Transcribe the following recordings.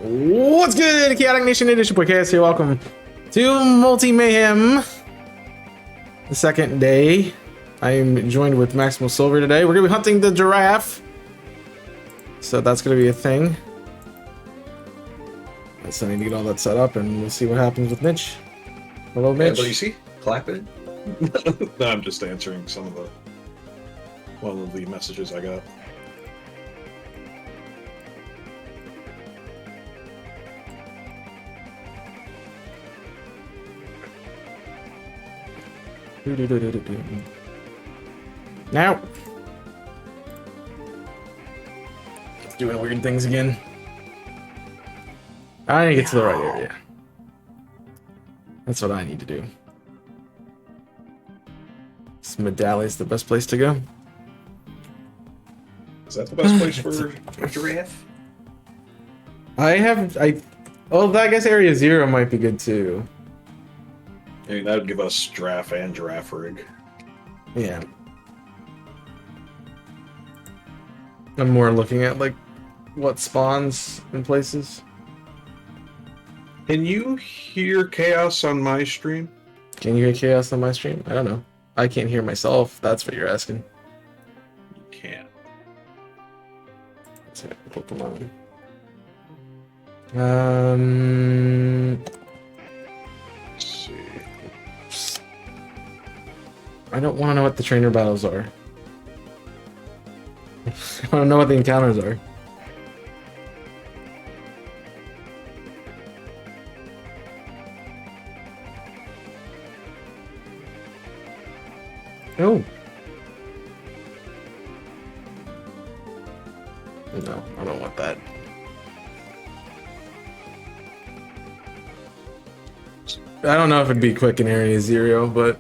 What's good, Chaotic Nation? It is your boy Chaos here. Welcome to Mayhem. The second day. I am joined with Maximal Silver today. We're gonna be hunting the giraffe. So that's gonna be a thing. So I need to get all that set up and we'll see what happens with Mitch. Hello, Mitch. But you see, clapping. No, I'm just answering one of the messages I got. Now, it's doing weird things again. I need to get to the right area. That's what I need to do. This medallion is the best place to go. Is that the best place for a giraffe? I guess area 0 might be good too. I mean, that would give us giraffe and giraffe rig. Yeah. I'm more looking at like what spawns in places. Can you hear chaos on my stream? Can you hear chaos on my stream? I don't know. I can't hear myself. That's what you're asking. You can't. Let's hit Pokemon. Let's see. I don't want to know what the trainer battles are. I want to know what the encounters are. Oh. No, I don't want that. I don't know if it'd be quick in area 0, but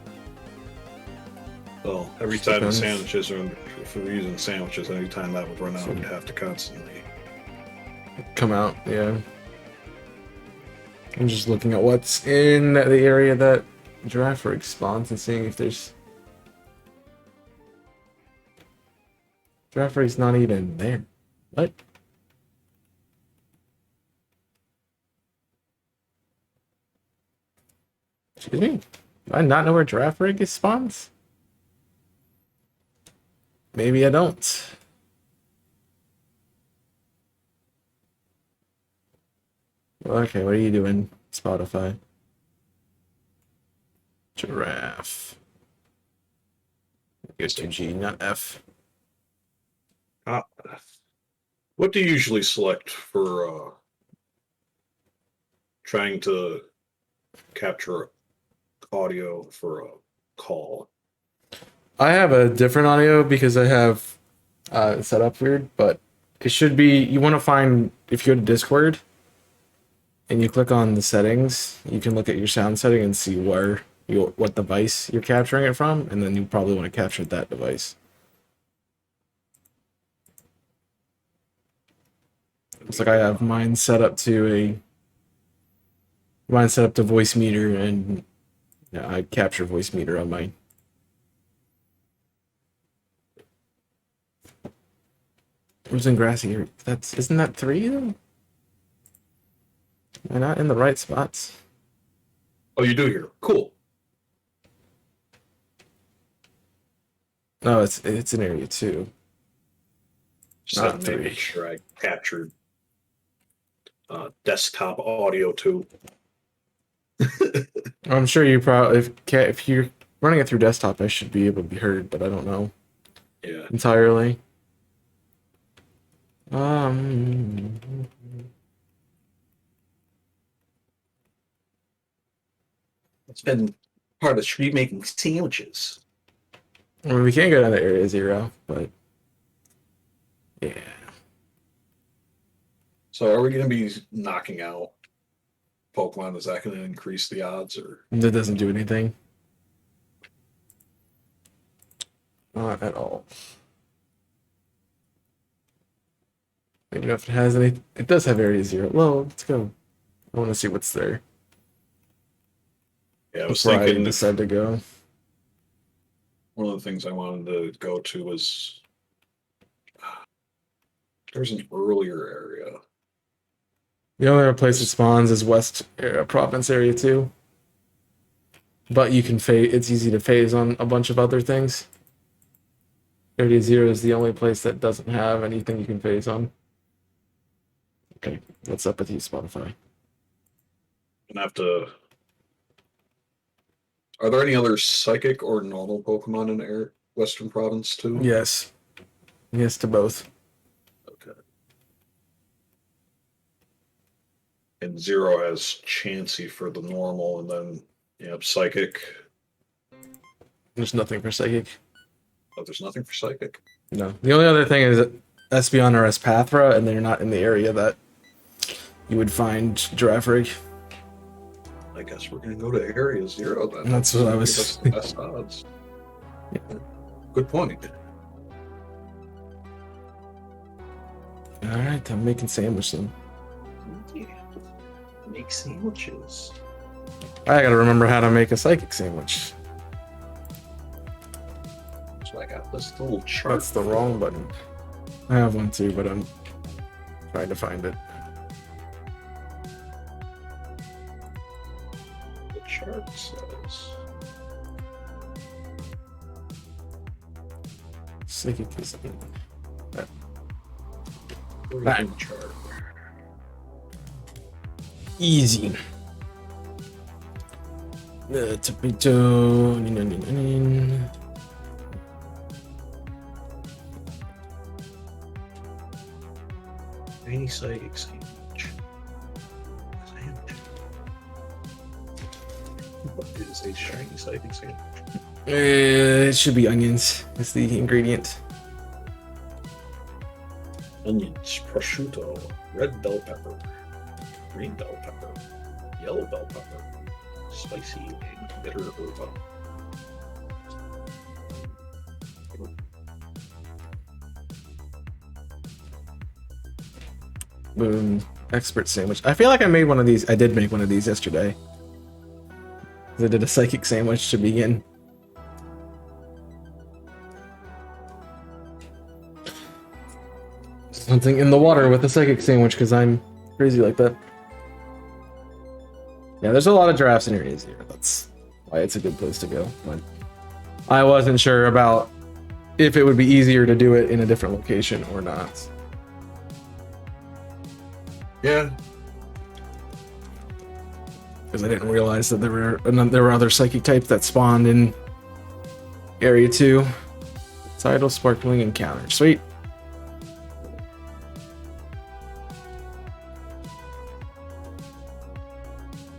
Well, every time the sandwiches are, if we're using sandwiches, every time that would run out, we'd have to constantly come out. Yeah. I'm just looking at what's in the area that giraffe rig spawns and seeing if there's giraffe rig's not even there. What? Excuse me? Do I not know where giraffe rig spawns? Maybe I don't. Okay, what are you doing, Spotify? Giraffe. Go to G, not F. What do you usually select for trying to capture audio for a call? I have a different audio because I have it set up weird, but it should be, you want to find, if you go to Discord and you click on the settings, you can look at your sound setting and see what device you're capturing it from, and then you probably want to capture that device. Looks like I have mine set up to voice meter, and yeah, I capture voice meter on mine. Who's in grassy area? Isn't that 3 though? Am I not in the right spots? Oh, you do hear. Cool. No, it's in area 2. Just had to make sure I captured desktop audio too. I'm sure you probably, if you're running it through desktop, I should be able to be heard, but I don't know. Yeah. Entirely. It's been part of the street making sandwiches. I mean, we can't go down to area 0, but yeah. So are we going to be knocking out Pokemon? Is that going to increase the odds, or That doesn't do anything. Not at all. Maybe if it has any. It does have area 0. Well, let's go. I want to see what's there. Yeah, I was Before thinking I decide to go. One of the things I wanted to go to was there's an earlier area The only other place it spawns is West Province Area 2. But you can phase. It's easy to phase on a bunch of other things. Area 0 is the only place that doesn't have anything you can phase on. Okay, what's up with you, Spotify? Gonna have to. Are there any other psychic or normal Pokemon in Western Province too? Yes. Yes to both. Okay. And 0 has Chansey for the normal, and then you have psychic. There's nothing for Psychic. Oh, there's nothing for psychic. No. The only other thing is Espeon or Espathra, and they're not in the area that you would find Giraffe. I guess we're gonna go to Area 0 then. That's what I was. That's the best odds. Yeah. Good point. Alright, I'm making sandwich then. Yeah. Make sandwiches. I gotta remember how to make a Psychic sandwich. So I got this little chart. That's the wrong button. I have one too, but I'm trying to find it. The chart says. Psychic is in. Right. Chart. Easy. Tomato. Any psychic sandwich. What is a shiny psychic sandwich? It should be onions. That's the ingredient. Onions, prosciutto, red bell pepper, green bell pepper, yellow bell pepper, spicy and bitter herba. Boom. Expert sandwich. I feel like I made one of these. I did make one of these yesterday. I did a Psychic sandwich to begin. Something in the water with a Psychic sandwich because I'm crazy like that. Yeah, there's a lot of giraffes in areas here. That's why it's a good place to go. But I wasn't sure about if it would be easier to do it in a different location or not. Yeah. Because I didn't realize that there were other Psychic types that spawned in Area 2. Tidal Sparkling Encounter. Sweet.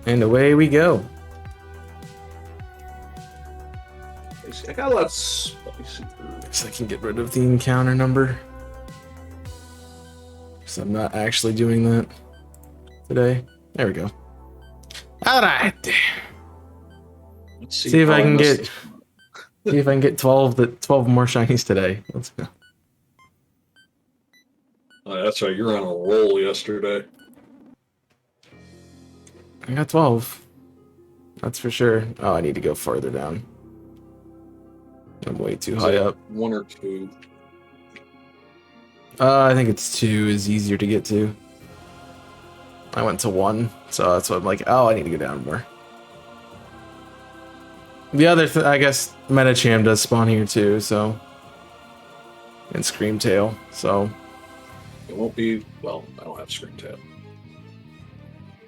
And away we go. I got a lot of spicy food. So I can get rid of the encounter number. So I'm not actually doing that today. There we go. Alright. Let's See if I can get 12 more shinies today. Let's go. Oh, that's right, you were on a roll yesterday. I got 12. That's for sure. Oh, I need to go farther down. I'm way too high up. 1 or 2. I think it's 2 is easier to get to. I went to 1, so that's what I'm like, oh, I need to go down more. The other I guess Metacham does spawn here too, so. And Screamtail, so. It won't be, well, I don't have Screamtail.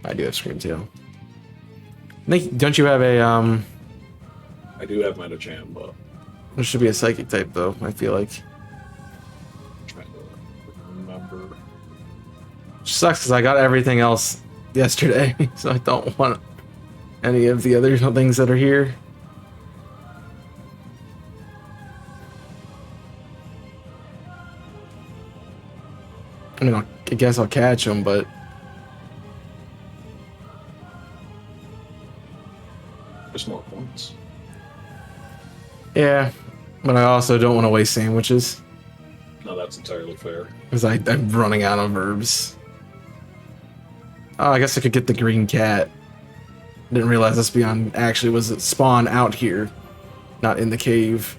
I do have Screamtail. Don't you have a, I do have Metacham, but there should be a Psychic type though, I feel like. I'm trying to remember. Which sucks because I got everything else yesterday, so I don't want any of the other things that are here. I mean, I guess I'll catch them, but There's more points. yeah. But I also don't want to waste sandwiches No, that's entirely fair. because I'm running out of herbs. Oh, I guess I could get the green cat. Didn't realize Espeon actually was spawn out here, not in the cave.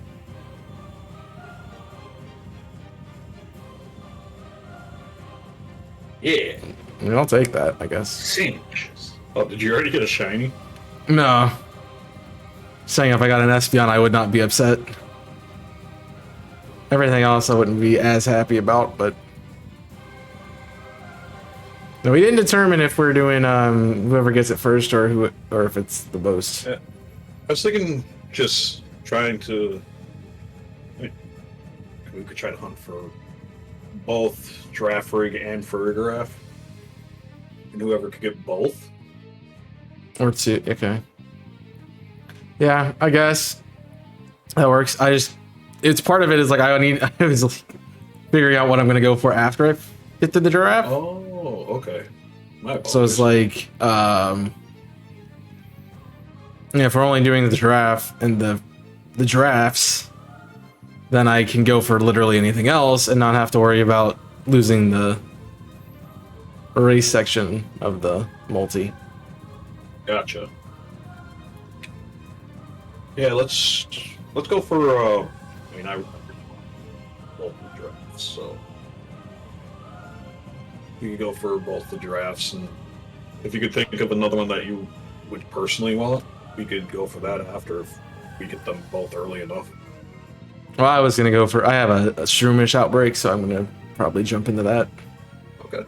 Yeah. I mean, I'll take that, I guess. Sandwiches. Oh, did you already get a shiny? No. Saying if I got an Espeon, I would not be upset. Everything else I wouldn't be as happy about, but... No, we didn't determine if we're doing whoever gets it first or if it's the most. Yeah. I was thinking just trying to... we could try to hunt for both Giraffe Rig and Furry Giraffe. And whoever could get both. Or two, okay. Yeah, I guess that works. It's part of it is like I was like figuring out what I'm gonna go for after I get to the giraffe. Oh, okay. So it's like, yeah, if we're only doing the giraffe and the giraffes, then I can go for literally anything else and not have to worry about losing the race section of the multi. Gotcha. Yeah, let's go for. I mean, I both the giraffes, so we can go for both the giraffes, and if you could think of another one that you would personally want, we could go for that after if we get them both early enough. Well, I was gonna go for. I have a Shroomish outbreak, so I'm gonna probably jump into that. Okay.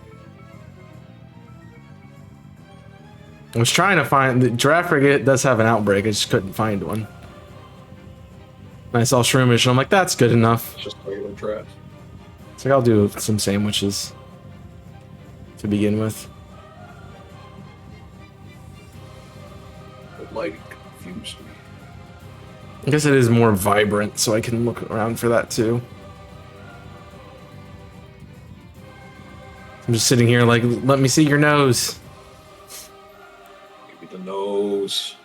I was trying to find the Giraffe Frigate does have an outbreak. I just couldn't find one. And I saw Shroomish, and I'm like, that's good enough. It's just regular giraffes. So I'll do some sandwiches to begin with. The lighting confused me. I guess it is more vibrant, so I can look around for that too. I'm just sitting here like, let me see your nose. Give me the nose.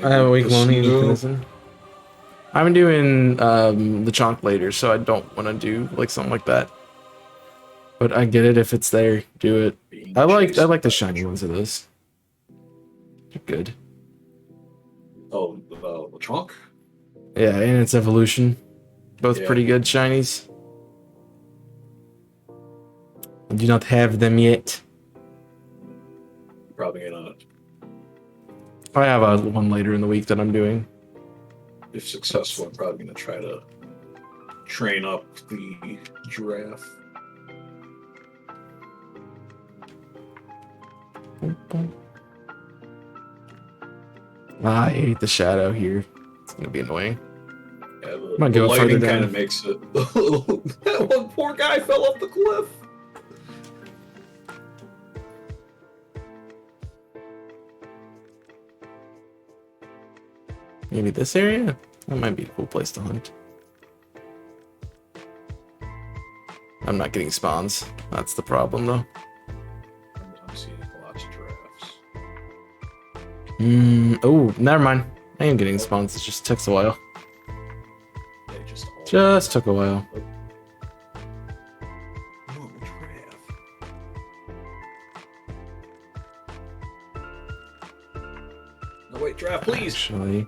I have a weak loneliness. I'm doing the chonk later, so I don't want to do like something like that. But I get it if it's there. Do it. I like the shiny ones of those. They're good. Oh, the trunk? Yeah, and its evolution. Both pretty good shinies. I do not have them yet. Probably gonna. I have one later in the week that I'm doing. If successful, I'm probably gonna try to train up the giraffe. I hate the shadow here. It's gonna be annoying. Yeah, The lighting kind of makes it. That one poor guy fell off the cliff. Maybe this area? That might be a cool place to hunt. I'm not getting spawns. That's the problem, though. I'm seeing lots of giraffes. Oh, never mind. I am getting spawns. It just takes a while. They Just took a while. Oh, giraffe. No, wait, giraffe, please. Actually,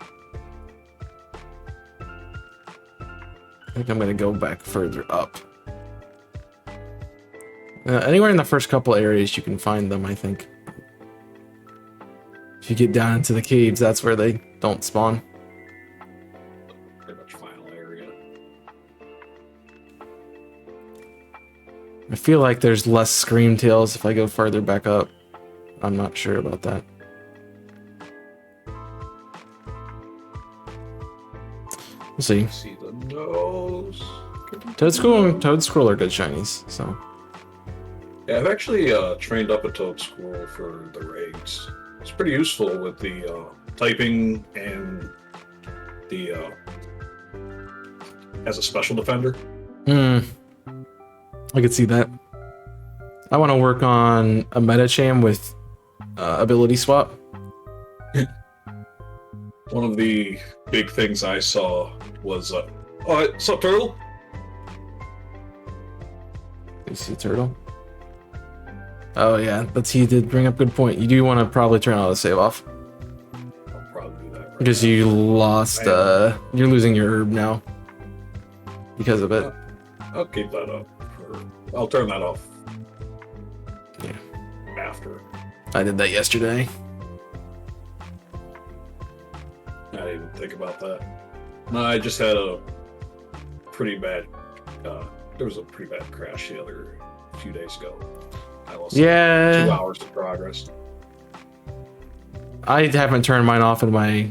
I think I'm gonna go back further up. Anywhere in the first couple areas you can find them, I think. If you get down into the caves, that's where they don't spawn. Pretty much final area. I feel like there's less scream tails if I go further back up. I'm not sure about that. We'll see. See the nose. Toadstool and Toadstool are good shinies, so. Yeah, I've actually trained up a Toadstool for the raids. It's pretty useful with the typing and the as a special defender. I could see that. I want to work on a Metacham with ability swap. One of the big things I saw was, oh, what's up, Turtle? You see Turtle? Oh yeah, he did bring up a good point. You do want to probably turn all the save off. I'll probably do that. Right Because now. you lost, you're losing your herb now. Because of it. I'll keep that up. I'll turn that off after. I did that yesterday. I didn't even think about that. No, I just had a pretty bad. There was a pretty bad crash the other few days ago. I lost 2 hours of progress. I haven't turned mine off in my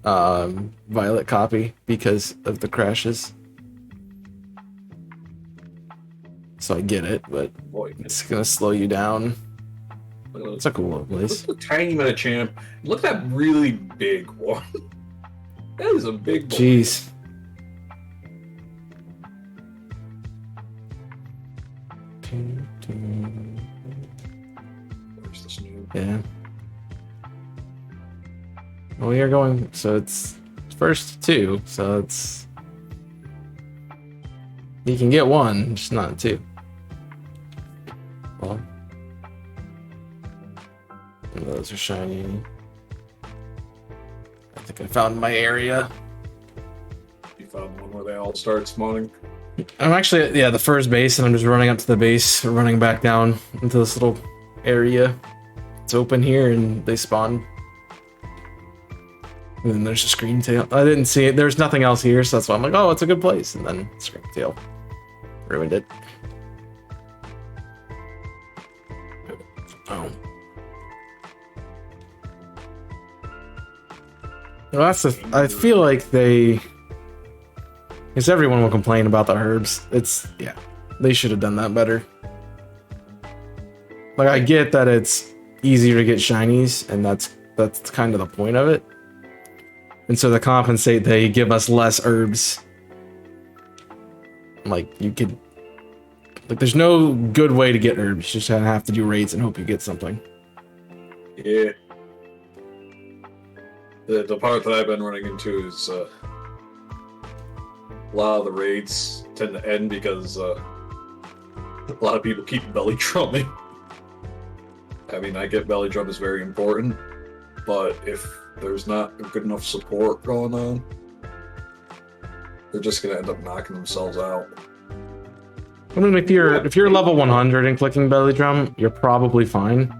Violet copy because of the crashes. So I get it, but Boy, it's gonna slow you down. It's a cool little place. Look at the tiny Metachamp. Look at that really big one. That is a big boy. Jeez. Where's the Snoop? Yeah. Well, you're going, so it's first 2, so it's... You can get 1, just not 2. Well, and those are shiny. I think I found my area. You found one where they all start spawning? I'm actually at, the first base, and I'm just running up to the base, running back down into this little area. It's open here, and they spawn. And then there's a Screamtail. I didn't see it. There's nothing else here, so that's why I'm like, oh, it's a good place. And then Screamtail ruined it. Oh. Well, that's the. I feel like they. Because everyone will complain about the herbs. It's, yeah. They should have done that better. Like, I get that it's easier to get shinies, and that's kind of the point of it. And so to compensate, they give us less herbs. Like, you could... Like, there's no good way to get herbs. You just have to do raids and hope you get something. Yeah. The part that I've been running into is a lot of the raids tend to end because a lot of people keep belly drumming. I mean, I get belly drum is very important, but if there's not good enough support going on, they're just gonna end up knocking themselves out. I mean, if you're level 100 and clicking belly drum, you're probably fine.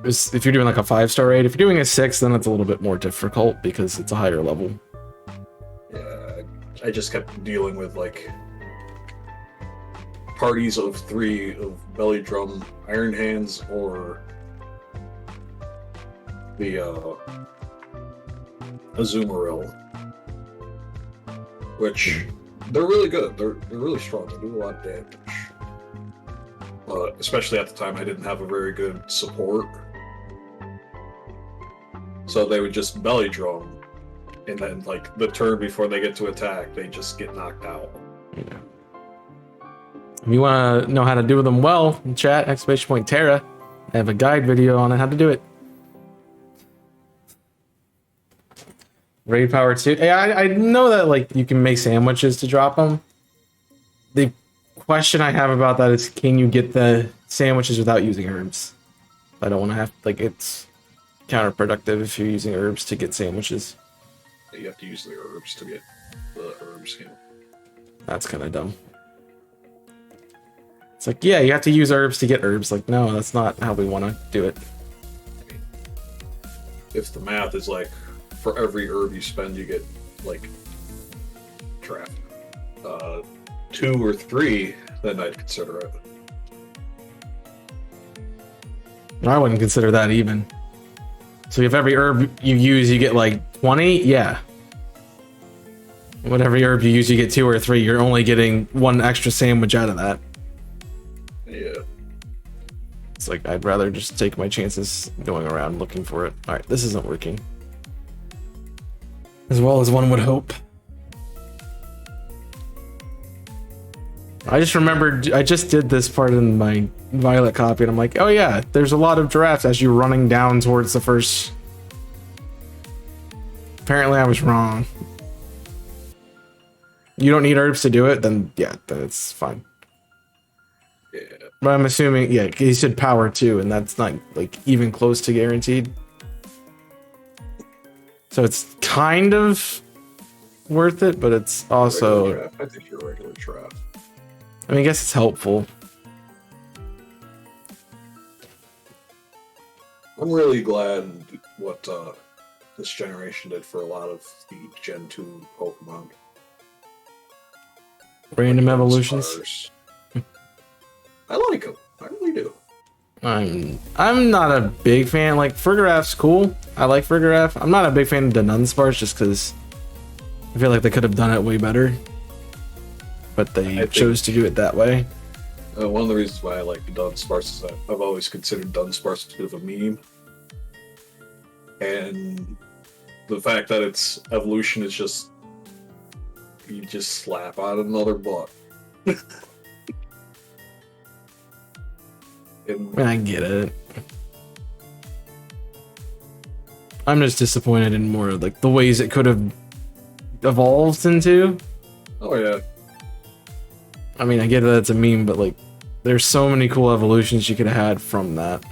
If you're doing like a 5-star raid, if you're doing a 6, then it's a little bit more difficult because it's a higher level. Yeah, I just kept dealing with like parties of 3 of belly drum, iron hands, or the Azumarill, which they're really good. They're really strong. They do a lot of damage. But especially at the time, I didn't have a very good support, so they would just belly drum, and then like the turn before they get to attack, they just get knocked out. Yeah. If you want to know how to do them well, in chat, !Terra. I have a guide video on how to do it. Raid power 2. Hey, I know that like you can make sandwiches to drop them. The question I have about that is, can you get the sandwiches without using herbs? I don't want to have, like, it's counterproductive if you're using herbs to get sandwiches. You have to use the herbs to get the herbs. You know. That's kind of dumb. It's like, yeah, you have to use herbs to get herbs. Like, no, that's not how we want to do it. I mean, if the math is like, for every herb you spend, you get like trap 2 or 3, then I'd consider it. I wouldn't consider that even. So if every herb you use, you get like 20, yeah. Whatever herb you use, you get 2 or 3. You're only getting 1 extra sandwich out of that. Yeah. It's like, I'd rather just take my chances going around looking for it. All right, this isn't working. As well as one would hope. I just remembered, I just did this part in my Violet copy, and I'm like, oh yeah, there's a lot of giraffes as you're running down towards the first... Apparently I was wrong. You don't need herbs to do it, then yeah, then it's fine. Yeah. But I'm assuming, yeah, he said power 2, and that's not like even close to guaranteed. So it's kind of worth it, but it's also... I think you're a regular trap. I mean, I guess it's helpful. I'm really glad what this generation did for a lot of the Gen 2 Pokemon. Random Like evolutions. Stars. I like them. I really do. I'm not a big fan. Like Fergiraff's cool. I like Fergiraff. I'm not a big fan of the Nunspars just because I feel like they could have done it way better. But they chose to do it that way. One of the reasons why I like Dunsparce is that I've always considered Dunsparce a bit of a meme. And the fact that its evolution is just you just slap out another butt. I mean, I get it. I'm just disappointed in more like the ways it could have evolved into. Oh yeah. I mean, I get that it's a meme, but like, there's so many cool evolutions you could have had from that.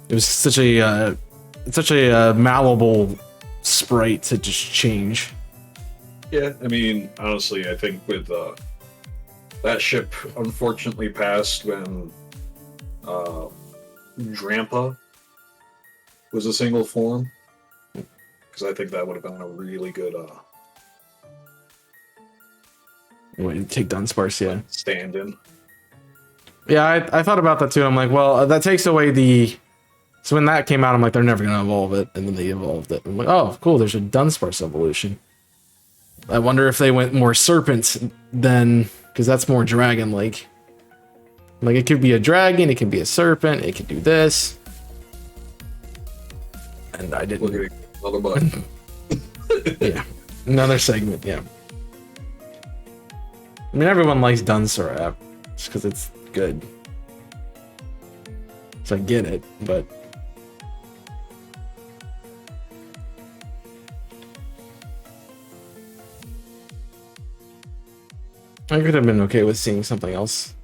It was such a malleable sprite to just change. Yeah, I mean, honestly, I think with that ship unfortunately passed when Drampa was a single form, because I think that would have been a really good Way to take Dunsparce, yeah. stand-in. Yeah, I thought about that too. I'm like, well, that takes away the. So when that came out, I'm like, they're never gonna evolve it, and then they evolved it. I'm like, oh, cool. There's a Dunsparce evolution. I wonder if they went more serpent then, because that's more dragon-like. Like it could be a dragon, it could be a serpent, it could do this. And I didn't. Look at another button. Yeah, another segment. Yeah. I mean, everyone likes Dunsparce just because it's good. So I get it, but. I could have been okay with seeing something else.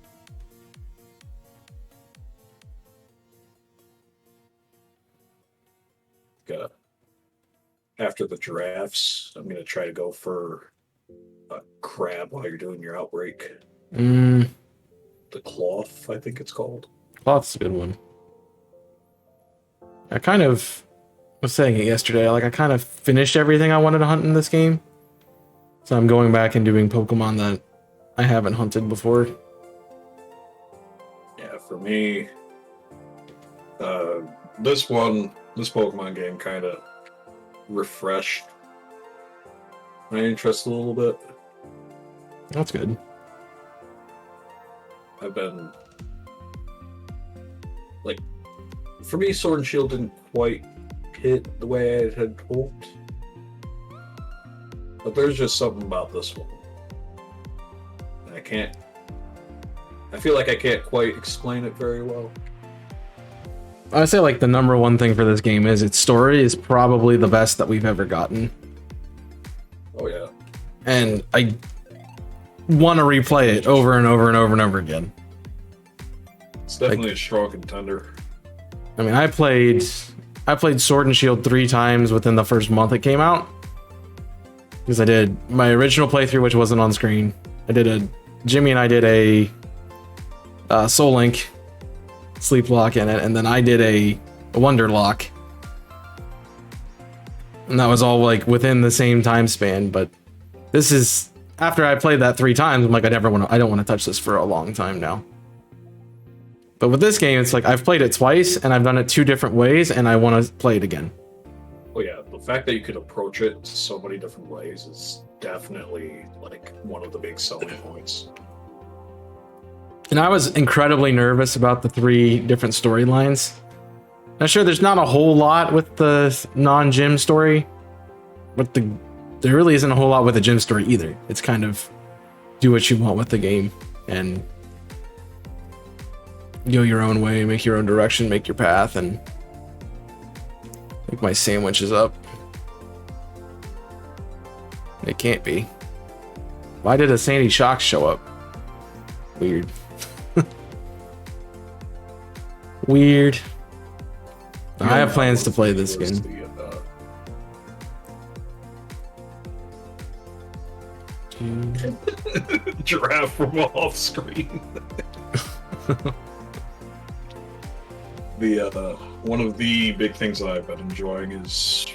After the giraffes, I'm gonna try to go for a crab while you're doing your outbreak. The cloth, I think it's called. Cloth's a good one. I kind of was saying it yesterday. Like I kind of finished everything I wanted to hunt in this game, so I'm going back and doing Pokemon that I haven't hunted before. Yeah, for me, this Pokemon game kind of refreshed my interest a little bit. That's good. I've been like, for me, Sword and Shield didn't quite hit the way I had hoped, but there's just something about this one. And I feel like I can't quite explain it very well. I say like the number one thing for this game is its story is probably the best that we've ever gotten. Oh yeah. And I want to replay it over and over and over and over again. It's definitely a strong contender. I mean, I played Sword and Shield 3 times within the first month it came out. Because I did my original playthrough, which wasn't on screen. Jimmy and I did a Soul Link Sleep Lock in it, and then I did a Wonder Lock. And that was all like within the same time span, but this is after I played that 3 times, I'm like, I don't want to touch this for a long time now. But with this game, it's like I've played it twice and I've done it 2 different ways and I want to play it again. Oh yeah, the fact that you could approach it so many different ways is definitely like one of the big selling points. And I was incredibly nervous about the 3 different storylines. Now, sure, there's not a whole lot with the non-gym story, but there really isn't a whole lot with the gym story either. It's kind of do what you want with the game and go your own way, make your own direction, make your path, and I think my sandwich is up. It can't be. Why did a Sandy Shock show up? Weird. Weird. I have plans to play this game. Giraffe from off screen. the one of the big things that I've been enjoying is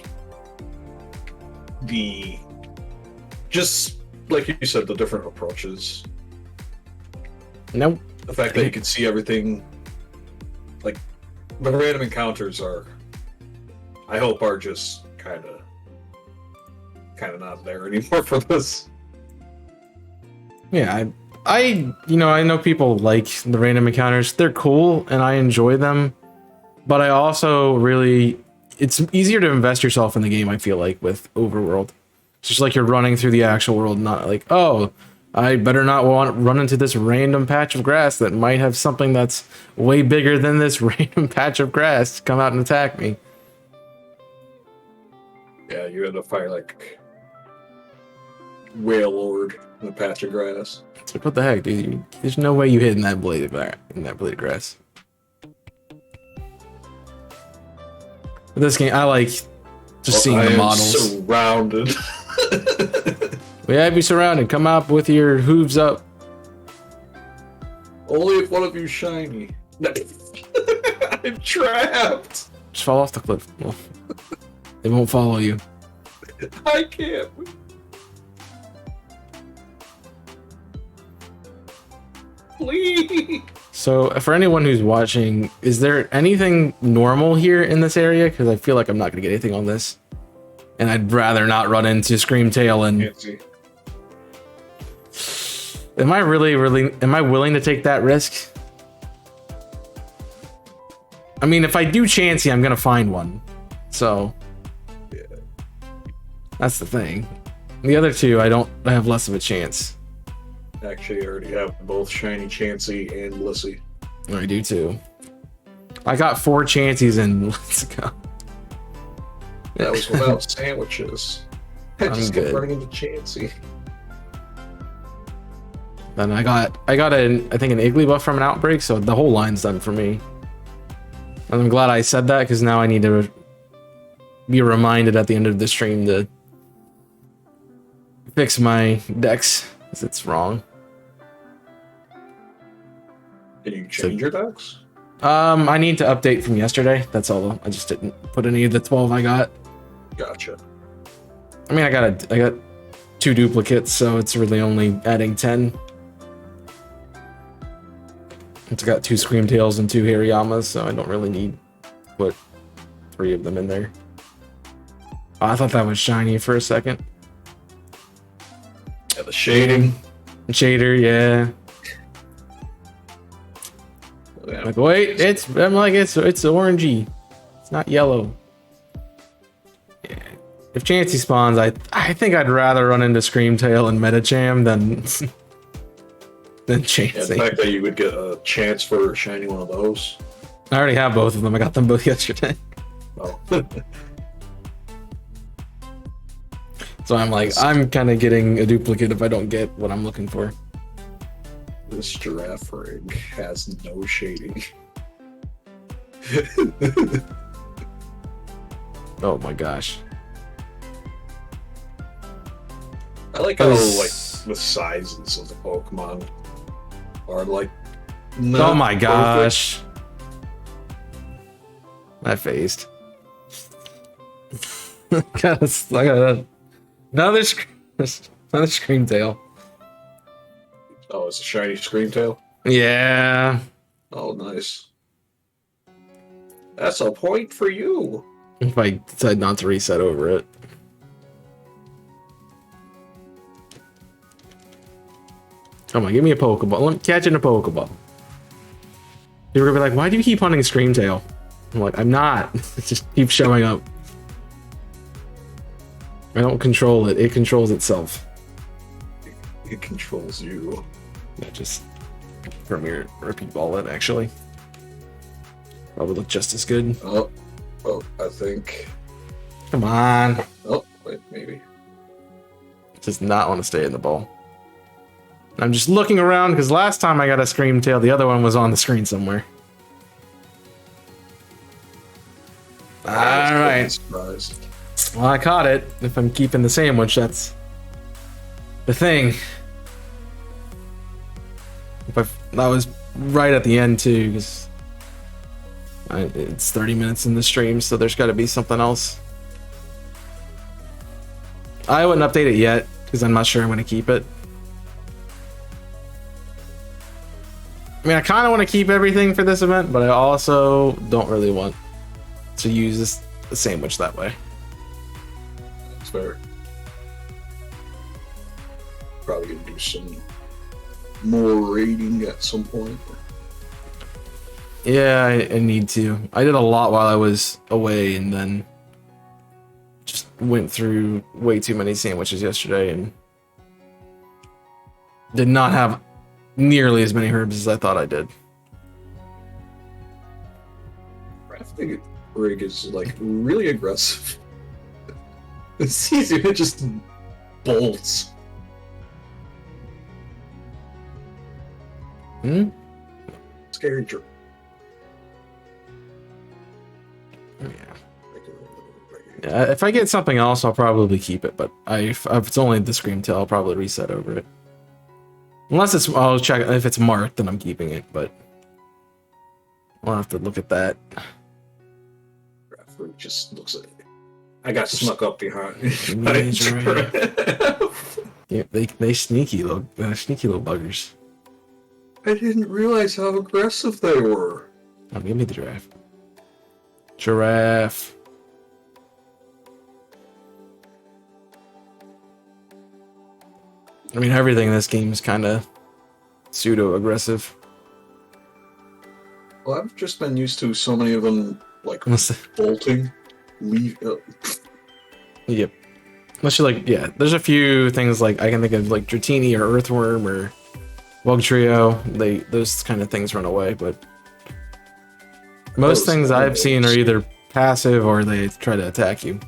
the just like you said, the different approaches. Nope. The fact that you can see everything, like the random encounters are, I hope, are just kind of not there anymore for this. Yeah, I know people like the random encounters. They're cool and I enjoy them, but I also really, it's easier to invest yourself in the game, I feel like, with Overworld. It's just like you're running through the actual world, not like, oh, I better not run into this random patch of grass that might have something that's way bigger than this random patch of grass to come out and attack me. Yeah, you had to fight like Whale Lord in a patch of grass. It's like, what the heck, dude? There's no way you hid in that blade of grass. But this game, I like just seeing the models. Surrounded. We have you surrounded. Come up with your hooves up. Only if one of you's shiny. I'm trapped. Just fall off the cliff. Well, they won't follow you. I can't. Please. So, for anyone who's watching, is there anything normal here in this area? Because I feel like I'm not going to get anything on this. And I'd rather not run into Screamtail and... Can't see. Am I willing to take that risk? I mean, if I do Chansey, I'm going to find one. So... Yeah. That's the thing. The other two, I have less of a chance. Actually, I already have both Shiny Chansey and Lissy. I do too. I got 4 Chanseys and let's go. That was without sandwiches. I just kept good. running into Chansey. Then I think an Igglybuff from an Outbreak, so the whole line's done for me. And I'm glad I said that because now I need to be reminded at the end of the stream to fix my dex because it's wrong. Can you change your decks? I need to update from yesterday. That's all. I just didn't put any of the 12 I got. Gotcha. I mean, I got 2 duplicates, so it's really only adding 10. It's got 2 Screamtails and 2 Hariyamas, so I don't really need to put 3 of them in there. Oh, I thought that was shiny for a second. Yeah, the shading. Shader, yeah. Yeah. Like, wait, it's orangey. It's not yellow. Yeah. If Chansey spawns, I think I'd rather run into Screamtail and Metacham than Chansey. Yeah, the fact that you would get a chance for shiny one of those. I already have both of them. I got them both yesterday. Oh. So I'm like, I'm kind of getting a duplicate if I don't get what I'm looking for. This giraffe rig has no shading. Oh my gosh. I like how like the sizes of the Pokemon are like. Oh my gosh. I phased. I got another Screamtail. Oh, it's a shiny Screamtail? Yeah. Oh, nice. That's a point for you. If I decide not to reset over it. Come on, give me a Pokeball. I'm catching a Pokeball. You're gonna be like, why do you keep hunting Screamtail? I'm like, I'm not. It just keeps showing up. I don't control it. It controls itself. It controls you. Yeah, just Premier repeat ball it, actually. Probably look just as good. Oh, I think. Come on. Oh, wait, maybe. Does not want to stay in the ball. I'm just looking around because last time I got a Screamtail, the other one was on the screen somewhere. Alright. Surprised. Well, I caught it. If I'm keeping the sandwich, that's the thing. That was right at the end, too, because It's 30 minutes in the stream, so there's got to be something else. I wouldn't update it yet because I'm not sure I'm going to keep it. I mean, I kind of want to keep everything for this event, but I also don't really want to use the sandwich that way. That's fair. Probably gonna do some more raiding at some point. Yeah, I need to. I did a lot while I was away, and then just went through way too many sandwiches yesterday, and did not have nearly as many herbs as I thought I did. Crafting rig is like really aggressive. It's easy, it just bolts. Scary jerk. Yeah, if I get something else, I'll probably keep it, but if it's only the scream tail, I'll probably reset over it. Unless it's, I'll check if it's marked, then I'm keeping it, but I'll have to look at that. Bradford just looks like I got snuck up behind. Yeah, they sneaky little buggers. I didn't realize how aggressive they were. Oh, give me the giraffe. Giraffe. I mean, everything in this game is kind of pseudo-aggressive. Well, I've just been used to so many of them, like, bolting. Yep. Unless you're like, yeah, there's a few things like, I can think of like Dratini or Earthworm or Bug Trio. Those kind of things run away, but most things I've seen are either passive or they try to attack you.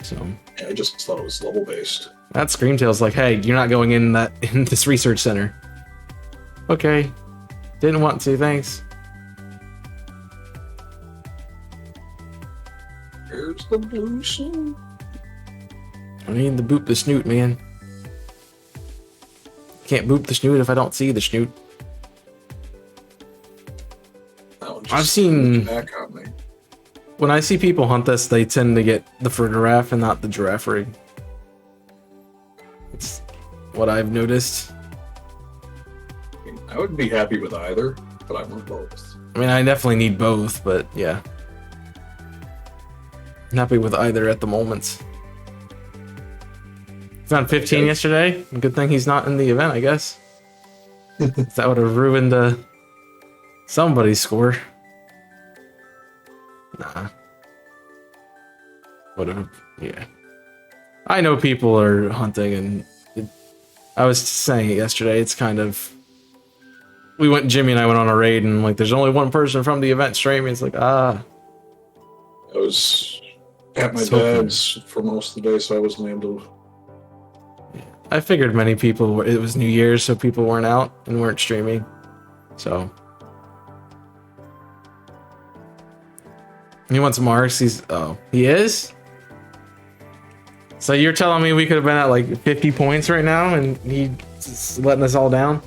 So yeah, I just thought it was level based. That Screamtail's like, hey, you're not going in this research center. Okay. Didn't want to, thanks. Here's the blue snoot. I need to boop the snoot, man. Can't boop the snoot if I don't see the snoot. I've seen back on me. When I see people hunt this, they tend to get the fur giraffe and not the giraffe rig. It's what I've noticed. I would be happy with either, but I want both. I mean, I definitely need both, but yeah. I'm happy with either at the moment. Found 15 yesterday. Good thing he's not in the event, I guess. That would have ruined somebody's score. Nah. Whatever. Yeah. I know people are hunting, and I was saying it yesterday. It's kind of. Jimmy and I went on a raid, and like, there's only one person from the event streaming. It's like, I was at my dad's for most of the day, so I wasn't able to. I figured many people it was New Year's, so people weren't out and weren't streaming. So he wants marks. He is. So you're telling me we could have been at like 50 points right now, and he's letting us all down?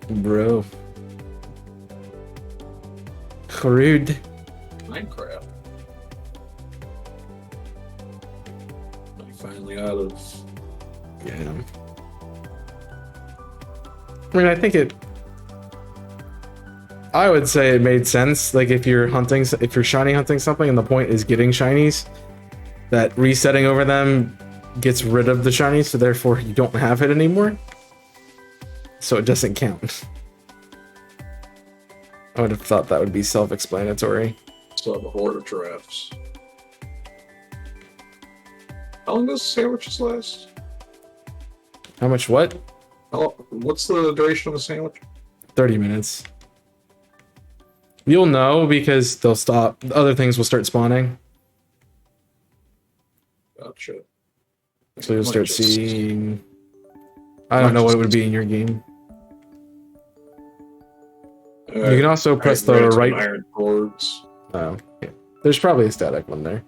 Bro. Rude. Minecraft. I'm finally out of. Yeah. I mean, I would say it made sense. Like, if you're shiny hunting something and the point is getting shinies, that resetting over them gets rid of the shinies, so therefore you don't have it anymore. So it doesn't count. I would have thought that would be self-explanatory. Still have a horde of giraffes. How long does sandwiches last? How much what? What's the duration of a sandwich? 30 minutes. You'll know because they'll stop. Other things will start spawning. Gotcha. So you'll start seeing. I don't know what it would be in your game. You can also press the right. Iron cords. Oh, yeah. There's probably a static one there.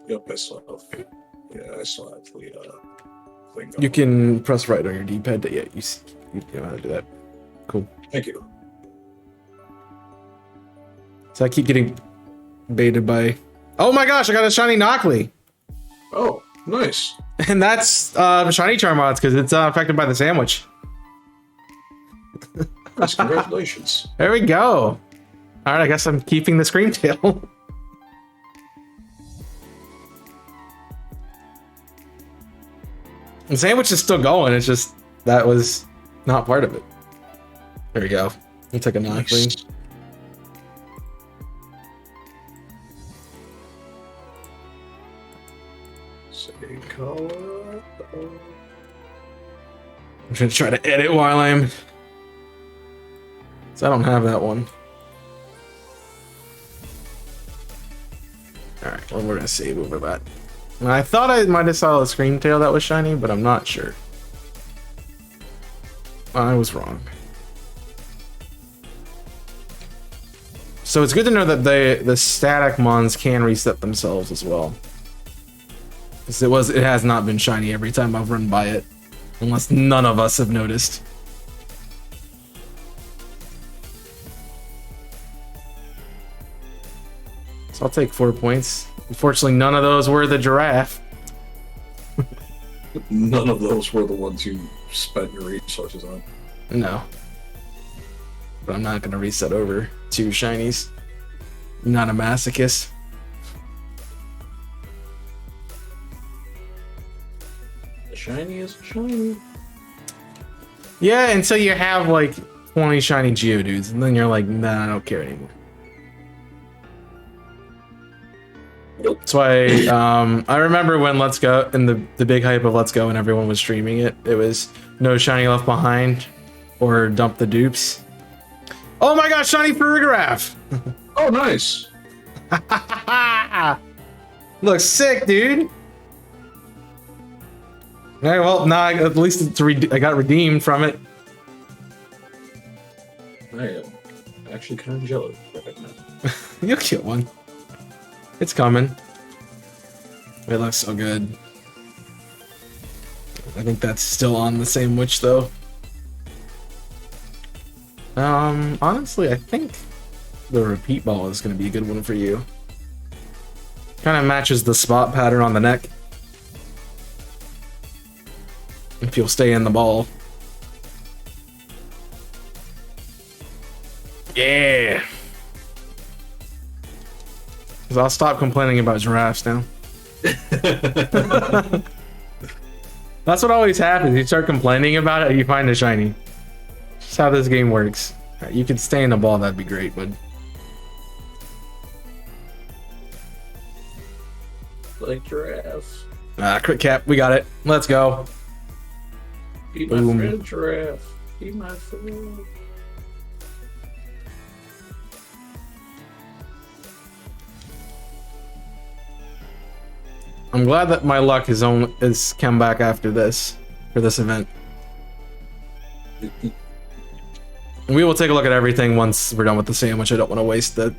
Yep, I still have. Yeah, I still have the thing. You can press right on your D-pad. Yeah, you know how to do that. Cool. Thank you. So I keep getting baited by... Oh my gosh, I got a shiny Knockley! Oh, nice. And that's shiny Charmods because it's affected by the sandwich. Nice, congratulations. There we go. All right, I guess I'm keeping the Screamtail. The sandwich is still going. It's just that was not part of it. There we go. We'll take a Knockley. Nice. Say color. I'm gonna try to edit while I'm... So I don't have that one. Alright, well, we're gonna save over that. And I thought I might have saw a Screamtail that was shiny, but I'm not sure. I was wrong. So it's good to know that the static mons can reset themselves as well. Because it has not been shiny every time I've run by it. Unless none of us have noticed. So I'll take 4 points. Unfortunately, none of those were the giraffe. None of those were the ones you spent your resources on. No. But I'm not going to reset over 2 shinies. I'm not a masochist. The shiny is shiny. Yeah, until you have like 20 shiny Geodudes, and then you're like, nah, I don't care anymore. That's why I remember when Let's Go, in the big hype of Let's Go and everyone was streaming it, it was no shiny left behind or dump the dupes. Oh my gosh, shiny Giraffe! Oh, nice. Looks sick, dude. Alright, well, now at least I got redeemed from it. I am actually kind of jealous right now. You'll get one. It's coming. It looks so good. I think that's still on the sandwich though. Honestly, I think the repeat ball is going to be a good one for you. Kind of matches the spot pattern on the neck. If you'll stay in the ball. Yeah. Because I'll stop complaining about giraffes now. That's what always happens. You start complaining about it, you find a shiny. That's how this game works. Right, you could stay in the ball, that'd be great, but... Like giraffe. Crit cap, we got it. Let's go. Be my Boom. friend, giraffe. Be my friend. I'm glad that my luck is come back after this, for this event. We will take a look at everything once we're done with the sandwich. I don't want to waste the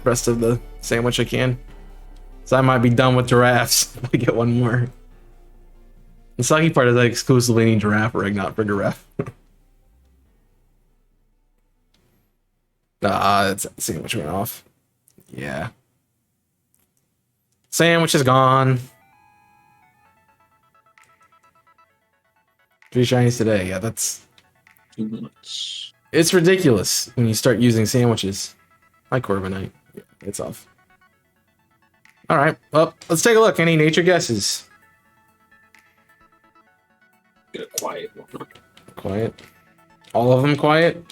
rest of the sandwich I can. So I might be done with giraffes if I get one more. The sucky part is I exclusively need giraffe rig, not for giraffe. It's sandwich went off. Yeah. Sandwich is gone. 3 shinies today. Yeah, that's... 2 minutes. It's ridiculous when you start using sandwiches. Hi, Corbinite. Yeah, it's off. Alright, well, let's take a look. Any nature guesses? Get a quiet one. Quiet. All of them quiet?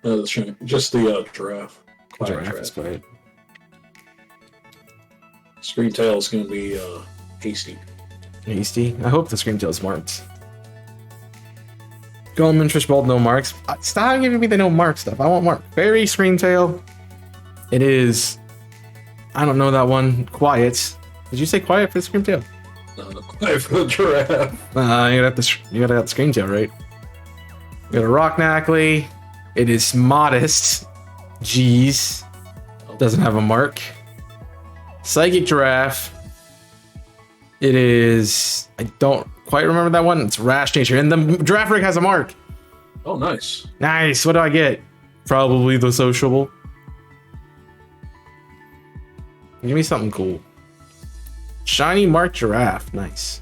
No, just the giraffe. Quiet Giraffe is quiet. Screamtail is going to be hasty. Hasty. I hope the Screamtail's marked. Golem Interest Bolt, no marks. Stop giving me the no mark stuff. I want mark. Fairy Screamtail. It is... I don't know that one. Quiet. Did you say quiet for the Screamtail? Quiet for the giraffe. You gotta have the Screamtail, right? You got a Rock Knackley. It is modest. Jeez. Doesn't have a mark. Psychic Giraffe. It is... I don't quite remember that one. It's Rash Nature. And the Giraffe Rig has a mark. Oh, nice. Nice. What do I get? Probably the Sociable. Give me something cool. Shiny marked giraffe. Nice.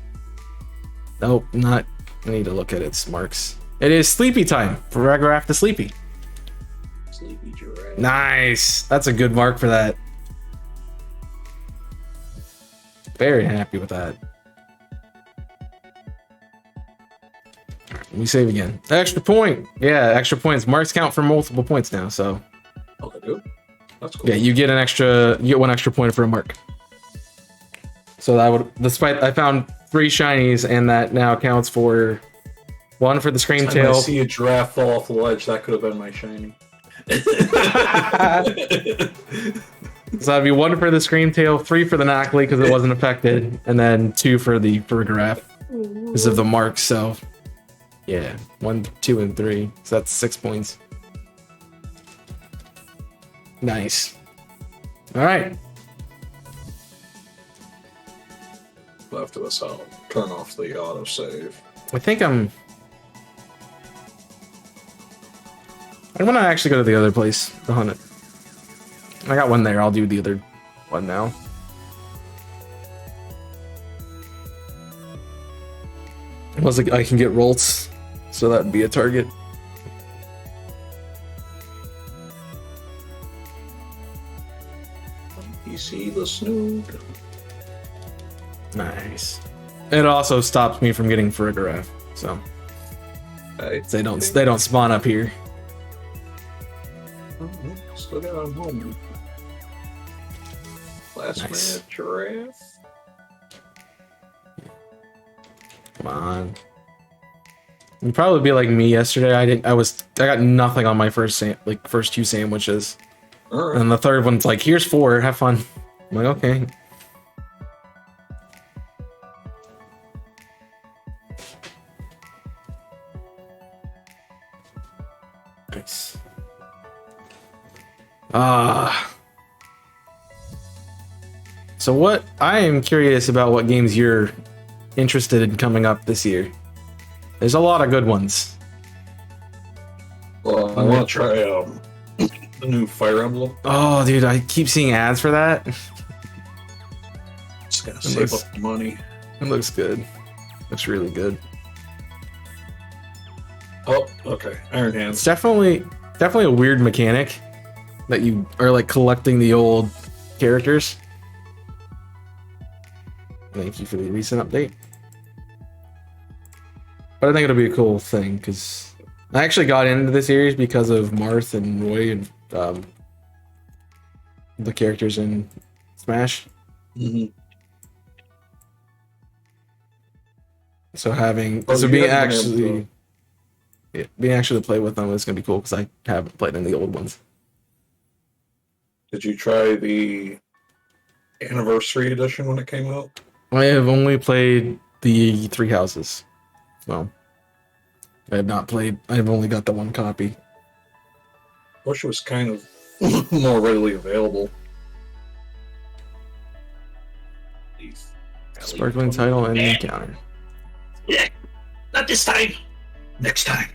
Nope, not. I need to look at its marks. It is sleepy time for Giraffe to sleepy. Sleepy giraffe. Nice. That's a good mark for that. Very happy with that. Let me save again. Extra point. Yeah, extra points. Marks count for multiple points now, so. Oh, they do? That's cool. Yeah, you get one extra point for a mark. So that would, despite I found 3 shinies, and that now counts for 1 for the scream Time tail. I see a giraffe fall off the ledge, that could have been my shiny. So that'd be 1 for the scream tail, 3 for the Knockley because it wasn't affected, and then 2 for Giraffe because of the marks. So yeah, 1, 2, and 3. So that's 6 points. Nice. All right. After this, I'll turn off the autosave. I think I'm gonna actually go to the other place to hunt it. I got one there. I'll do the other one now. Unless I can get Rolts, so that'd be a target. You see the snood? Nice. It also stops me from getting for a giraffe, so they don't spawn up here. Still got on home. Last minute giraffe. Come on. You'd probably be like me yesterday. I got nothing on my first 2 sandwiches. All right. And the third one's like, here's 4, have fun. I'm like, okay. Nice. So what I am curious about what games you're interested in coming up this year. There's a lot of good ones. Well, I want to try the new Fire Emblem. Oh, dude, I keep seeing ads for that. Just gotta save up the money. It looks good. Looks really good. Oh, okay. Iron Hands. It's definitely a weird mechanic that you are like collecting the old characters. Thank you for the recent update. But I think it'll be a cool thing because I actually got into the series because of Marth and Roy and the characters in Smash. Mm-hmm. So being actually to play with them is gonna be cool because I haven't played in the old ones. Did you try the Anniversary Edition when it came out? I have only played the 3 houses. So I have not played. I've only got the 1 copy. Wish it was kind of more readily available. Sparkling title and encounter. Yeah, not this time. Next time.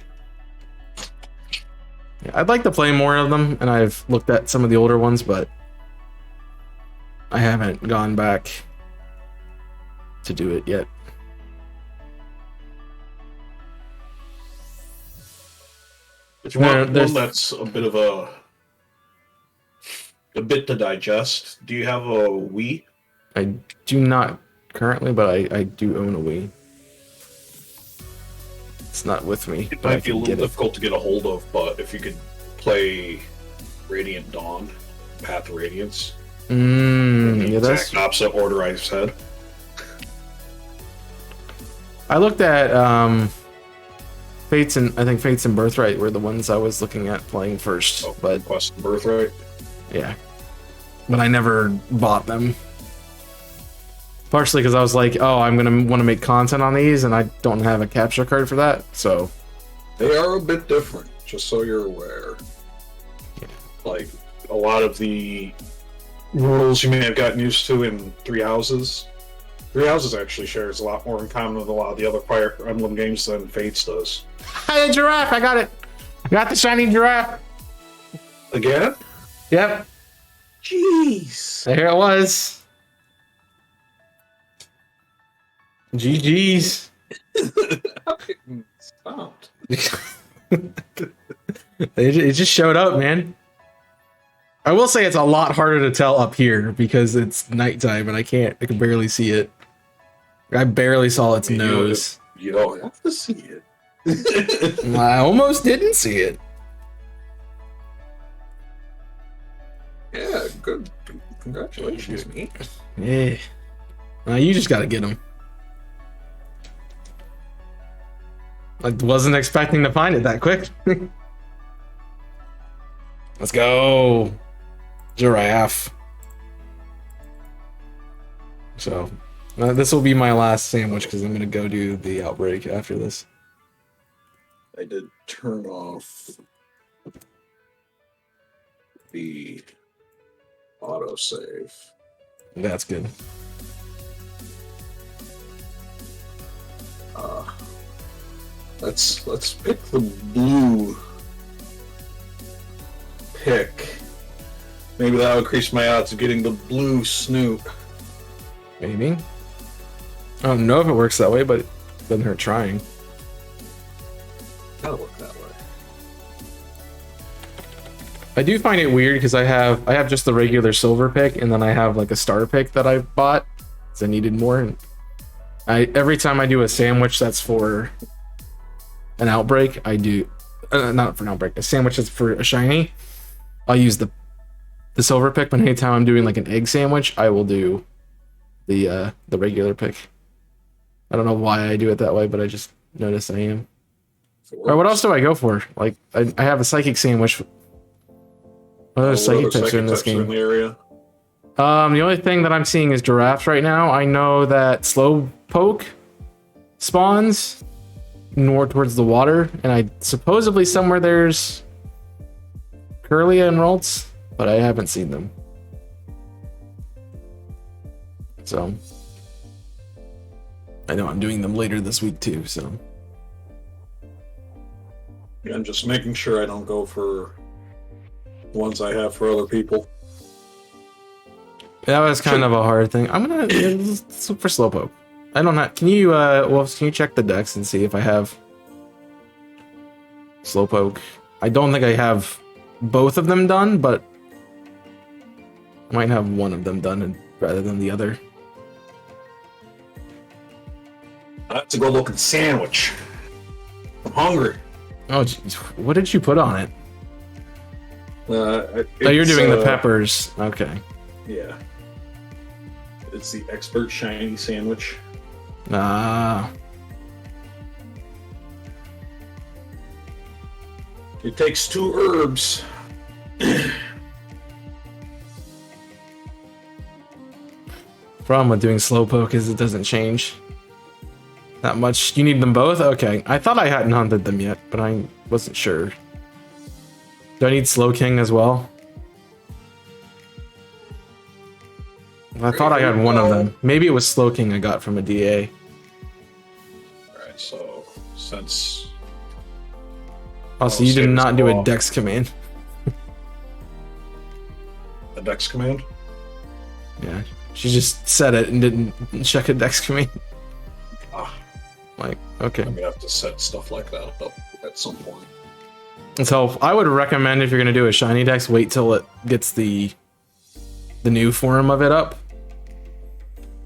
Yeah, I'd like to play more of them, and I've looked at some of the older ones, but I haven't gone back to do it yet. If you want one that's a bit of a bit to digest, do you have a Wii? I do not currently, but I do own a Wii. It's not with me. It might be a little difficult to get a hold of, but if you could play Radiant Dawn, Path of Radiance, yeah, that's opposite order I said. I looked at Fates and Birthright were the ones I was looking at playing first, but Quest and Birthright. Yeah, but I never bought them. Partially because I was like, oh, I'm gonna want to make content on these, and I don't have a capture card for that, so they are a bit different, just so you're aware. Yeah. Like a lot of the rules you may have gotten used to in Three Houses. Three Houses actually shares a lot more in common with a lot of the other Fire Emblem games than Fates does. Hey, giraffe! I got it. I got the shiny giraffe. Again? Yep. Jeez. There it was. GG's. Stopped. It just showed up, man. I will say it's a lot harder to tell up here because it's nighttime and I can barely see it. I barely saw its nose. You don't have to see it. I almost didn't see it. Yeah, good. Congratulations, me. Yeah. You just gotta get them. I wasn't expecting to find it that quick. Let's go. Giraffe. So, this will be my last sandwich because I'm going to go do the outbreak after this. I did turn off the autosave. That's good. Let's pick the blue pick. Maybe that'll increase my odds of getting the blue snoot. Maybe. I don't know if it works that way, but it doesn't hurt trying. That'll work that way. I do find it weird because I have just the regular silver pick, and then I have like a star pick that I bought because I needed more. And every time I do a sandwich that's for an outbreak, I do not for an outbreak. A sandwich that's for a shiny, I'll use the silver pick. But anytime I'm doing like an egg sandwich, I will do the regular pick. I don't know why I do it that way, but I just noticed I am. Or what else do I go for? Like I have a psychic sandwich. What other psychic types are in this game? In the area? The only thing that I'm seeing is giraffes right now. I know that Slowpoke spawns more towards the water, and I supposedly somewhere there's Curlia and Ralts, but I haven't seen them. So I know I'm doing them later this week too, so. Yeah, I'm just making sure I don't go for the ones I have for other people. That was kind of a hard thing. I'm gonna let's look for Slowpoke. I don't have. Can you Wolves? Can you check the decks and see if I have Slowpoke? I don't think I have both of them done, but I might have one of them done rather than the other. That's a good looking sandwich. I'm hungry. Oh, geez. What did you put on it? Oh, you're doing the peppers. Okay. Yeah. It's the expert shiny sandwich. Ah. It takes 2 herbs. Problem with doing Slowpoke is it doesn't change that much. You need them both? Okay. I thought I hadn't hunted them yet, but I wasn't sure. Do I need Slowking as well? I thought I had one of them. Maybe it was Slowking I got from a DA. Alright, so since... Also, you did not do a dex command. A dex command? Yeah. She just said it and didn't check a dex command. Ah. Like, okay. I'm gonna have to set stuff like that up at some point. So I would recommend if you're gonna do a shiny dex, wait till it gets the new form of it up.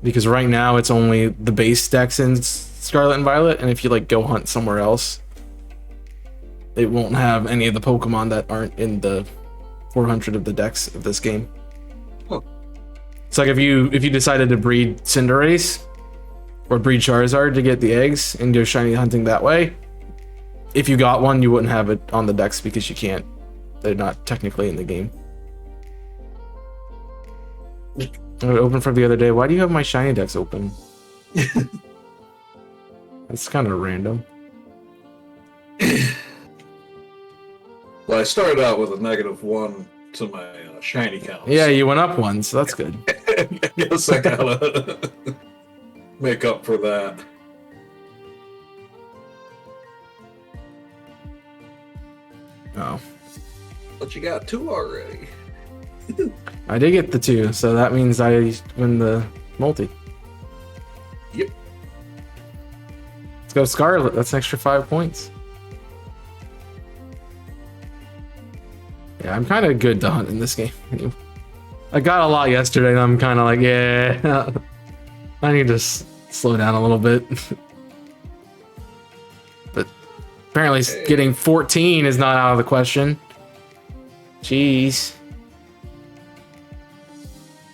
Because right now it's only the base dex in Scarlet and Violet, and if you like go hunt somewhere else, it won't have any of the Pokemon that aren't in the 400 of the dex of this game. Huh. It's like if you decided to breed Cinderace or breed Charizard to get the eggs and go shiny hunting that way, if you got one, you wouldn't have it on the dex because you can't. They're not technically in the game. I opened from the other day. Why do you have my shiny dex open? That's kind of random. Well, I started out with a -1 to my shiny count. Yeah, you went up one, so that's good. I guess I gotta make up for that. Oh. But you got 2 already. I did get the 2, so that means I win the multi. Yep. Let's go Scarlet. That's an extra 5 points. Yeah, I'm kind of good to hunt in this game. I got a lot yesterday, and I'm kind of like, yeah, I need to slow down a little bit. But apparently getting 14 is not out of the question. Jeez.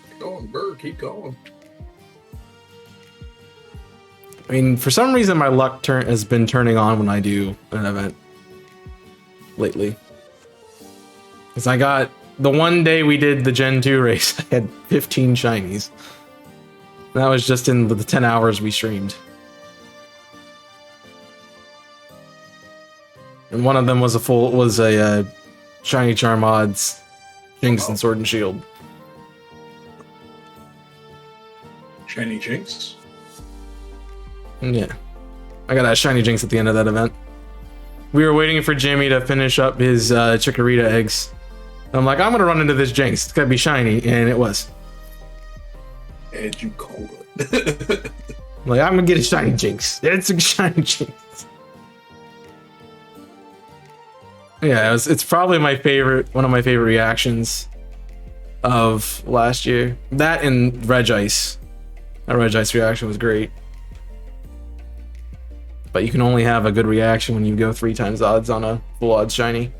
Keep going, Bird. Keep going. I mean, for some reason, my luck has been turning on when I do an event lately. Because I got the one day we did the Gen 2 race, I had 15 shinies. That was just in the 10 hours we streamed. And one of them was a shiny Charmod's Jinx and Sword and Shield. Shiny Jinx? Yeah. I got a shiny Jinx at the end of that event. We were waiting for Jimmy to finish up his Chikorita eggs. And I'm like, I'm gonna run into this Jinx. It's gotta be shiny, and it was. And you called it. Like, I'm gonna get a shiny Jinx. It's a shiny Jinx. Yeah, it's probably one of my favorite reactions of last year. That and Regice. That Regice reaction was great. But you can only have a good reaction when you go 3 times odds on a full odds shiny.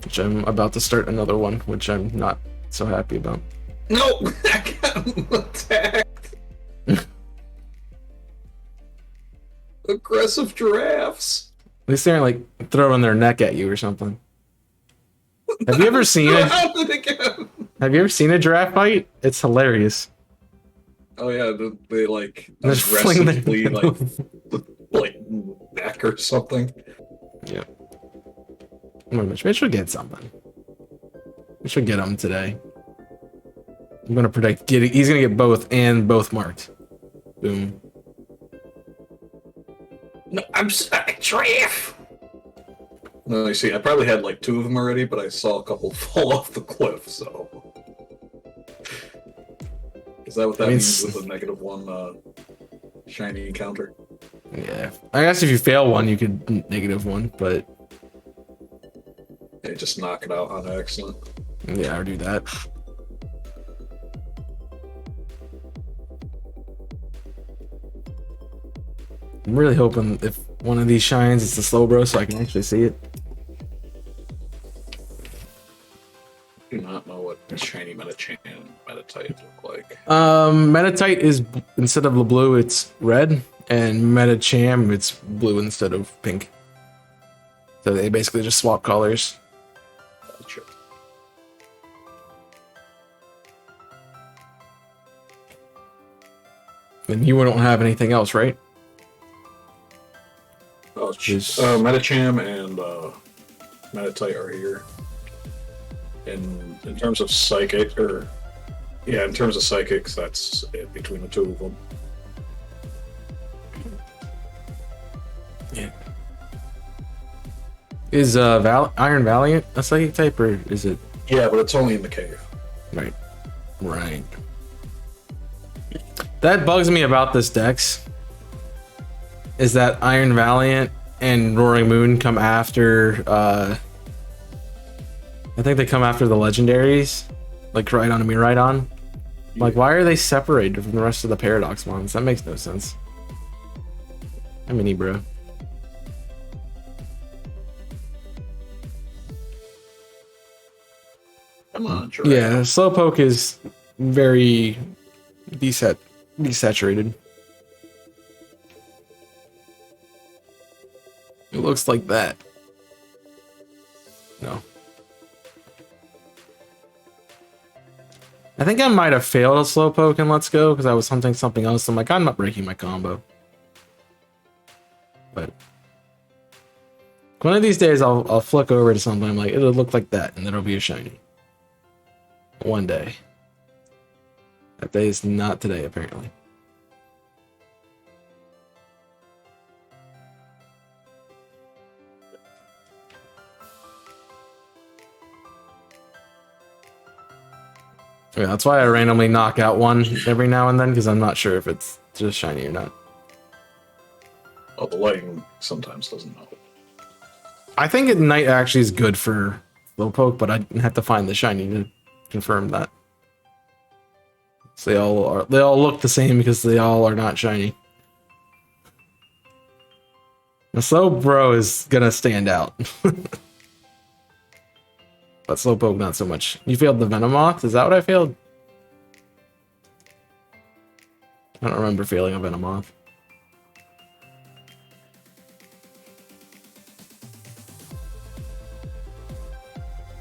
Which I'm about to start another one, which I'm not so happy about. No! I got attacked! Aggressive giraffes! At least they aren't like throwing their neck at you or something. Have you ever seen Have you ever seen a giraffe fight? It's hilarious. Oh yeah, they like Just fling aggressively like neck or something. Yeah. We should get something. We should get him today. I'm gonna predict he's gonna get both and both marked. Boom. No, I'm stuck at giraffe. No, you see, I probably had like 2 of them already, but I saw a couple fall off the cliff. So, is that what that means with a -1 shiny encounter? Yeah, I guess if you fail one, you could -1, but yeah, just knock it out on accident. Yeah, or do that. I'm really hoping if one of these shines, it's the slow bro, so I can actually see it. I do not know what shiny Metachan Metatite look like. Metatite is, instead of the blue, it's red, and Metacham, it's blue instead of pink. So they basically just swap colors. Gotcha. And you don't have anything else, right? Oh, Metacham and Metatite are here. In terms of psychic, in terms of psychics, that's it between the 2 of them. Yeah. Is Iron Valiant a psychic type, or is it? Yeah, but it's only in the cave. Right. Right. That bugs me about this dex. Is that Iron Valiant and Roaring Moon come after I think they come after the legendaries, like right on Miraidon. Like, why are they separated from the rest of the Paradox ones? That makes no sense. I mean, bro. Come on, Giraffe. Yeah, Slowpoke is very desaturated. It looks like that. No. I think I might have failed a Slowpoke in Let's Go because I was hunting something else. I'm like, I'm not breaking my combo. But one of these days I'll flick over to something. I'm like, it'll look like that, and it'll be a shiny. One day. That day is not today, apparently. Yeah, that's why I randomly knock out one every now and then, because I'm not sure if it's just shiny or not. Oh, the lighting sometimes doesn't help. I think at night actually is good for Slowpoke, but I have to find the shiny to confirm that. So they all look the same because they all are not shiny. The Slowbro is gonna stand out. But Slowpoke not so much. You failed the Venomoth? Is that what I failed? I don't remember failing a Venomoth.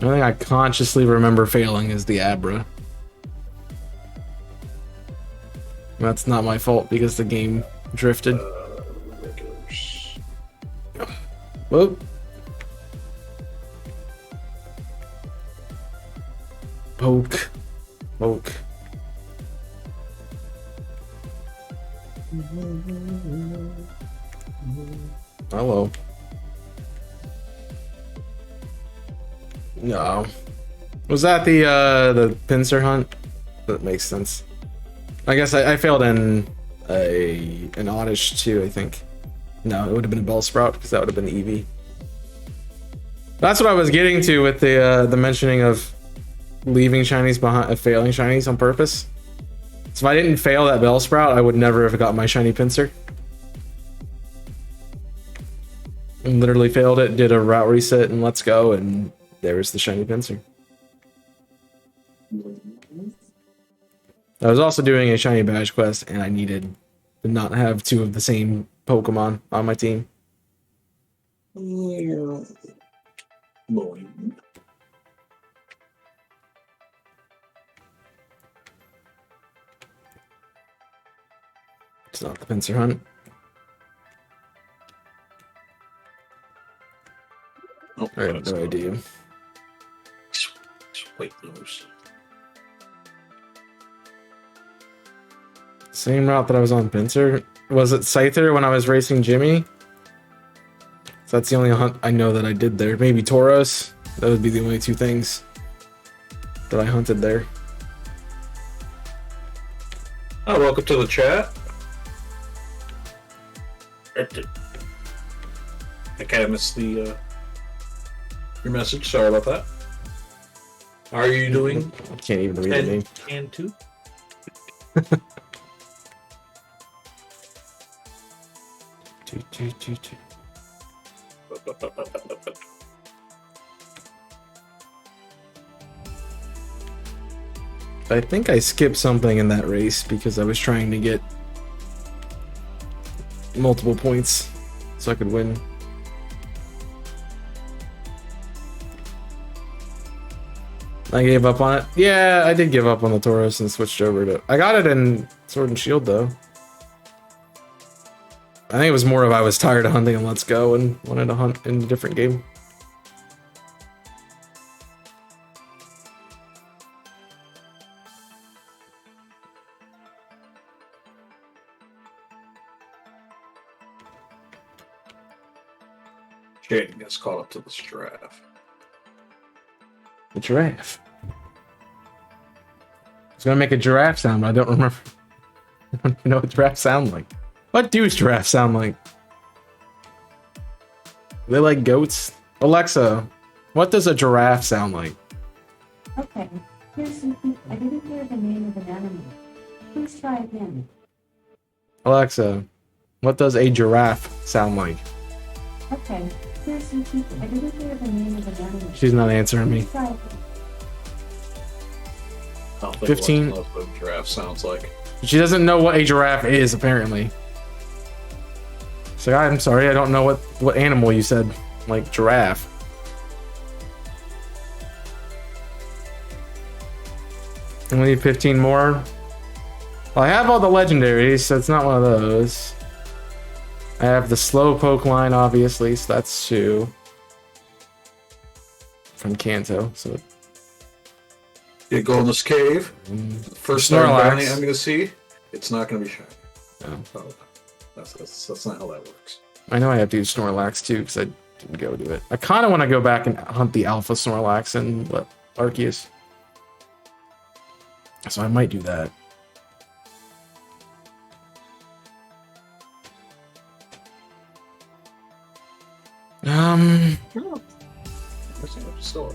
The only thing I consciously remember failing is the Abra. That's not my fault because the game drifted. Regulars. Whoop. Poke. Poke. Hello. No. Was that the pincer hunt? That makes sense. I guess I failed in an Oddish too, I think. No, it would have been a Bellsprout because that would have been Eevee. That's what I was getting to with the mentioning of leaving shinies behind, failing shinies on purpose. So if I didn't fail that Bellsprout, I would never have got my shiny pincer. And literally failed it, did a route reset, and let's go, and there's the shiny pincer. I was also doing a shiny badge quest, and I needed to not have two of the same Pokemon on my team. Yeah. Annoying. It's not the pincer hunt. Oh, I have no idea. Wait, those. Same route that I was on pincer. Was it Scyther when I was racing Jimmy? So that's the only hunt I know that I did there. Maybe Tauros. That would be the only two things that I hunted there. Oh, welcome to the chat. Okay, I missed the your message. Sorry about that. How are you doing? I can't even read the name. And two. I think I skipped something in that race because I was trying to get multiple points so I could win. I gave up on it. Yeah, I did give up on the Tauros and switched over to... I got it in Sword and Shield, though. I think it was more of I was tired of hunting and Let's Go and wanted to hunt in a different game. Jaden gets caught up to this giraffe. The giraffe. I was gonna make a giraffe sound, but I don't remember. I don't even know what giraffes sound like. What do giraffes sound like? They like goats? Alexa, what does a giraffe sound like? Okay, here's something. I didn't hear the name of an animal. Please try again. Alexa, what does a giraffe sound like? Okay, here's something. I didn't hear the name of an animal. She's not answering me. Please try again. I don't think 15. Alexa knows what a giraffe sounds like. She doesn't know what a giraffe is, apparently. So I'm sorry, I don't know what animal you said. Like giraffe. Only 15 more. Well, I have all the legendaries, so it's not one of those. I have the Slowpoke line, obviously, so that's 2. From Kanto, so... You go in this cave. First Snorlax. I'm going to see. It's not going to be shiny. Oh. Oh, that's not how that works. I know I have to use Snorlax too, because I didn't go do it. I kind of want to go back and hunt the Alpha Snorlax and Arceus. So I might do that. Still.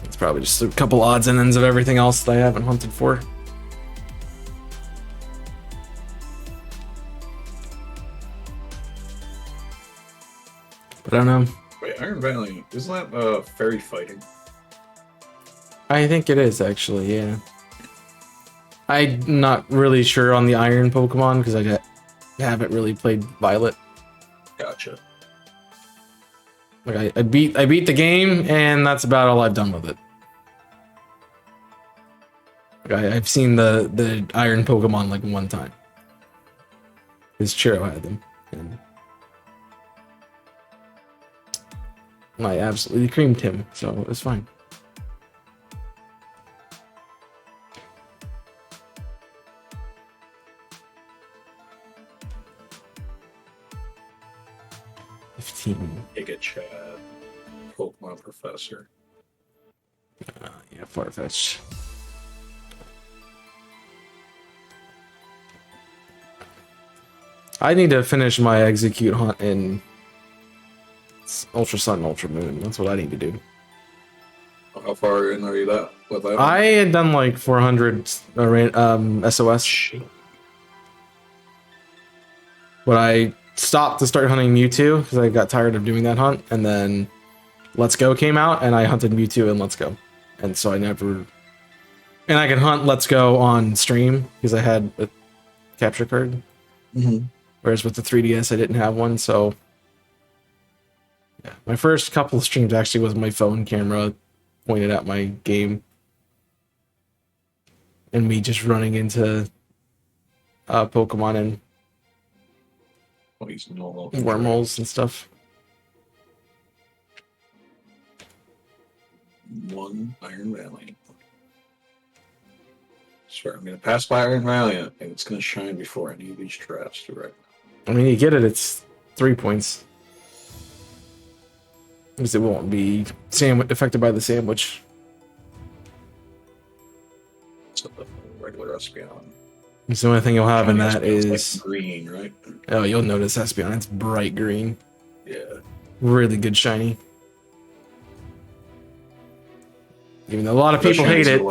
It's probably just a couple odds and ends of everything else that I haven't hunted for. But I don't know. Wait, Iron Valley, isn't that fairy fighting? I think it is actually, yeah. I'm not really sure on the Iron Pokemon because I haven't really played Violet. Gotcha. Like I beat the game, and that's about all I've done with it. Like I've seen the Iron Pokemon like one time. Because Chiro had them, and I absolutely creamed him, so it was fine. Giga Chad, Pokemon Professor. Yeah, Farfetch'd. I need to finish my execute hunt in Ultra Sun and Ultra Moon. That's what I need to do. How far in are you with that? I had done like 400 SOS. Shit. But I stopped to start hunting Mewtwo because I got tired of doing that hunt, and then Let's Go came out, and I hunted Mewtwo and Let's Go, and so I never. And I could hunt Let's Go on stream because I had a capture card, whereas with the 3DS I didn't have one. So yeah, my first couple of streams actually was my phone camera pointed at my game, and me just running into Pokemon and He's normal. wormholes and stuff. One Iron Valley. Swear, I'm gonna pass by Iron Valley and it's gonna shine before any of these drafts do right now. I mean, you get it, it's 3 points. Because it won't be affected by the sandwich. So the regular Espeon. It's the only thing you'll have in that Espeon's is... like green, right? Oh, you'll notice Espeon, it's bright green. Yeah. Really good shiny. Even though a lot of people hate it.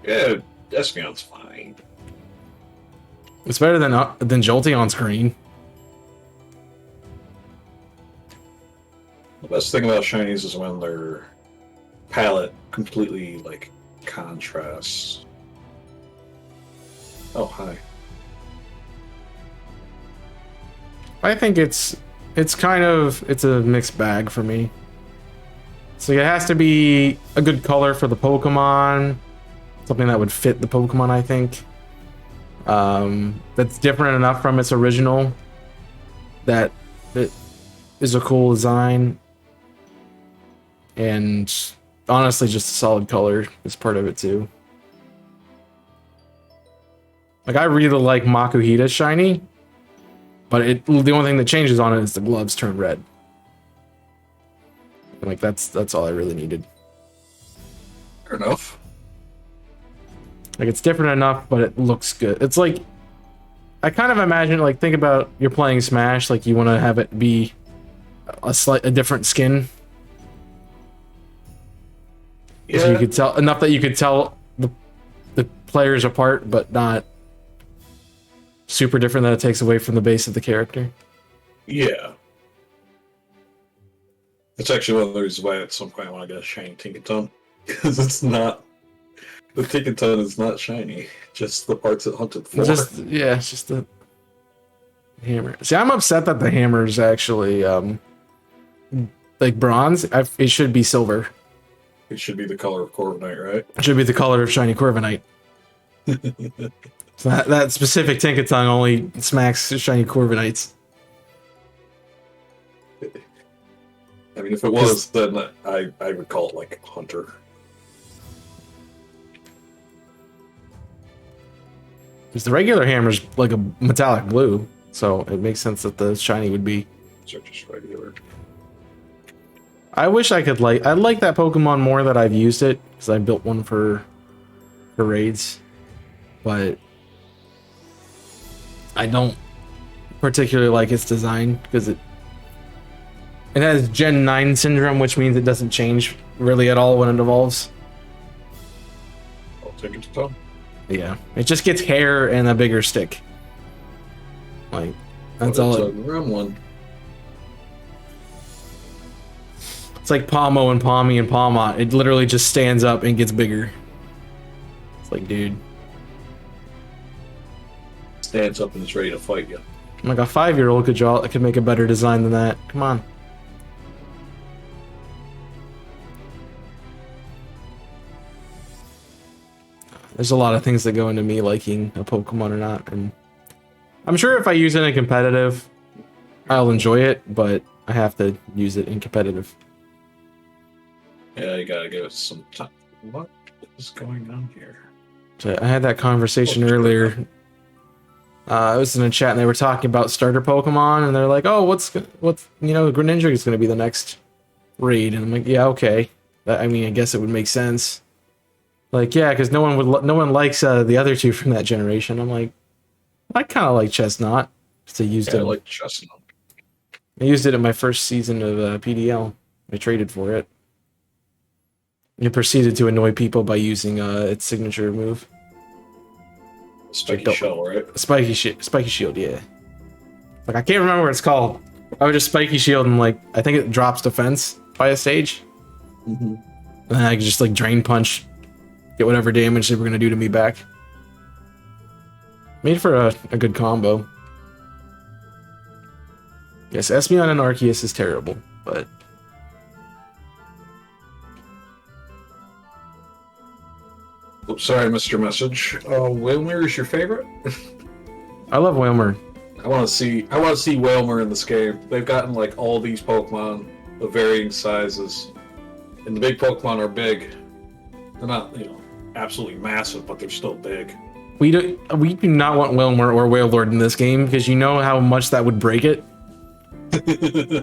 Yeah, Espeon's fine. It's better than Jolteon's green. The best thing about shinies is when their palette completely like contrasts. Oh, hi. I think it's a mixed bag for me. So it has to be a good color for the Pokemon, something that would fit the Pokemon, I think. That's different enough from its original that it is a cool design. And honestly, just a solid color is part of it too. Like, I really like Makuhita's shiny, but the only thing that changes on it is the gloves turn red. Like, that's all I really needed. Fair enough. Like, it's different enough, but it looks good. It's like, I kind of imagine, like, think about you're playing Smash, like, you want to have it be a different skin. Yeah. So you could tell enough that you could tell the players apart, but not super different that it takes away from the base of the character. Yeah. It's actually one of the reasons why at some point I want to get a shiny Tinkaton. Because it's not... The Tinkaton is not shiny. Just the parts it hunted for. It's just the hammer. See, I'm upset that the hammer is actually, like, bronze. It should be silver. It should be the color of Corviknight, right? It should be the color of shiny Corviknight. So that specific Tinkaton only smacks shiny Corviknights. I mean, if it was, then I would call it like Hunter. Because the regular hammer's like a metallic blue, so it makes sense that the shiny would be. So just regular. I wish I could I like that Pokemon more that I've used it because I built one for raids, but I don't particularly like its design because it has Gen 9 syndrome, which means it doesn't change really at all when it evolves. I'll take it to Tom. Yeah, it just gets hair and a bigger stick. Like, that's all. It's a gremlin. It's like Pomo and Palmy and Palmot. It literally just stands up and gets bigger. It's like, dude. Stands up and is ready to fight you. Like a 5-year-old could make a better design than that. Come on. There's a lot of things that go into me liking a Pokemon or not, and I'm sure if I use it in competitive, I'll enjoy it, but I have to use it in competitive. Yeah, you gotta give it some time. What is going on here? So I had that conversation earlier. I was in a chat and they were talking about starter Pokemon, and they're like, "Oh, what's Greninja is going to be the next raid," and I'm like, "Yeah, okay. I mean, I guess it would make sense." Like, yeah, because no one likes the other two from that generation. I'm like, I kind of like Chestnut. So I used it. I like Chestnut. I used it in my first season of PDL. I traded for it. It proceeded to annoy people by using its signature move. Spiky shell, right? Spiky shield, yeah. Like, I can't remember what it's called. I would just spiky shield and like I think it drops defense by a stage. Mm-hmm. And then I could just like drain punch, get whatever damage they were gonna do to me back. Made for a good combo. Yes, Espeon and Arceus is terrible, but Oops, sorry, Mr. Message. Whalmer is your favorite? I love Whalmer. I want to see Whalmer in this game. They've gotten like all these Pokemon of varying sizes, and the big Pokemon are big. They're not, absolutely massive, but they're still big. We do not want Whalmer or Wailord in this game because you know how much that would break it.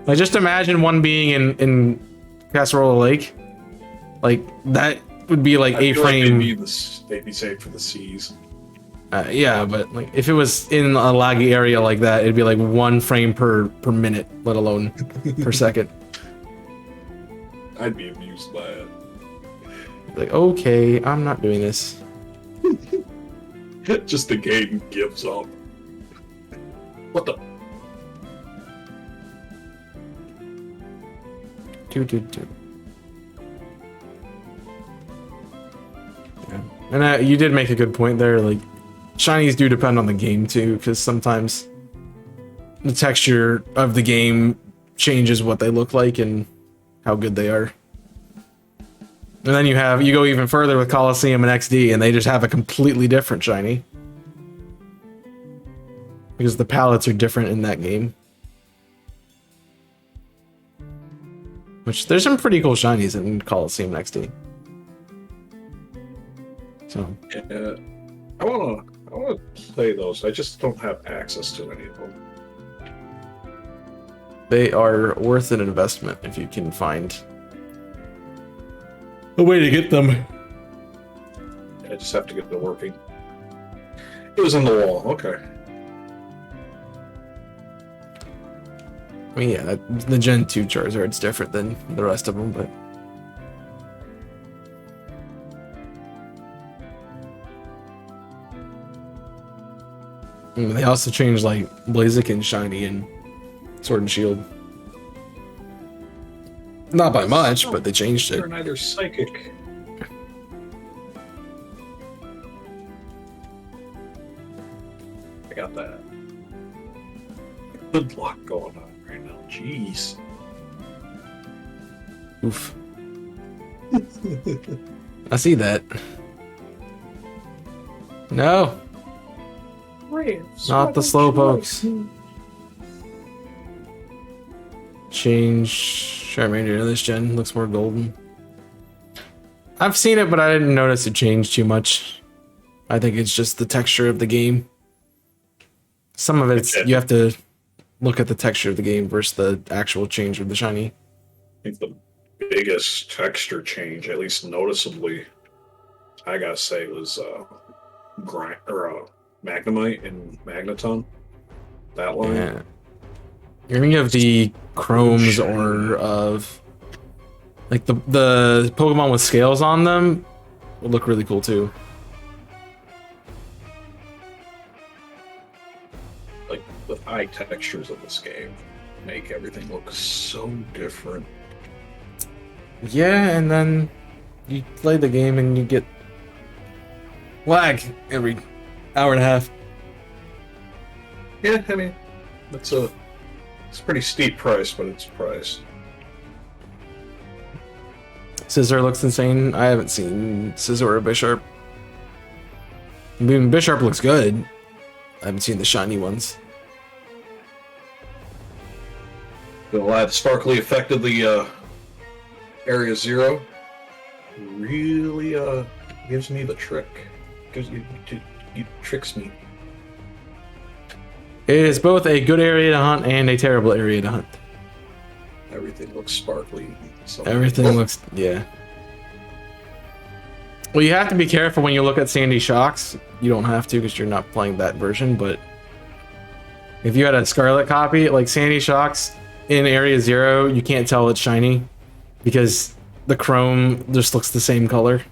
Like, just imagine one being in Casserola Lake. Like, that would be like a frame. They'd be safe for the seas. Yeah, but like if it was in a laggy area like that, it'd be like 1 frame per minute, let alone per second. I'd be amused by it. Like, okay, I'm not doing this. Just the game gives up. What the? Two. Yeah. And you did make a good point there. Like, shinies do depend on the game too, because sometimes the texture of the game changes what they look like and how good they are. And then you go even further with Coliseum and XD, and they just have a completely different shiny. Because the palettes are different in that game. Which, there's some pretty cool shinies in Coliseum and XD. So. Yeah, I wanna play those. I just don't have access to any of them. They are worth an investment if you can find a way to get them. I just have to get it working. It was in the wall. Okay. I mean, yeah, the Gen 2 Charizard's different than the rest of them, but... I mean, they also changed, like, Blaziken Shiny and Sword and Shield. Not by much, but they changed it. They're neither psychic. I got that. Good luck going on right now. Jeez. Oof. I see that. No. Not the Slowpokes. Change Charmander to this gen. Looks more golden. I've seen it, but I didn't notice it changed too much. I think it's just the texture of the game. Some of it's you have to look at the texture of the game versus the actual change of the shiny. I think the biggest texture change, at least noticeably, I gotta say, was Magnemite and Magneton. That line. Yeah. Any of the chromes or of like the Pokemon with scales on them would look really cool too. Like the eye textures of this game make everything look so different. Yeah, and then you play the game and you get lag every hour and a half. Yeah, I mean, it's a pretty steep price, but it's priced. Scizor looks insane. I haven't seen Scizor or Bisharp. I mean, Bisharp looks good. I haven't seen the shiny ones. Will add sparkly effect of the Area Zero. Really gives me the trick. Gives you tricks me. It is both a good area to hunt and a terrible area to hunt. Everything looks sparkly. So Everything looks, yeah. Well, you have to be careful when you look at Sandy Shocks. You don't have to because you're not playing that version, but if you had a Scarlet copy, like Sandy Shocks in Area Zero, you can't tell it's shiny because the chrome just looks the same color.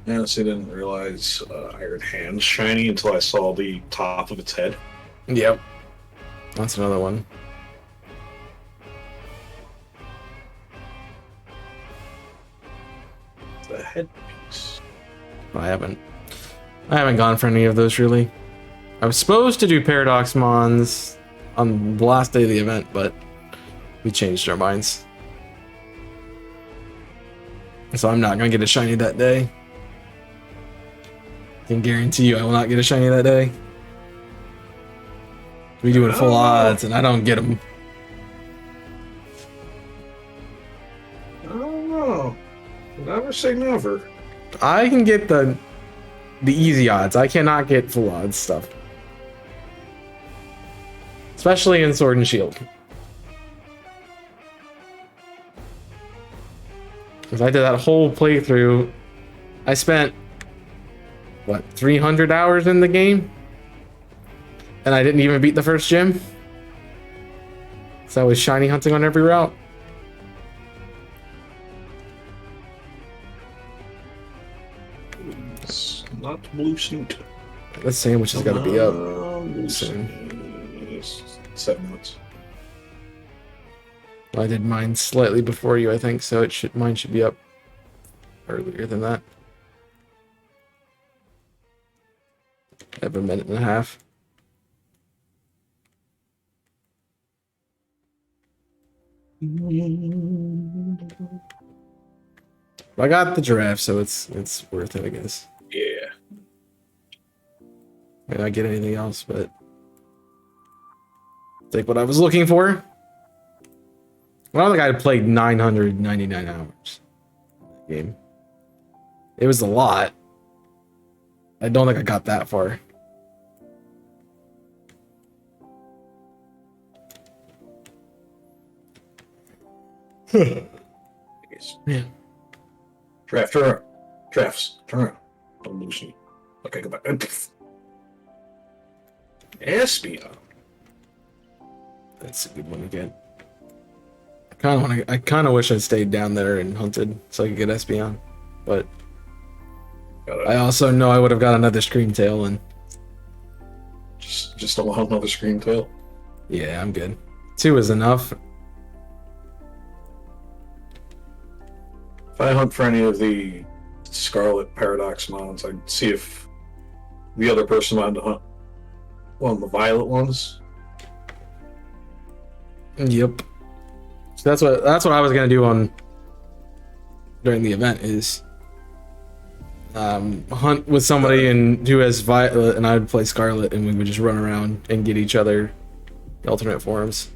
I honestly didn't realize Iron Hand's shiny until I saw the top of its head. Yep. That's another one. The headpiece. I haven't gone for any of those really. I was supposed to do Paradox Mons on the last day of the event, but we changed our minds. So I'm not gonna get a shiny that day. I can guarantee you I will not get a shiny that day. We do it full odds and I don't get them. I don't know. Never say never. I can get the easy odds. I cannot get full odds stuff. Especially in Sword and Shield. Because I did that whole playthrough. I spent, what, 300 hours in the game? And I didn't even beat the first gym? So I was shiny hunting on every route. It's not blue suit. That sandwich has got to be up Blue soon. suit. 7 months. I did mine slightly before you, I think, so mine should be up earlier than that. I have a minute and a half. I got the giraffe, so it's worth it, I guess. Yeah. May not get anything else, but take what I was looking for. I don't think I played 999 hours in the game. It was a lot. I don't think I got that far. Yeah. Draft, turn around. Drafts, turn around. I'm losing you. Okay, go back. Espion. That's a good one again. I kind of wish I stayed down there and hunted so I could get Espeon, but I also know I would have got another Screamtail and just allow another Screamtail. yeah, I'm good. 2 is enough. If I hunt for any of the Scarlet Paradox Mons, I'd see if the other person wanted to hunt one of the Violet ones. Yep. So that's what I was gonna do during the event is hunt with somebody and who has Violet and I would play Scarlet and we would just run around and get each other alternate forms.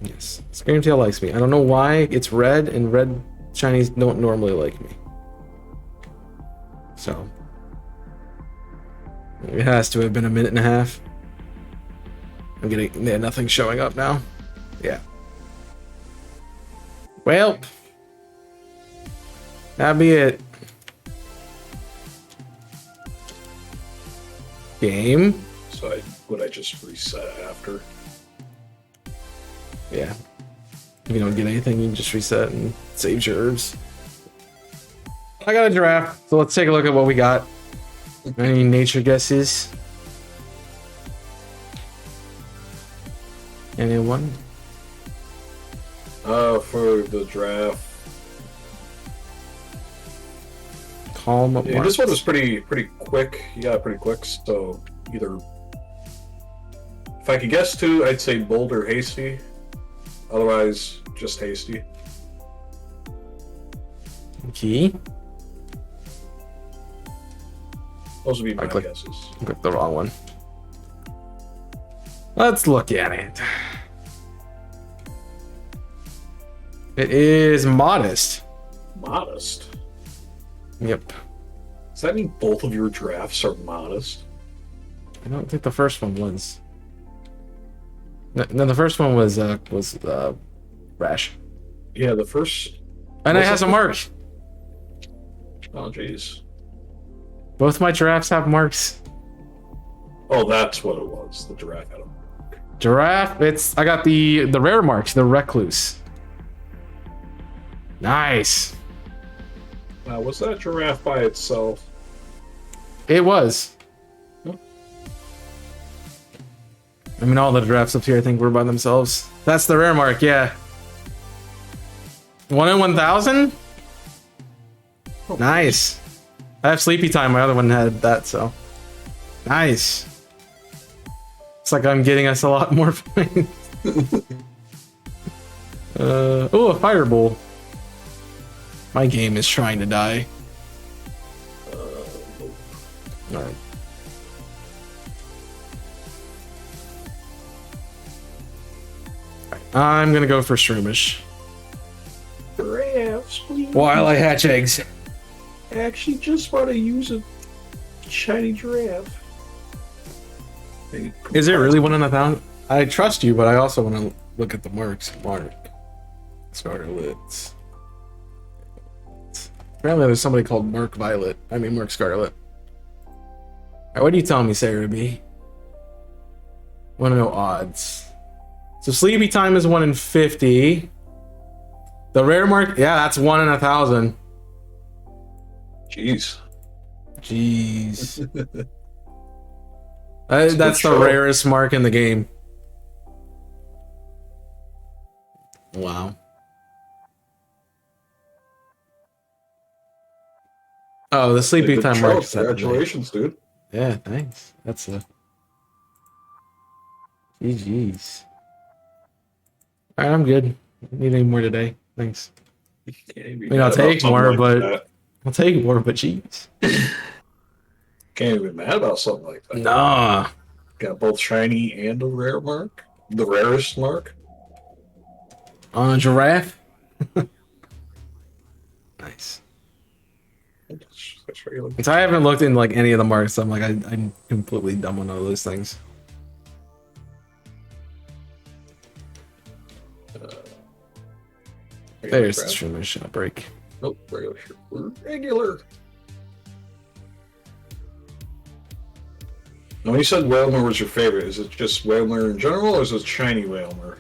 Yes, Screamtail likes me. I don't know why. It's red and red shinies don't normally like me. So it has to have been a minute and a half. I'm getting nothing showing up now. Yeah. Well, that'd be it. Game. So would I just reset after? Yeah. If you don't get anything, you can just reset and save your herbs. I got a giraffe, so let's take a look at what we got. Any nature guesses? Anyone? For the draft. Calm. Yeah, this one was pretty quick. You got it pretty quick, so either if I could guess two, I'd say bold or hasty. Otherwise, just hasty. Key. Those would be my I clicked- guesses. Clicked the wrong one. Let's look at it. It is modest. Modest. Yep. Does that mean both of your drafts are modest? I don't think the first one was. No, the first one was rash, Yeah, the first. and it has a mark. Oh, jeez. Both my giraffes have marks. Oh, that's what it was. The giraffe had them. Giraffe. I got the rare marks. The recluse. Nice. Now, was that giraffe by itself? It was. I mean, all the giraffes up here, I think, were by themselves. That's the rare mark, yeah. 1 in 1,000? Nice. I have sleepy time. My other one had that, so. Nice. It's like I'm getting us a lot more points. Oh, a fireball. My game is trying to die. Alright. I'm gonna go for Shroomish. Giraffes, please. While I hatch eggs. I actually just want to use a shiny giraffe. Is it really 1 in 1,000? I trust you, but I also want to look at the marks. Mark. Scarlet. Apparently there's somebody called Mark Violet. I mean Mark Scarlet. Alright, what are you telling me, Sarah B? Want to know odds. So sleepy time is 1 in 50. The rare mark, yeah, that's 1 in 1,000. Jeez. Jeez. That's That's the show. rarest mark in the game. Wow. Oh, the sleepy Good time show. mark. Congratulations, dude. Yeah, thanks. That's a GG's. Alright, I'm good. Need any more today? Thanks. I mean, I'll take more, but- I'll take more, but jeez. Can't even be mad about something like that. Nah. Got both shiny and a rare mark. The rarest mark. On a giraffe. Nice. That's regular. So I haven't looked in like any of the marks, so I'm like I'm completely dumb on all those things. There's the streamer shot break. Nope, regular. Regular. Now, when you said Whalmer was your favorite, is it just Whalmer in general, or is it shiny Whalmer?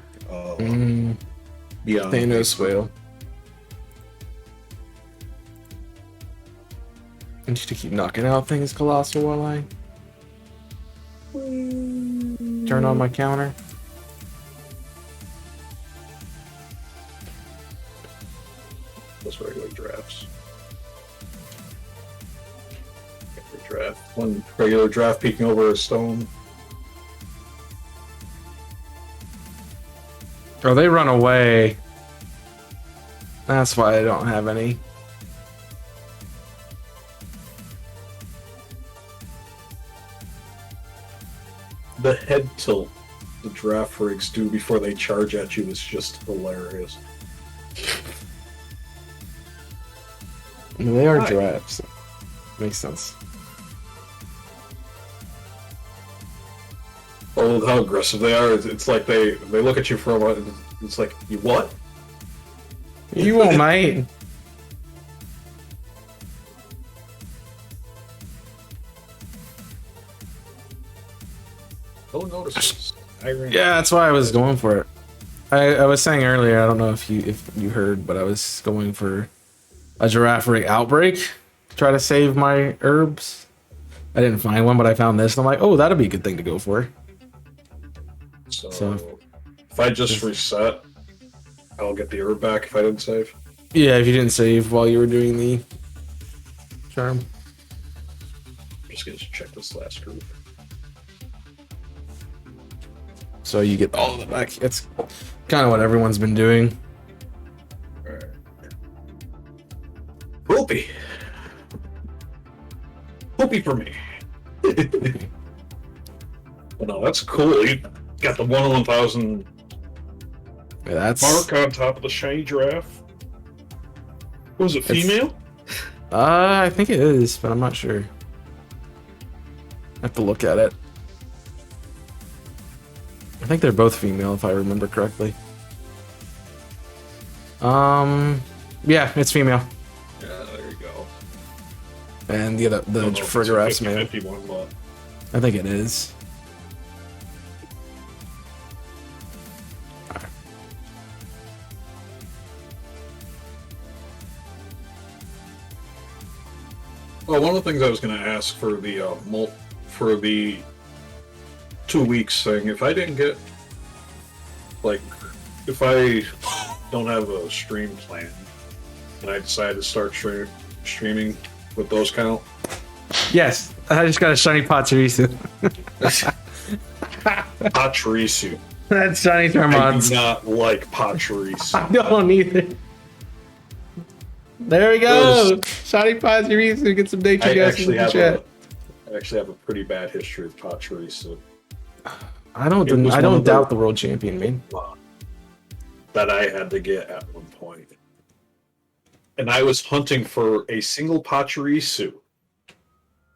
Beyond Thanos whale. I need to keep knocking out things, Colossal, while I turn on my counter. Those regular drafts. Regular draft. One regular draft peeking over a stone. Oh, they run away. That's why I don't have any. The head tilt the draft rigs do before they charge at you is just hilarious. I mean, they are Hi. giraffes. Makes sense. Oh, how aggressive they are! It's like they look at you for a while. And it's like, you what? You won't, mate. No notices. Yeah, that's why I was going for it. I was saying earlier, I don't know if you heard, but I was going for a giraffe rig outbreak to try to save my herbs. I didn't find one, but I found this, and I'm like, oh, that'd be a good thing to go for. So if I just reset, I'll get the herb back if I didn't save. Yeah, if you didn't save while you were doing the charm. I'm just gonna check this last group. So you get all of it back. It's kind of what everyone's been doing. Alright. Poopy. Poopy for me. Well, no, that's cool. You got the 1 in 1,000 Yeah, that's mark on top of the shiny giraffe. Was it female? I think it is, but I'm not sure. I have to look at it. I think they're both female, if I remember correctly. Yeah, it's female. Yeah, there you go. And the for giraffe's male. 51, but I think it is. well, one of the things I was going to ask for the 2 weeks thing, if I didn't get, like, if I don't have a stream plan and I decide to start streaming, with those count? Yes, I just got a shiny Pachirisu. Pachirisu. That's shiny I Termons. do not like Pachirisu. I don't either. There we go. Shiny Pachirisu. Get some nature gas in the chat. I actually have a pretty bad history with Pachirisu. I don't doubt the world champion, man. That I had to get at one point. And I was hunting for a single Pachirisu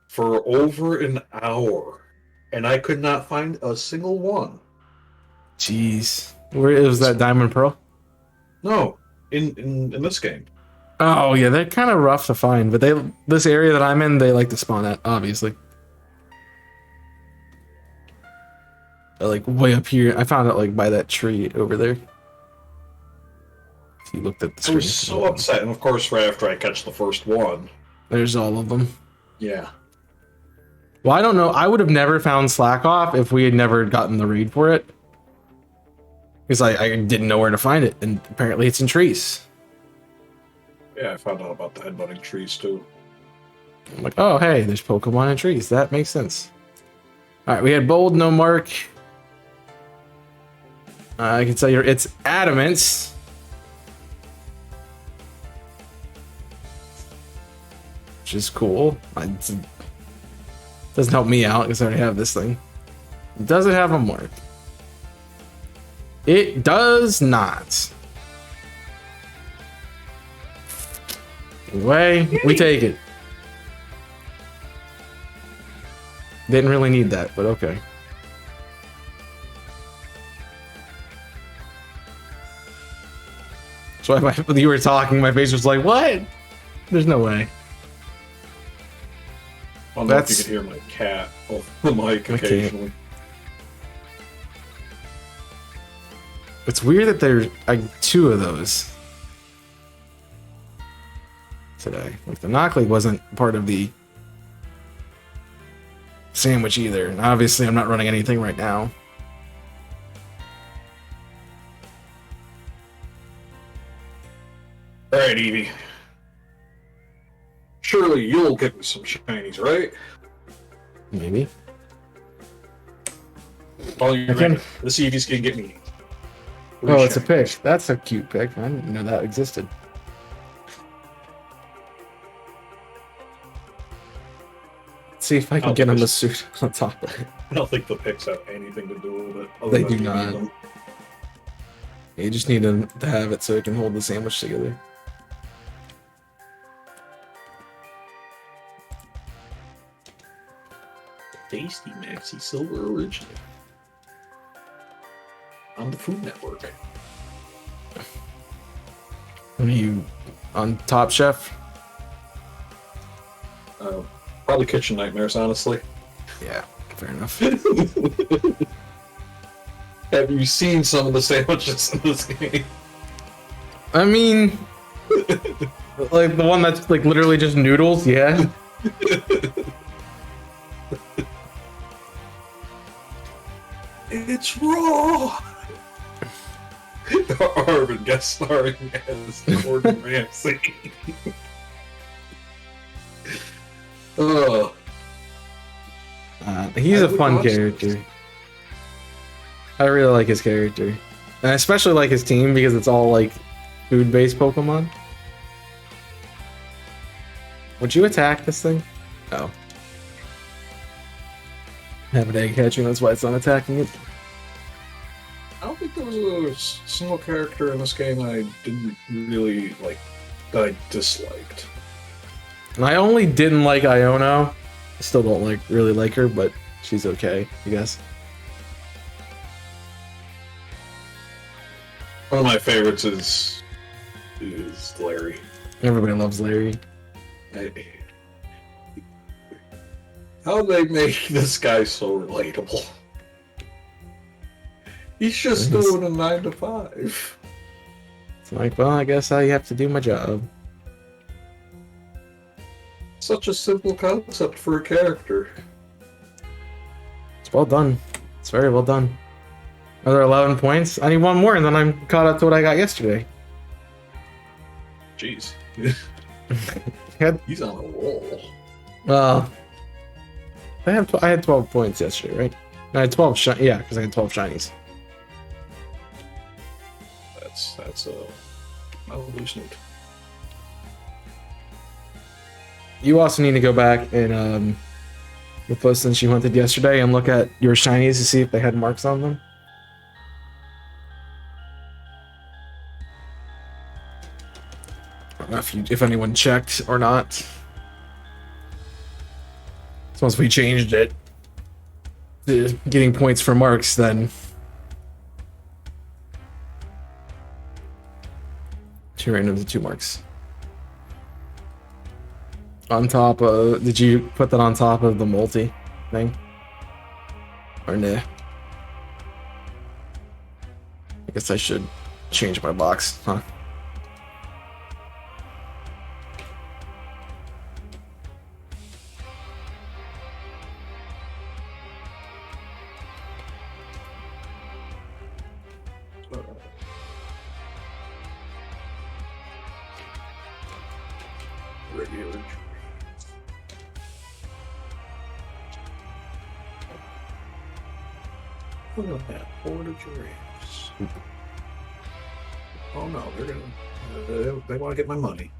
for over an hour. And I could not find a single one. Jeez. Where was that Diamond Pearl? No, in this game. Oh yeah, they're kind of rough to find, but this area that I'm in, they like to spawn at, obviously. They're like way up here. I found it like by that tree over there. If you looked at the screen. I was so upset, and of course, right after I catch the first one. There's all of them. Yeah. Well, I don't know. I would have never found Slack Off if we had never gotten the raid for it. Because I didn't know where to find it, and apparently it's in trees. Yeah, I found out about the headbutting trees too. I'm like, oh, hey, there's Pokemon in trees. That makes sense. All right, we had bold, no mark. I can tell you it's adamant. Which is cool. It doesn't help me out because I already have this thing. Does it have a mark? It does not. Anyway, we take it. Didn't really need that, but okay. So when you were talking, my face was like, what? There's no way. I don't know if you could hear my cat off the mic occasionally. It's weird that there's two of those today. Like the Knock League wasn't part of the sandwich either. And obviously I'm not running anything right now. Alright, Evie. Surely you'll get me some shinies, right? Maybe. All you this Evie's gonna get me. Oh, it's a pic. That's a cute pic. I didn't know that existed. Let's see if I can get him a suit on top of it. I don't think the pics have anything to do with it. They do not. You just need to have it so it can hold the sandwich together. Tasty Maxi Silver Original. on the Food Network. Are you on Top Chef? Probably Kitchen Nightmares, honestly. Yeah, fair enough. Have you seen some of the sandwiches in this game? I mean, like the one that's like literally just noodles, yeah. It's raw! Arvin guest starring as Gordon Ramsay. Oh, He's I a would fun watch this. character. I really like his character. And I especially like his team because it's all like food-based Pokemon. Would you attack this thing? No. Have an egg hatching, that's why it's not attacking it. I don't think there was a single character in this game I didn't really like, that I disliked. And I only didn't like Iono. I still don't really like her, but she's okay, I guess. One of my favorites is Larry. Everybody loves Larry. How they make this guy so relatable? He's just doing a 9 to 5. It's like, well, I guess I have to do my job. Such a simple concept for a character. It's well done. It's very well done. Are there 11 points? I need one more and then I'm caught up to what I got yesterday. Jeez. Had, He's on a roll. I had 12 points yesterday, right? I had 12 yeah, because I had 12 shinies. That's a hallucinate. You also need to go back and the post since you hunted yesterday and look at your shinies to see if they had marks on them. I don't know if anyone checked or not. So once we changed it to getting points for marks, then two randoms and 2 marks. On top of, did you put that on top of the multi thing? Or nah? I guess I should change my box, huh? Regular. Look at that, horde of giraffes. Oh no, they're gonna. They want to get my money.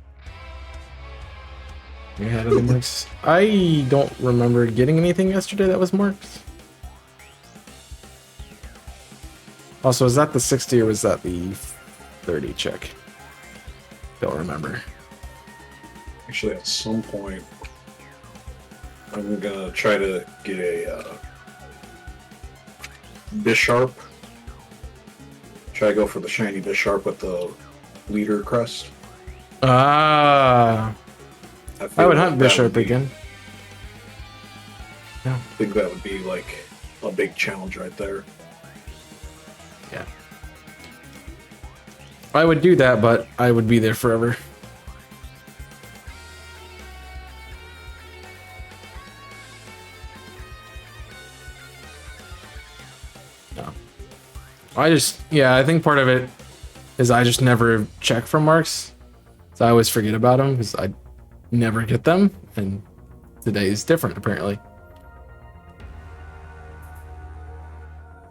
You had any marks? I don't remember getting anything yesterday that was marked. Also, is that the 60 or was that the 30 check? Don't remember. Actually, at some point, I'm gonna try to get a Bisharp. Try to go for the shiny Bisharp with the leader crest. Ah, I feel would like hunt that Bishop would be- again. I think that would be like a big challenge right there. Yeah. I would do that, but I would be there forever. No. I think part of it is I just never check for marks. So I always forget about them because I never get them. And today is different, apparently.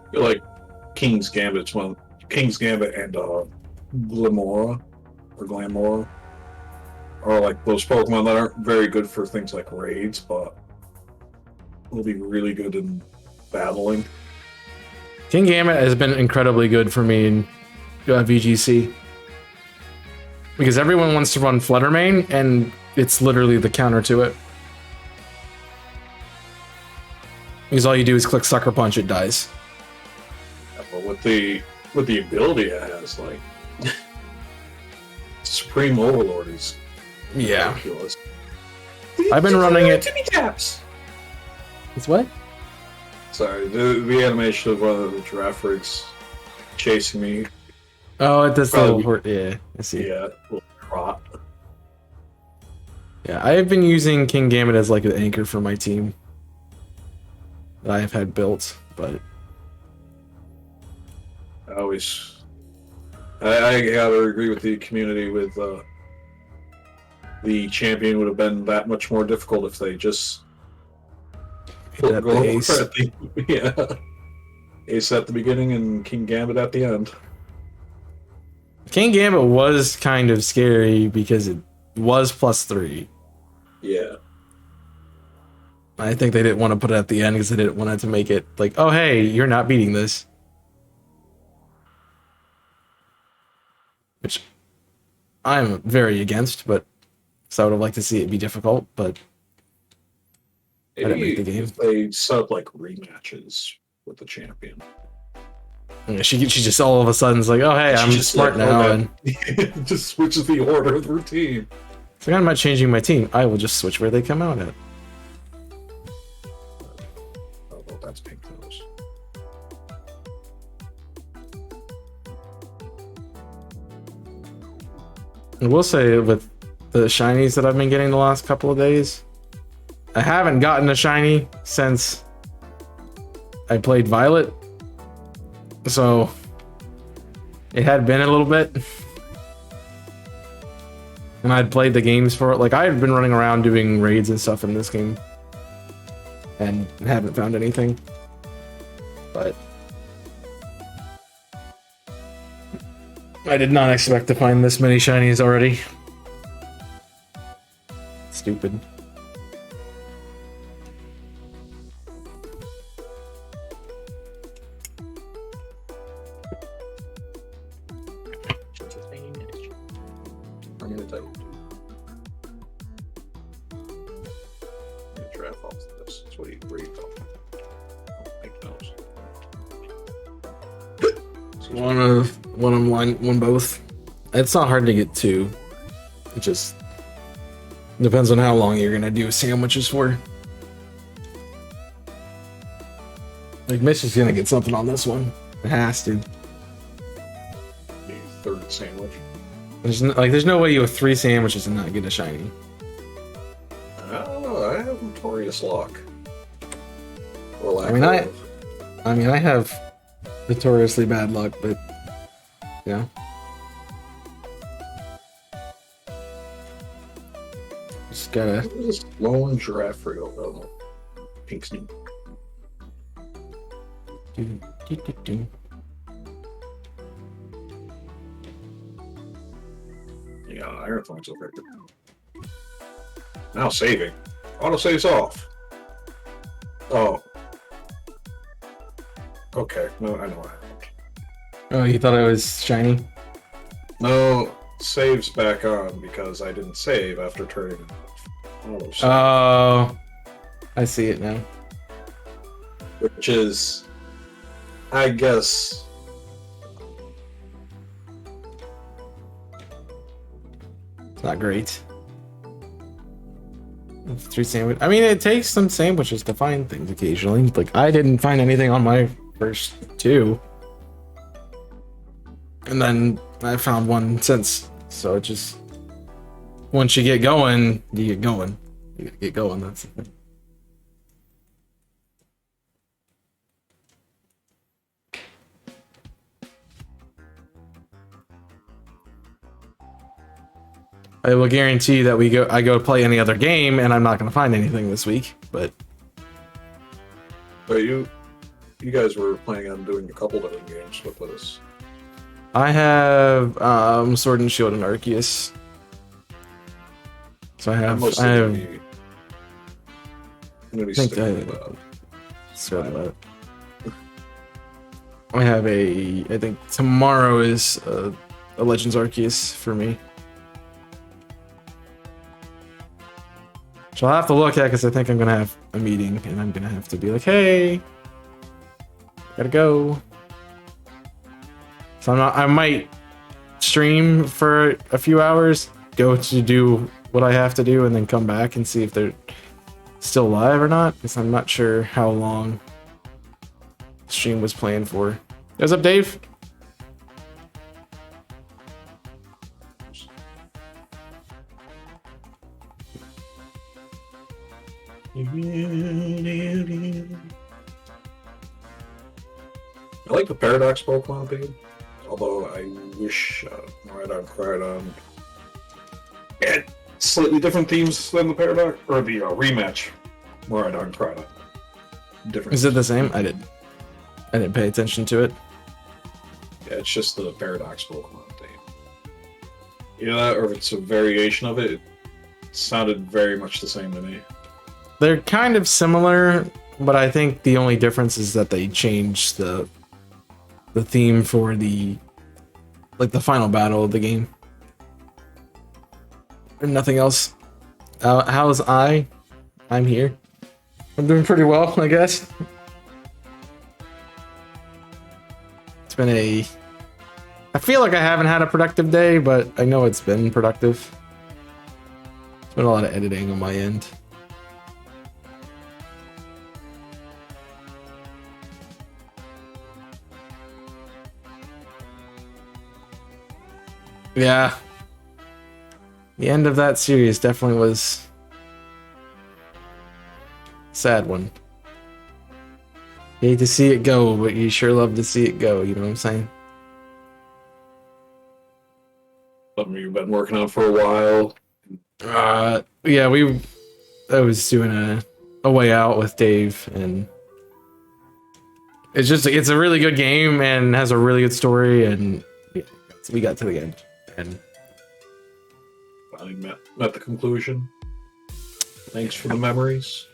I feel like King's Gambit and Glamora are like those Pokemon that aren't very good for things like raids, but will be really good in battling. King Gambit has been incredibly good for me in VGC. Because everyone wants to run Fluttermane, and it's literally the counter to it. Because all you do is click Sucker Punch, it dies. But with the with the ability it has, like Supreme Overlord is Yeah. ridiculous. I've been running it. Timmy taps. It's what? Sorry, the animation of one of the giraffe rigs chasing me. Oh, it does the Probably- little hort. Yeah, I see. Yeah, little trot. Yeah, I have been using King Gambit as like an anchor for my team that I have had built, but I gotta agree with the community with the champion would have been that much more difficult if they just hit that go ace. for it. Yeah, ace at the beginning and King Gambit at the end. King Gambit was kind of scary because it was +3. Yeah, I think they didn't want to put it at the end because they didn't want it to make it like, oh hey, you're not beating this. Which I'm very against, but so I would have liked to see it be difficult, but I didn't make the game. if they set up like rematches with the champion. Yeah, she just all of a sudden is like, oh hey, She I'm just, smart like, now, oh, and just switches the order of her team. it's like, I'm not changing my team. I will just switch where they come out at. Oh, well, that's pink nose. I will say with the shinies that I've been getting the last couple of days, I haven't gotten a shiny since I played Violet. So it had been a little bit. And I'd played the games for it. Like I had been running around doing raids and stuff in this game. And haven't found anything. But I did not expect to find this many shinies already. Stupid. I'm gonna tell you. I'm gonna draft off this. That's what you read off. Pink nose. One on line, one both. It's not hard to get two. It just depends on how long you're gonna do sandwiches for. Like Mitch is gonna get something on this one. It has to. The third sandwich. There's no way you have 3 sandwiches and not get a shiny. Oh, I have notorious luck. Or lack I mean, of. I have notoriously bad luck, but yeah. Just gotta. What is this lone giraffe rig? Oh, no. Pink sneak. Yeah, iron thorns over here. Now saving. Auto saves off. Oh. Okay, no, I know what happened. Oh, you thought I was shiny? No, saves back on because I didn't save after turning it off. Auto save, Oh, I see it now. which is, I guess, It's not great. 3 sandwich. I mean, it takes some sandwiches to find things occasionally. Like I didn't find anything on my first 2, and then I found one since. So it just once you get going, you get going. You get going. That's the thing. I will guarantee that I go play any other game and I'm not going to find anything this week, but but you guys were planning on doing a couple different games with us. I have Sword and Shield and Arceus. So I have Mostly gonna be think sticking that- with, sort of that. I have I think tomorrow is a Legends Arceus for me. So I'll have to look at because I think I'm gonna have a meeting and I'm gonna have to be like, hey, gotta go. So I might stream for a few hours, go to do what I have to do, and then come back and see if they're still live or not, because I'm not sure how long the stream was planned for. What's up, Dave? I like the Paradox Pokemon theme, although I wish Miraidon Crydon had slightly different themes than the Paradox, or the rematch Miraidon Crydon. Different. Is it the same? I didn't pay attention to it. Yeah, it's just the Paradox Pokemon theme. Yeah, or if it's a variation of it, it sounded very much the same to me. They're kind of similar, but I think the only difference is that they changed the theme for the final battle of the game. And nothing else. How's I? I'm here. I'm doing pretty well, I guess. It's been I feel like I haven't had a productive day, but I know it's been productive. It's been a lot of editing on my end. Yeah. The end of that series definitely was a sad one. You hate to see it go, but you sure love to see it go, you know what I'm saying? Something you've been working on for a while. Yeah, I was doing a way out with Dave, and it's a really good game and has a really good story, and we got to the end. And Finally met the conclusion. Thanks for the memories.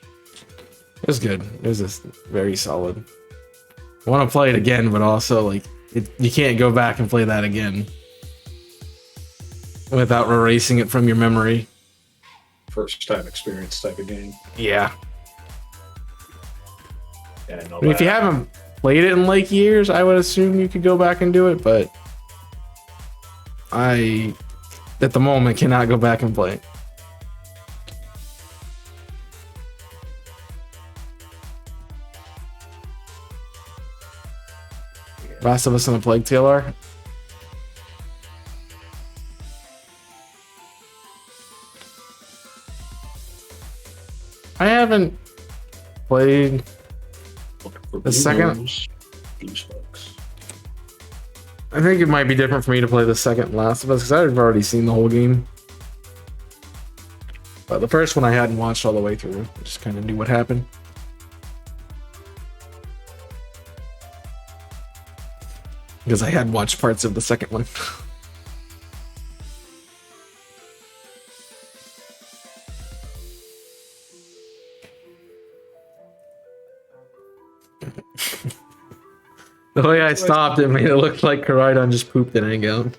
it was good. It was just very solid. I want to play it again, but also you can't go back and play that again without erasing it from your memory. First time experience type of game. Yeah. Yeah, I know I mean, if you haven't played it in years, I would assume you could go back and do it, but I, at the moment, cannot go back and play it. Last of Us and the Plague Tale are. I haven't played the second. I think it might be different for me to play the second Last of Us because I've already seen the whole game. But the first one I hadn't watched all the way through. I just kind of knew what happened. Because I had watched parts of the second one. The way I stopped, it made it look like Koraidon just pooped and hang out.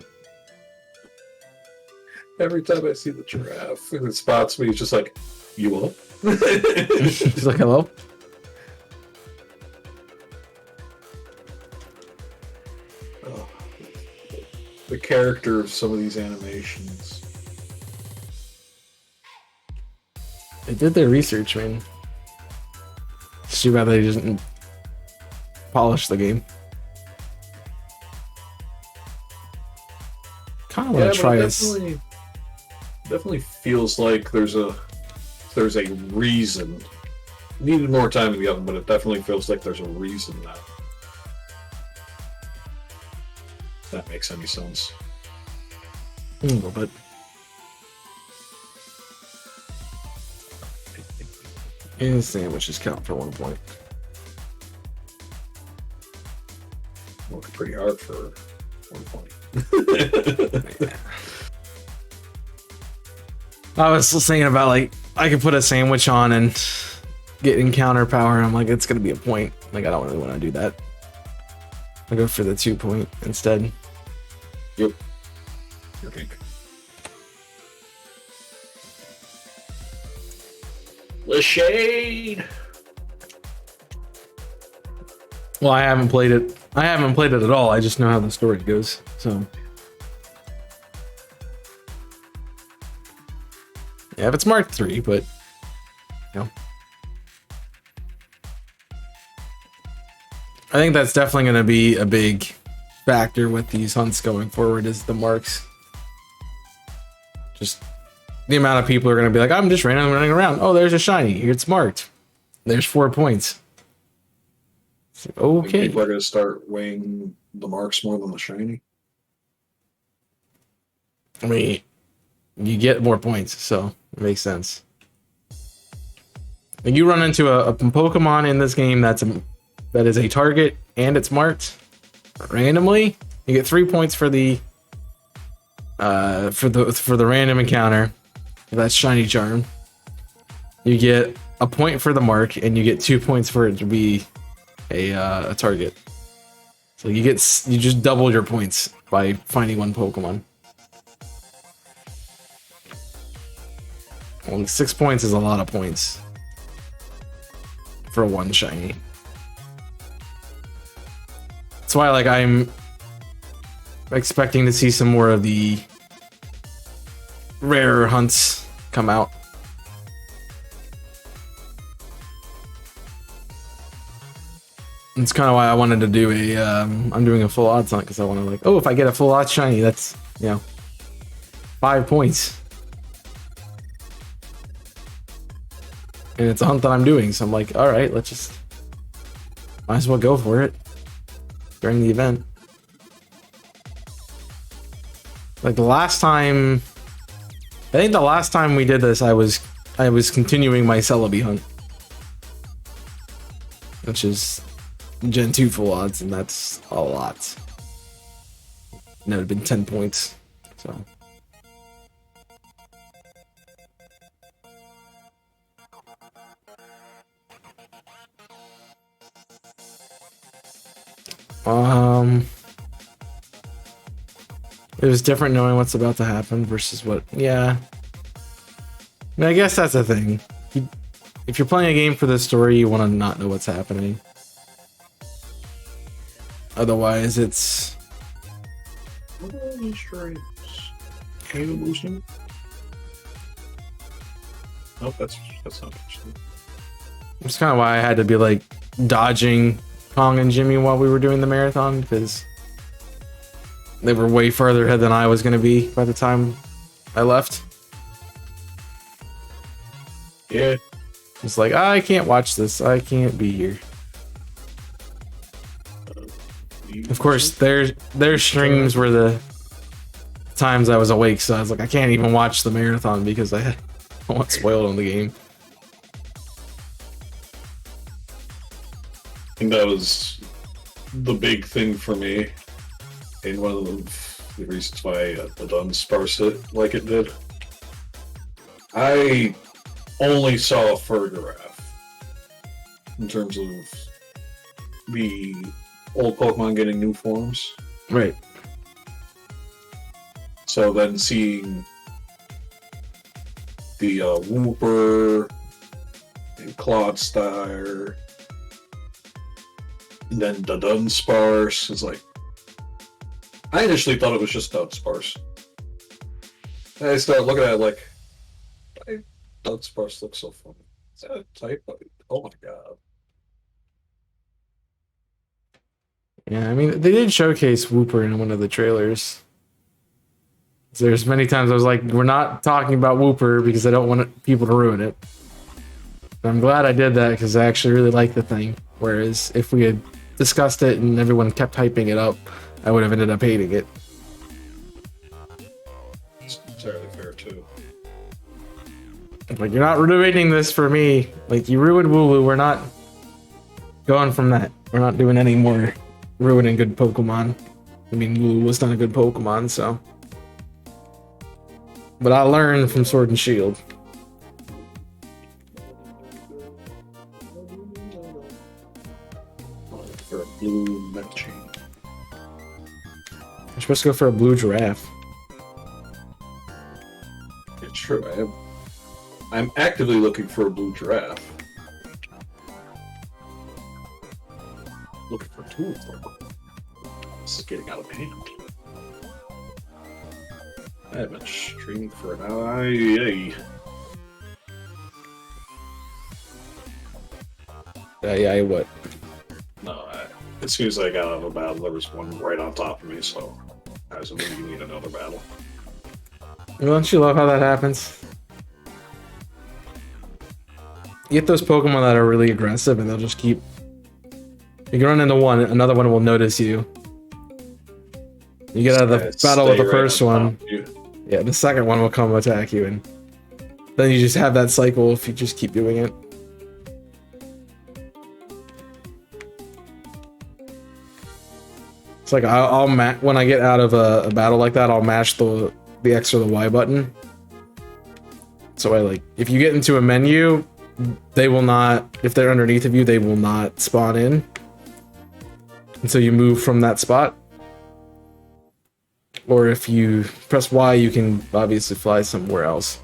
Every time I see the giraffe and it spots me, it's just like, you up? He's like, hello? Oh, the character of some of these animations. They did their research, man. It's too bad they didn't polish the game. Kind of want to try this. Definitely feels like there's a reason. Needed more time in the oven, but it definitely feels like there's a reason now. If that makes any sense. A little bit. And sandwiches count for 1 point. Working pretty hard for 1 point. I was still thinking about I could put a sandwich on and get encounter power. I'm like, it's gonna be a point. I don't really want to do that. I'll go for the 2 point instead. Yep. Your pink. The shade. Well, I haven't played it. I haven't played it at all. I just know how the story goes. So, yeah, if it's Mark 3, but you know, I think that's definitely going to be a big factor with these hunts going forward is the marks. Just the amount of people are going to be like, I'm just randomly running around. Oh, there's a shiny. It's marked. There's 4 points. Like, okay. People are going to start weighing the marks more than the shiny. I mean, you get more points, so it makes sense. When you run into a Pokemon in this game that is a target and it's marked randomly, you get 3 points for the random encounter. That's shiny charm. You get a point for the mark, and you get 2 points for it to be a target. So you just double your points by finding one Pokemon. Well, 6 points is a lot of points for one shiny. That's why, like, I'm expecting to see some more of the rarer hunts come out. It's kind of why I wanted to do I'm doing a full odds hunt, because I want to, like, oh, if I get a full odds shiny, that's, 5 points. And it's a hunt that I'm doing, so I'm like, all right, might as well go for it during the event. Like I think the last time we did this, I was continuing my Celebi hunt, which is Gen 2 full odds, and that's a lot. And that would have been 10 points. So. It was different knowing what's about to happen versus what, yeah. I mean, I guess that's the thing. If you're playing a game for the story, you want to not know what's happening. Otherwise, it's... What are these stripes? Can you lose them? Nope, that's not interesting. That's kind of why I had to be, like, dodging Kong and Jimmy while we were doing the marathon, because they were way further ahead than I was going to be by the time I left. Yeah. It's like, I can't watch this. I can't be here. Of course, their streams were the times I was awake, so I was like, I can't even watch the marathon because I want spoiled on the game. I think that was the big thing for me, and one of the reasons why I done sparse it like it did. I only saw a fur giraffe in terms of the old Pokemon getting new forms. Right. So then seeing the Wooper and Clodsire, and then the Dunsparce is like, I initially thought it was just Dunsparce. And I started looking at it like, why Dunsparce looks so funny? Is that a type? Oh my god. Yeah, I mean, they did showcase Wooper in one of the trailers. There's many times I was like, we're not talking about Wooper because I don't want people to ruin it. And I'm glad I did that because I actually really like the thing. Whereas if we had discussed it and everyone kept hyping it up, I would have ended up hating it. It's entirely fair too. Like, you're not ruining this for me. Like, you ruined Wooloo. We're not going from that. We're not doing any more ruining good Pokemon. I mean, Wooloo was not a good Pokemon, so. But I learned from Sword and Shield. For a blue Metchain. You're supposed to go for a blue giraffe. It's true. I'm actively looking for a blue giraffe. Looking Ooh, this is getting out of hand. I haven't streamed for an hour. Yeah, what? No, as soon as I got out of a battle, there was one right on top of me, so I was like, you need another battle. Don't you love how that happens? You get those Pokemon that are really aggressive and they'll just keep... You can run into one, another one will notice you. You get out of the battle with the first one. Yeah, the second one will come attack you, and then you just have that cycle if you just keep doing it. It's like I'll when I get out of a battle like that, I'll mash the X or the Y button. So if you get into a menu, they will not, if they're underneath of you, they will not spawn in until you move from that spot. Or if you press Y, you can obviously fly somewhere else.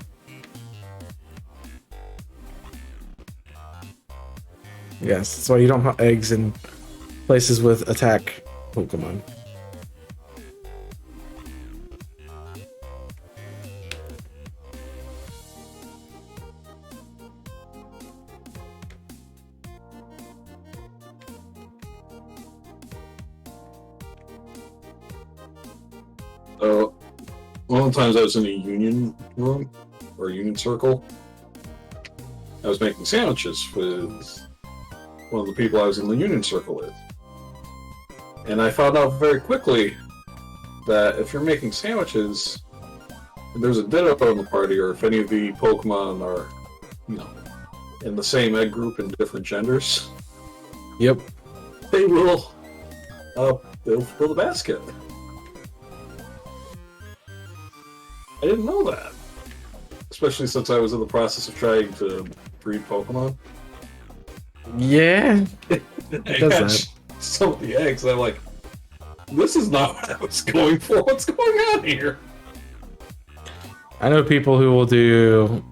Yes, that's why you don't have eggs in places with attack Pokemon. So, one of the times I was in a union room, or a union circle, I was making sandwiches with one of the people I was in the union circle with. And I found out very quickly that if you're making sandwiches, and there's a Ditto in the party, or if any of the Pokemon are, in the same egg group in different genders, Yep. they'll fill the basket. I didn't know that. Especially since I was in the process of trying to breed Pokemon. Yeah. I does hatched some of the eggs, and I'm like, this is not what I was going for. What's going on here? I know people who will do,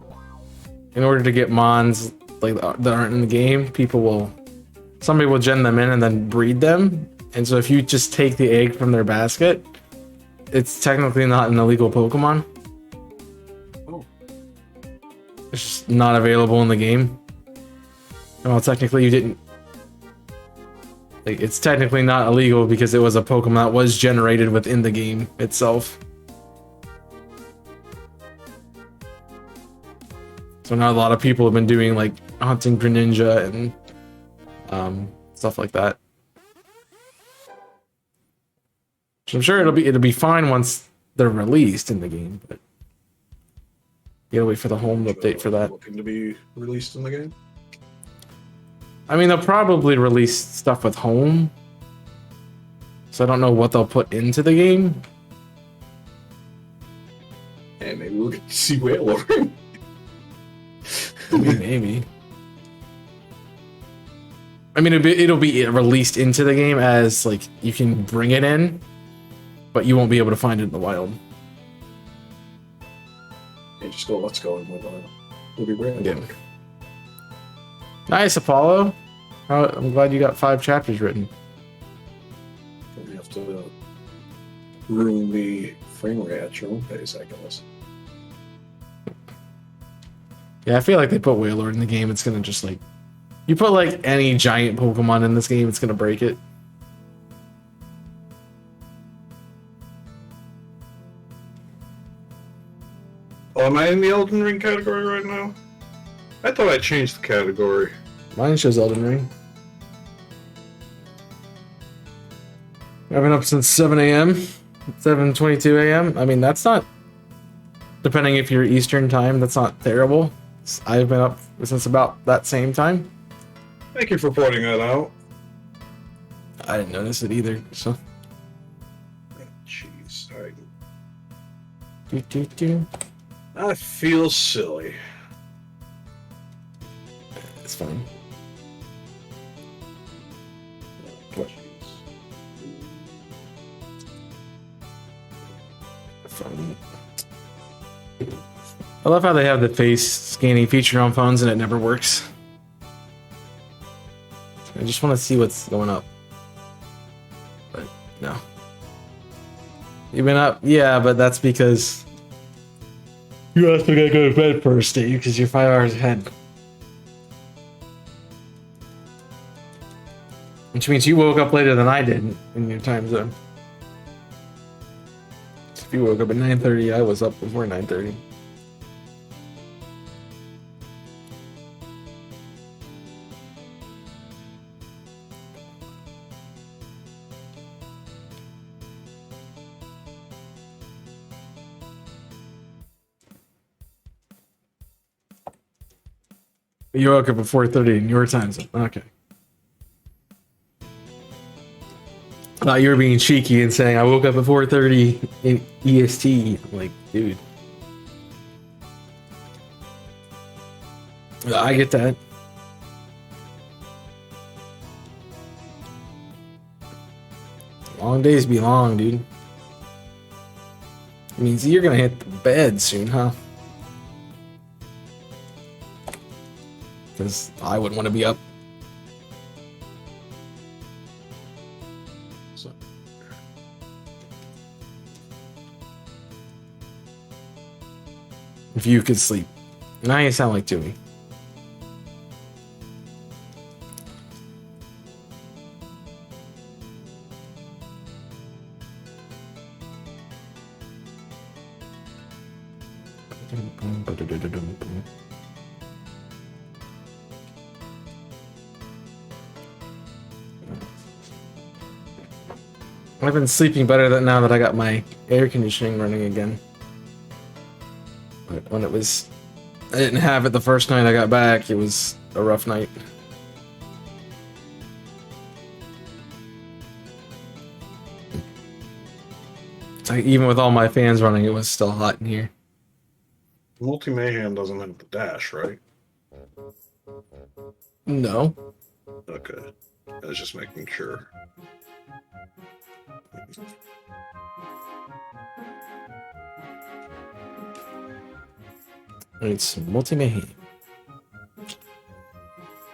in order to get Mons that aren't in the game, somebody will gen them in and then breed them. And so if you just take the egg from their basket, it's technically not an illegal Pokemon. Oh. It's just not available in the game. Well, technically you didn't. It's technically not illegal because it was a Pokemon that was generated within the game itself. So now a lot of people have been doing hunting Greninja and stuff like that. So I'm sure it'll be fine once they're released in the game, but you gotta wait for the home update for that. Looking to be released in the game? I mean, they'll probably release stuff with home, so I don't know what they'll put into the game. And maybe we'll get to see Wailord. Maybe. I mean, it'll be released into the game as you can bring it in, but you won't be able to find it in the wild. Yeah, just go. Let's go. We'll be brand. Yeah. Nice, Apollo. I'm glad you got 5 chapters written. We have to ruin the frame rate at your own pace, I guess. Yeah, I feel like they put Wailord in the game. It's gonna just you put any giant Pokemon in this game, it's gonna break it. Oh, am I in the Elden Ring category right now? I thought I changed the category. Mine shows Elden Ring. I've been up since 7 a.m. 7:22 a.m. I mean, that's not, depending if you're Eastern time, that's not terrible. I've been up since about that same time. Thank you for pointing that out. I didn't notice it either, so. Jeez, Do. I feel silly. It's fine. Fine. I love how they have the face scanning feature on phones and it never works. I just want to see what's going up. You've been up? Yeah, but that's because you also gotta go to bed first, Dave, because you're 5 hours ahead. Which means you woke up later than I did in your time zone. So if you woke up at 9:30, I was up before 9:30. You woke up at 4:30 in your time zone. Okay. I thought you were being cheeky and saying I woke up at 4:30 in EST. I'm like, dude. I get that. Long days be long, dude. It means you're gonna hit the bed soon, huh? Because I wouldn't want to be up. So, If you could sleep. Now you sound like Dewey. I've been sleeping better than now that I got my air conditioning running again. But when I didn't have it the first night I got back, it was a rough night. It's like even with all my fans running, it was still hot in here. Mayhem doesn't have the dash, right? No. Okay. I was just making sure. It's Mayhem.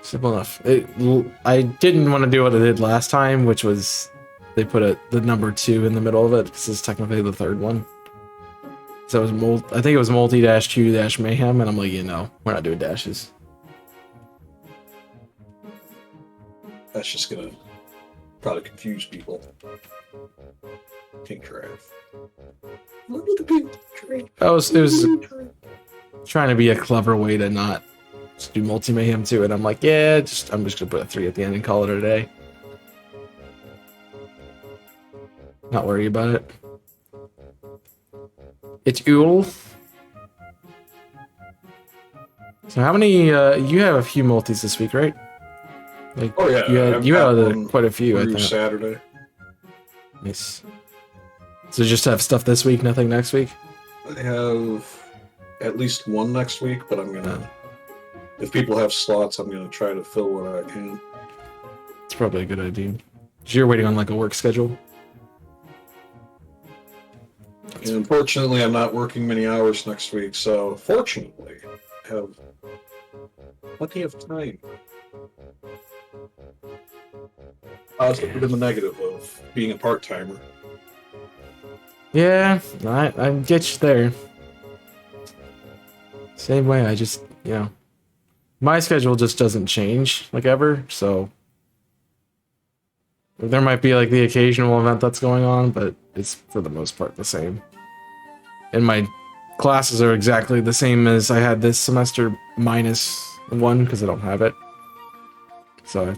Simple enough. I didn't want to do what I did last time, which was they put the number 2 in the middle of it because it's technically the third one. So it was I think it was multi-q-mayhem, and I'm like, we're not doing dashes. That's just gonna probably confuse people. Pink giraffe. Look at pink giraffe. It was trying to be a clever way to not just do multi-mayhem too, and I'm like, I'm just gonna put a 3 at the end and call it a day. Not worry about it. It's cool. So how many, you have a few multis this week, right? Like, Oh yeah, you had one quite a few, I through think. Saturday. Nice. So just have stuff this week, nothing next week? I have at least one next week, but I'm gonna, if people have slots, I'm gonna try to fill what I can. It's probably a good idea. So you're waiting on like a work schedule? And unfortunately, I'm not working many hours next week, so fortunately, I have plenty of time. Positive in the negative of being a part-timer. Yeah, I get you there. Same way, I just, my schedule just doesn't change, like, ever, so there might be, like, the occasional event that's going on, but it's, for the most part, the same. And my classes are exactly the same as I had this semester, -1, because I don't have it. So,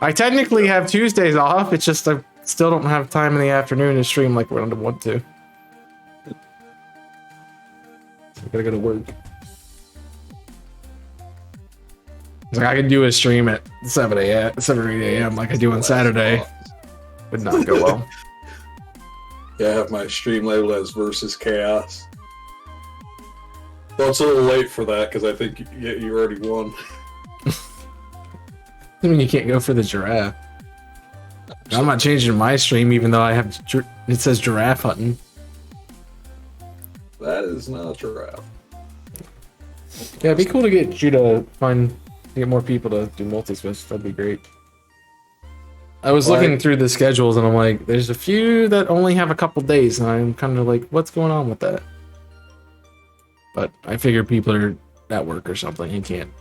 I technically have Tuesdays off, it's just I still don't have time in the afternoon to stream like we're gonna want to. So I gotta go to work. Like I could do a stream at 7 a.m., 7 or 8 a.m. like I do on Saturday. Would not go well. Yeah, I have my stream labeled as Versus Chaos. Well, it's a little late for that because I think you already won. I mean, you can't go for the giraffe. I'm not changing my stream even though I have it says Giraffe Hunting. That is not a giraffe. Yeah, it'd be cool to get you to get more people to do multis with. That'd be great. I was Well, looking through the schedules and I'm like, there's a few that only have a couple days, and I'm kind of like, what's going on with that? But I figure people are at work or something. You can't.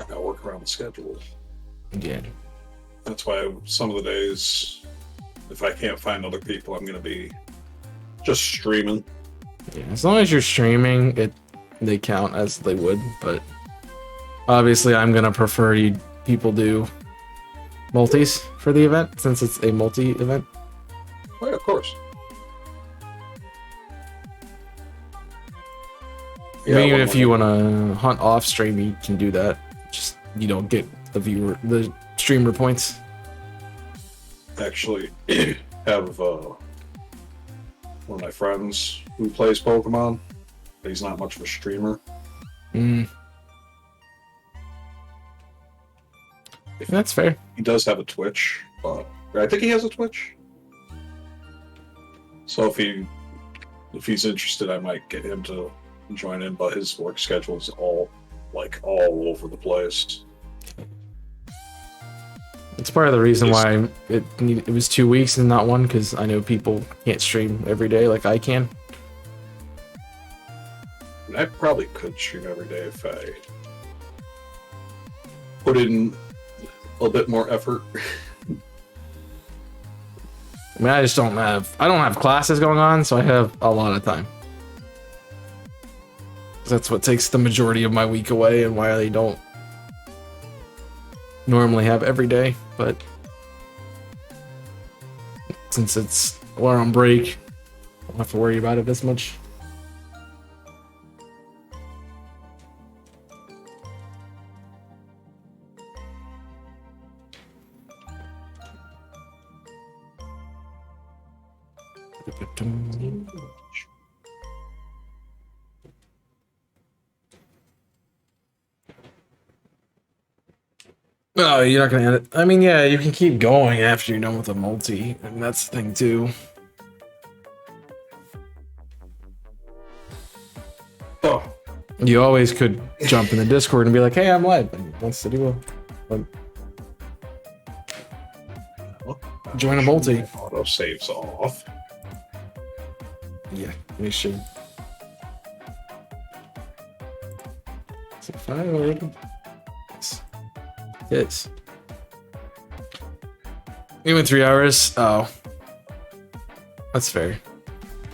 I gotta work around the schedule. Yeah. That's why some of the days, if I can't find other people, I'm gonna be just streaming. Yeah. As long as you're streaming, they count as they would. But obviously, I'm gonna prefer people do multis for the event since it's a multi event. Oh, yeah, of course. I mean, even if you want to hunt off stream, you can do that. Just you don't get the streamer points. Actually have one of my friends who plays Pokemon. But he's not much of a streamer. That's fair. He does have a Twitch, but I think he has a Twitch. So if he's interested, I might get him to join in. But his work schedule is all over the place. It's part of the reason why it was 2 weeks and not one, because I know people can't stream every day like I can. And I probably could stream every day if I put in a bit more effort. I mean, I don't have classes going on, so I have a lot of time. That's what takes the majority of my week away, and why I don't normally have every day. But since we're on break, I don't have to worry about it as much. Oh, you're not gonna end it. I mean, yeah, you can keep going after you're done with a multi, and that's the thing too. Oh, You always could jump in the Discord and be like, "Hey, I'm live," and wants to do join a multi. Auto saves off. Yeah, we should. Is it 5 already? Yes. Yes. Even 3 hours? Oh. That's fair.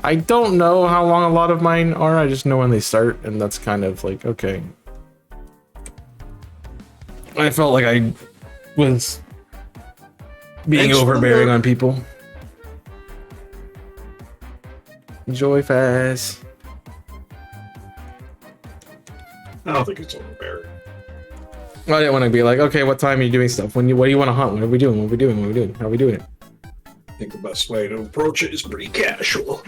I don't know how long a lot of mine are, I just know when they start, and that's kind of like, okay. I felt like I was being overbearing on people. Enjoy fast. I don't think it's overbearing. I didn't want to be like, okay, what time are you doing stuff? What do you want to hunt? What are we doing? What are we doing? What are we doing? How are we doing it? I think the best way to approach it is pretty casual.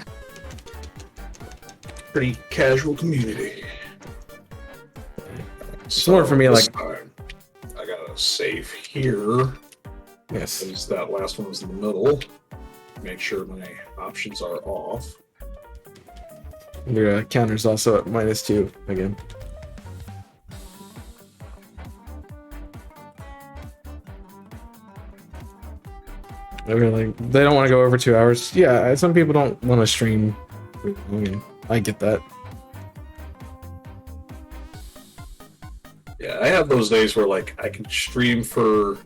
Pretty casual community. It's more for me this like, time, I gotta save here. yes. Because that last one was in the middle. Make sure my options are off. Your counter's also at -2 again. They're like, they don't want to go over 2 hours. Yeah, some people don't want to stream. I mean, I get that. Yeah, I have those days where like I can stream for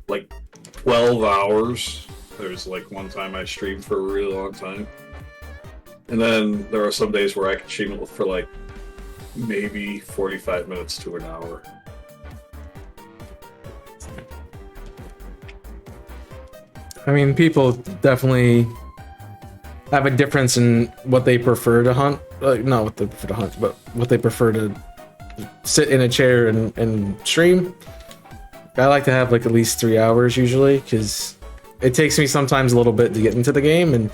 like 12 hours. There's like one time I streamed for a really long time. And then there are some days where I can stream for like maybe 45 minutes to an hour. I mean, people definitely have a difference in what they prefer to hunt. Not what they prefer to hunt, but what they prefer to sit in a chair and stream. I like to have like at least 3 hours usually, because it takes me sometimes a little bit to get into the game, and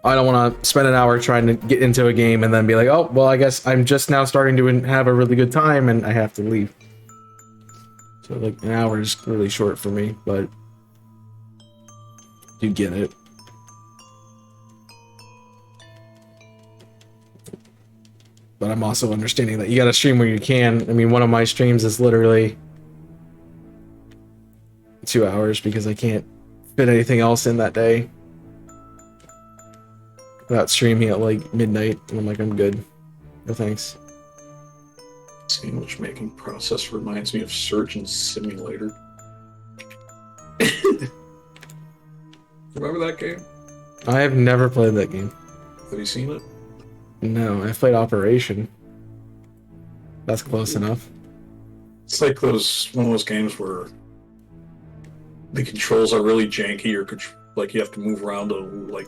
I don't want to spend an hour trying to get into a game and then be like, oh, well, I guess I'm just now starting to have a really good time and I have to leave. So like an hour is really short for me, but you get it. But I'm also understanding that you gotta stream where you can. I mean, one of my streams is literally 2 hours because I can't fit anything else in that day without streaming at like midnight. And I'm like, I'm good. No thanks. Sandwich making process reminds me of Surgeon Simulator. Remember that game? I have never played that game. Have you seen it? No, I played Operation. That's close enough. It's like one of those games where the controls are really janky, or like you have to move around a like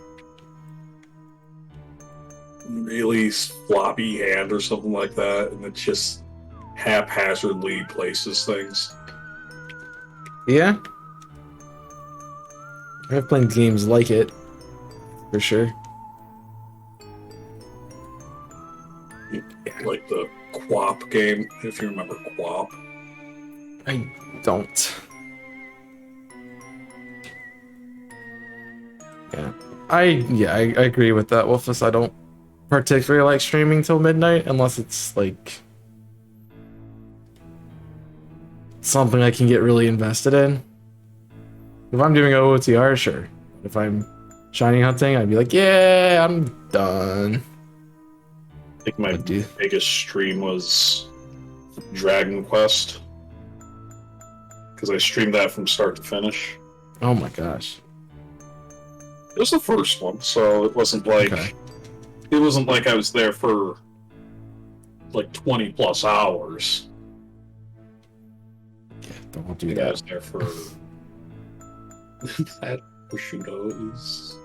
really floppy hand or something like that, and it just haphazardly places things. Yeah. I've played games like it, for sure. Like the QWOP game, if you remember QWOP. I don't. Yeah. I agree with that, Wolfus. I don't particularly like streaming till midnight unless it's like something I can get really invested in. If I'm doing OOTR, sure. If I'm shiny hunting, I'd be like, yeah, I'm done. I think my biggest stream was Dragon Quest, because I streamed that from start to finish. Oh my gosh. It was the first one, so it wasn't like it wasn't like I was there for like 20 plus hours. Yeah, don't do I that. was there for that prosciutto is.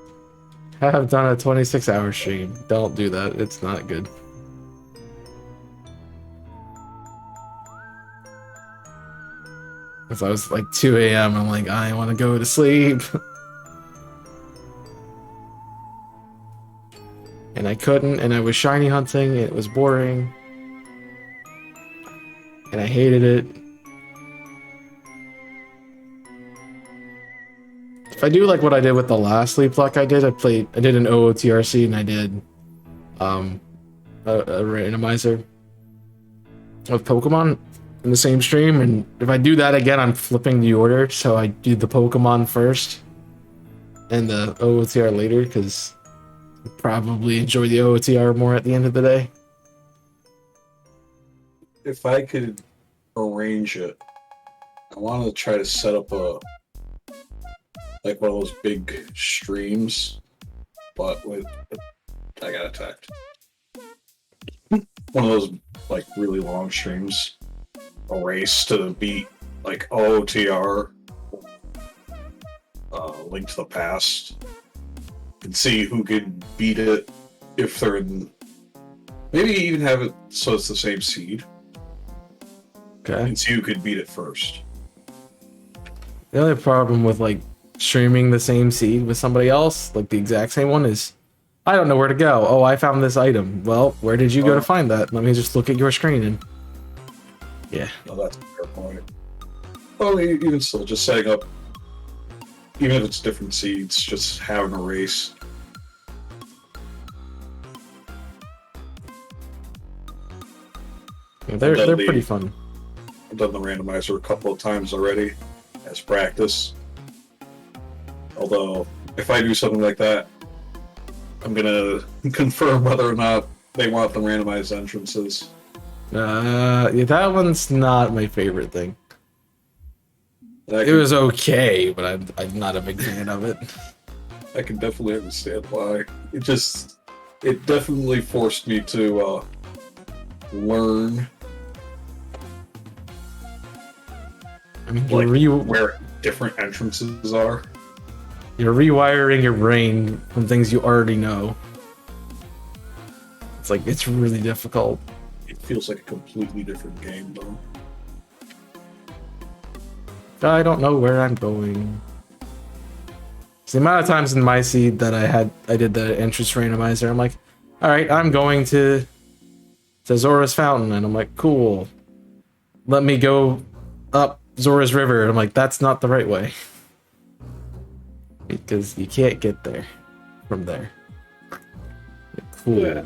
I have done a 26-hour stream. Don't do that. It's not good. Because I was like 2 a.m. I'm like, I want to go to sleep. And I couldn't, and I was shiny hunting, and it was boring. And I hated it. If I do like what I did with the last sleep luck I did an OOTRC and I did a randomizer with Pokemon in the same stream, and if I do that again, I'm flipping the order, so I do the Pokemon first and the OOTR later, because I probably enjoy the OOTR more at the end of the day. If I could arrange it, I want to try to set up one of those big streams, but with I got attacked. One of those like really long streams, a race to beat like OOTR, Link to the Past, and see who could beat it if they're in. Maybe even have it so it's the same seed. Okay. And see who could beat it first. The only problem with like streaming the same seed with somebody else, like the exact same one, is I don't know where to go. Oh, I found this item. Well, where did you go to find that? Let me just look at your screen and yeah. No, that's a fair point. Well, even still, just setting up, even if it's different seeds, just having a race. Yeah, they're pretty fun. I've done the randomizer a couple of times already as practice. Although, if I do something like that, I'm gonna confirm whether or not they want the randomized entrances. Yeah, that one's not my favorite thing. It was okay, but I'm not a big fan of it. I can definitely understand why. It definitely forced me to learn. I mean, where different entrances are. You're rewiring your brain from things you already know. It's like, it's really difficult. It feels like a completely different game, though. I don't know where I'm going. So the amount of times in my seed that I did the entrance randomizer, I'm like, all right, I'm going to Zora's Fountain, and I'm like, cool. Let me go up Zora's River. And I'm like, that's not the right way. Because you can't get there from there. Cool. Yeah.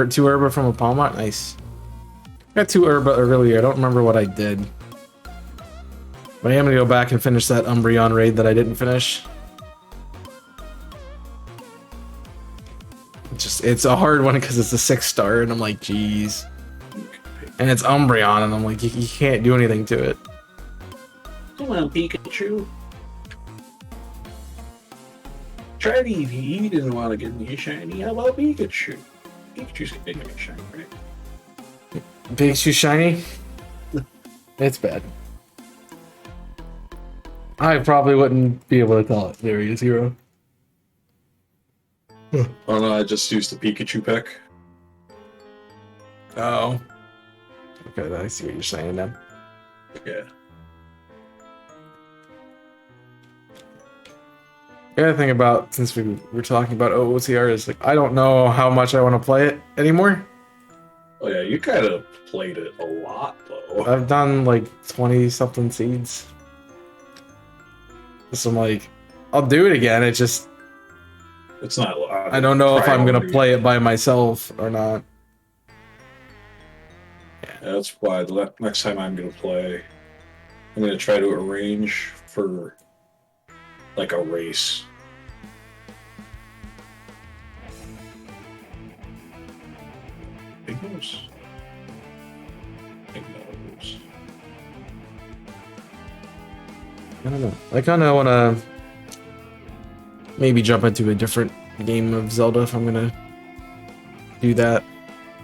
Two herba from a Palmont, nice. got too earlier. I don't remember what I did. But I am gonna go back and finish that Umbreon raid that I didn't finish. It's a hard one because it's a 6-star, and I'm like, geez. And it's Umbreon, and I'm like, you can't do anything to it. Come on, Pikachu. Shiny, he didn't want to get me a shiny. How about Pikachu? Pikachu's gonna get me a shiny, right? Pikachu shiny? It's bad. I probably wouldn't be able to tell it. There he is, hero. Oh no, I just used the Pikachu pack. Oh. Okay, I see what you're saying now. Yeah. The other thing about, since we were talking about OOTR, is like, I don't know how much I want to play it anymore. Oh yeah, you kind of played it a lot though. I've done like 20 something seeds. So I'm like, I'll do it again. It just, It's not a lot. I don't know if I'm gonna play it by myself or not. Yeah, that's why the next time I'm gonna play, I'm gonna try to arrange for like a race. Big nose. Big nose. I don't know. I kind of want to maybe jump into a different game of Zelda if I'm gonna do that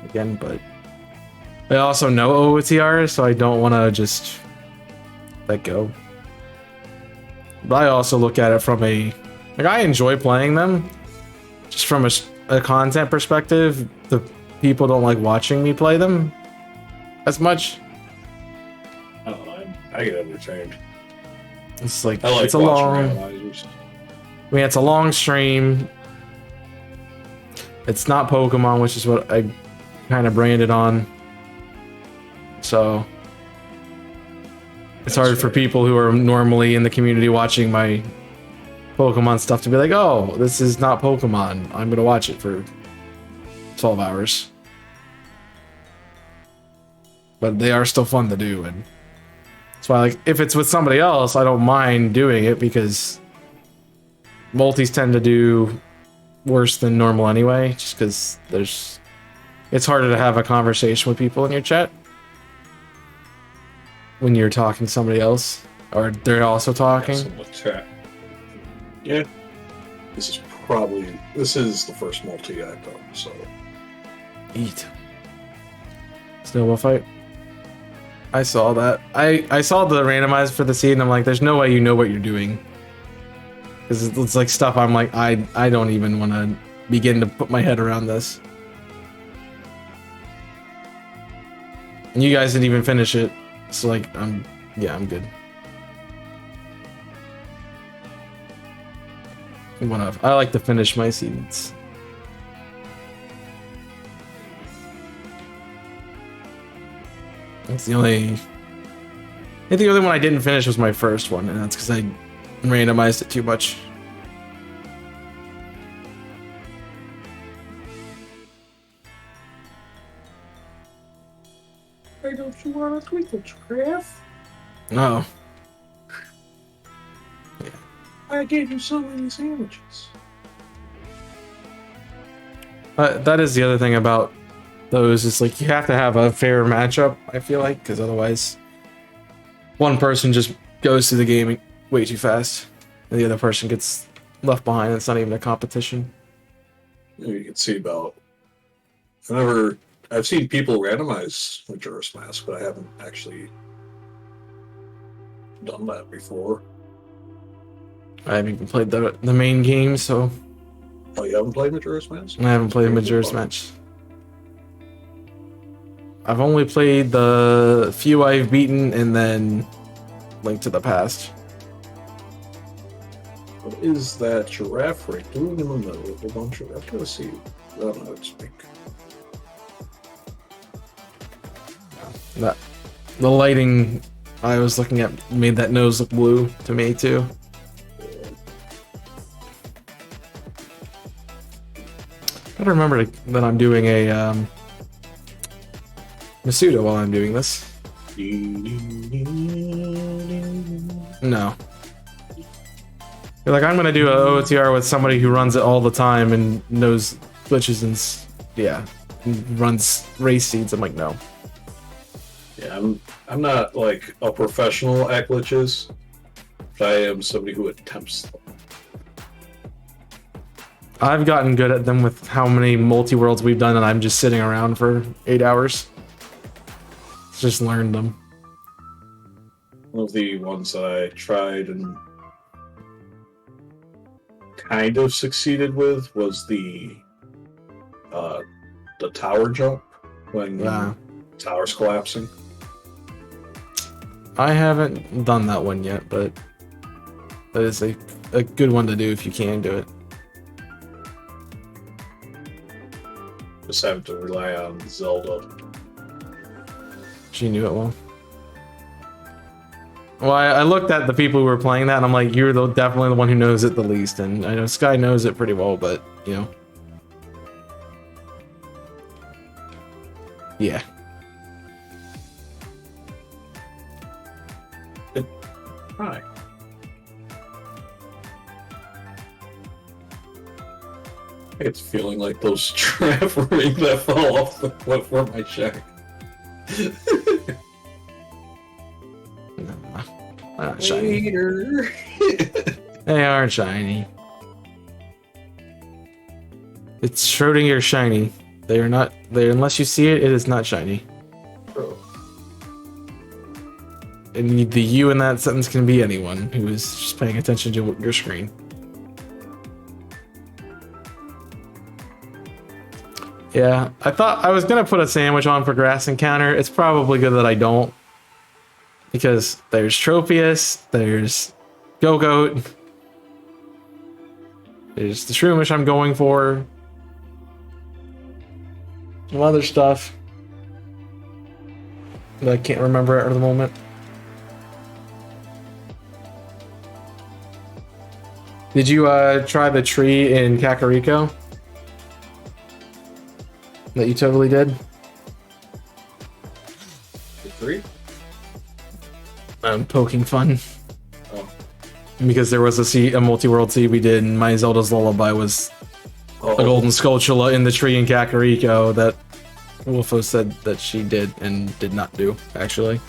again, but I also know OOTR, so I don't want to just let go. But I also look at it from a, like, I enjoy playing them, just from a content perspective. The people don't like watching me play them as much. I don't know. I get entertained. It's like, I like it's a watching long, randomizers. I mean, it's a long stream. It's not Pokemon, which is what I kind of branded on. So it's hard for people who are normally in the community watching my Pokemon stuff to be like, oh, this is not Pokemon. I'm going to watch it for 12 hours. But they are still fun to do. And that's why, like, if it's with somebody else, I don't mind doing it because multis tend to do worse than normal anyway, just because it's harder to have a conversation with people in your chat when you're talking to somebody else, or they're also talking. Chat. Yeah. This is the first multi I've done, so. Eat. Snowball fight. I saw that. I saw the randomizer for the seed, and I'm like, there's no way you know what you're doing. Because it's like stuff I'm like, I don't even want to begin to put my head around this. And you guys didn't even finish it. So like, I'm good. I like to finish my seeds. That's the only... I think the only one I didn't finish was my first one, and that's because I randomized it too much. Why don't you want to tweet the Giraffe? No. I gave you so many sandwiches. That is the other thing about those, is like, you have to have a fair matchup, I feel like, because otherwise one person just goes through the game way too fast and the other person gets left behind. It's not even a competition. You can see about... I've seen people randomize Majora's Mask, but I haven't actually done that before. I haven't even played the main game, so Oh, you haven't played Majora's Mask? I haven't played Majora's Mask. I've only played the few I've beaten and then Link to the Past. What is that giraffe right doing in the middle of a bunch of... I've got to see. I don't know how to speak. The lighting I was looking at made that nose look blue to me too. I gotta remember that I'm doing a Masuda while I'm doing this. No. You're like, I'm gonna do a OTR with somebody who runs it all the time and knows glitches and runs race seeds. I'm like, no. Yeah, I'm not like a professional at glitches, but I am somebody who attempts them. I've gotten good at them with how many multi-worlds we've done, and I'm just sitting around for 8 hours. Just learned them. One of the ones that I tried and kind of succeeded with was the tower jump when the tower's collapsing. I haven't done that one yet, but that is a good one to do if you can do it. Just having to rely on Zelda. She knew it well. Well, I looked at the people who were playing that, and I'm like, you're definitely the one who knows it the least. And I know Sky knows it pretty well, but, you know. Yeah. Hi. It's feeling like those giraffe rings that fell off the cliff from my shack. No, they're not shiny. Later. They aren't shiny. It's Schrodinger shiny. They are not. Unless you see it, it is not shiny. Oh. And the you in that sentence can be anyone who is just paying attention to your screen. Yeah, I thought I was gonna put a sandwich on for grass encounter. It's probably good that I don't, because there's Tropius, there's Go-Goat, there's the Shroomish I'm going for, some other stuff that I can't remember at the moment. Did you try the tree in Kakariko? That you totally did? The three? I'm poking fun. Oh. Because there was a multi-world seed we did, and my Zelda's Lullaby was a golden Skulltula in the tree in Kakariko that Wolfo said that she did and did not do, actually.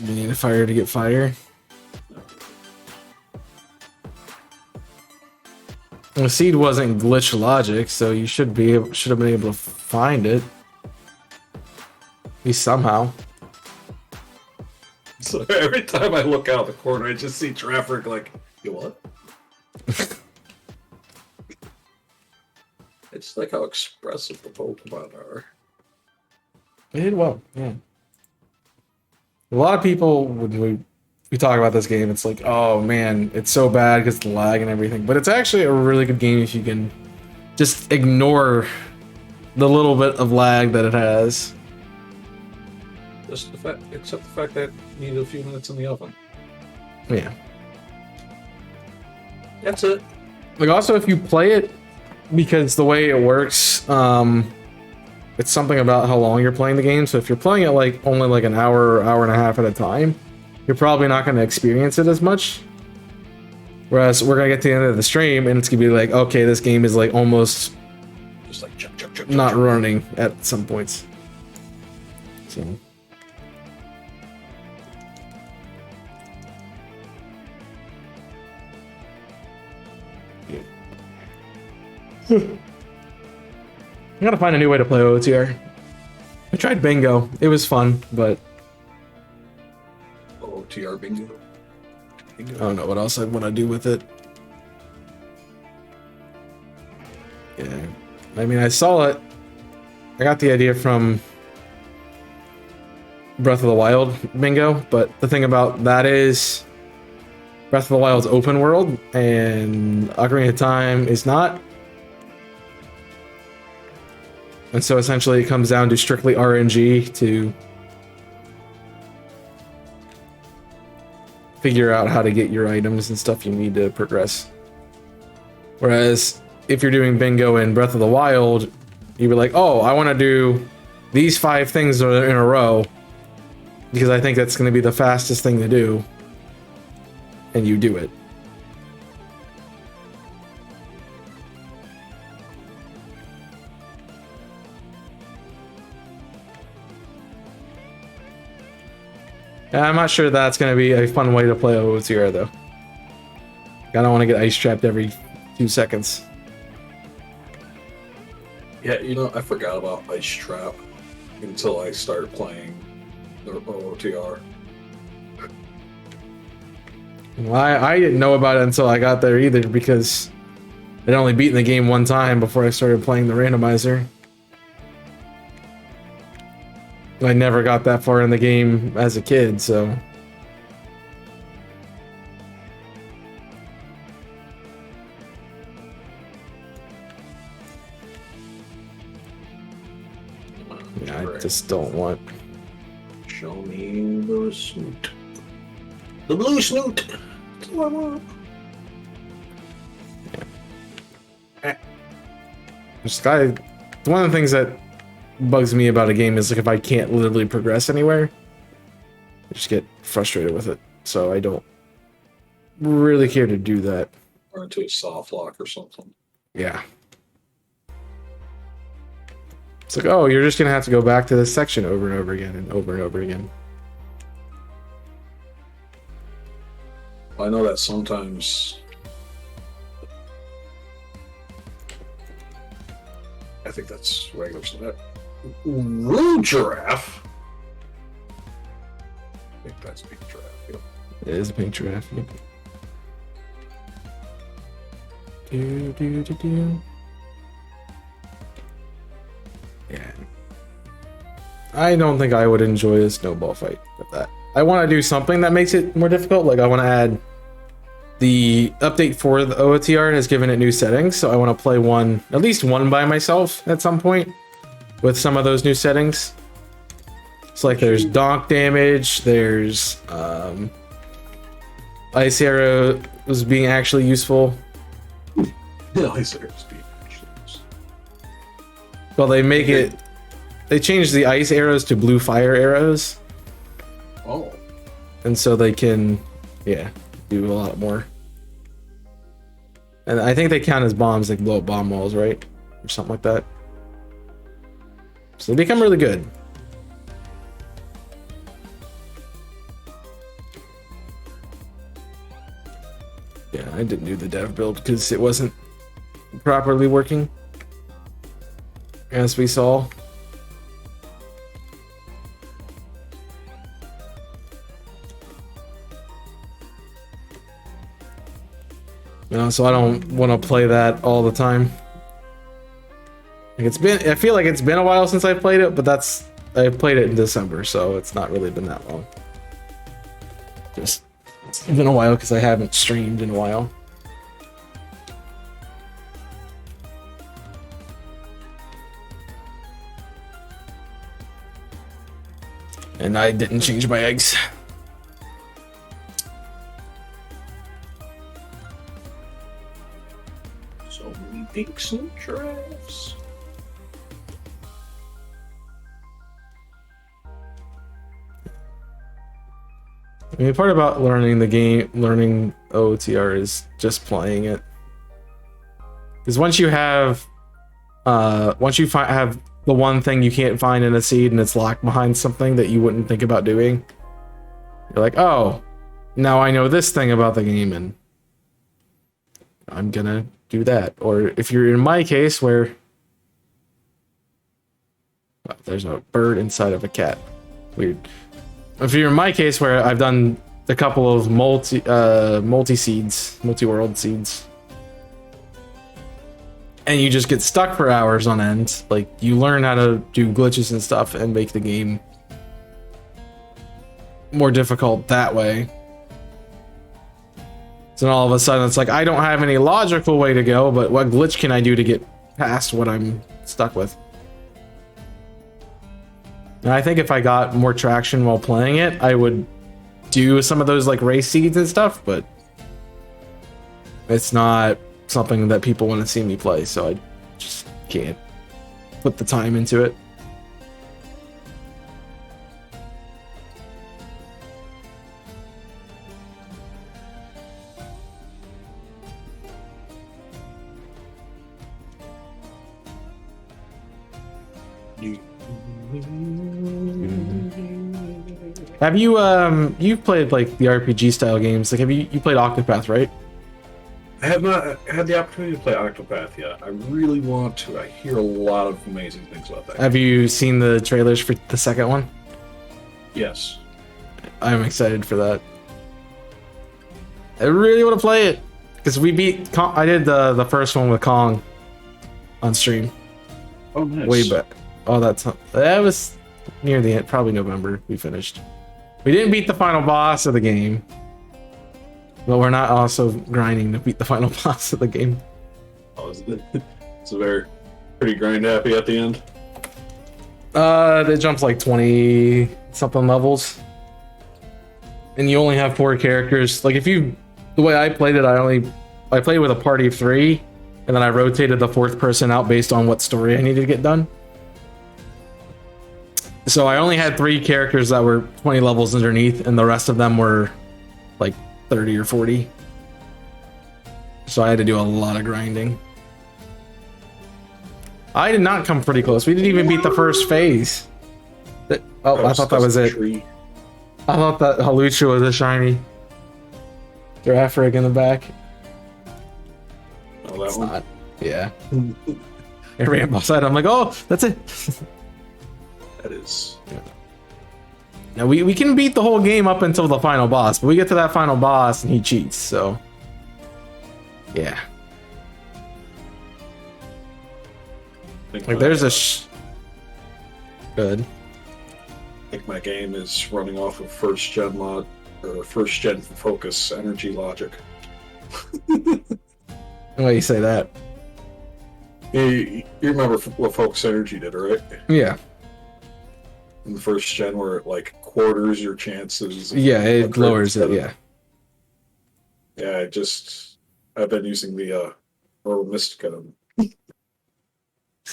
You need a fire to get fire. The seed wasn't glitch logic, so you should have been able to find it. At least somehow. So every time I look out the corner, I just see traffic like, you what? It's like how expressive the Pokemon are. They did well, yeah. A lot of people, when we talk about this game, it's like, oh man, it's so bad because of the lag and everything. But it's actually a really good game if you can just ignore the little bit of lag that it has. Just the fact, except the fact that you need a few minutes in the oven. Yeah. That's it. Like also, if you play it, because the way it works, it's something about how long you're playing the game. So if you're playing it like only like an hour or hour and a half at a time, you're probably not going to experience it as much. Whereas we're going to get to the end of the stream and it's going to be like, okay, this game is like almost Just like jump, not running at some points. So. I gotta find a new way to play OTR. I tried bingo. It was fun, but Oh, TR bingo. I don't know what else I'd want to do with it. Yeah. I mean, I saw it. I got the idea from Breath of the Wild bingo, but the thing about that is Breath of the Wild's open world and Ocarina of Time is not. And so essentially it comes down to strictly RNG to figure out how to get your items and stuff you need to progress. Whereas if you're doing bingo in Breath of the Wild, you'd be like, oh, I want to do these 5 things in a row because I think that's going to be the fastest thing to do, and you do it. I'm not sure that's going to be a fun way to play OOTR, though. I don't want to get ice trapped every 2 seconds. Yeah, you know, I forgot about Ice Trap until I started playing the OOTR. Well, I didn't know about it until I got there either, because I'd only beaten the game one time before I started playing the randomizer. I never got that far in the game as a kid, so... yeah, I just don't want... Show me the snoot. The blue snoot! That's what I want. Just one of the things that bugs me about a game is like if I can't literally progress anywhere, I just get frustrated with it. So I don't really care to do that. Or into a soft lock or something. Yeah. It's like, oh, you're just gonna have to go back to this section over and over again and over and over again. I know that sometimes I think that's regular stuff. Rude Giraffe. I think that's Big Giraffe. Yep. It is a pink giraffe. Yep. Do. Yeah. I don't think I would enjoy a snowball fight with that. I want to do something that makes it more difficult. Like I want to add the update for the OOTR has given it new settings, so I want to play one, at least one by myself at some point with some of those new settings. It's like there's donk damage, there's ice arrow was being actually useful. Yeah, ice arrows being actually useful. Well, they changed the ice arrows to blue fire arrows. Oh. And so they can, yeah, do a lot more. And I think they count as bombs, like blow up bomb walls, right? Or something like that. So they become really good. Yeah, I didn't do the dev build because it wasn't properly working, as we saw. You know, so I don't want to play that all the time. Like I feel like it's been a while since I played it, but I played it in December, so it's not really been that long. Just it's been a while because I haven't streamed in a while. And I didn't change my eggs. So many dinks and giraffes. I mean, part about learning the game, learning OOTR is just playing it. Because once you have have the one thing you can't find in a seed and it's locked behind something that you wouldn't think about doing, you're like, oh, now I know this thing about the game and I'm gonna do that. Or if you're in my case where there's a bird inside of a cat. Weird. If you're in my case where I've done a couple of multi-world seeds, and you just get stuck for hours on end, like you learn how to do glitches and stuff and make the game more difficult that way. So then all of a sudden it's like, I don't have any logical way to go, but what glitch can I do to get past what I'm stuck with? And I think if I got more traction while playing it, I would do some of those like race seeds and stuff, but it's not something that people want to see me play, so I just can't put the time into it. Have you you've played like the RPG style games? Like, have you played Octopath, right? I have not had the opportunity to play Octopath yet. I really want to. I hear a lot of amazing things about that. Have you seen the trailers for the second one? Yes. I'm excited for that. I really want to play it because we beat. I did the first one with Kong on stream. Oh, nice. Way back. Oh, that was near the end, probably November. We finished. We didn't beat the final boss of the game, but we're not also grinding to beat the final boss of the game. Oh, it's a pretty grind happy at the end. It jumps like 20 something levels, and you only have 4 characters. Like, the way I played it, I played with a party of 3, and then I rotated the 4th person out based on what story I needed to get done. So I only had 3 characters that were 20 levels underneath, and the rest of them were like 30 or 40. So I had to do a lot of grinding. I did not come pretty close. We didn't even beat the first phase. I thought that was it. I thought that Halucha was a shiny. Giraffe rig in the back. Oh, that It's one? not. Yeah. It ran outside. I'm like, oh, that's it. That is. Now we can beat the whole game up until the final boss, but we get to that final boss and he cheats, so yeah. Like, there's a good. I think my game is running off of first gen focus energy logic. Why you say that? You remember what focus energy did, right? Yeah. In the first gen, where it like quarters your chances. Yeah, it lowers it. Yeah. Yeah, I've been using the Orbital Mystica.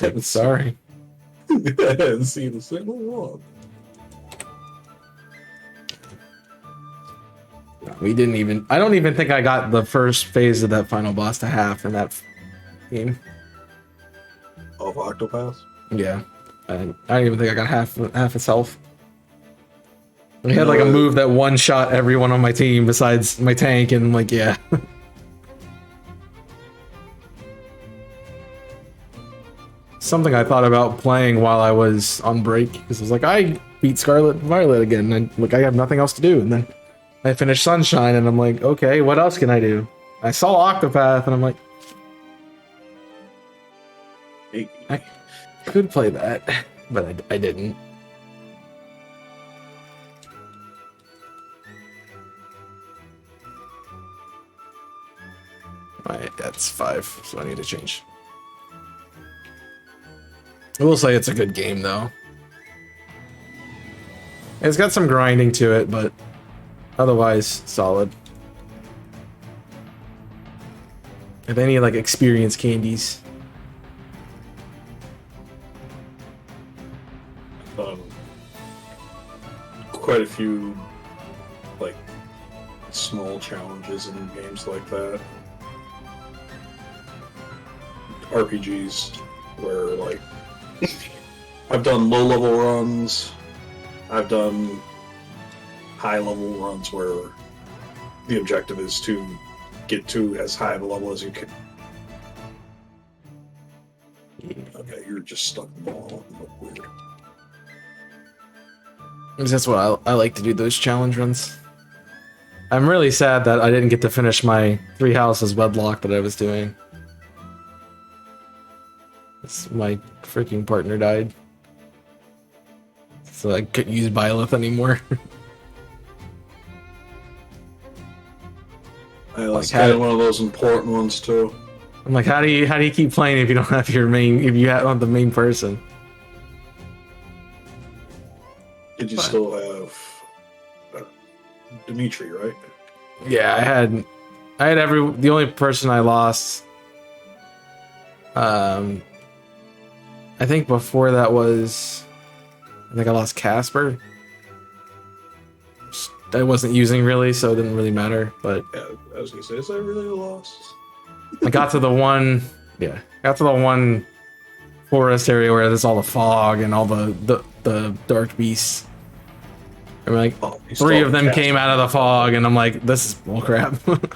I'm sorry. I hadn't seen a single one. We didn't even. I don't even think I got the first phase of that final boss to half in that game. Of Octopath? Yeah. I don't even think I got half its health. We had like a move that one shot everyone on my team besides my tank, and like, yeah. Something I thought about playing while I was on break, because I was like, I beat Scarlet Violet again, and like I have nothing else to do, and then I finished Sunshine, and I'm like, okay, what else can I do? I saw Octopath, and I'm like, I could play that, but I didn't. Alright, that's 5, so I need to change. I will say it's a good game, though. It's got some grinding to it, but otherwise, solid. If any, like, experience candies. Quite a few, like, small challenges in games like that. RPGs, where, like, I've done low-level runs, I've done high-level runs where the objective is to get to as high of a level as you can. Okay, you're just stuck in the wall. Weird. That's what I like to do, those challenge runs. I'm really sad that I didn't get to finish my 3 houses wedlock that I was doing. My freaking partner died. So I couldn't use Byleth anymore. That's kind of one of those important ones too. I'm like, how do you keep playing if you don't have your main, if you have the main person? Did you still have Dimitri, right? Yeah, I had the only person I lost. I think before that was, I think I lost Casper. Which I wasn't using really, so it didn't really matter. But Yeah, I was gonna say, is that really a loss? I got to the one, got to the one forest area where there's all the fog and all the dark beasts. And like Oh, you three still of them cast came out of the fog, and I'm like, this is bullcrap.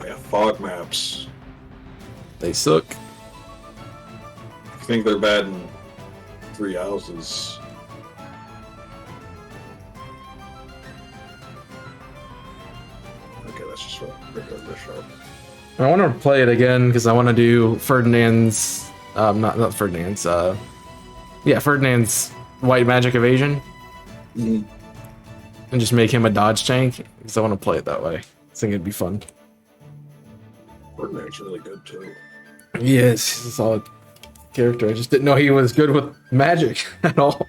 Yeah, fog maps. They suck. I think they're bad in 3 houses. Okay, that's just a regular Bishop. I want to play it again because I want to do Ferdinand's, not Ferdinand's, Ferdinand's White Magic Evasion, Mm-hmm. and just make him a dodge tank because I want to play it that way. I think it'd be fun. Ferdinand's really good too. Yes, he's a solid character. I just didn't know he was good with magic at all.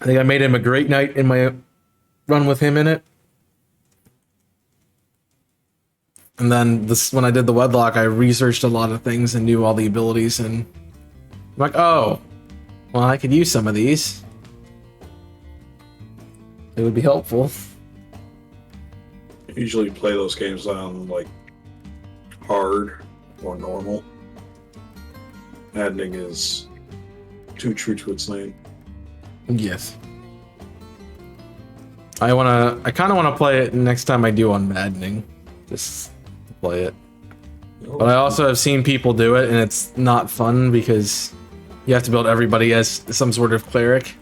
I think I made him a great knight in my run with him in it. And then when I did the wedlock, I researched a lot of things and knew all the abilities, and I'm like, oh, well, I could use some of these. It would be helpful. I usually play those games on like hard or normal. Maddening is too true to its name. Yes. I kind of want to play it next time I do on Maddening. Just to play it. But I also have seen people do it, and it's not fun because you have to build everybody as some sort of cleric.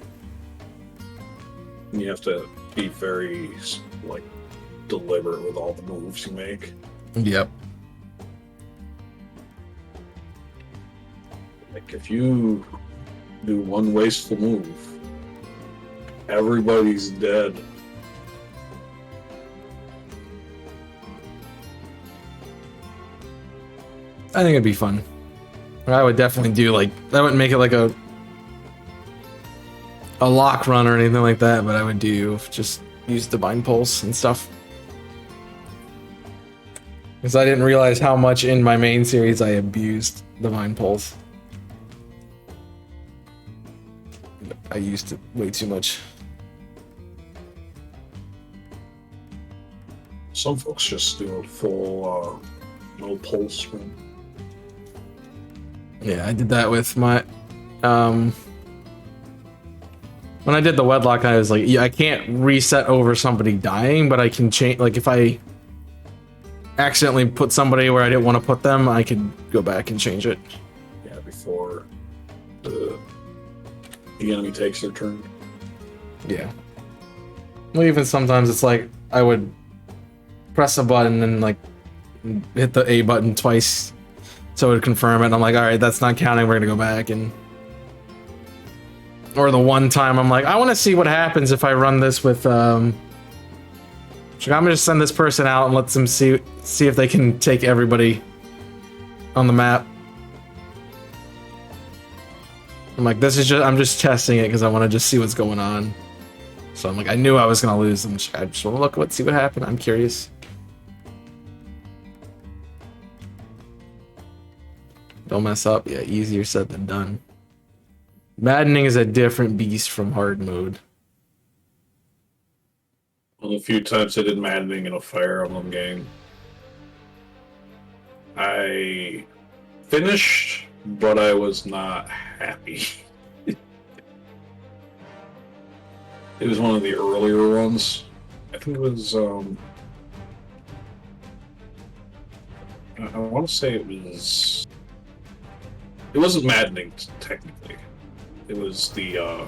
You have to be very like deliberate with all the moves you make. Yep. Like if you do one wasteful move, everybody's dead. I think it'd be fun. I would definitely do I wouldn't make it like a lock run or anything like that, but I would do just use Divine Pulse and stuff. Because I didn't realize how much in my main series I abused Divine Pulse. I used it way too much. Some folks just do a full no pulse run. Yeah, I did that with my when I did the wedlock, I was like, yeah, I can't reset over somebody dying, but I can change, like if I accidentally put somebody where I didn't want to put them, I could go back and change it. Yeah, before the enemy takes their turn. Yeah. Well, even sometimes it's like I would press a button and like hit the A button twice so it would confirm it, and I'm like, alright, that's not counting, we're gonna go back. And or the one time I'm like, I want to see what happens if I run this with I'm gonna just send this person out and let them see if they can take everybody on the map. I'm like, I'm just testing it because I want to just see what's going on. So I'm like, I knew I was gonna lose. I just want to look see what happened. I'm curious. Don't mess up. Yeah, easier said than done. Maddening is a different beast from hard mode. Well, a few times I did Maddening in a Fire Emblem game. I finished, but I was not happy. It was one of the earlier ones. I think it was, I want to say it wasn't Maddening, technically. It was the,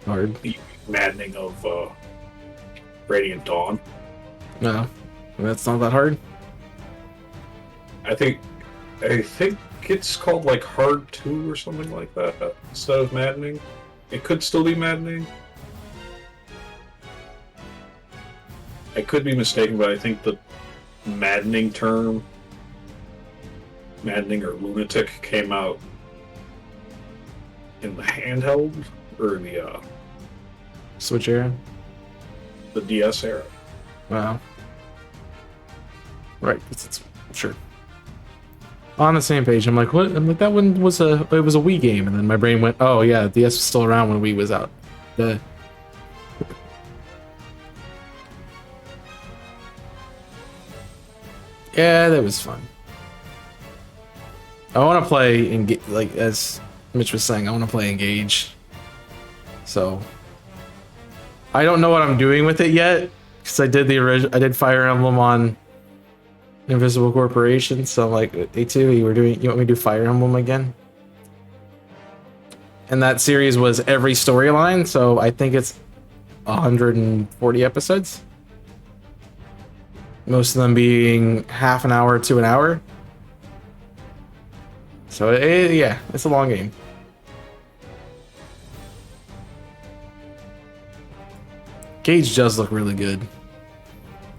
Hard. the Maddening of, Radiant Dawn. No, that's not that hard. I think it's called like Hard 2 or something like that instead of Maddening. It could still be Maddening. I could be mistaken, but I think the Maddening term, Maddening or Lunatic, came out in the handheld or Switch era. the DS era. Wow. Right, it's sure. On the same page, I'm like, what? I'm like, that one was it was a Wii game, and then my brain went, oh yeah, DS was still around when Wii was out. The yeah, that was fun. I want to play like as Mitch was saying, I want to play Engage. So I don't know what I'm doing with it yet because I did I did Fire Emblem on Invisible Corporation. So I'm like, A2, you want me to do Fire Emblem again? And that series was every storyline, so I think it's 140 episodes. Most of them being half an hour to an hour. So yeah, it's a long game. Gage does look really good.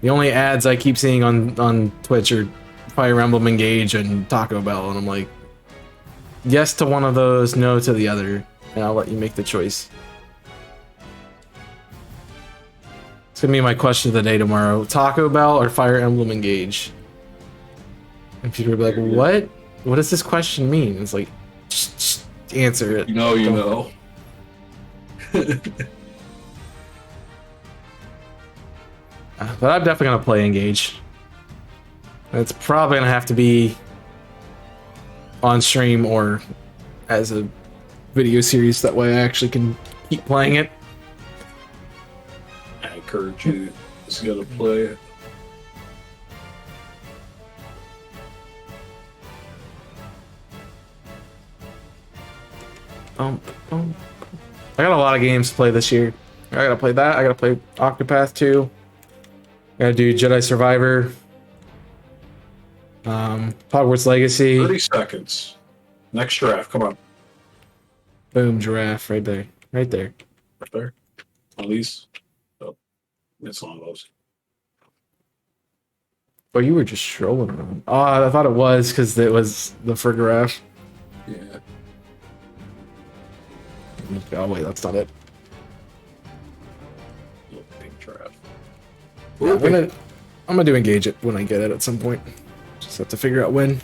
The only ads I keep seeing on Twitch are Fire Emblem Engage and Taco Bell, and I'm like, yes to one of those, no to the other, and I'll let you make the choice. It's gonna be my question of the day tomorrow: Taco Bell or Fire Emblem Engage? And people will be like, "What? What does this question mean?" It's like, just answer it. You know. But I'm definitely gonna play Engage. It's probably gonna have to be on stream or as a video series. That way, I actually can keep playing it. I encourage you to go to play it. I got a lot of games to play this year. I gotta play that. I gotta play Octopath 2. I gotta do Jedi Survivor. Hogwarts Legacy. 30 seconds. Next giraffe, come on. Boom, giraffe, right there. Right there. Right there. At least. Oh, it's one of those. Oh, you were just strolling around. Oh, I thought it was because it was the for giraffe. Yeah. Oh, wait, that's not it. Little pink giraffe. Yeah, I'm gonna do Engage it when I get it at some point. Just have to figure out when.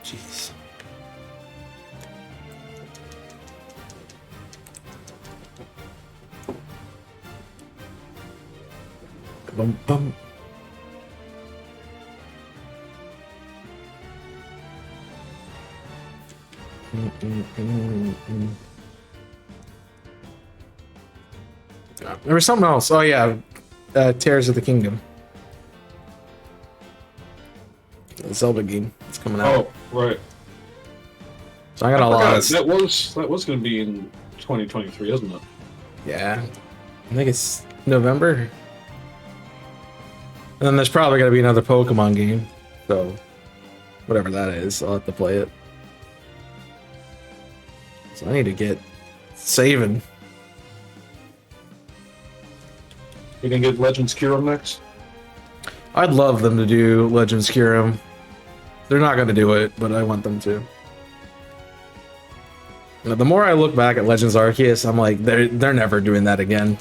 Jeez. Bum bum. There was something else. Oh yeah, Tears of the Kingdom. The Zelda game. It's coming out. Oh, right. So I got a lot of... That was going to be in 2023, isn't it? Yeah. I think it's November. And then there's probably going to be another Pokemon game. So, whatever that is, I'll have to play it. So I need to get saving. You gonna get Legends Kyurem next? I'd love them to do Legends Kyurem. They're not going to do it, but I want them to. Now, the more I look back at Legends Arceus, I'm like, they're never doing that again.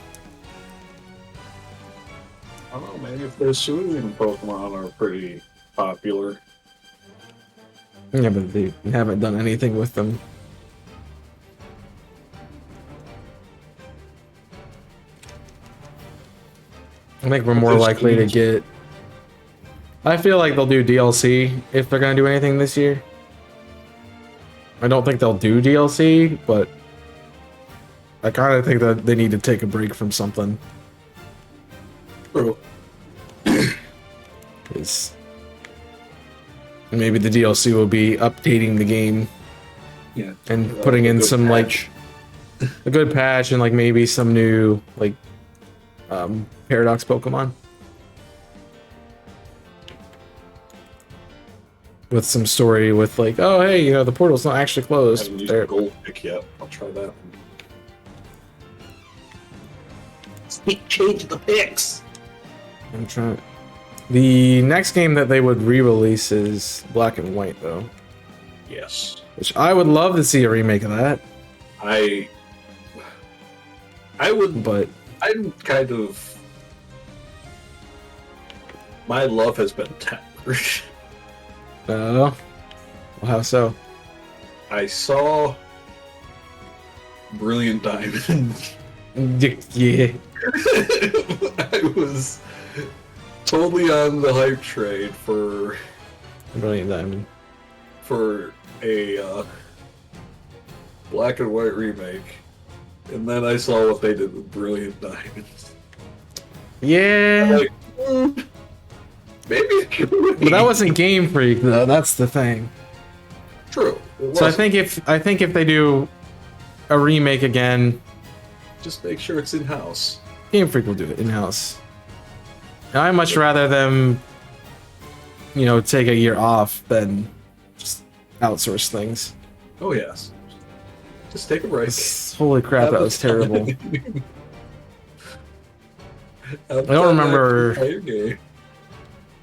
I don't know, maybe if their soothing Pokemon are pretty popular. Yeah, but they haven't done anything with them. I think we're more likely to get... I feel like they'll do DLC if they're going to do anything this year. I don't think they'll do DLC, but I kind of think that they need to take a break from something. True. Because maybe the DLC will be updating the game. Yeah. And putting in some patch. like a good patch and like maybe some new like Paradox Pokemon. With some story with like, oh hey, you know, the portal's not actually I closed. haven't used There. the gold pick yet. I'll try that. Change the picks. I'm trying. The next game that they would re-release is Black and White, though. Yes. Which I would love to see a remake of that, I would, but I'm kind of, my love has been tempered. well, how so? I saw Brilliant Diamond. Yeah. I was totally on the hype train for Brilliant Diamond. a black and white remake, and then I saw what they did with Brilliant Diamonds. Yeah. Like, maybe it could be. But that wasn't Game Freak though. That's the thing. True. It So I wasn't. think if they do a remake again, Just make sure it's in house. Game Freak will do it in house. I much rather them, take a year off than just outsource things. Oh yes. Just take a break. Holy crap, that was terrible. I don't remember. Play your game.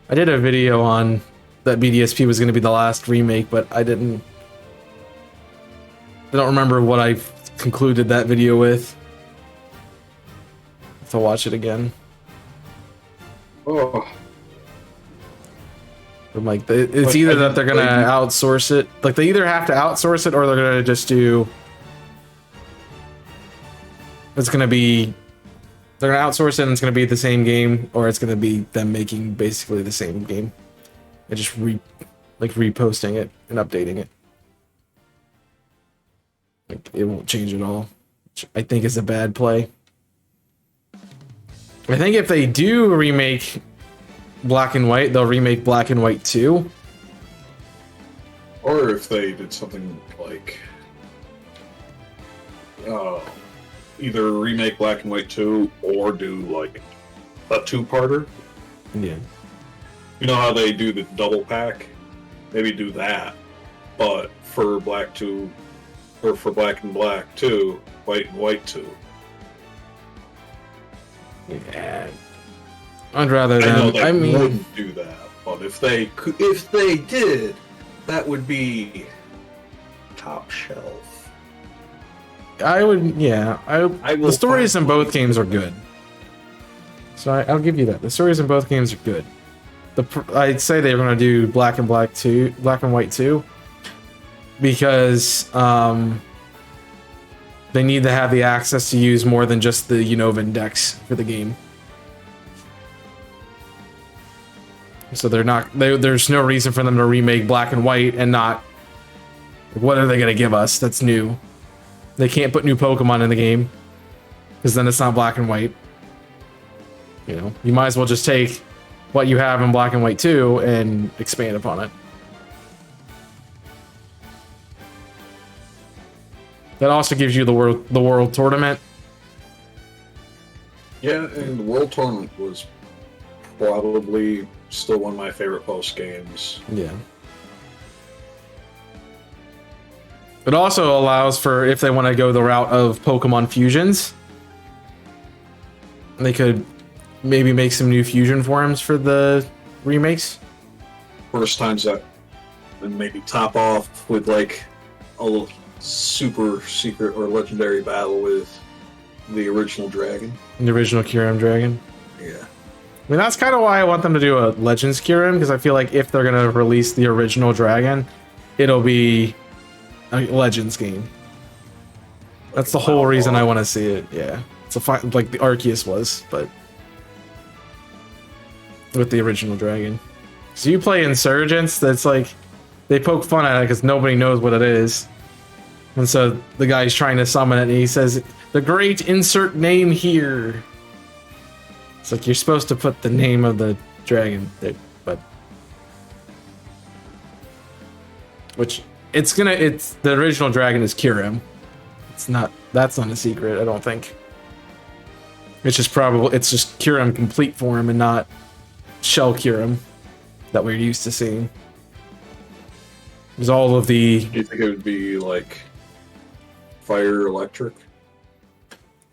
I did a video on that BDSP was going to be the last remake, but I don't remember what I concluded that video with. Have to watch it again. Oh, I'm like, it's either that they're going to outsource it. Like, they either have to outsource it or they're going to just do. It's going to be. They're going to outsource it and it's going to be the same game, or it's going to be them making basically the same game. And just reposting it and updating it. Like, it won't change at all, which I think is a bad play. I think if they do remake Black and White, they'll remake Black and White 2. or if they did something like either remake Black and White 2 or do like a two-parter. Yeah. You know how they do the double pack? Maybe do that, but for Black 2, or for Black and Black 2, White and White 2. Yeah. I'd rather I know them. they wouldn't do that, but if they did, that would be top shelf. I would. Yeah. I will the stories in find both ways games to are good. So I'll give you that. The stories in both games are good. I'd say they were going to do Black and White 2, because they need to have the access to use more than just the Unova index for the game. So there's no reason for them to remake Black and White and not. What are they going to give us that's new? They can't put new Pokemon in the game because then it's not Black and White. You might as well just take what you have in Black and White 2 and expand upon it. That also gives you the world tournament. Yeah, and the World Tournament was probably still one of my favorite post games. Yeah. It also allows for, if they want to go the route of Pokemon fusions, they could maybe make some new fusion forms for the remakes. First times that, and maybe top off with like a little super secret or legendary battle with the original dragon. The original Kyurem Dragon. Yeah. I mean, that's kind of why I want them to do a Legends Kyurem, because I feel like if they're going to release the original Dragon, it'll be a Legends game. That's the whole reason I want to see it. Yeah. It's like the Arceus was, but with the original Dragon. So you play Insurgents, that's like, they poke fun at it because nobody knows what it is. And so the guy's trying to summon it and he says, "The great insert name here." It's like you're supposed to put the name of the dragon there, but it's the original dragon is Kyurem. That's not a secret, I don't think. It's just Kyurem complete form and not Shell Kyurem that we're used to seeing. There's all of the. Do you think it would be like fire electric?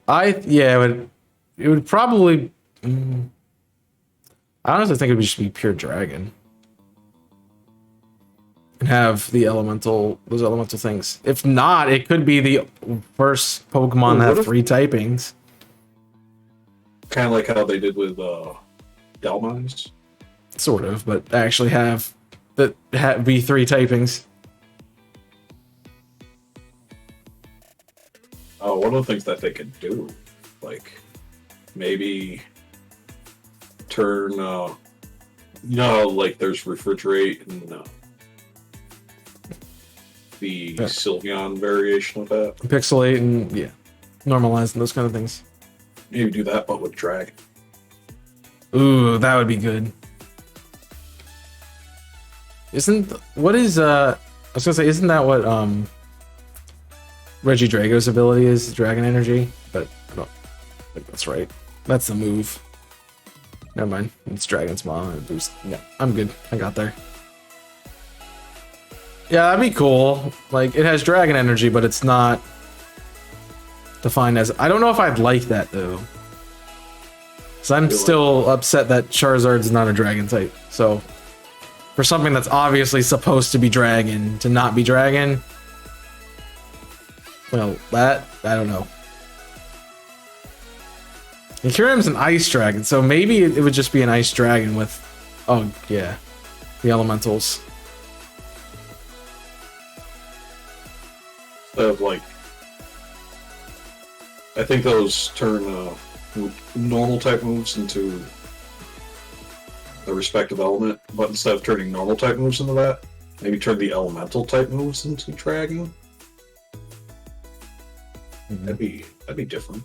It would probably. I honestly think it would just be pure dragon. can have the those elemental things. If not, it could be the first Pokemon that have 3 typings. Kind of like how they did with Dalmines. Sort of, but actually have be 3 typings. Oh, one of the things that they could do, like maybe turn, like there's refrigerate and the Sylveon variation of that. Pixelate and yeah, normalize and those kind of things. Maybe do that, but with Dragon. Ooh, that would be good. I was gonna say, isn't that what Reggie Drago's ability is? Dragon Energy? But I don't think that's right. That's the move. Never mind. It's Dragon's Mom and boost. Yeah, I'm good. I got there. Yeah, that'd be cool. Like, it has Dragon Energy, but it's not defined as... I don't know if I'd like that, though. Because I'm still upset that Charizard's not a Dragon type. So, for something that's obviously supposed to be Dragon, to not be Dragon... Well, that... I don't know. And Kyurem's an Ice Dragon, so maybe it would just be an Ice Dragon with... Oh, yeah. The Elementals. Like, I think those turn normal type moves into the respective element, but instead of turning normal type moves into that, maybe turn the elemental type moves into Dragon. Mm-hmm. That'd be different.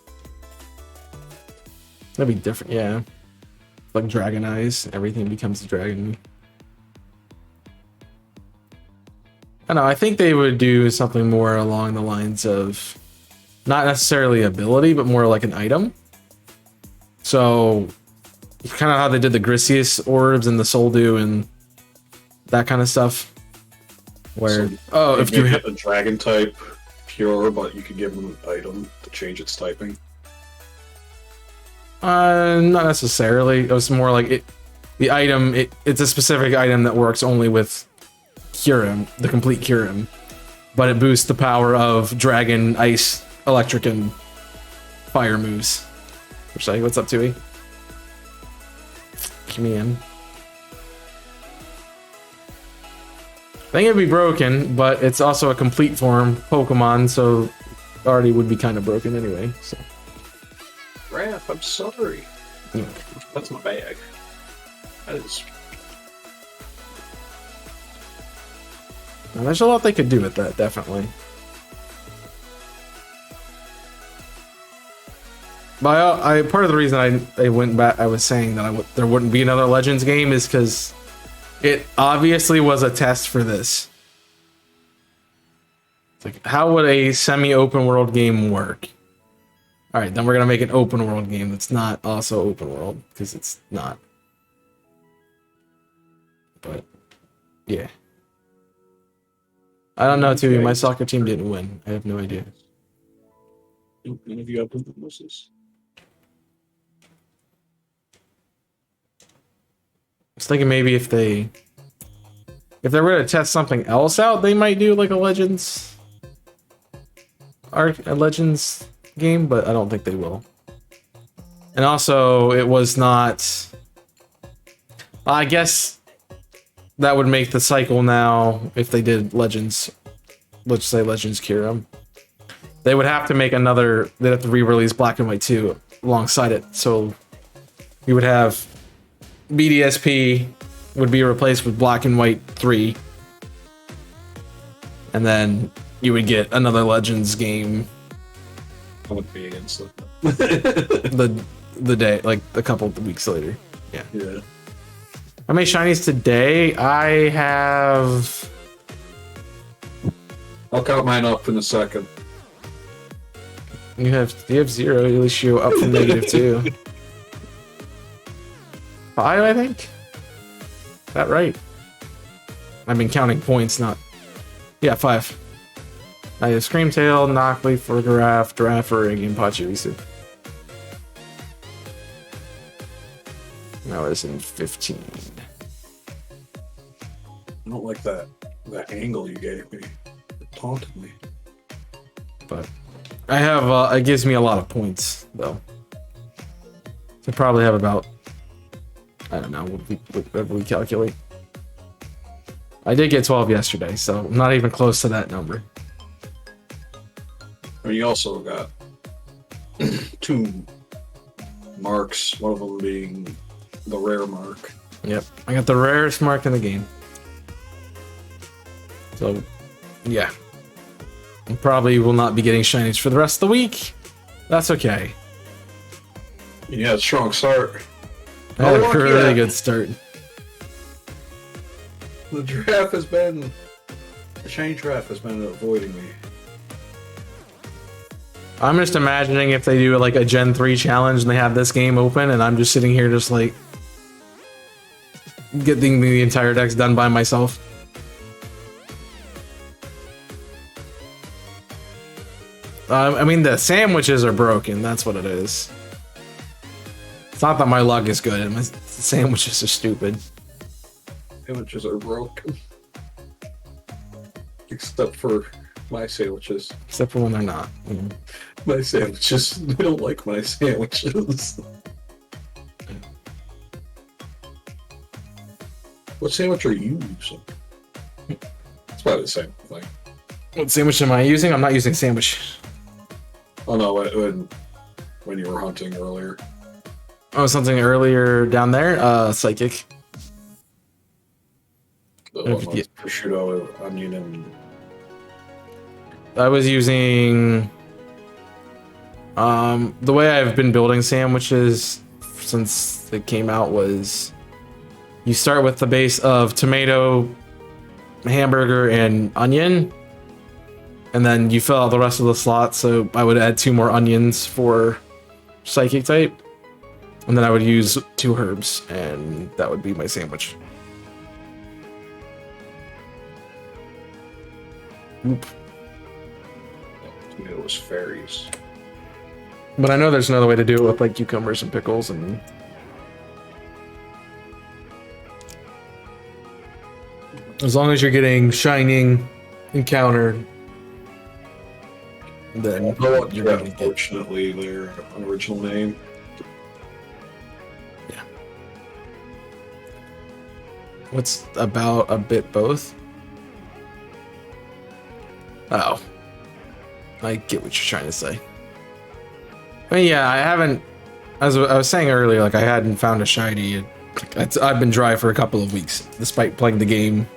That'd be different, yeah. Like Dragon Eyes, everything becomes a dragon. I don't know, I think they would do something more along the lines of not necessarily ability, but more like an item. So, kind of how they did the Grisius orbs and the Soldew and that kind of stuff. Where, so if you hit a dragon type pure, but you could give them an item to change its typing. Not necessarily. It was more like the item. It's a specific item that works only with Kyurem, the complete Kyurem, but it boosts the power of Dragon, Ice, Electric, and Fire moves. What's up, Tui? Come in. I think it'd be broken, but it's also a complete form Pokemon, so already would be kind of broken anyway. So. Raph, I'm sorry. Yeah. That's my bag. That is. Now, there's a lot they could do with that, definitely. But part of the reason I went back, I was saying that there wouldn't be another Legends game is because it obviously was a test for this. It's like, how would a semi-open world game work? All right, then we're gonna make an open world game that's not also open world because it's not. But yeah, I don't know, too. My soccer team didn't win. I have no idea. None of you have losses. I was thinking maybe if they were to test something else out, they might do like a Legends game, but I don't think they will. And also, it was not... I guess that would make the cycle now, if they did Legends, let's say Legends Kyurem. They would have to make another... They'd have to re-release Black and White 2 alongside it, so you would have... BDSP would be replaced with Black and White 3. And then you would get another Legends game. I would be against it. the day, like a couple of weeks later. Yeah. Yeah. How many shinies today? I have... I'll count mine up in a second. You have 0. At least you're up from -2. 5, I think. Is that right? I've been counting points, not... Yeah, 5. I have Screamtail, Knockleaf, for Giraffe, Giraffering, and Pachirisu. Now it's in 15. I don't like that That angle you gave me, it taunted me. But I have, it gives me a lot of points, though. I probably have about, I don't know, whatever we calculate. I did get 12 yesterday, so I'm not even close to that number. I mean, you also got 2 marks, one of them being the rare mark. Yep, I got the rarest mark in the game. So, yeah. I probably will not be getting shinies for the rest of the week. That's okay. Yeah, strong start. I had Oh, a really yeah. good start. The giraffe has been... The shiny giraffe has been avoiding me. I'm just imagining if they do like a Gen 3 challenge and they have this game open and I'm just sitting here just like getting the entire decks done by myself. I mean, the sandwiches are broken. That's what it is. It's not that my luck is good. The sandwiches are stupid. Sandwiches are broken. Except for my sandwiches. Except for when they're not. My sandwiches. They don't like my sandwiches. What sandwich are you using? It's probably the same thing. What sandwich am I using? I'm not using sandwich. Oh no, when you were hunting earlier. Oh, something earlier down there? Psychic. The one with prosciutto, onion, and... I was using... the way I've been building sandwiches since it came out was... You start with the base of tomato, hamburger, and onion. And then you fill out the rest of the slots, so I would add 2 more onions for psychic type. And then I would use 2 herbs, and that would be my sandwich. Oop. Tomato was fairies. But I know there's another way to do it with like cucumbers and pickles and... As long as you're getting shining encounter, then you're gonna get... Unfortunately, their original name. Yeah. What's about a bit both? Oh. I get what you're trying to say. I mean, yeah, I haven't... As I was saying earlier, like, I hadn't found a shiny. I've been dry for a couple of weeks, despite playing the game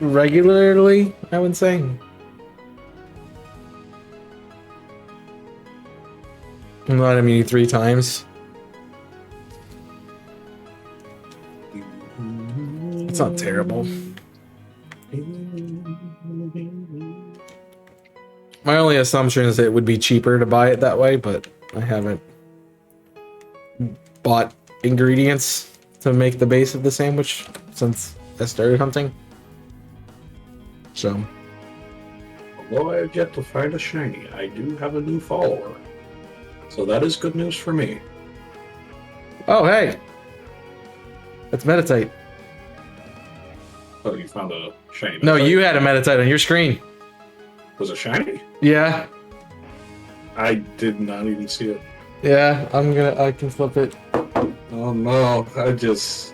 regularly, I would say. Not, I mean, 3 times. It's not terrible. My only assumption is that it would be cheaper to buy it that way, but I haven't bought ingredients to make the base of the sandwich since I started hunting. So, Although I have yet to find a shiny, I do have a new follower. So that is good news for me. oh hey, let's meditate. Oh, you found a shiny. No, you had a meditate on your screen. Was it shiny? Yeah, I did not even see it. yeah. I can flip it. Oh no, I just...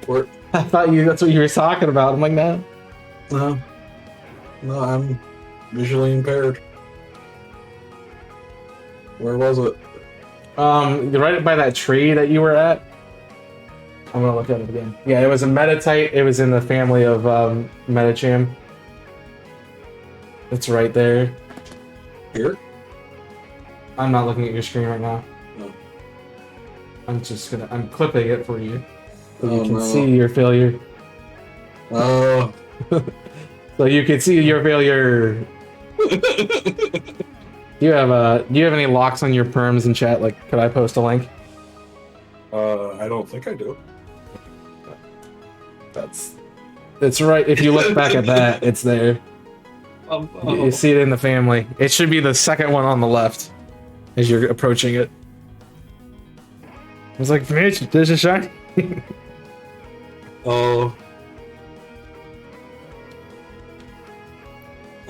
Where... I thought that's what you were talking about. I'm like, no. No. No, I'm visually impaired. Where was it? Right by that tree that you were at. I'm gonna look at it again. Yeah, it was a Meditite. It was in the family of Medicham. It's right there. Here? I'm not looking at your screen right now. No. I'm clipping it for you. So Oh, you can no. see your failure. Oh. So you can see your failure. Do you have any locks on your perms in chat? Like, could I post a link? I don't think I do. It's right. If you look back at that, it's there. You see it in the family. It should be the second one on the left as you're approaching it. I was like, Mitch, there's a shiny. Oh.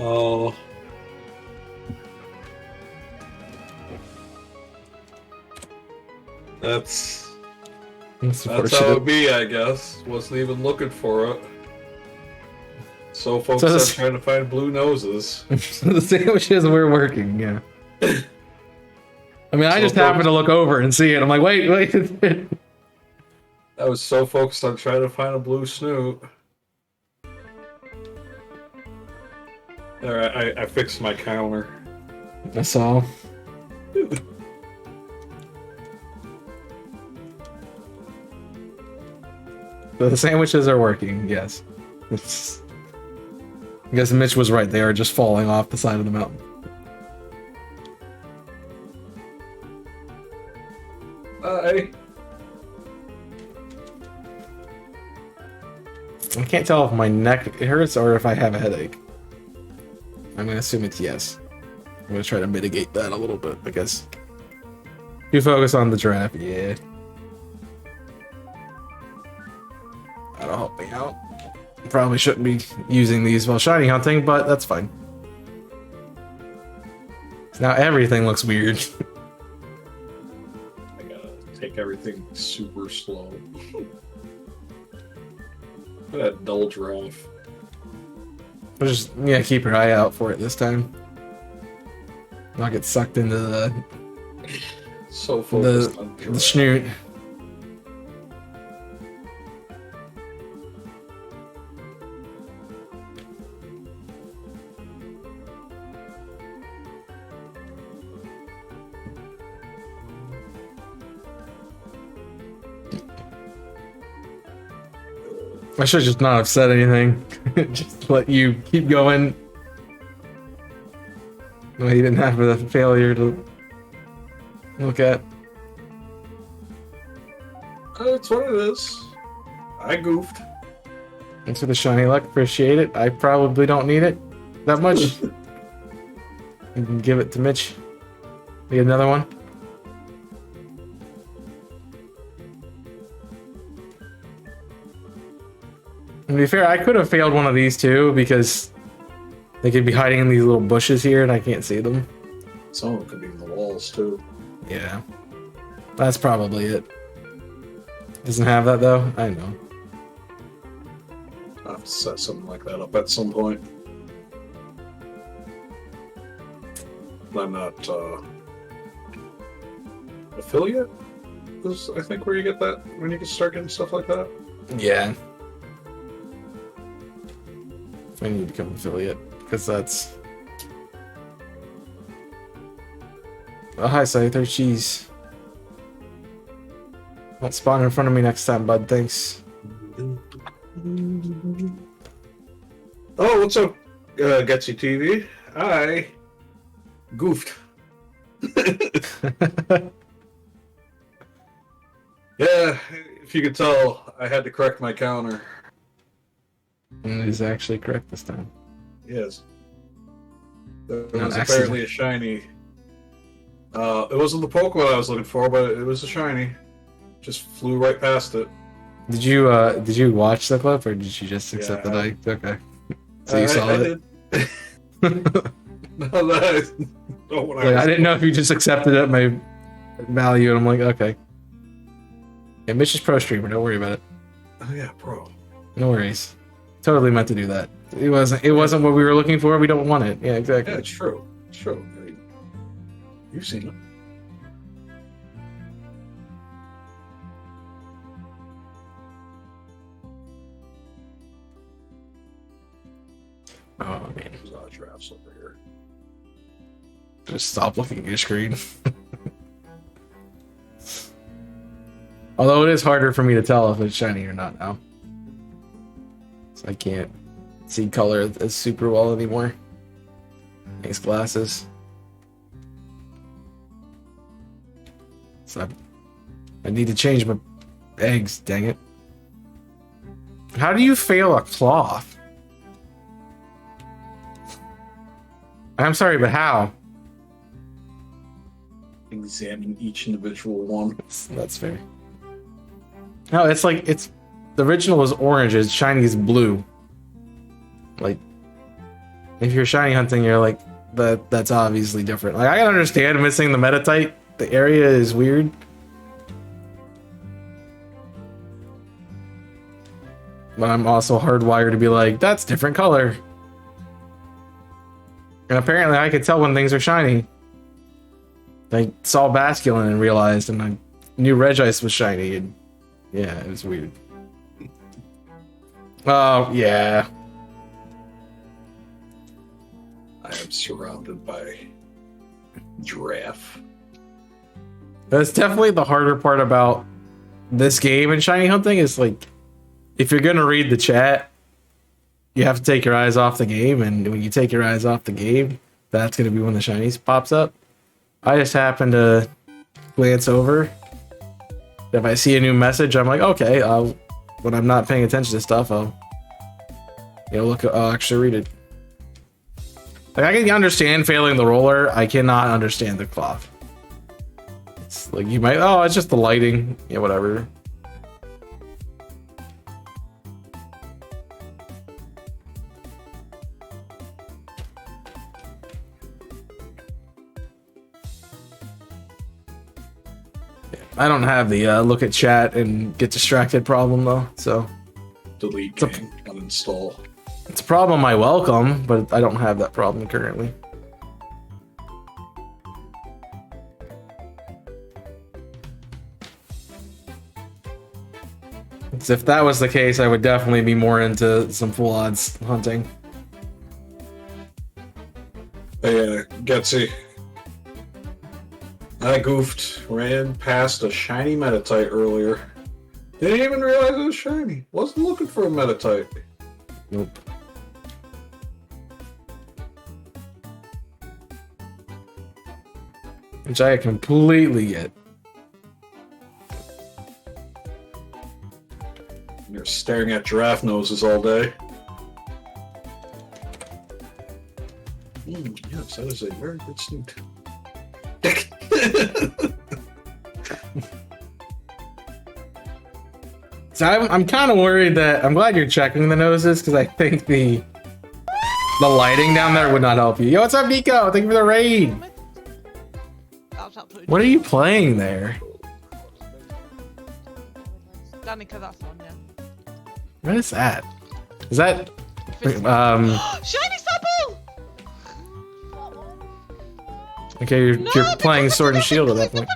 Oh. That's That's how it unfortunate. would be, I guess. Wasn't even looking for it. So focused So on this- trying to find blue noses. The sandwiches were working, yeah. I mean, I So just happened to look over and see it. I'm like, wait. I was so focused on trying to find a blue snoot. Alright, I fixed my counter. I saw. The sandwiches are working, yes. I guess Mitch was right. They are just falling off the side of the mountain. Hi. I can't tell if my neck hurts or if I have a headache. I'm gonna assume it's yes. I'm gonna try to mitigate that a little bit, I guess. You focus on the giraffe, yeah. That'll help me out. Probably shouldn't be using these while shiny hunting, but that's fine. Now everything looks weird. I gotta take everything super slow. Look at that dull giraffe. Just, yeah, keep your eye out for it this time. Not get sucked into So focused on the giraffe. snoot. I should just not have said anything. Just let you keep going. Well, he didn't have the failure to look at. That's what it is. I goofed. Thanks for the shiny luck. Appreciate it. I probably don't need it that much. You can give it to Mitch. Get another one. And to be fair, I could have failed one of these too because they could be hiding in these little bushes here and I can't see them. Some of them could be in the walls too. Yeah. That's probably it. Doesn't have that though? I know. I'll have to set something like that up at some point. I'm not affiliate is I think where you get that when you can start getting stuff like that. Yeah. I need to become affiliate because that's. Oh, hi, Scyther. Cheese. Don't spawn in front of me next time, bud. Thanks. Oh, what's up, Getsy TV? I goofed. Yeah, if you could tell, I had to correct my counter. It is actually correct this time. Yes. There Not was accident. apparently a shiny. It wasn't the Pokemon I was looking for, but it was a shiny. Just flew right past it. Did you watch the clip or did you just accept Yeah. that I okay? So you saw I it. did. No, that no, when Like, I didn't know if you just accepted it my value, and I'm like, okay. Yeah, Mitch is pro streamer. Don't worry about it. Oh yeah, bro. No worries. Totally meant to do that. It wasn't what we were looking for. We don't want it. Yeah, exactly. Yeah, it's true. It's true. I mean, you've seen it. Oh man, There's a lot of giraffes over here. just stop looking at your screen. Although it is harder for me to tell if it's shiny or not now, so I can't see color as super well anymore. Nice glasses. So I need to change my eggs. Dang it! How do you fail a cloth? I'm sorry, but how? Examine each individual one. That's fair. No, it's like the original was orange, it's shiny is blue. Like If you're shiny hunting, you're like, that's obviously different. Like, I can understand missing the metatite. The area is weird. But I'm also hardwired to be like, that's different color. And apparently I could tell when things are shiny. I saw Basculin and realized, and I knew Regice was shiny, and yeah, it was weird. Oh, yeah. I am surrounded by giraffe. That's definitely the harder part about this game and shiny hunting is like, if you're gonna read the chat, you have to take your eyes off the game, and when you take your eyes off the game, that's gonna be when the shinies pops up. I just happen to glance over. If I see a new message, I'm like, okay, when I'm not paying attention to stuff, I'll actually read it. Like, I can understand failing the roller, I cannot understand the cloth. It's like, you might, oh, it's just the lighting, yeah, whatever. I don't have the look at chat and get distracted problem though, so Delete game, uninstall. it's a problem I welcome, but I don't have that problem currently. So if that was the case, I would definitely be more into some full odds hunting. Hey, Getsy. I goofed, ran past a shiny metatite earlier. Didn't even realize it was shiny. Wasn't looking for a metatite. Nope. Which I completely get. You're staring at giraffe noses all day. Yes, that is a very good snoot. So I'm kind of worried that I'm glad you're checking the noses because I think the lighting down there would not help you. Yo, what's up, Nico? Thank you for the raid. What are you playing there? Danica, that's on, yeah. What is that? Is that Shiny Supple! okay? You're playing Sword and Shield at that point.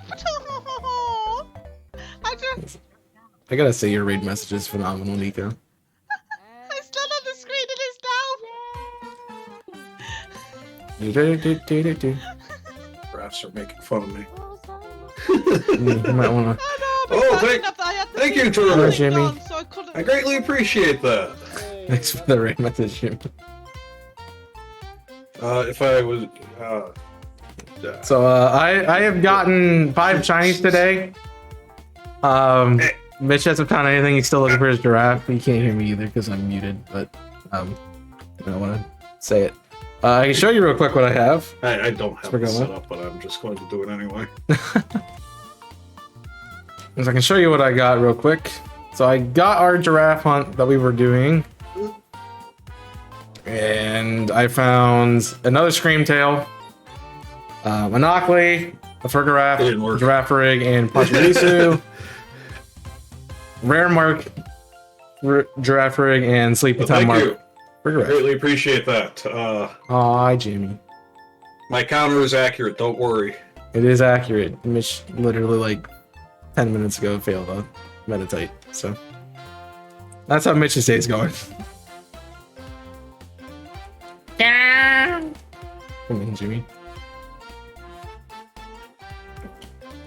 I gotta say your raid message is phenomenal, Nico. It's still on the screen, it is now! Giraffes are making fun of me. You might wanna. Thank you, Turtle. Jimmy. I greatly appreciate that. Thanks for the raid message, Jimmy. If I was, So I have gotten 5 shinies today. Mitch hasn't found anything. He's still looking for his giraffe. He can't hear me either because I'm muted. But I don't want to say it. I can show you real quick what I have. I don't have it set up, but I'm just going to do it anyway. So I can show you what I got real quick. So I got our giraffe hunt that we were doing. And I found another Screamtail, Monopoly, a fur giraffe, giraffe rig, and Pachirisu. Rare mark, giraffe rig, and sleepy time mark. Thank you. I greatly appreciate that. Aw, Jimmy. My counter is accurate, don't worry. It is accurate. Mitch literally like 10 minutes ago failed a meditate, so that's how Mitch's day is going. Come in, Jimmy.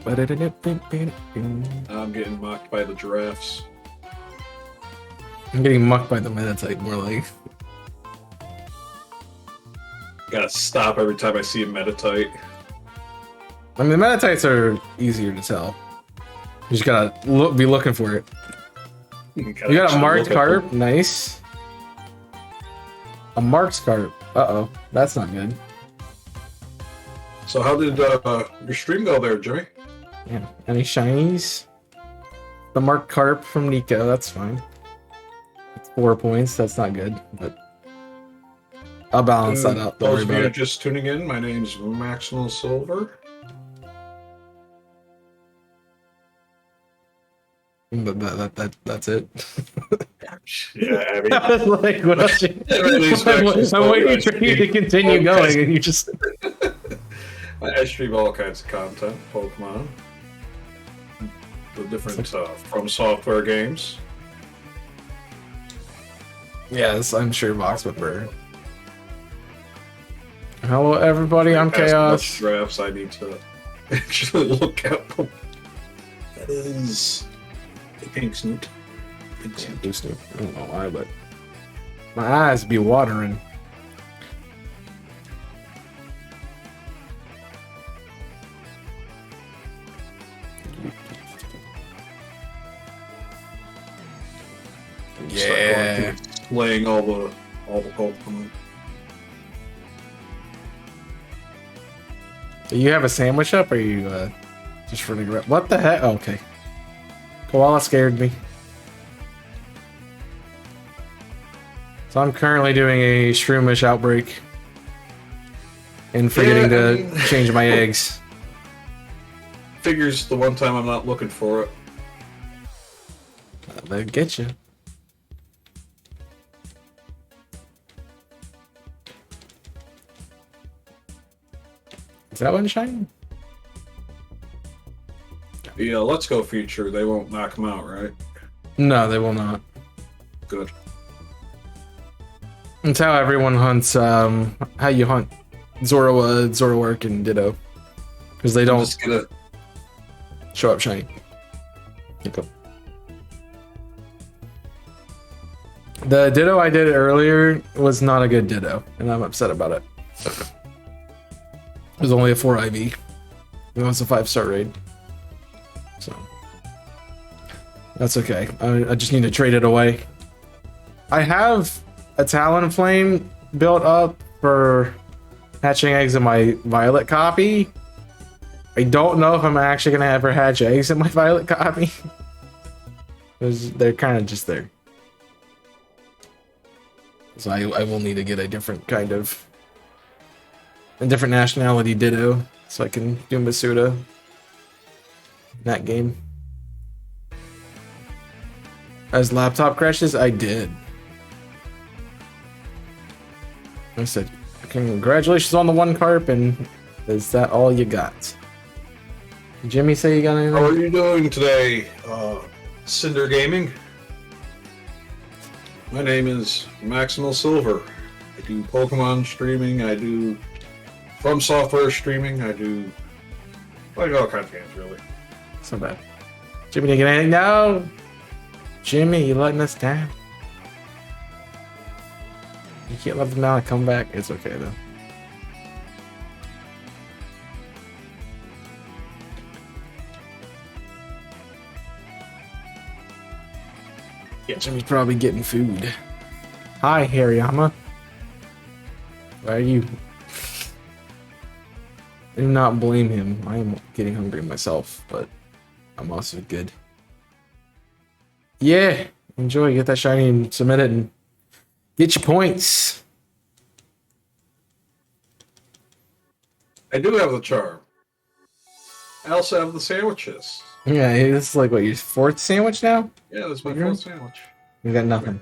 I'm getting mocked by the giraffes. I'm getting mucked by the meditate, more like. Gotta stop every time I see a metatite. I mean, the meditites are easier to tell. You just gotta be looking for it. You got a marked carp, nice. A marked carp. Uh-oh, that's not good. So how did your stream go there, Jimmy? Yeah, any shinies? The marked carp from Nico, that's fine. It's 4 points, that's not good, but I'll balance that out. Don't Those worry of about you it. just tuning in, my name's Maximal Silver. That's it. Yeah, I mean, I was like, what else? Everything's I'm waiting for you to continue going, and you just. I stream all kinds of content, Pokemon, the different From Software games. Yes, I'm sure Vox would burn. Hello, everybody. I'm Past enough Chaos. drafts, I need to actually look at them. That is a pink snoot. Pink snoot. Blue Snoop. I don't know why, but my eyes be watering. Start going through slaying all the Pokemon. Do you have a sandwich up, or are you just running around? What the heck? Oh, okay. Koala scared me. So I'm currently doing a shroomish outbreak and forgetting Yeah, I to mean- change my eggs. Figures the one time I'm not looking for it. They'll get you. Is that one shining? The Let's Go feature, they won't knock them out, right? No, they will not. Good. It's how everyone hunts. How you hunt Zoroark, and Ditto, because they I'm don't just gonna. show up shiny. Okay. The Ditto I did earlier was not a good Ditto, and I'm upset about it. It was only a 4 IV. It was a 5-star raid. So that's okay. I just need to trade it away. I have a Talonflame built up for hatching eggs in my Violet copy. I don't know if I'm actually gonna ever hatch eggs in my Violet copy. Because they're kind of just there. So I will need to get a different kind of, a different nationality Ditto, so I can do Masuda in that game. As laptop crashes, I did. I said, congratulations on the 1 carp, and is that all you got? Did Jimmy say you got anything? How are you doing today, Cinder Gaming? My name is Maximal Silver. I do Pokemon streaming, I do From Software streaming, I do like all kinds of games, really. It's not bad. Jimmy didn't get anything? No! Jimmy, you letting us down. You can't let them down and come back. It's okay, though. Yeah, Jimmy's probably getting food. Hi, Hariyama. Why are you? I do not blame him. I am getting hungry myself, but I'm also good. Yeah, enjoy. Get that shiny and submit it and get your points. I do have the charm. I also have the sandwiches. Yeah, this is like what, your 4th sandwich now? Yeah, that's my Mhm. 4th sandwich. You got nothing.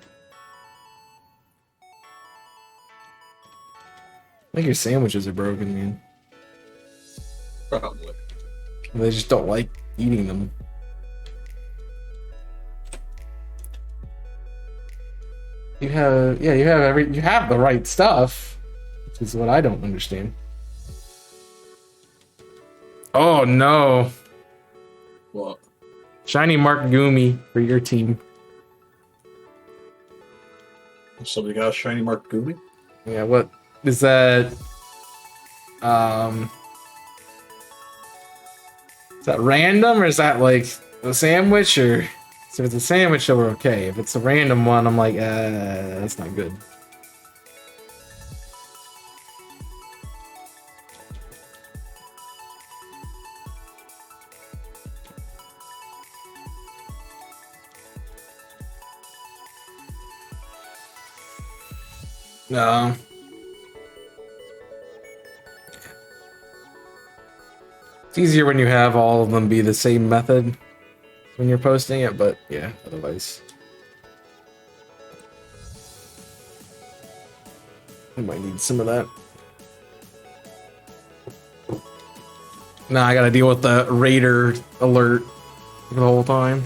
I think your sandwiches are broken, man. Probably. They just don't like eating them. You have you have the right stuff, which is what I don't understand. Oh no. What? Shiny Mark Gumi for your team. Somebody got a shiny Mark Gooby? Yeah, what is that? Is that random, or is that like a sandwich? Or so if it's a sandwich, then we're okay. If it's a random one, I'm like, that's not good. No. It's easier when you have all of them be the same method when you're posting it, but yeah, otherwise. I might need some of that. Now I gotta deal with the raider alert the whole time.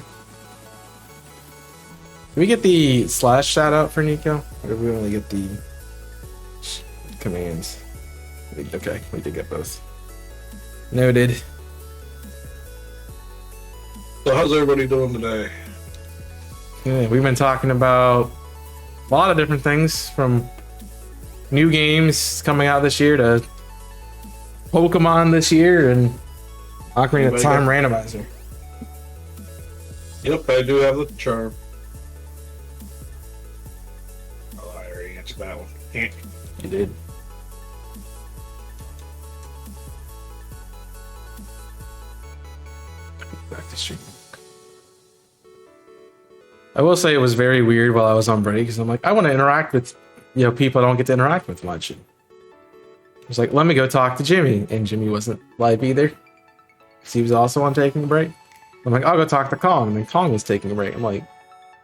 Did we get the slash shout out for Nico? Or did we only get the commands? Okay, we did get both. Noted. So how's everybody doing today? Yeah, we've been talking about a lot of different things, from new games coming out this year to Pokemon this year and Ocarina of Time randomizer. Yep, I do have the charm. Oh, I already answered that one. You did. Back to stream. I will say it was very weird while I was on break because I'm like, I want to interact with, people I don't get to interact with much. I was like, let me go talk to Jimmy, and Jimmy wasn't live either because he was also on taking a break. I'm like, I'll go talk to Kong, and then Kong was taking a break. I'm like,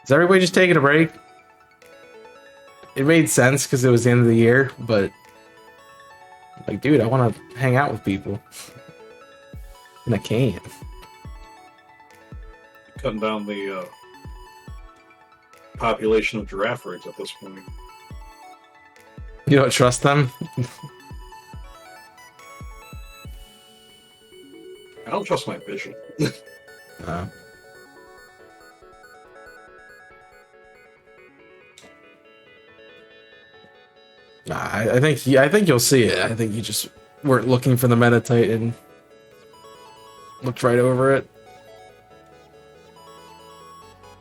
is everybody just taking a break? It made sense because it was the end of the year, but like, dude, I want to hang out with people, and I can't. Cutting down the population of giraffe rigs at this point. You don't trust them? I don't trust my vision. No. Nah, I think you'll see it. I think you just weren't looking for the Meditite and looked right over it.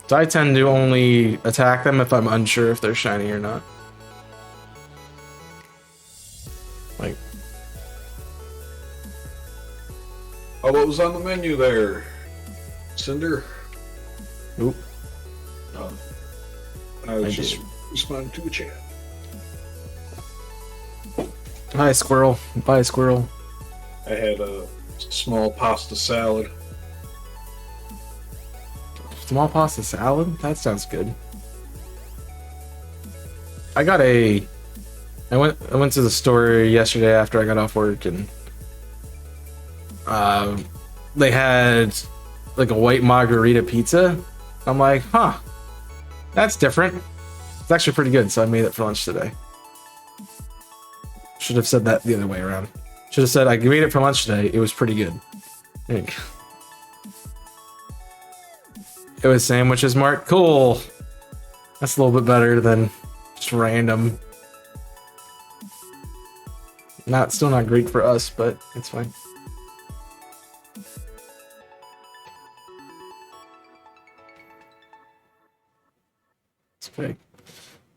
So I tend to only attack them if I'm unsure if they're shiny or not. Like, Oh, what was on the menu there? Cinder? oop. I was I just did. responding to a chat. Hi, squirrel. Bye, squirrel. I had a small pasta salad. Small pasta salad? That sounds good. I went to the store yesterday after I got off work, and they had like a white margarita pizza. I'm like, huh, that's different. It's actually pretty good, so I made it for lunch today. Should have said that the other way around. Should have said I made it for lunch today. It was pretty good. There you go. It was sandwiches, Mark. Cool. That's a little bit better than just random. Still not great for us, but it's fine. It's okay.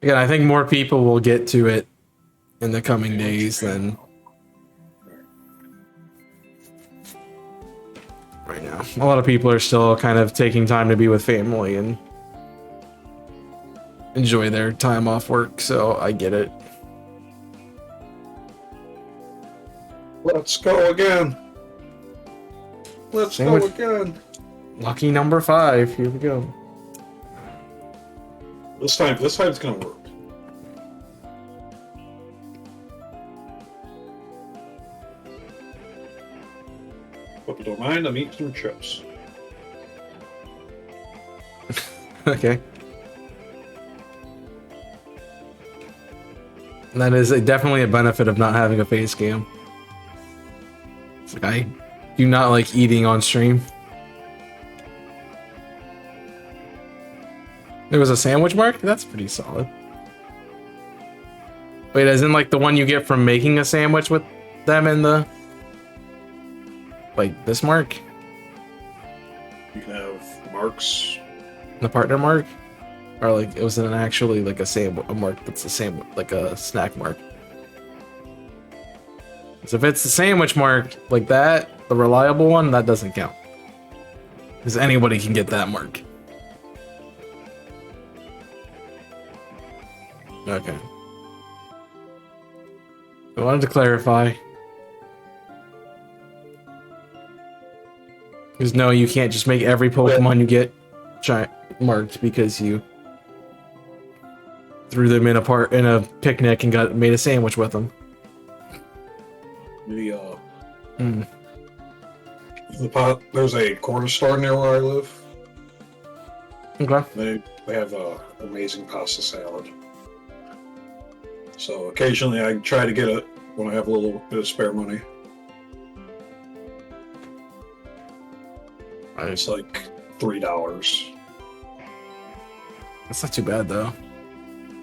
Again, I think more people will get to it in the coming days than right now. A lot of people are still kind of taking time to be with family and enjoy their time off work, so I get it. Let's go again. Let's go again. Lucky number 5. Here we go. This time it's gonna work. Hope you don't mind, I'm eating some chips. Okay. That is definitely a benefit of not having a face cam. It's like, I do not like eating on stream. There was a sandwich mark? That's pretty solid. Wait, as in like the one you get from making a sandwich with them in the... Like this mark? You can have marks. The partner mark? Or like it was an actually like a mark that's a sandwich, like a snack mark. So if it's the sandwich mark like that, the reliable one, that doesn't count. Because anybody can get that mark. Okay. I wanted to clarify. Because no, you can't just make every Pokemon you get marked because you threw them in a picnic and made a sandwich with them. There's a corner store near where I live. Okay. They have amazing pasta salad. So occasionally I try to get it when I have a little bit of spare money. It's like $3. That's not too bad though.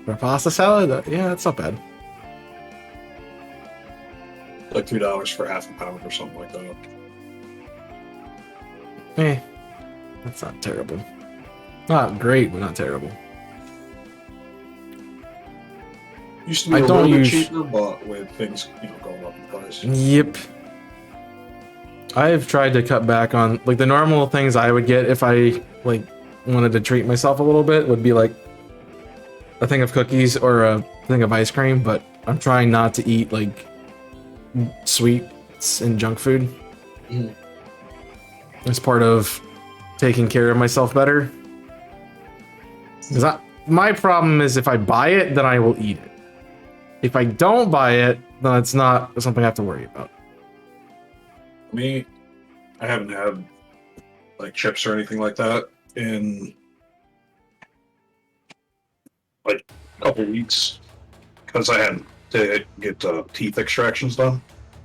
For a pasta salad, yeah, that's not bad. Like $3 for half a pound or something like that. That's not terrible. Not great, but not terrible. Used to be a little bit cheaper, but with things going up in price. Yep. I've tried to cut back on like the normal things I would get if I like wanted to treat myself a little bit would be like a thing of cookies or a thing of ice cream, but I'm trying not to eat like sweets and junk food. It's part of taking care of myself better. My problem is if I buy it, then I will eat it. If I don't buy it, then it's not something I have to worry about. Me, I haven't had like chips or anything like that in like a couple weeks because I had to get teeth extractions done.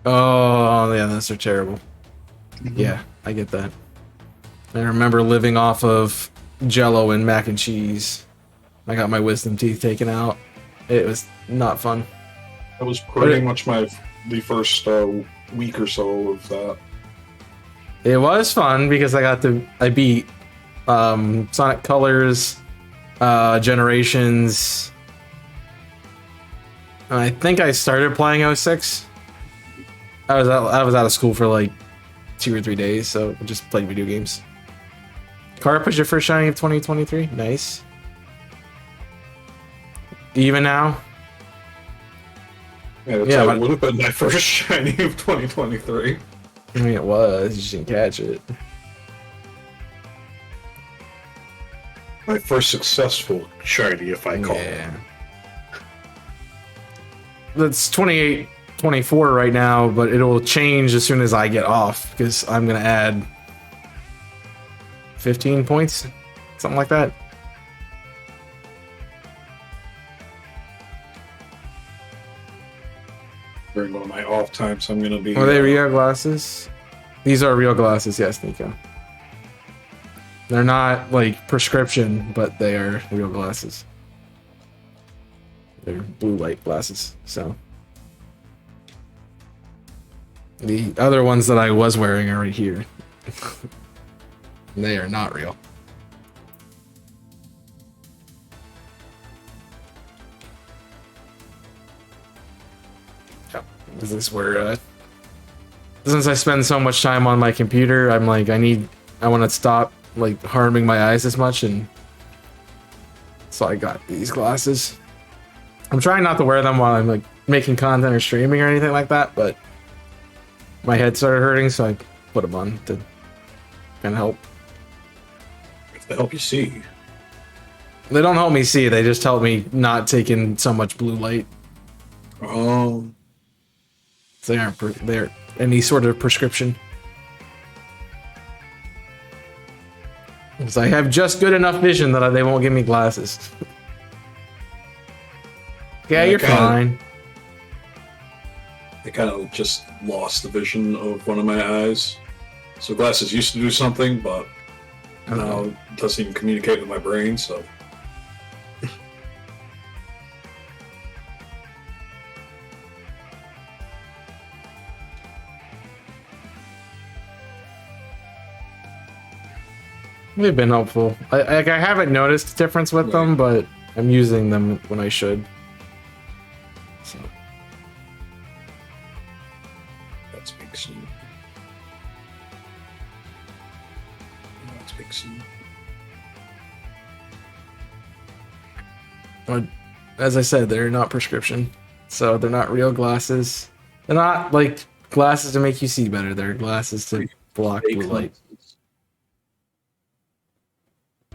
Oh yeah, those are terrible. Yeah, I get that. I remember living off of Jello and mac and cheese. I got my wisdom teeth taken out. It was not fun. That was pretty much the first week or so of that. It was fun because I beat Sonic Colors, Generations. And I think I started playing 06. I was out of school for like 2 or 3 days, so I just played video games. Carp was your first shiny of 2023? Nice. Even now? Yeah, it would have been my first shiny of 2023. I mean, it was. You just didn't catch it. My first successful shiny, if I call it. That's 28, 24 right now, but it'll change as soon as I get off, because I'm going to add 15 points, something like that. During one of my off times, I'm going to be... Are they real glasses? These are real glasses, yes, Nico. They're not, like, prescription, but they are real glasses. They're blue light glasses, so... The other ones that I was wearing are right here. They are not real. This is where, since I spend so much time on my computer, I'm like, I want to stop, like, harming my eyes as much, and so I got these glasses. I'm trying not to wear them while I'm, like, making content or streaming or anything like that, but my head started hurting, so I put them on to kind of help. To help you see. They don't help me see, they just help me not take in so much blue light. Oh. They aren't they're any sort of prescription. Because I have just good enough vision that they won't give me glasses. Yeah, you're fine. I kind of just lost the vision of one of my eyes. So glasses used to do something, but now it doesn't even communicate with my brain, so... They've been helpful. I haven't noticed a difference with them, but I'm using them when I should. So. That's big soon. That's big soon. But as I said, they're not prescription, so they're not real glasses. They're not like glasses to make you see better. They're glasses to block blue light.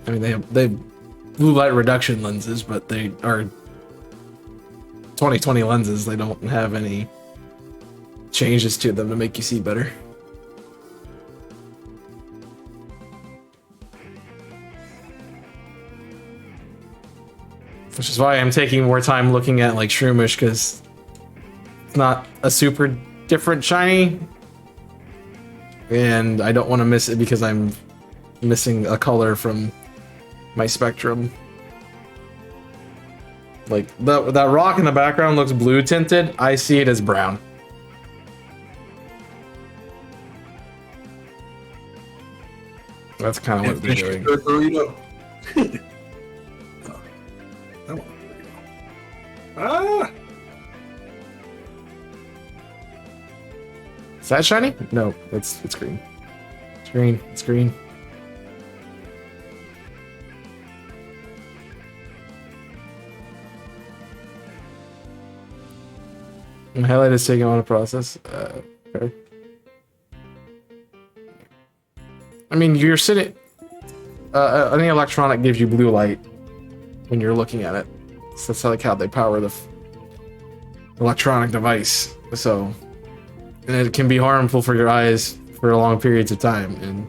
I mean, they have blue light reduction lenses, but they are 20/20 lenses. They don't have any changes to them to make you see better. Which is why I'm taking more time looking at like Shroomish, because it's not a super different shiny. And I don't want to miss it because I'm missing a color from my spectrum. Like that rock in the background looks blue tinted. I see it as brown. That's kind of what they're doing. Burrito. I want a burrito. Ah! Is that shiny? No, it's green. It's green. It's green. My highlight is taking on a process. Okay. I mean, you're sitting. Any electronic gives you blue light when you're looking at it. So that's like how they power the electronic device. So, and it can be harmful for your eyes for long periods of time. And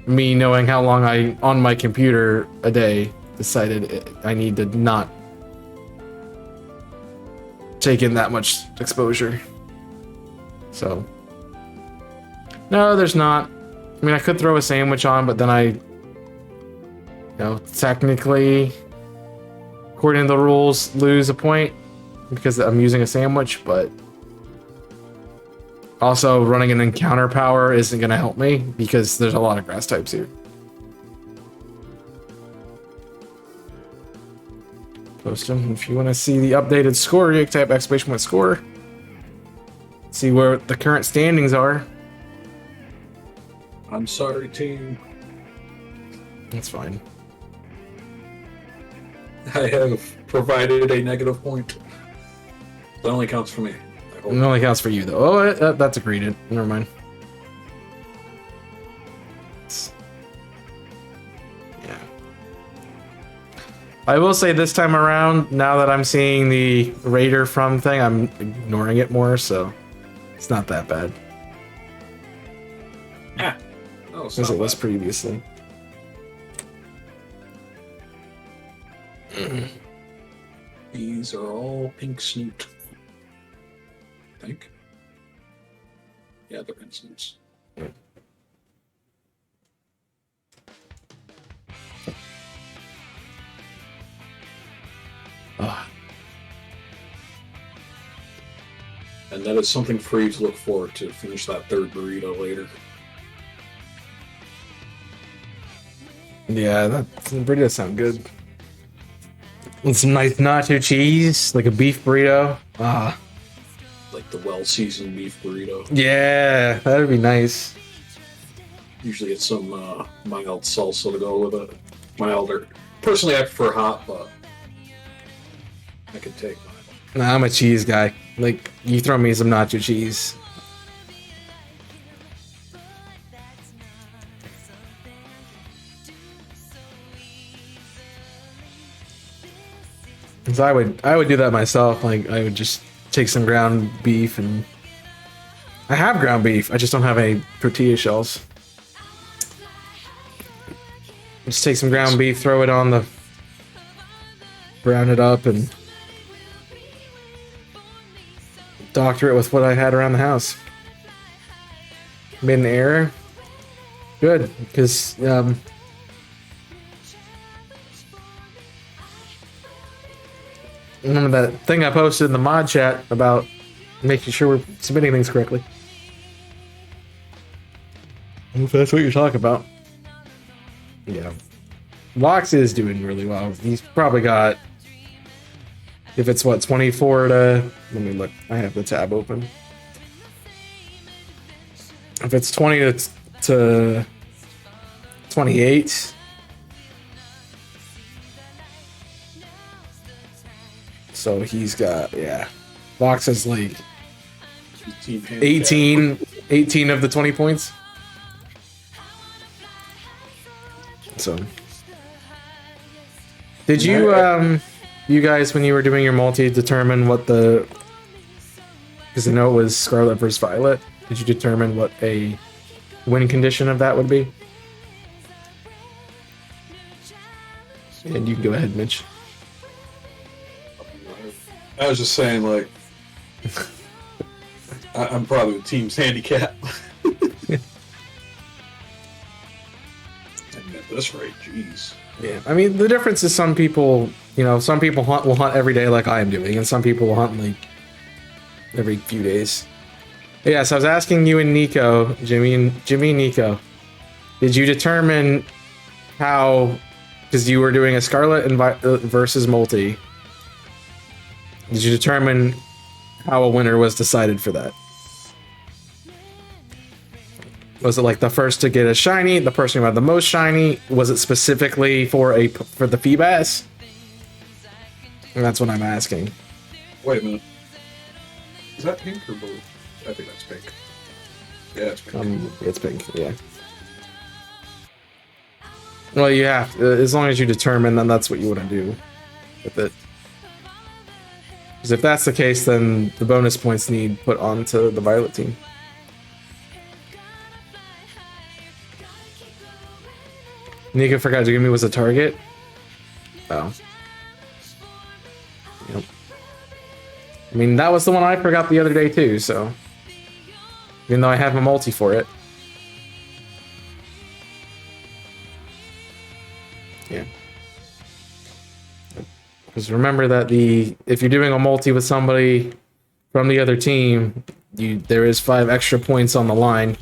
me knowing how long I on my computer a day, decided I need to not take in that much exposure. So, no, there's not. I mean, I could throw a sandwich on, but then technically, according to the rules, lose a point because I'm using a sandwich, but also running an encounter power isn't going to help me because there's a lot of grass types here. Post them. If you want to see the updated score, you can type ! Score. See where the current standings are. I'm sorry, team. That's fine. I have provided a negative point. That only counts for me. It only counts for you, though. Oh, that's agreed. Never mind. Yeah. I will say this time around, now that I'm seeing the Raider from thing, I'm ignoring it more, so it's not that bad. Yeah. Oh, As it was previously. These are all pink snoot. I think. Yeah, they're pink snoots. Oh. And that is something for you to look forward to. Finish that third burrito later. Yeah, that burrito sound good. And some nice nacho cheese, like a beef burrito. Ah, Like the well-seasoned beef burrito. yeah, that'd be nice. Usually get some mild salsa to go with it. Milder. Personally, I prefer hot, but I could take mine. Nah, I'm a cheese guy. Like, you throw me some nacho cheese. Cause I would do that myself. Like, I would just take some ground beef, and I have ground beef. I just don't have any tortilla shells. Just take some ground beef, throw it on the, brown it up, and doctor it with what I had around the house. Made an error. Good, because remember that thing I posted in the mod chat about making sure we're submitting things correctly. If that's what you're talking about. Yeah. Vox is doing really well. He's probably got, if it's what, 24 to, let me look, I have the tab open. If it's 20 to 28, so he's got, yeah, Vox is like 18 of the 20 points. So Did you you guys when you were doing your multi determine what the? Because I know it was Scarlet versus Violet. Did you determine what a win condition of that would be? And you can go ahead, Mitch. I was just saying, like, I'm probably the team's handicap. And at this rate, jeez. Yeah, I mean the difference is some people, you know, some people will hunt every day like I am doing, and some people will hunt like every few days. But yeah, so I was asking you and Nico, Jimmy and Nico, did you determine how? Because you were doing a Scarlet and versus multi. Did you determine how a winner was decided for that? Was it like the first to get a shiny, the person who had the most shiny? Was it specifically for the Feebas? And that's what I'm asking. Wait a minute. Is that pink or blue? I think that's pink. Yeah, it's pink. It's pink. Yeah. Well, you have to, as long as you determine, then that's what you want to do with it. Because if that's the case, then the bonus points need put onto the Violet team. Nico forgot to give me was a target. Oh. Yep. I mean, that was the one I forgot the other day too, so. Even though I have a multi for it. Yeah. Because remember that if you're doing a multi with somebody from the other team, there is 5 extra points on the line.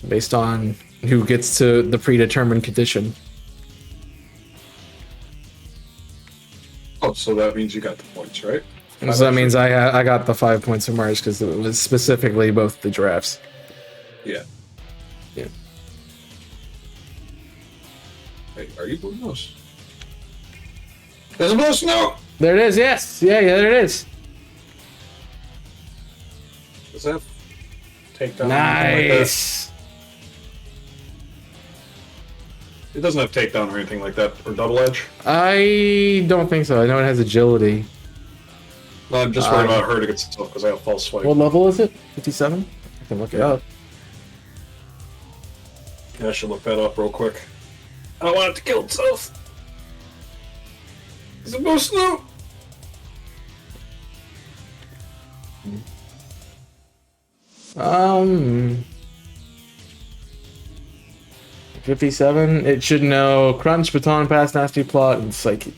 Based on who gets to the predetermined condition. Oh, so that means you got the points, right? So that means I got the 5 points from Mars because it was specifically both the giraffes. Yeah. Yeah. Hey, are you blue nose? There's a blue snow! There it is, yes! Yeah, there it is. Does that take down? Nice! It doesn't have takedown or anything like that, or double edge. I don't think so. I know it has agility. No, I'm just worried about hurting itself because I have false swipe. What level is it? 57? I can look it up. Yeah, I should look that up real quick. I don't want it to kill itself. Is it no snow? 57. It should know Crunch, Baton Pass, Nasty Plot, and Psyche.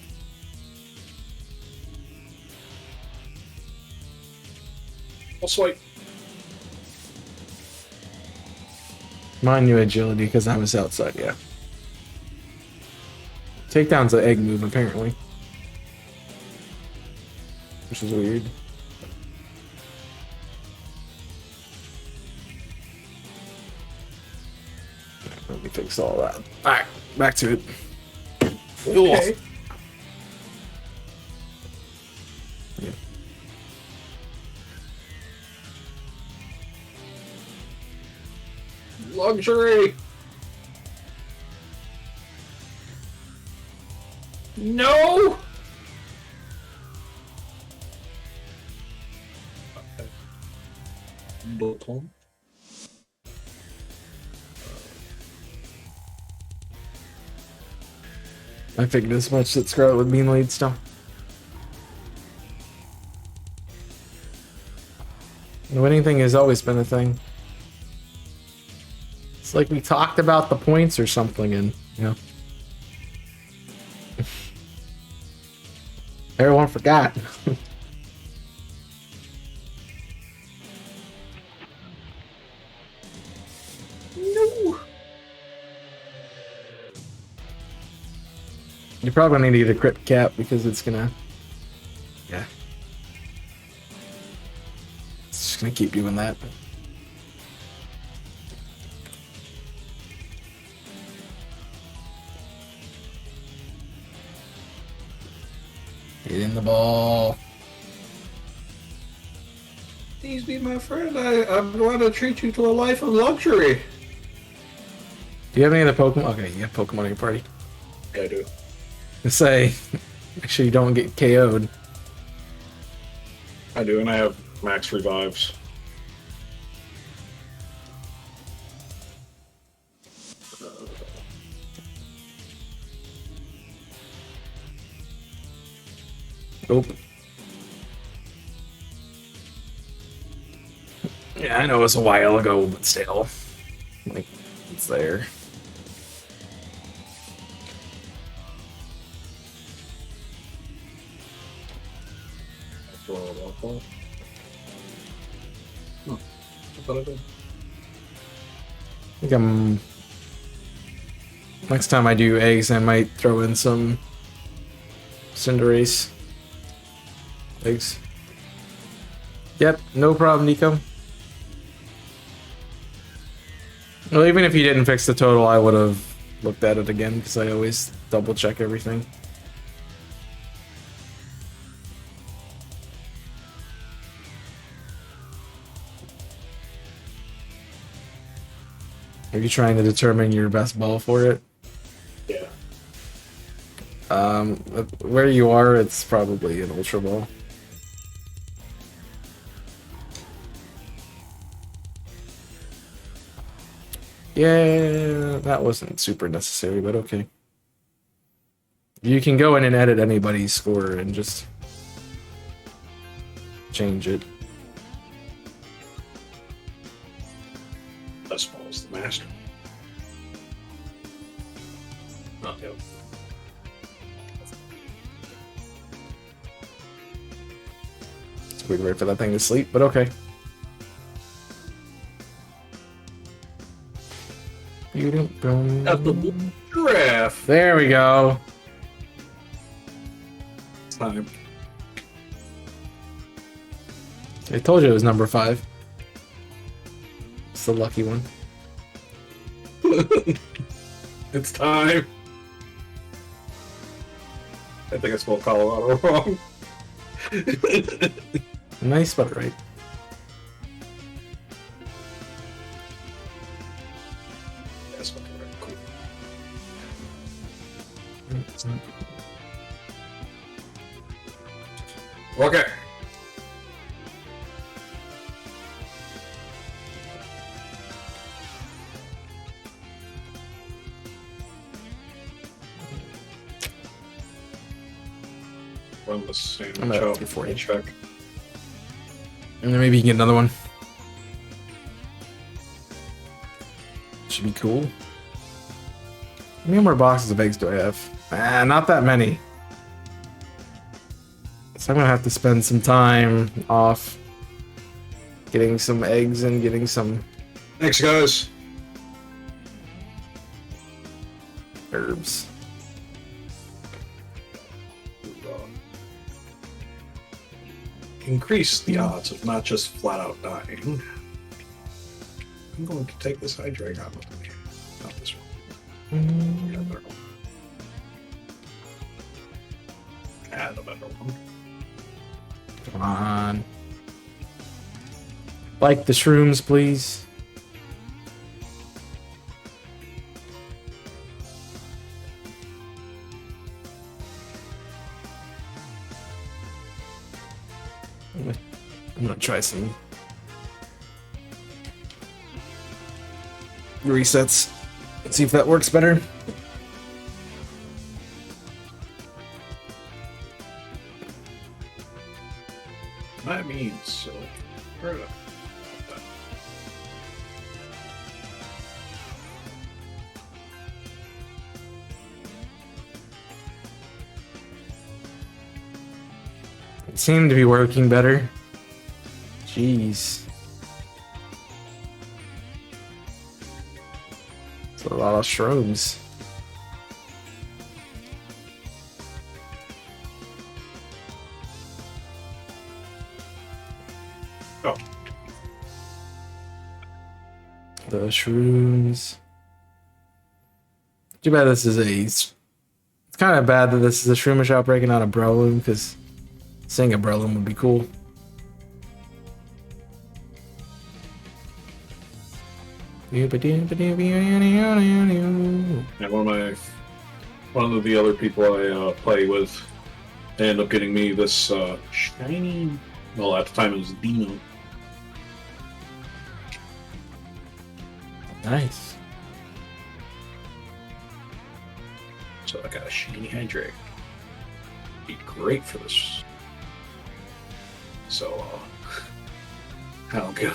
I'll swipe. Mine knew agility because I was outside, yeah. Takedown's an egg move, apparently. Which is weird. Let me fix all that. Alright, back to it. Okay. Yeah. Luxury. No. Bottom. I figured as much that Scarlet would be in lead still. The winning thing has always been a thing. It's like we talked about the points or something, and you know, everyone forgot. No. You're probably gonna need to get a crit cap because it's gonna, yeah, it's just gonna keep doing that. Get in the ball. Please be my friend. I'm going to treat you to a life of luxury. Do you have any other Pokemon? Okay, you have Pokemon in your party. Yeah, I do. Say, make sure you don't get KO'd. I do, and I have max revives. Nope. Yeah, I know it was a while ago, but still. Like, it's there. Throw it off. Oh, I thought I did. I think I'm... Next time I do eggs, I might throw in some Cinderace eggs. Yep, no problem, Nico. Well, even if you didn't fix the total, I would have looked at it again, because I always double check everything. Are you trying to determine your best ball for it? Yeah. Where you are, it's probably an Ultra Ball. Yeah, that wasn't super necessary, but okay. You can go in and edit anybody's score and just change it. Best ball is the master. Not yet. It's weird to wait for that thing to sleep, but okay. At the giraffe. There we go. Time. I told you it was number 5. It's the lucky one. It's time. I think I spelled Colorado wrong. Nice, but right. That's fucking right. Cool. Okay. Run the sandwich I'm at out 40. check. And then maybe you can get another one. Should be cool. How many more boxes of eggs do I have? Not that many. So I'm gonna have to spend some time off getting some eggs and getting some Thanks, guys. herbs. Increase the odds of not just flat out dying. I'm going to take this Hydreigon out with me. Not this one. Yeah, better one. The better one. Come on. Like the shrooms, please. I'm gonna try some resets and see if that works better. That means so. Where the- It seemed to be working better. Jeez. It's a lot of shrooms. Oh, The shrooms. Too bad this is a... It's kind of bad that this is a shroomish outbreak and not a Breloom, because seeing a Breloom would be cool. And one of the other people I play with, they end up getting me this shiny. Well, at the time it was Dino. Nice. So I got a shiny Hydreigon. Be great for this. So I don't get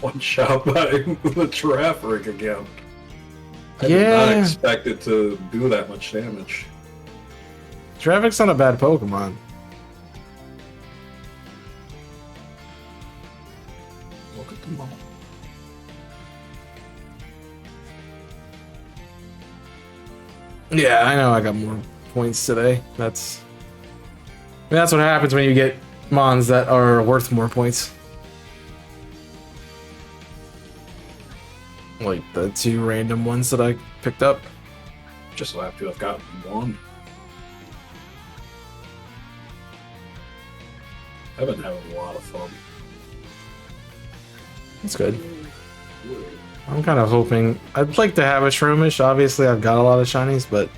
one shot by the Giraffe rig again. I did not expect it to do that much damage. Traffic's not a bad Pokemon. Look at them all. Yeah, I know I got more points today. That's what happens when you get mons that are worth more points. Like the 2 random ones that I picked up. Just so happy to have gotten one. I've been having a lot of fun. That's good. I'm kind of hoping... I'd like to have a Shroomish. Obviously, I've got a lot of shinies, but...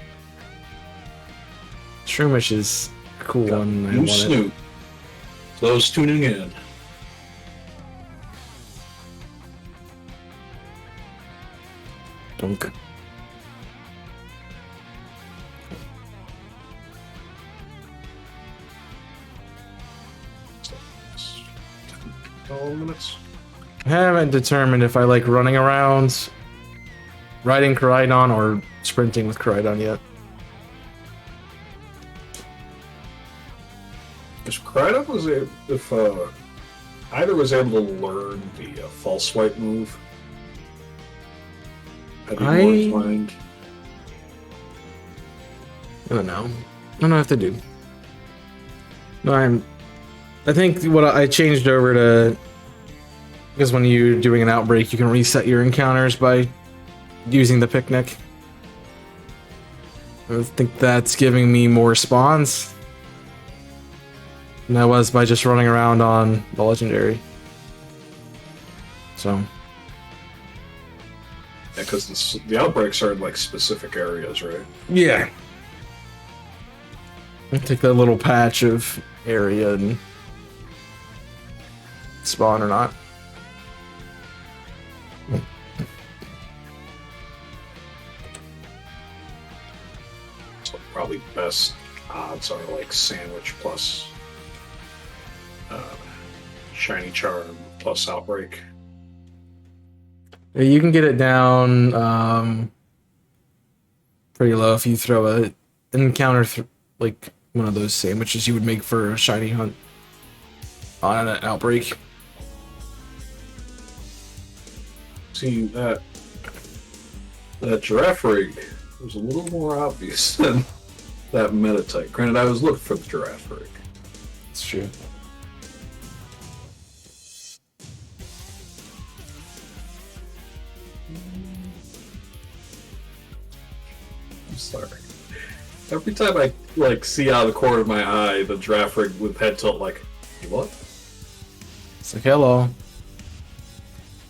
Shroomish is a cool one. I New want it. Snoop. Those tuning in. Dunk. Minutes. I haven't determined if I like running around, riding Koraidon, or sprinting with Koraidon yet. If Cryduck was able, if either was able to learn the false swipe move, I'd be more inclined. I don't know. I don't know if they do. No, I think what I changed over to, because when you're doing an outbreak, you can reset your encounters by using the picnic. I think that's giving me more spawns than I was by just running around on the legendary. So. Yeah, because the outbreaks are in like specific areas, right? Yeah. I'll take that little patch of area and spawn or not. So probably best odds are like Sandwich plus Shiny Charm plus Outbreak. You can get it down pretty low if you throw an encounter like one of those sandwiches you would make for a shiny hunt on an outbreak. See that Giraffe rig was a little more obvious than that meta type. Granted, I was looking for the Giraffe rig. It's true. I'm sorry. Every time I like see out of the corner of my eye the Giraffe rig with head tilt, like, what? It's like, hello.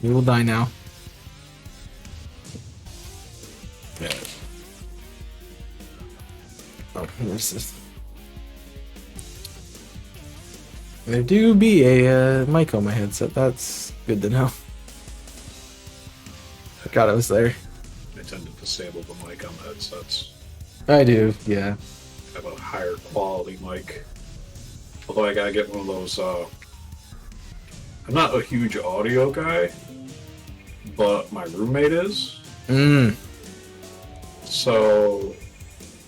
You will die now. Yeah. Oh, where's this? There do be a mic on my headset. That's good to know. Forgot it was there. I tend to disable the mic on headsets. I do, yeah. I have a higher quality mic. Although I gotta get one of those, I'm not a huge audio guy, but my roommate is. So,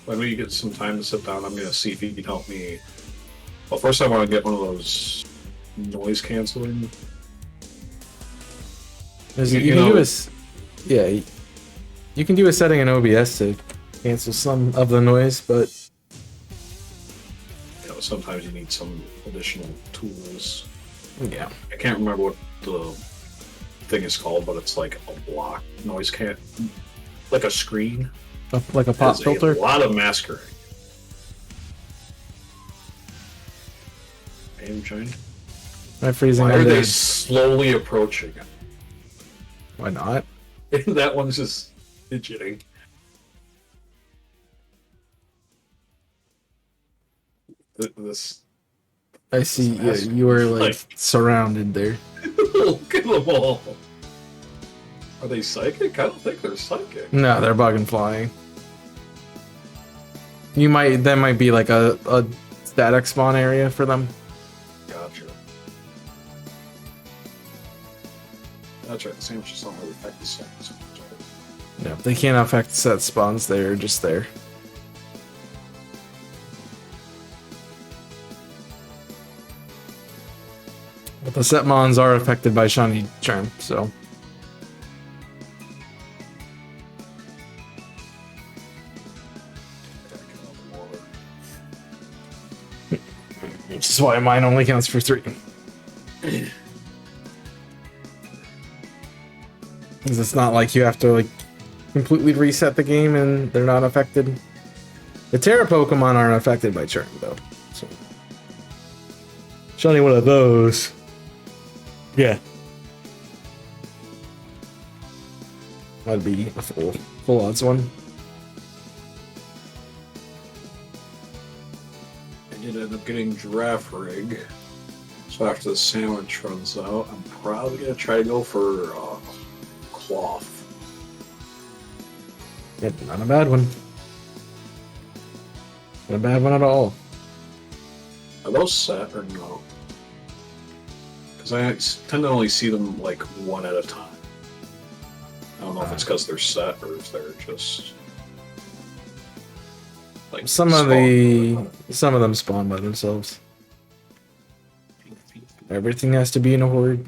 when we get some time to sit down, I'm gonna see if he can help me. Well, first I want to get one of those noise canceling. You can do yeah, you can do a setting in OBS to cancel some of the noise, but You know, sometimes you need some additional tools. yeah. I can't remember what the thing is called, but it's like a block noise can't, like a screen. Like a pop Has filter. A lot of masquerade. Am China? Am I freezing Why on are they the... slowly approaching? Why not? That one's just fidgeting. This I see. Yeah, That's you are like like- surrounded there. look at them all. Are they psychic? I don't think they're psychic. No, they're bug and flying. That might be like a static spawn area for them. Gotcha. That's right. The sandwiches don't really affect the seconds. No, they can't affect set spawns. They're just there. But the set mons are affected by shiny charm, so. Which is why mine only counts for 3. Because it's not like you have to like completely reset the game and they're not affected. The Terra Pokemon aren't affected by Churn though. So. Shiny one of those. Yeah. That'd be a full odds one. I did end up getting Giraffe Rig. So after the sandwich runs out, I'm probably gonna try to go for cloth. Yeah, not a bad one. Not a bad one at all. Are those set or no? Because I tend to only see them like one at a time. I don't know if it's because they're set or if they're just like Some of them spawn by themselves. Everything has to be in a horde.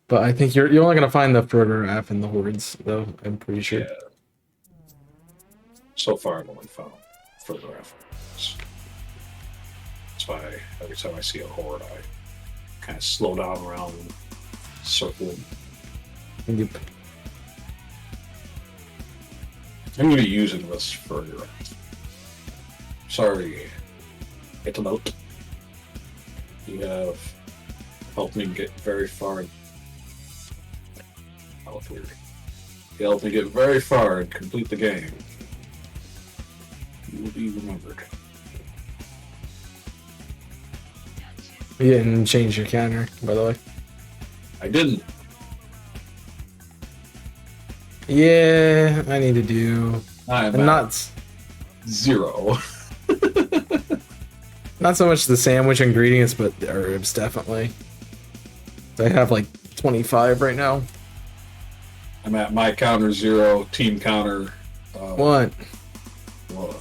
But I think you're only gonna find the further app in the hordes, though. I'm pretty sure. Yeah. So far, I've only found further efforts. That's why every time I see a horde, I kind of slow down around and circle. Yep. I'm going to be using this for. Sorry, it's a note. You have helped me get very far. Oh, it's weird. You helped me get very far and complete the game. You will be remembered. You didn't change your counter, by the way. I didn't. Yeah, I need to do. I'm And at not 0. not so much the sandwich ingredients, but the herbs definitely. I have like 25 right now. I'm at my counter 0, team counter What? 1.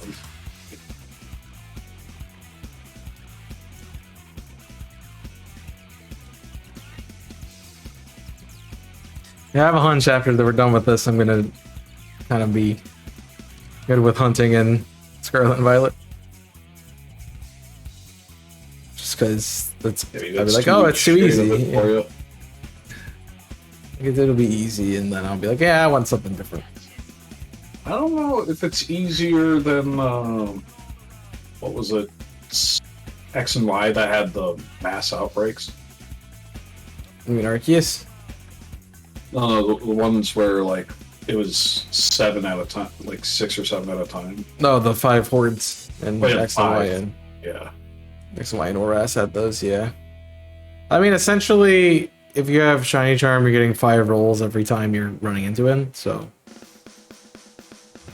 Yeah, I have a hunch after that we're done with this, I'm gonna kind of be good with hunting and Scarlet and Violet. Just because that's, Maybe I'd be that's like, 2 oh, weeks it's too straight of easy. it for you. Because it'll be easy, and then I'll be like, yeah, I want something different. I don't know if it's easier than what was it, X and Y that had the mass outbreaks. I mean, Arceus? No, the ones where like it was 7 at a time, like 6 or 7 at a time. No, the 5 hordes and Oh, yeah, X and Y 5. and Yeah, X and Y and Oras had those, yeah. I mean, essentially, if you have Shiny Charm, you're getting 5 rolls every time you're running into him, so.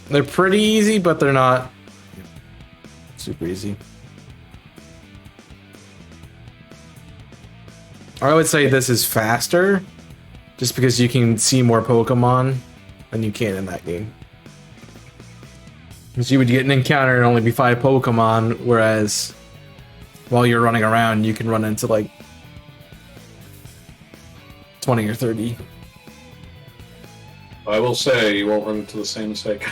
They're pretty easy, but they're not super easy. I would say this is faster, just because you can see more Pokemon than you can in that game. Because you would get an encounter and only be 5 Pokemon, whereas while you're running around, you can run into like 20 or 30. I will say you won't run into the same mistake.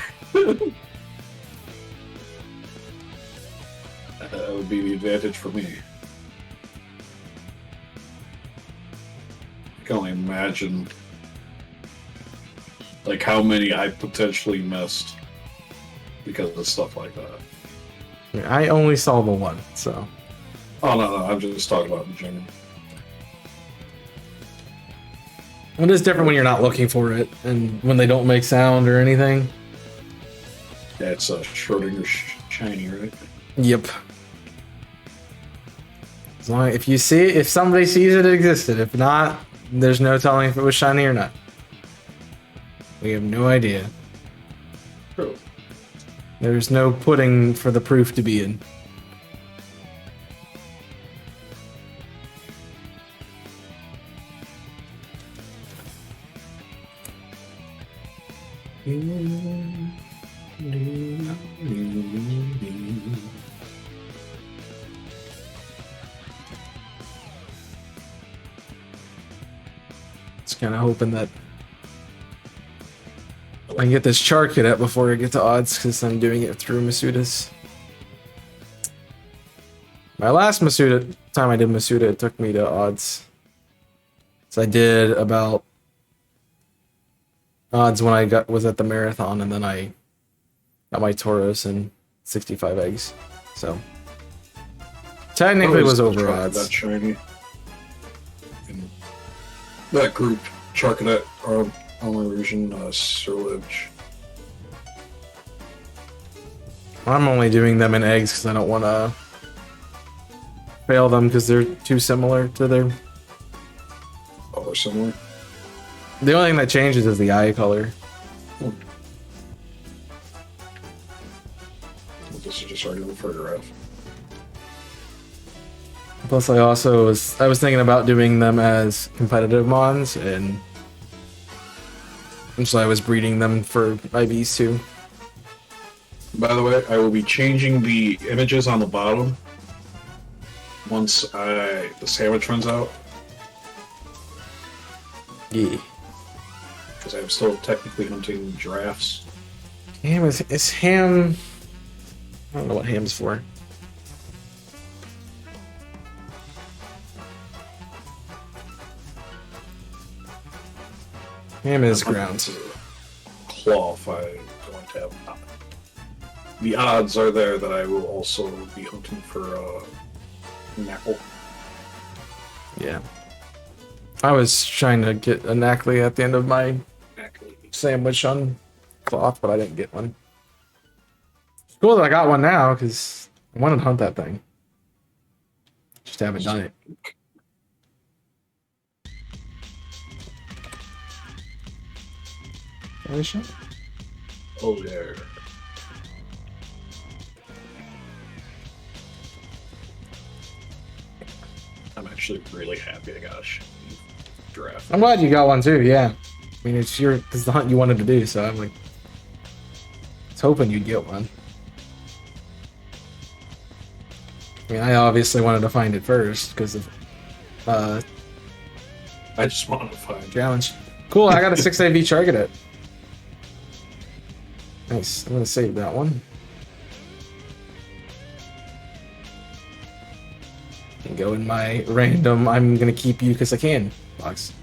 That would be the advantage for me. I can only imagine like how many I potentially missed because of stuff like that. I only saw the one, so. Oh no, I'm just talking about in general. It is different when you're not looking for it and when they don't make sound or anything. Yeah, it's a Schrodinger shiny, right? Yep. As long if you see if somebody sees it existed. If not, there's no telling if it was shiny or not. We have no idea. True. There's no pudding for the proof to be in. Just kind of hoping that I can get this char cadet before I get to odds, because I'm doing it through Masuda's. My last Masuda time I did Masuda, it took me to odds. So I did about odds when I was at the marathon, and then I got my Tauros and 65 eggs. So technically it was over odds. That shiny. And that group, Charcadet, Armor Illusion, Surlage. I'm only doing them in eggs because I don't want to fail them because they're too similar to their. Oh, they're similar? The only thing that changes is the eye color. Well, this is just arguing for Giraffe. Plus, I was thinking about doing them as competitive mons, and so I was breeding them for IVs too. By the way, I will be changing the images on the bottom once the sandwich runs out, Yeah. because I'm still technically hunting giraffes. Ham is ham. I don't know what ham's for. Ham is ground. Claw if I'm going to have. The odds are there that I will also be hunting for Knackle. Yeah. I was trying to get a Knackley at the end of my Knackle. sandwich on cloth, but I didn't get one. It's cool that I got one now, because I wanted to hunt that thing. Just haven't done it. Oh, there. I'm actually really happy I got a giraffe. I'm glad you got one too, yeah. I mean, it's the hunt you wanted to do, so I'm like, I was hoping you'd get one. I mean, I obviously wanted to find it first, because of I just wanted to find challenge. Cool, I got a 6AV target. Nice, I'm gonna save that one. And go in my random, I'm gonna keep you because I can box.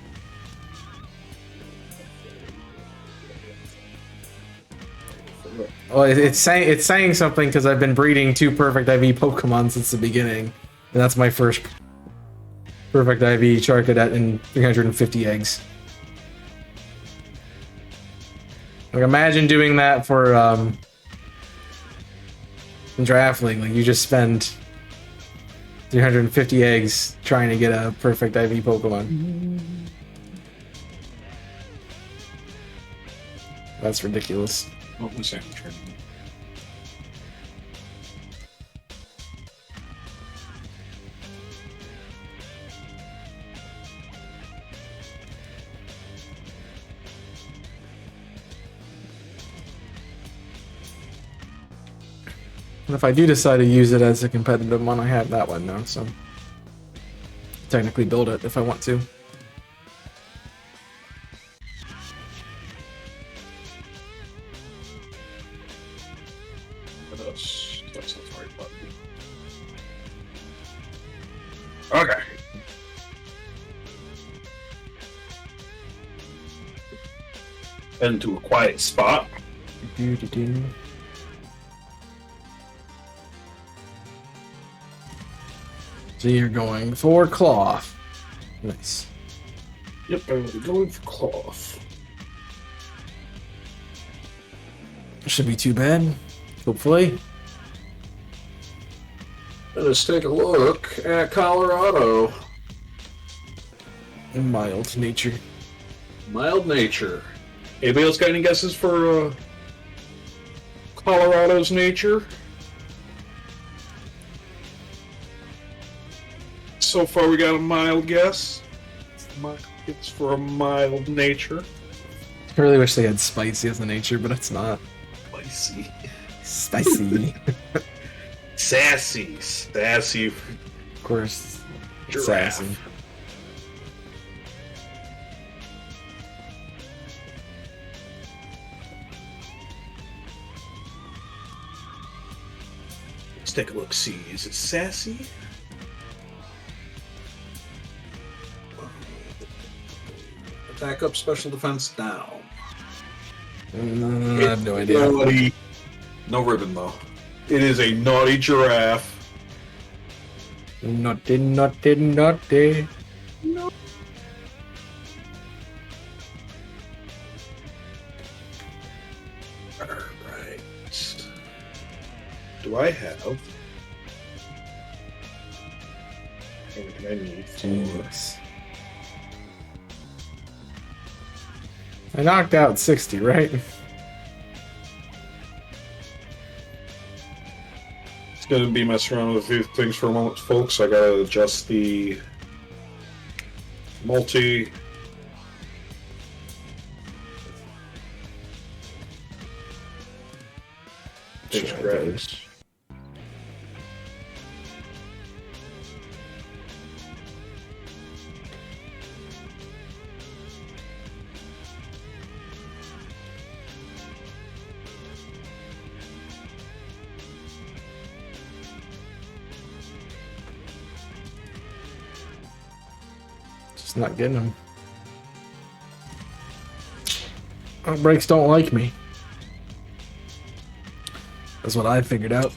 Well, it's saying something because I've been breeding 2 perfect IV Pokemon since the beginning, and that's my first perfect IV Charcadet in 350 eggs. Like, imagine doing that for Draft League. Like, you just spend 350 eggs trying to get a perfect IV Pokemon. That's ridiculous. what was that training? And if I do decide to use it as a competitive one, I have that one now, so technically build it if I want to. That's the right button. Okay. Head into a quiet spot. So you're going for cloth. Nice. Yep, I'm going for cloth. Should be too bad. Hopefully. Let's take a look at Colorado. Mild nature. Mild nature. Anybody else got any guesses for Colorado's nature? So far, we got a mild guess. It's for a mild nature. I really wish they had spicy as a nature, but it's not. Spicy. Spicy. Sassy. Sassy. Of course. It's Giraffe. sassy. Let's take a look. See, is it sassy? Attack up, special defense down. I have no idea. Naughty. No ribbon though. It is a naughty giraffe. Naughty, naughty, naughty. Alright. Do I have anything I need for Jeez. I knocked out 60, right? It's gonna be messing around with a few things for a moment, folks. I gotta adjust the multi. Grabs. Just not getting them. Brakes don't like me. That's what I figured out.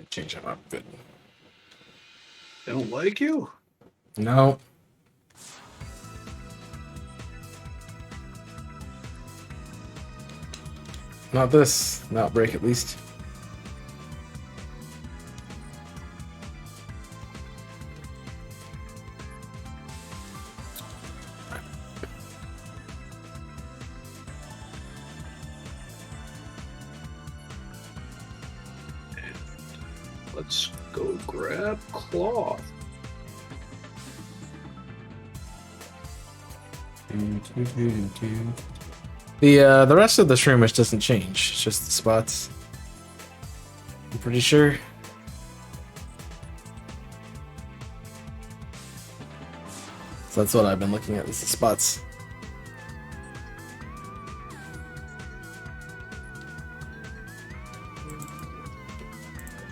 Change them up. Good. They don't like you? No. Not this. Not break at least. Let's go grab cloth. The rest of the shroomish doesn't change. It's just the spots. I'm pretty sure. So that's what I've been looking at, is the spots.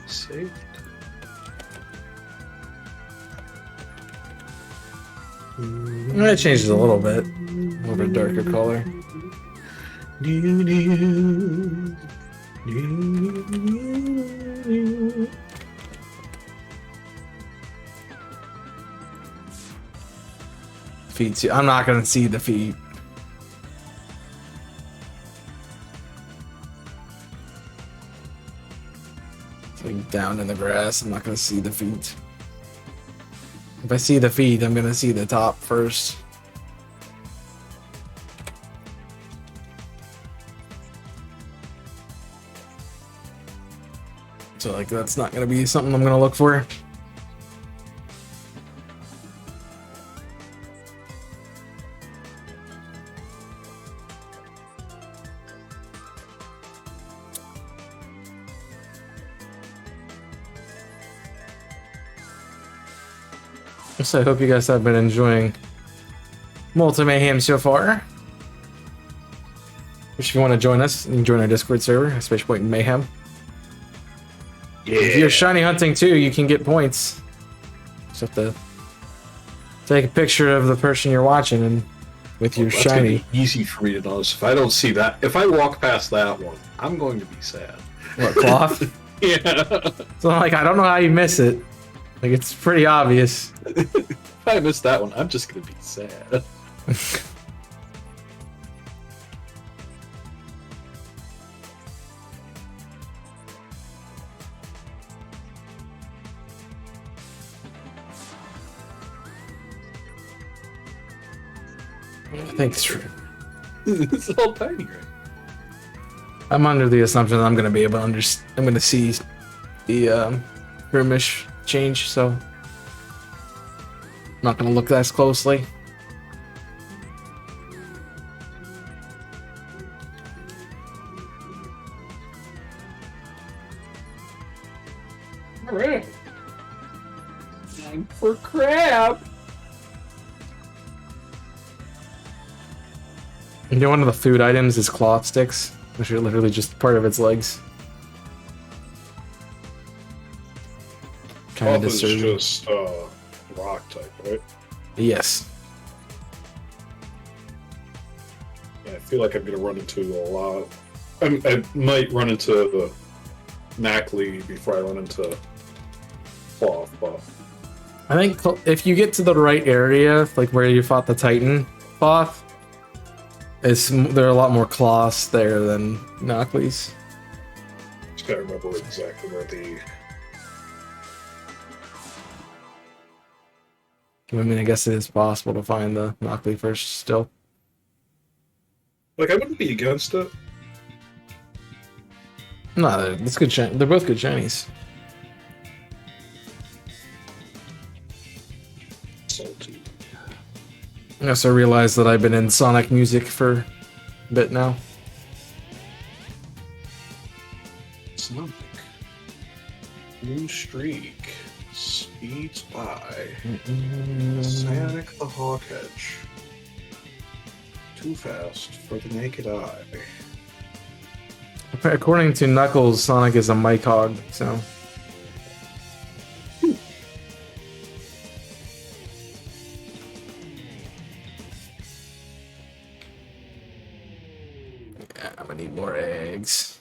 Saved. It changes a little bit. A little bit darker color. Feet too. I'm not gonna see the feet. It's like down in the grass. I'm not gonna see the feet. If I see the feet, I'm gonna see the top first. So like that's not gonna be something I'm gonna look for. So I hope you guys have been enjoying Mayhem so far. If you want to join us, you can join our Discord server, !Mayhem. Yeah. If you're shiny hunting too, you can get points. Just have to take a picture of the person you're watching and with your That's gonna shiny. be easy for me to notice. If I don't see that, if I walk past that one, I'm going to be sad. What, cloth? Yeah. So I'm like, I don't know how you miss it. Like, it's pretty obvious. If I miss that one, I'm just going to be sad. I think it's true. It's all tiny, right? I'm under the assumption that I'm gonna be able to I'm gonna see the Grimish change, so I'm not gonna look as closely. All right. Time for crab. You know, one of the food items is cloth sticks, which are literally just part of its legs. Kind of Cloth is disturbing. just rock type, right? Yes. Yeah, I feel like I'm going to run into a lot. I might run into the Knackley before I run into cloth, but I think if you get to the right area, like where you fought the Titan cloth, there are a lot more cloths there than Knockley's. just got to remember exactly where the... I mean, I guess it is possible to find the Knockley first still. Like, I wouldn't be against it. No, it's good. They're both good shinies. Salty. I also realized that I've been in Sonic music for a bit now. Sonic. Blue Streak. Speeds by. Sonic the Hawkhedge. Too fast for the naked eye. According to Knuckles, Sonic is a Mycog, so. Yeah, I'm gonna need more eggs.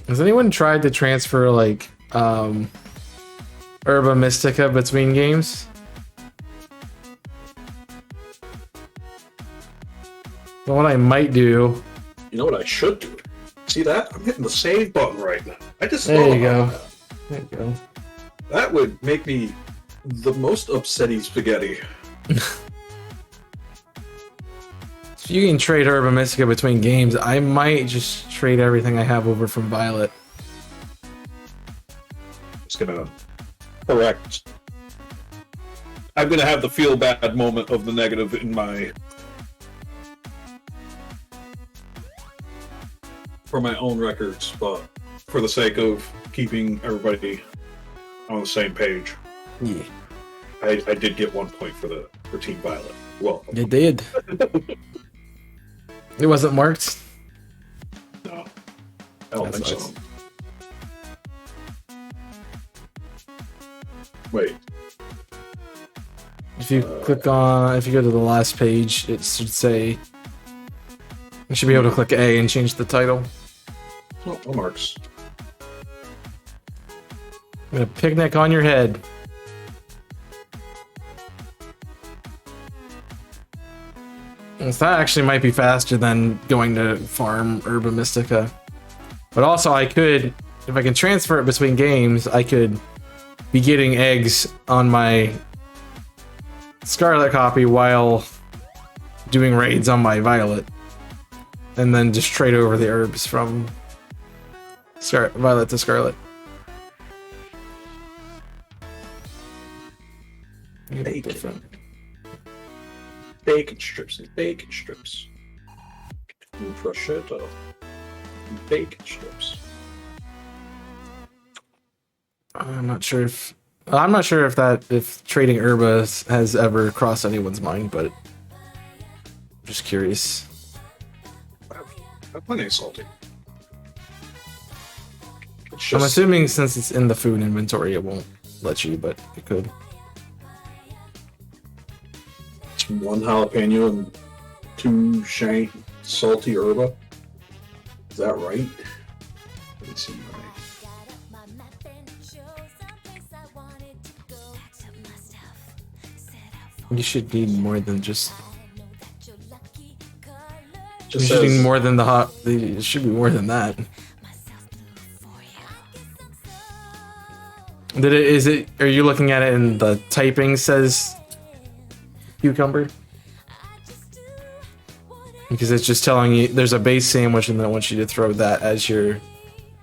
Has anyone tried to transfer, like, Herba Mystica between games? Well, what I might do... You know what I should do? See that? I'm hitting the save button right now. I just There thought you go. about that. There you go. That would make me the most upsetty spaghetti. If you can trade Herba Mystica between games, I might just trade everything I have over from Violet. Just gonna correct. I'm gonna have the feel bad moment of the negative in my... for my own records, but for the sake of keeping everybody on the same page, Yeah, I did get 1 point for Team Violet. Well, you did. It wasn't marked. no, I don't That's think so. nice. Wait, If you click on, if you go to the last page, it should say. You should be able to click A and change the title. no marks. I'm gonna picnic on your head. So that actually might be faster than going to farm Herba Mystica. But also I could, if I can transfer it between games, I could be getting eggs on my Scarlet copy while doing raids on my Violet. And then just trade over the herbs from Violet to Scarlet. Bacon. Different. Bacon strips and bacon strips. And prosciutto. Bacon strips. I'm not sure if if trading Herba has ever crossed anyone's mind, but I'm just curious. Wow, plenty of salty. It's I'm just, assuming since it's in the food inventory, it won't let you, but it could. It's 1 jalapeno and 2 salty herba. Is that right? Let me see. You should need more than just. You Just should need says, more than the hot. It should be more than that. Did it? Is it? Are you looking at it and the typing says cucumber? Because it's just telling you there's a base sandwich and then it wants you to throw that as your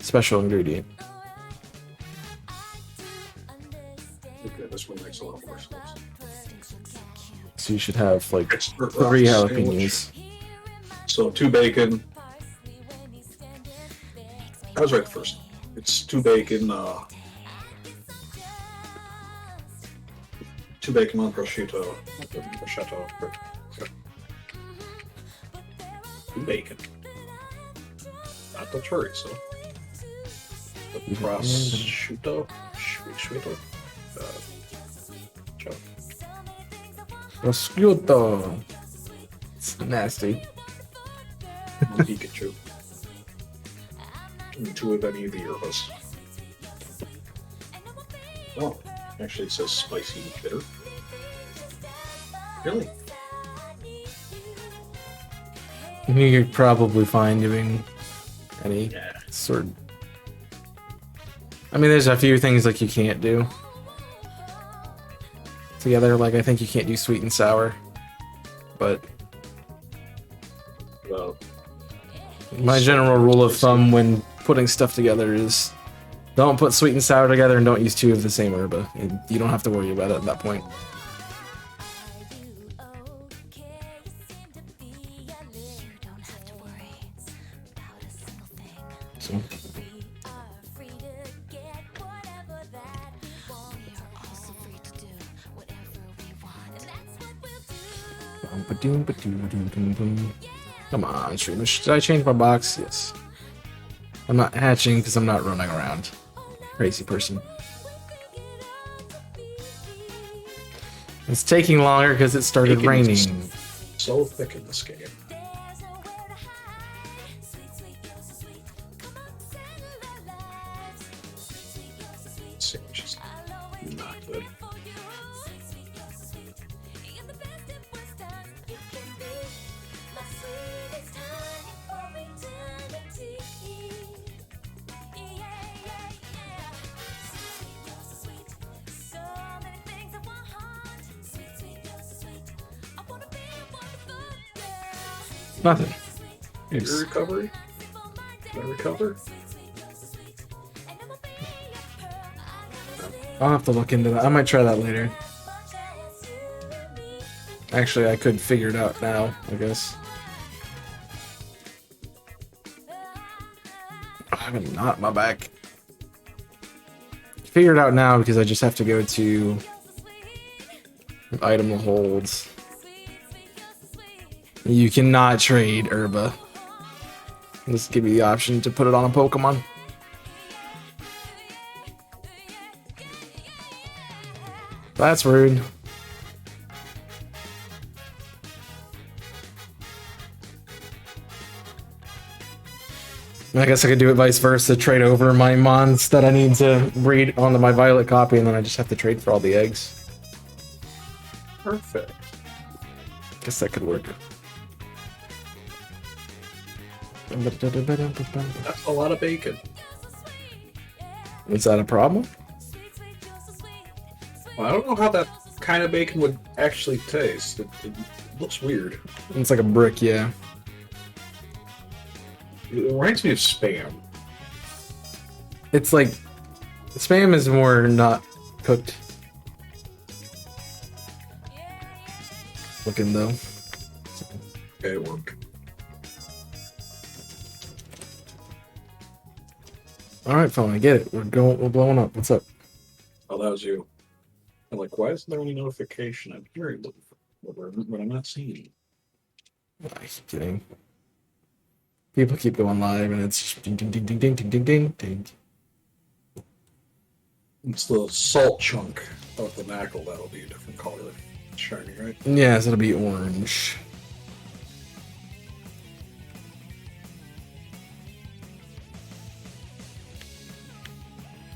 special ingredient. okay, this one makes a lot more sense. So you should have like Extra 3 sandwich. jalapenos. So 2 bacon. I was right the first. It's 2 bacon. 2 bacon on prosciutto. 2 bacon. Not the chorizo. The prosciutto. Prosciutto. Ciao. Prosciutto. It's nasty. Pikachu. And 2 of any of the herbs. Oh, actually it says spicy and bitter. Really? You're probably fine doing any Yeah. sort. I mean, there's a few things like you can't do together. Like I think you can't do sweet and sour, but Well, my general rule of thumb when putting stuff together is don't put sweet and sour together and don't use 2 of the same herba. You don't have to worry about it at that point. So. Come on, streamer. Should I change my box? Yes. I'm not hatching because I'm not running around. Crazy person. It's taking longer because it started Bacon raining. is so thick in this game. Sandwich is not good. Nothing. Your recovery? Can I recover? I'll have to look into that. I might try that later. Actually, I could figure it out now, I guess. I have a knot in my back. Figure it out now because I just have to go to item holds. You cannot trade herba. Let's give you the option to put it on a Pokemon. That's rude. I guess I could do it vice versa, trade over my mons that I need to breed onto my violet copy, and then I just have to trade for all the eggs. Perfect. Guess that could work. That's a lot of bacon. Is that a problem? Well, I don't know how that kind of bacon would actually taste. It looks weird. It's like a brick, yeah. It reminds me of Spam. It's like Spam is more not cooked looking though. Okay, it worked. All right, fine, I get it. We're blowing up. What's up? Oh, that was you. I'm like, why isn't there any notification? I'm hearing them, but I'm not seeing. I keep kidding. People keep going live, and it's just ding, ding, ding, ding, ding, ding, ding, ding, ding. It's the salt chunk of the knuckle that'll be a different color. Shiny, right? Yes, it'll be orange.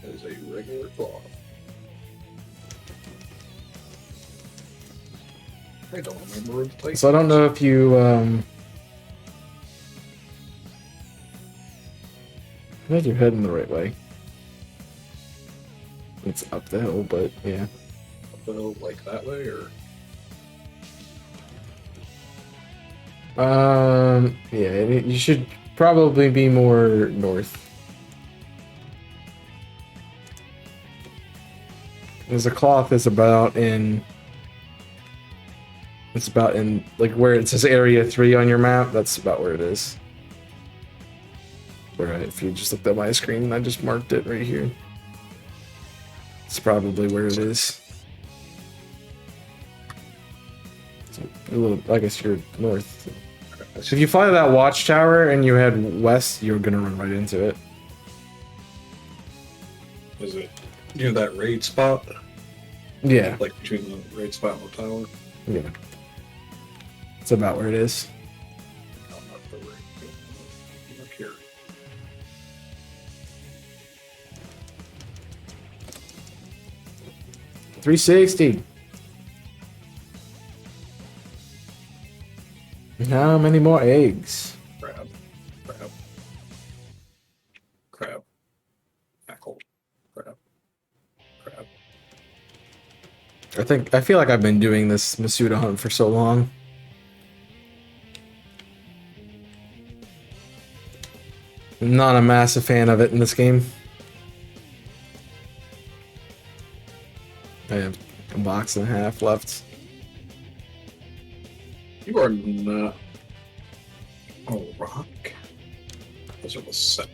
That is a regular cloth. I don't remember what the type. So I don't know if you had your head in the right way. It's up the hill, but yeah. Like that way, or Yeah, you should probably be more north. There's a cloth that's about in. It's about in like where it says Area 3 on your map. That's about where it is. Where if you just looked at my screen, I just marked it right here. It's probably where it is. So a little, I guess you're north. So if you fly to that watchtower and you head west, you're gonna run right into it. is it near that raid spot? Yeah, Like between the raid spot and the tower? yeah. It's about where it is. No, not the raid. Look here. $360. How many more eggs? Crab. Crab. Crab. Knuckle. Crab. Crab. I feel like I've been doing this Masuda hunt for so long. Not a massive fan of it in this game. I have a box and a half left. You are not. Oh, rock. Those are the set.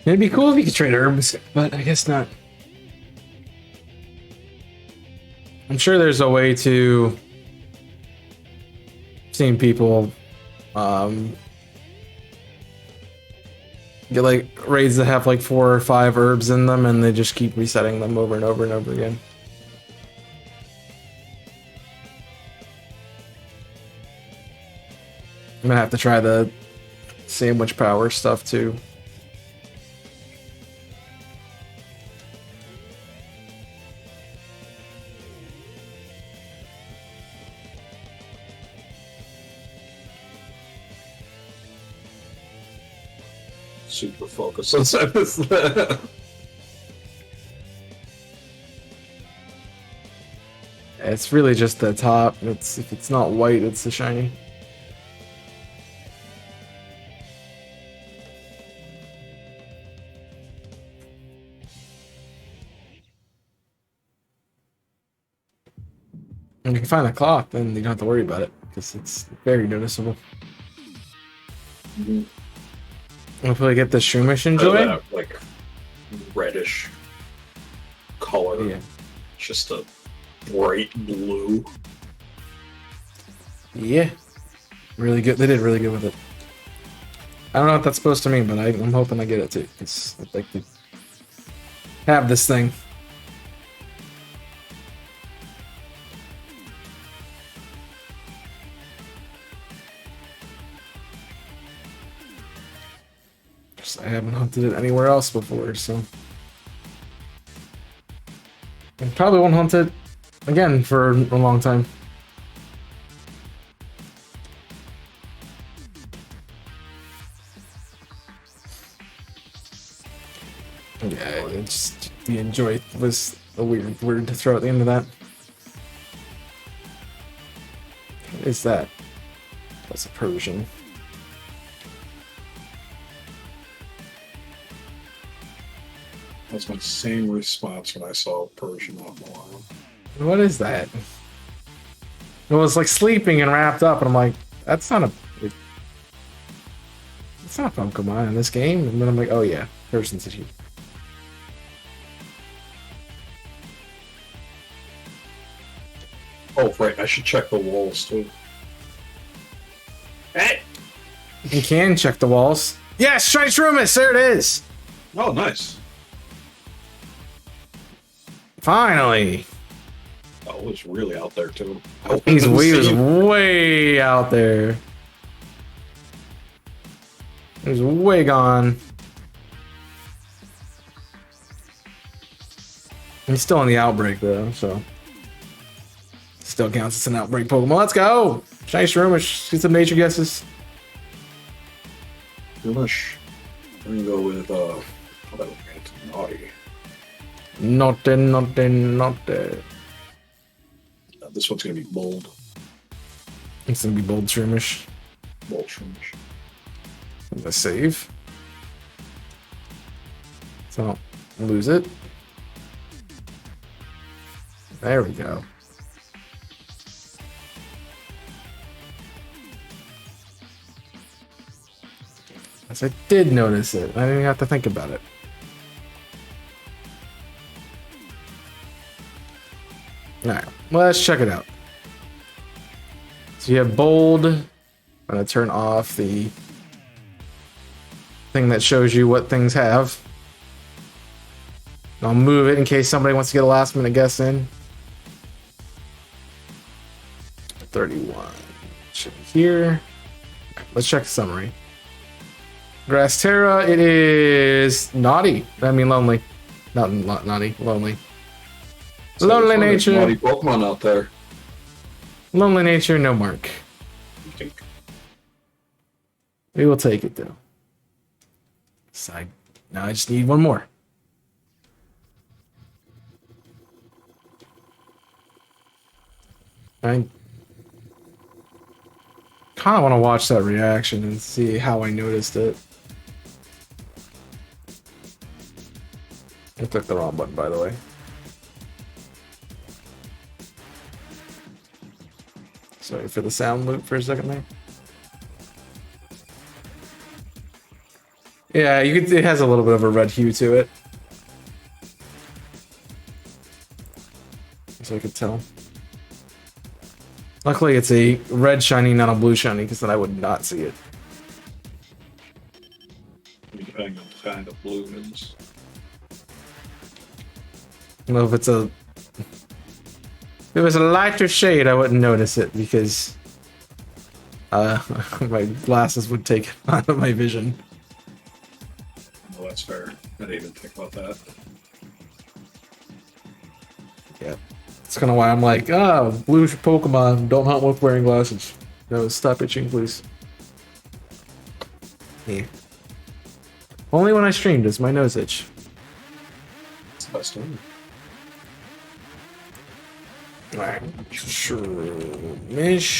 It'd be cool if you could trade herbs, but I guess not. I'm sure there's a way to seeing people get like raids that have like 4 or 5 herbs in them and they just keep resetting them over and over and over again. I'm gonna have to try the sandwich power stuff too. Super focus on this. It's really just the top. It's if it's not white, it's the shiny. And you can find the clock, then you don't have to worry about it because it's very noticeable. Hopefully, get the shroomish enjoy. That, like reddish color. Yeah. Just a bright blue. Yeah. Really good. They did really good with it. I don't know what that's supposed to mean, but I'm hoping I get it too. Because I'd like to have this thing. Just, I haven't hunted it anywhere else before, so. I probably won't hunt it again for a long time. Yeah, it's just the enjoy was a weird word to throw at the end of that. What is that? That's a Persian. That's my same response when I saw Persian on the line. What is that? It was like sleeping and wrapped up, and I'm like, that's not a Pokemon in this game. And then I'm like, oh yeah, Persian's here. Oh, right. I should check the walls too. Hey! You can check the walls. Yes, shiny shroomus. There it is. Oh, nice. Finally. Oh, it was really out there too. He was way out there. He was way gone. He's still in the outbreak though, so still counts as an outbreak Pokemon. Let's go! Shiny Shroomish, get some nature guesses. Shroomish. I'm gonna go with how about Naughty. Naughty. This one's gonna be bold. It's gonna be bold Shroomish. Bold Shroomish. The save. So I don't lose it. There we go. Yes, I did notice it. I didn't even have to think about it. Alright, let's check it out. So you have bold. I'm gonna turn off the thing that shows you what things have. I'll move it in case somebody wants to get a last minute guess in. 31. Should be here. Let's check the summary. Grass Terra, it is naughty. I mean lonely. Not naughty, lonely. So Lonely there's nature. Naughty Pokemon out there. Lonely nature, no mark. Okay. We will take it though. Side. Now I just need one more. I kind of want to watch that reaction and see how I noticed it. I clicked the wrong button, by the way. Sorry for the sound loop for a second there. Yeah, you could. It has a little bit of a red hue to it, so I could tell. Luckily, it's a red shiny, not a blue shiny, because then I would not see it. Depending on the kind of blue it is. Well, if it was a lighter shade, I wouldn't notice it because my glasses would take it out of my vision. Well, that's fair. I didn't even think about that. Yeah, that's kind of why I'm like, blue Pokemon, don't hunt with wearing glasses. No, stop itching, please. Yeah. Only when I stream does my nose itch. It's the best one. Alright, Shroomish.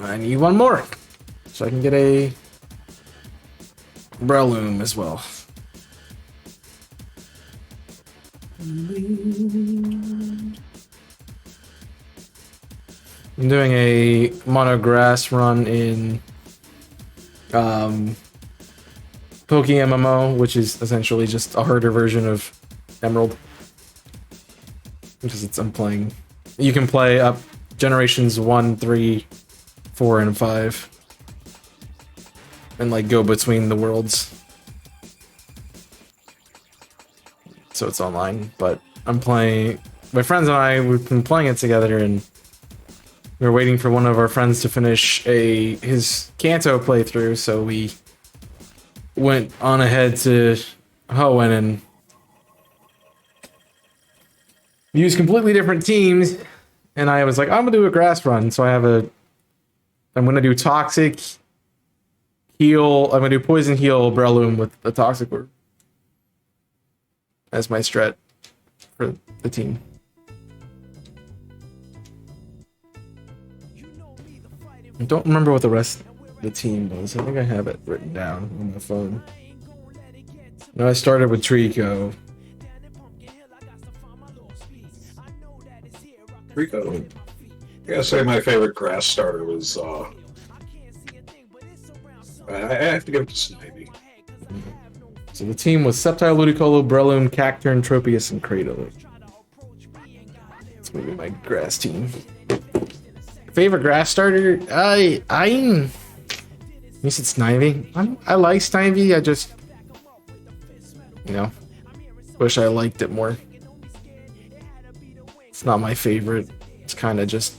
I need one more, so I can get a Breloom as well. I'm doing a mono grass run in Poke MMO, which is essentially just a harder version of Emerald. Because I'm playing. You can play up generations 1, 3, 4, and 5. And like go between the worlds. So it's online, but I'm playing. My friends and I, we've been playing it together, and we're waiting for one of our friends to finish his Kanto playthrough, so we went on ahead to Hoenn and used completely different teams. And I was like, I'm gonna do a grass run, so I'm gonna do Toxic Heal. I'm gonna do Poison Heal Breloom with the Toxic Orb as my strat for the team. I don't remember what the rest of the team was. I think I have it written down on my phone. No, I started with Trico. Rico. I gotta say my favorite grass starter was I have to give it to Snivy. So the team was Sceptile, Ludicolo, Breloom, Cacturn, Tropius, and Cradle. It's gonna be my grass team. Favorite grass starter? You said Snivy. I like Snivy. I just, wish I liked it more. It's not my favorite. It's kind of just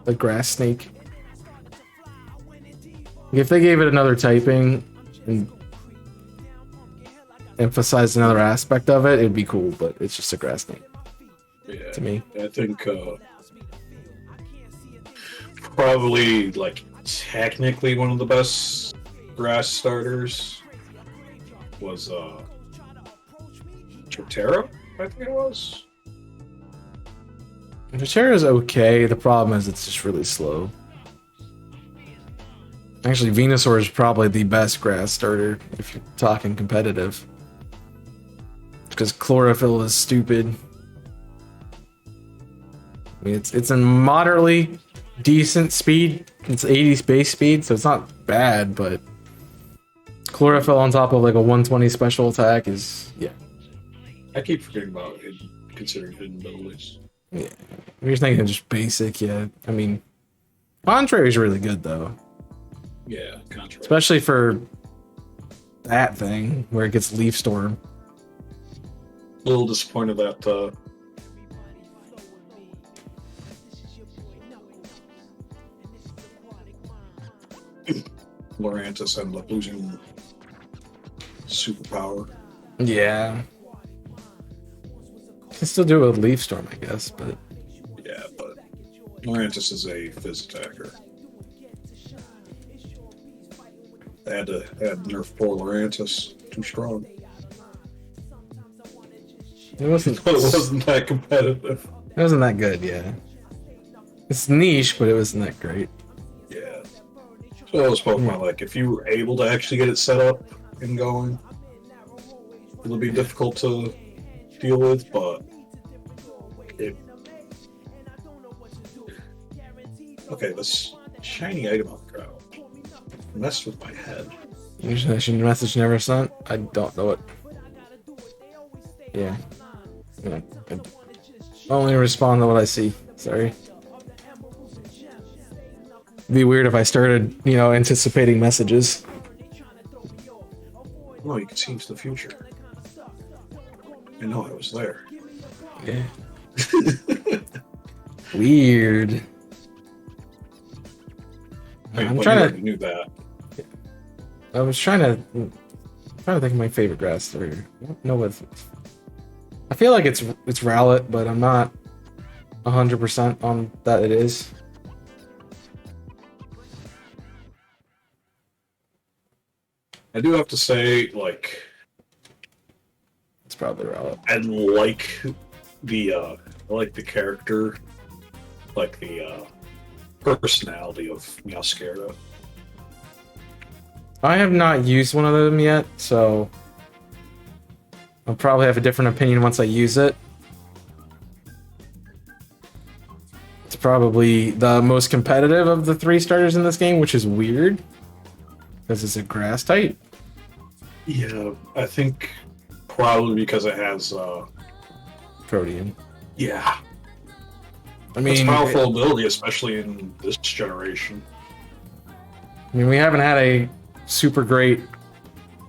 a grass snake. If they gave it another typing and emphasized another aspect of it, it'd be cool, but it's just a grass snake. Yeah, to me. I think probably like technically one of the best grass starters was Torterra, I think it was. Torterra's okay. The problem is it's just really slow. Actually, Venusaur is probably the best grass starter if you're talking competitive. Because chlorophyll is stupid. I mean, it's a moderately decent speed. It's 80 base speed, so it's not bad, but chlorophyll on top of like a 120 special attack is, yeah. I keep forgetting about it, considering hidden abilities. Yeah. You're thinking just basic, yeah. I mean, Contrary is really good though. Yeah, contrary. Especially for that thing where it gets Leaf Storm. A little disappointed that Lurantis ended up losing superpower. Yeah. Can still do it with Leaf Storm, I guess, but Yeah, but Lurantis is a fizz attacker. They had to nerf poor Lurantis. Too strong. it wasn't But it wasn't that competitive. it wasn't that good, yeah. It's niche, but it wasn't that great. Yeah. So that was Pokemon, like, if you were able to actually get it set up and going, it'll be difficult to deal with, but it... Okay, this shiny item on the ground messed with my head. Usually message never sent. I don't know it. Yeah. I only respond to what I see. Sorry. It'd be weird if I started, anticipating messages. No, you can see into the future. I know I was there. Yeah. Weird. I'm trying already knew that. I was trying to think of my favorite grass starter. I don't know what. I feel like it's Rowlet, but I'm not 100% on that it is. I do have to say, like, It's probably Rowlet. I like the character, like the personality of Meowscarada. I have not used one of them yet, so I'll probably have a different opinion once I use it. It's probably the most competitive of the 3 starters in this game, which is weird because it's a grass type. Yeah, I think probably because it has Protean. yeah. I It's mean, powerful ability, especially in this generation. we haven't had a super great,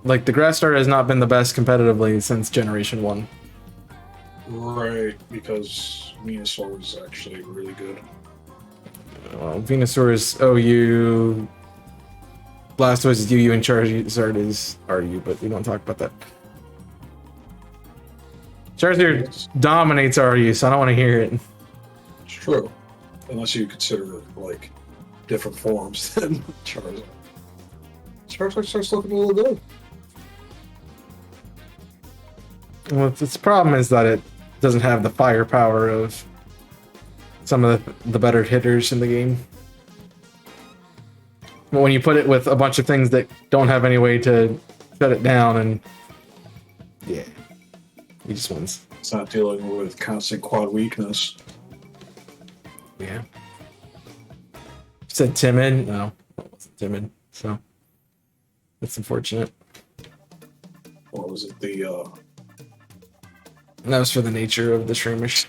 like, the grass starter has not been the best competitively since Generation 1. Right, because Venusaur is actually really good. Venusaur is OU, Blastoise is UU, and Charizard is RU, but we don't talk about that. Charizard dominates RU, so I don't want to hear it. It's true. Unless you consider, like, different forms than Charizard. Charizard starts looking a little good. Well, its problem is that it doesn't have the firepower of some of the better hitters in the game. But when you put it with a bunch of things that don't have any way to shut it down, and yeah, he just wins. It's not dealing with constant quad weakness. Yeah. Said timid? No, it wasn't timid. So that's unfortunate. Was it the And that was for the nature of the Shroomish.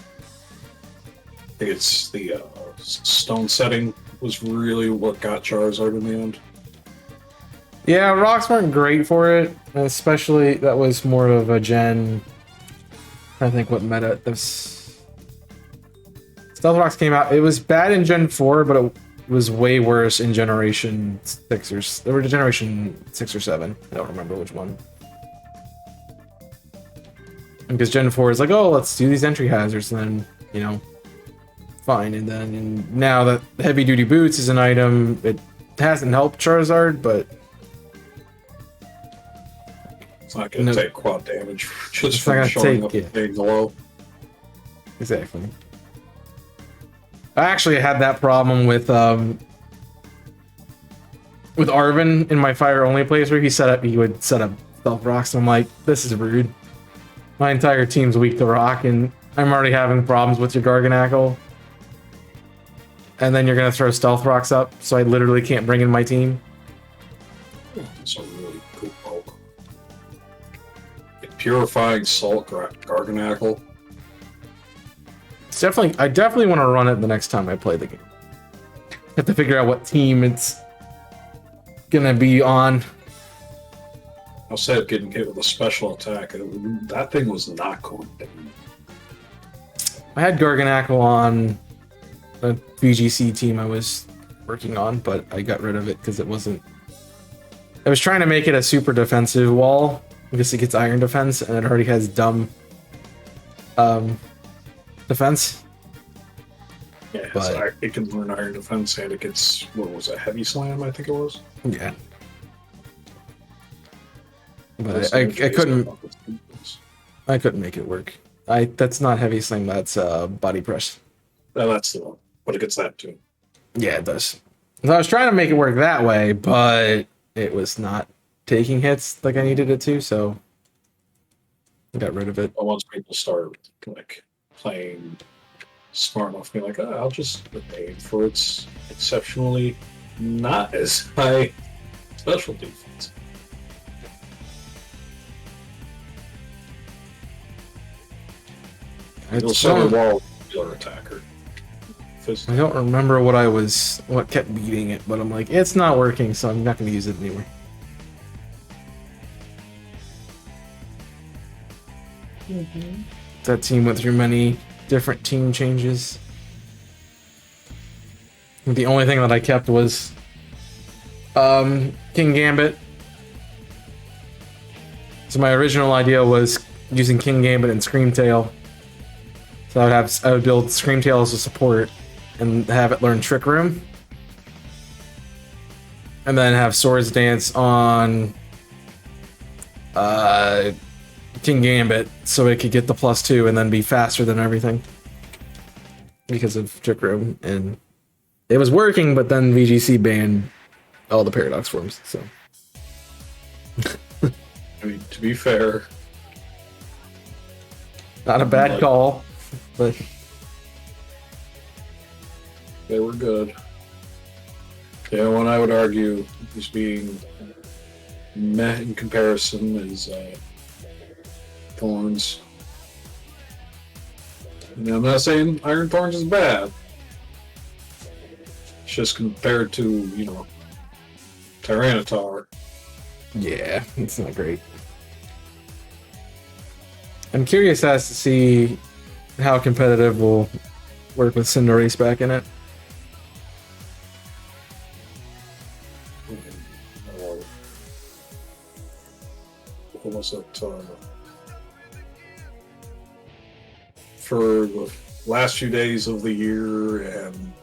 I think it's the stone setting was really what got Charizard in the end. Yeah, rocks weren't great for it, and especially that was more of a gen. I think what meta this Stealth Rocks came out. It was bad in Gen 4, but it was way worse in Generation 6 or there were Generation 6 or 7. I don't remember which one. Because Gen 4 is like, oh, let's do these entry hazards, and then, you know, fine. And then now that heavy duty boots is an item, it hasn't helped Charizard, but it's not going to take quad damage just It's from not gonna showing take up it. and being low. exactly. I actually had that problem with Arvin in my fire only playthrough. He would set up stealth rocks, and I'm like, this is rude. My entire team's weak to rock, and I'm already having problems with your Garganackle. And then you're gonna throw stealth rocks up, so I literally can't bring in my team. It's a really cool poke. Purifying Salt Garganackle. It's definitely, I definitely want to run it the next time I play the game. Have to figure out what team it's gonna be on. I said getting hit with a special attack. That thing was not going down. I had Garganackle on a VGC team I was working on, but I got rid of it because it wasn't. I was trying to make it a super defensive wall because it gets iron defense, and it already has dumb defense. Yeah, But- it can learn iron defense, and it gets, what was it, heavy slam, I think it was. Yeah. But I couldn't make it work. That's not heavy sling, that's body press. No, that's the one. But it gets that too. Yeah, it does. So I was trying to make it work that way, but it was not taking hits like I needed it to, so I got rid of it. But once people start like playing smart enough, be like, oh, I'll just aim for its exceptionally not as high special defense. You'll set a wall killer attacker. I don't remember what kept beating it, but I'm like, it's not working, so I'm not going to use it anymore. That team went through many different team changes. The only thing that I kept was King Gambit. So my original idea was using King Gambit and Screamtail. So I would build Screamtail as a support and have it learn Trick Room. And then have Swords Dance on King Gambit so it could get the +2 and then be faster than everything. Because of Trick Room. And it was working, but then VGC banned all the Paradox forms, so. I mean, to be fair, Not a bad call, but they were good. Yeah, one I would argue is being met in comparison is Thorns. And I'm not saying Iron Thorns is bad. It's just compared to, Tyranitar. yeah, it's not great. I'm curious as to see how competitive will work with Cinderace back in it. What was it? For the last few days of the year and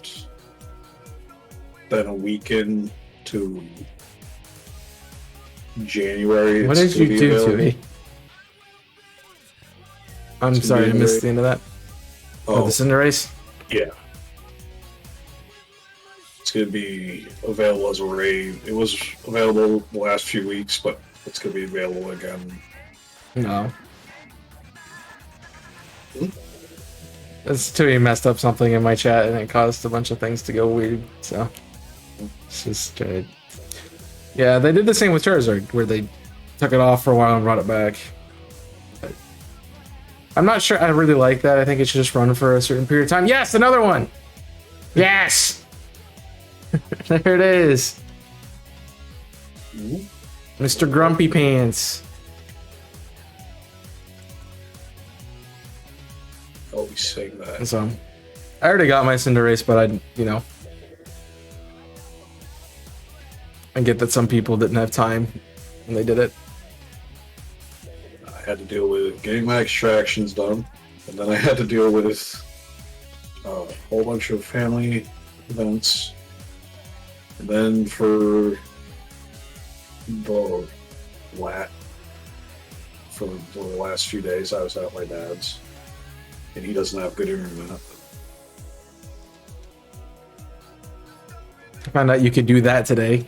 then a weekend to January. What did you do to me? I'm It's sorry, I gonna be missed the end of that. Oh, Oh, the Cinderace? yeah. It's going to be available as a raid. It was available the last few weeks, but it's going to be available again. No. Hmm? It's too he messed up something in my chat and it caused a bunch of things to go weird, so. It's just Yeah, they did the same with Charizard, where they took it off for a while and brought it back. But I'm not sure I really like that. I think it should just run for a certain period of time. Yes, another one! Yes! There it is. Mr. Grumpy Pants. I'll be saying that. So, I already got my Cinderace, but I get that some people didn't have time when they did it. I had to deal with getting my extractions done, and then I had to deal with a whole bunch of family events. And then for the last few days, I was at my dad's, and he doesn't have good internet. I found out you could do that today.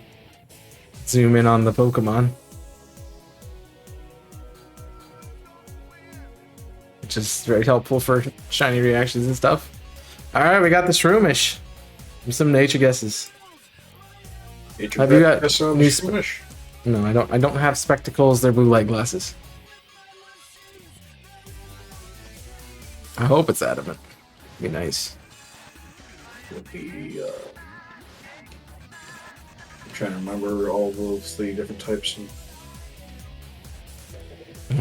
Zoom in on the Pokemon. Which is very helpful for shiny reactions and stuff. Alright, we got the Shroomish. Some nature guesses. Have you got new No, I don't have spectacles, they're blue light glasses. I hope it's adamant. Be nice. Would be I'm trying to remember all those the different types of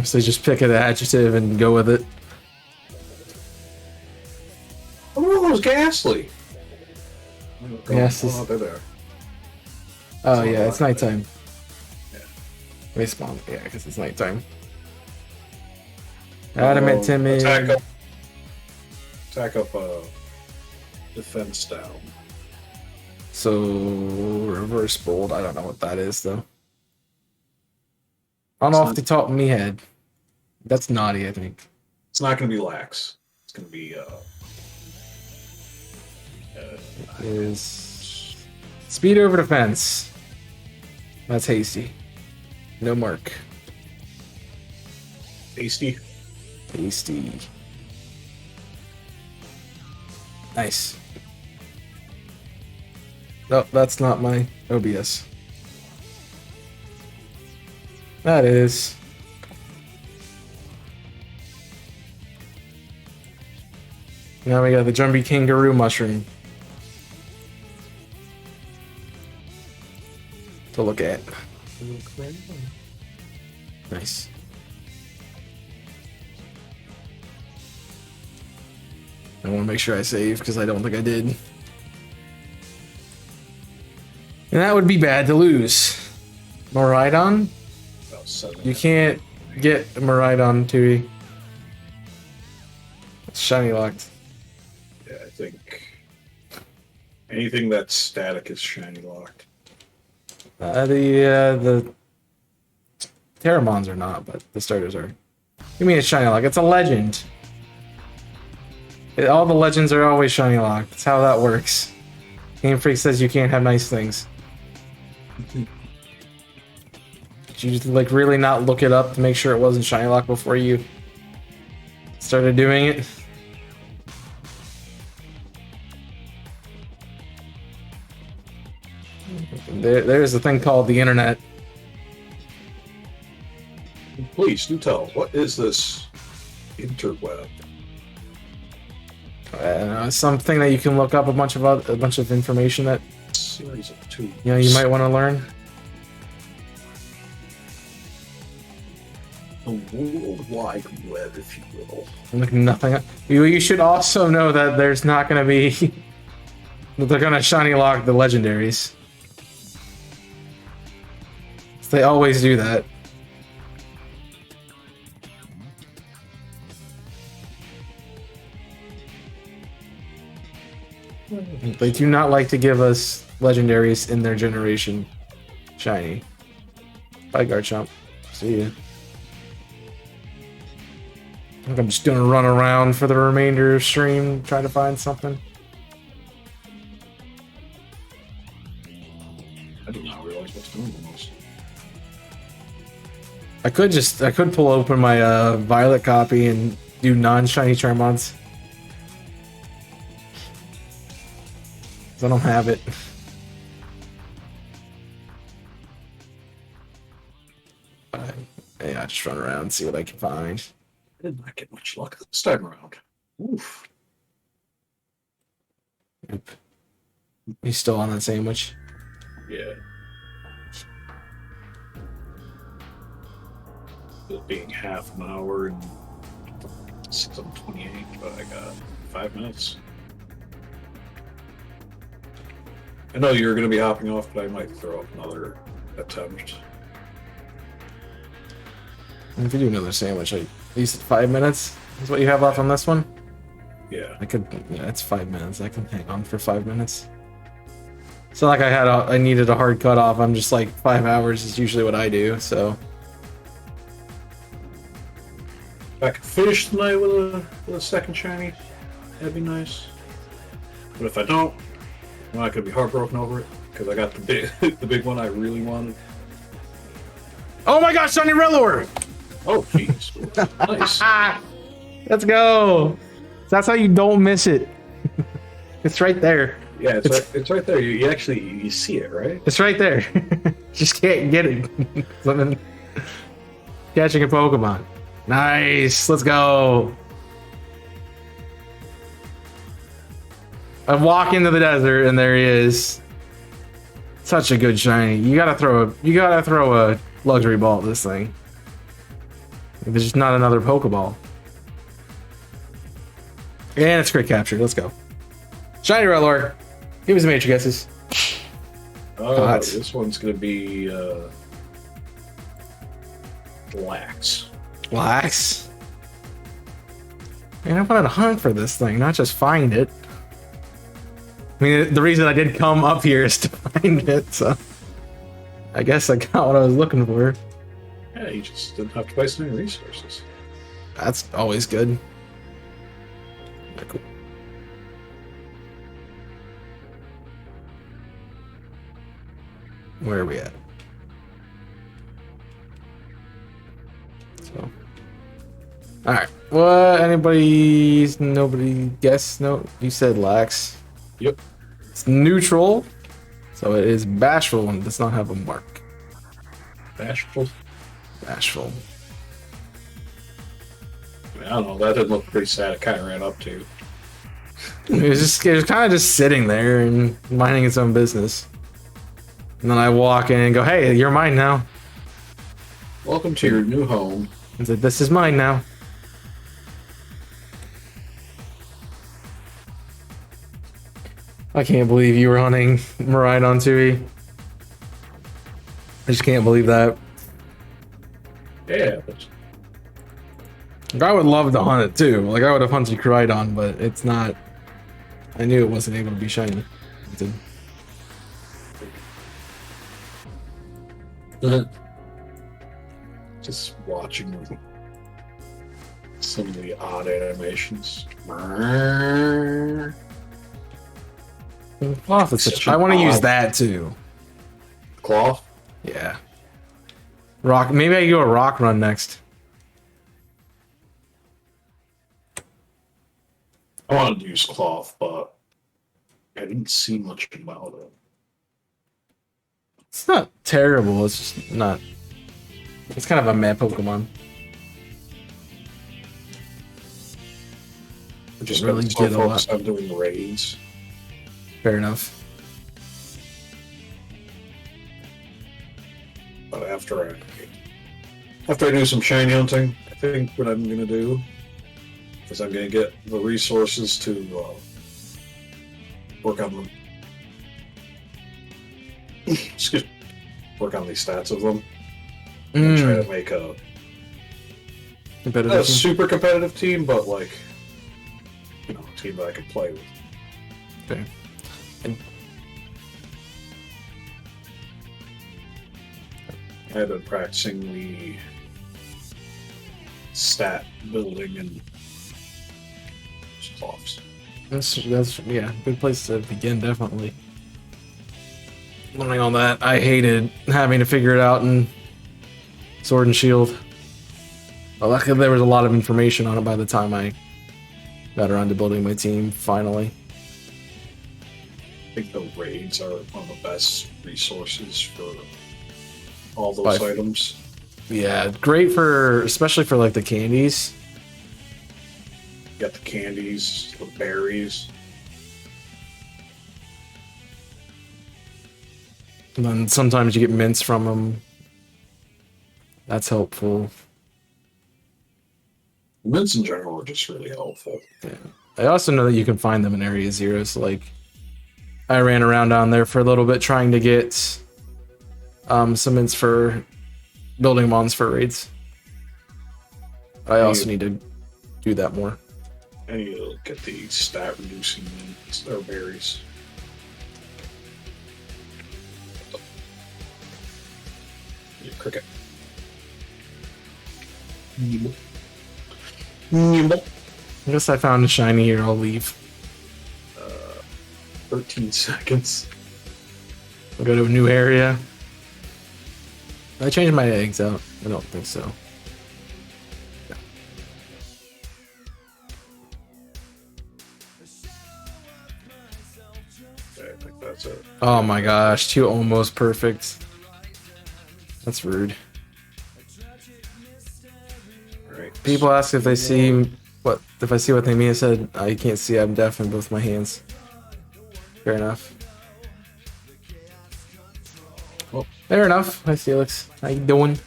So just pick an adjective and go with it. Oh, it was Ghastly. Yes, Oh, they're there. Oh yeah, it's nighttime. Yeah. They spawn, yeah, because it's nighttime. Adamant, timid. Attack up, defense down. So reverse bold. I don't know what that is though. On off the top of me head. That's naughty, I think. It's not going to be lax. It's going to be Is speed over defense. That's hasty. No mark. tasty. Hasty. Nice. No, that's not my OBS. That is. Now we got the Jumpy Kangaroo Mushroom to look at. Nice. I want to make sure I save because I don't think I did. And that would be bad to lose. Miraidon? About 7. You can't get Miraidon, Tui. It's shiny locked. Yeah, I think anything that's static is shiny locked. The Terramons are not, but the starters are. You mean it's shiny locked? It's a legend. All the legends are always shiny locked. That's how that works. Game Freak says you can't have nice things. Did you just, like, really not look it up to make sure it wasn't shiny locked before you started doing it? There's a thing called the internet. Please do tell. What is this interweb? Something that you can look up a bunch of information that Series of 2. you might want to learn. The World Wide Web, if you will. Like nothing. You should also know that there's not going to be. That they're going to shiny lock the legendaries. They always do that. They do not like to give us legendaries in their generation. Shiny. Bye, Garchomp. See ya. I think I'm just gonna run around for the remainder of stream, try to find something. I did not realize what's going on. I could pull open my Violet copy and do non-shiny Charmons. 'Cause I don't have it. Bye. Yeah, just run around and see what I can find. I did not get much luck this time around. Oof. Yep. You still on that sandwich? Yeah. It being half an hour and 6:28, but I got 5 minutes. I know you're going to be hopping off, but I might throw up another attempt. If you do another sandwich, like, at least 5 minutes is what you have left on this one. Yeah. I could, yeah, it's 5 minutes. I can hang on for 5 minutes. It's not like I needed a hard cutoff. I'm just like 5 hours is usually what I do. So If I could finish tonight with a second shiny, that'd be nice. But if I don't, I'm not going to be heartbroken over it because I got the big the big one I really wanted. oh my gosh, shiny Rellor! Oh, jeez. Nice. Let's go. That's how you don't miss it. It's right there. Yeah, it's right there. You actually you see it, right? It's right there. Just can't get it. Something. Catching a Pokemon. Nice. Let's go. I walk into the desert and there he is. Such a good shiny. You gotta throw a luxury ball at this thing. There's just not another Pokeball. And it's crit captured. Let's go. Shiny Rellor. Give me some major guesses. Hot. This one's gonna be Lax. Lax. Man, I wanted to hunt for this thing, not just find it. I mean, the reason I did come up here is to find it, so I guess I got what I was looking for. Yeah, you just didn't have to waste any resources. That's always good. Yeah, cool. Where are we at? So, all right. What? Nobody guess? No, you said Lax. Yep. It's neutral, so it is bashful and does not have a mark. Bashful. Bashful. I mean, I don't know. That did look pretty sad. It kind of ran up to. It was kind of just sitting there and minding its own business. And then I walk in and go, "Hey, you're mine now." Welcome to your new home. And said, "This is mine now." I can't believe you were hunting Miraidon Tui. I just can't believe that. Yeah, but I would love to hunt it too. Like I would have hunted Miraidon, but it's not. I knew it wasn't able to be shiny. It did. just watching some of the odd animations. Cloth is Such I an want to use odd- that too. Cloth? Yeah. Rock. Maybe I go a rock run next. I wanted to use cloth, but I didn't see much about it. It's not terrible. It's just not. It's kind of a meh Pokemon. I just Really got so did a lot. focused on doing raids. Fair enough. But after I do some shiny hunting, I think what I'm gonna do is I'm gonna get the resources to work on the excuse me, work on the stats of them and try to make a Competitive not a team. super competitive team, but like a team that I can play with. Fair. And I've been practicing the stat building and cloths. that's yeah, good place to begin. Definitely. Learning all that, I hated having to figure it out in Sword and Shield. Well, luckily there was a lot of information on it by the time I got around to building my team finally. I think the raids are one of the best resources for all those By- items. Yeah, great for, especially for like the candies. You got the candies, the berries. And then sometimes you get mints from them. That's helpful. Mints in general are just really helpful. Yeah. I also know that you can find them in Area Zero. So like, I ran around down there for a little bit trying to get some mints for building mons for raids. I also need to do that more. I need to get the stat reducing mints or berries. Cricket. Nimble. Nimble. I guess I found a shiny here. I'll leave. 13 seconds. I'll go to a new area. Did I changed my eggs out? I don't think so. Yeah. Okay, I think that's it. Oh my gosh, 2 almost perfect. That's rude. Alright. People ask if they see what if I see what they mean. I said I can't see. I'm deaf in both my hands. Fair enough. Well, fair enough. Hi Felix. How you doing?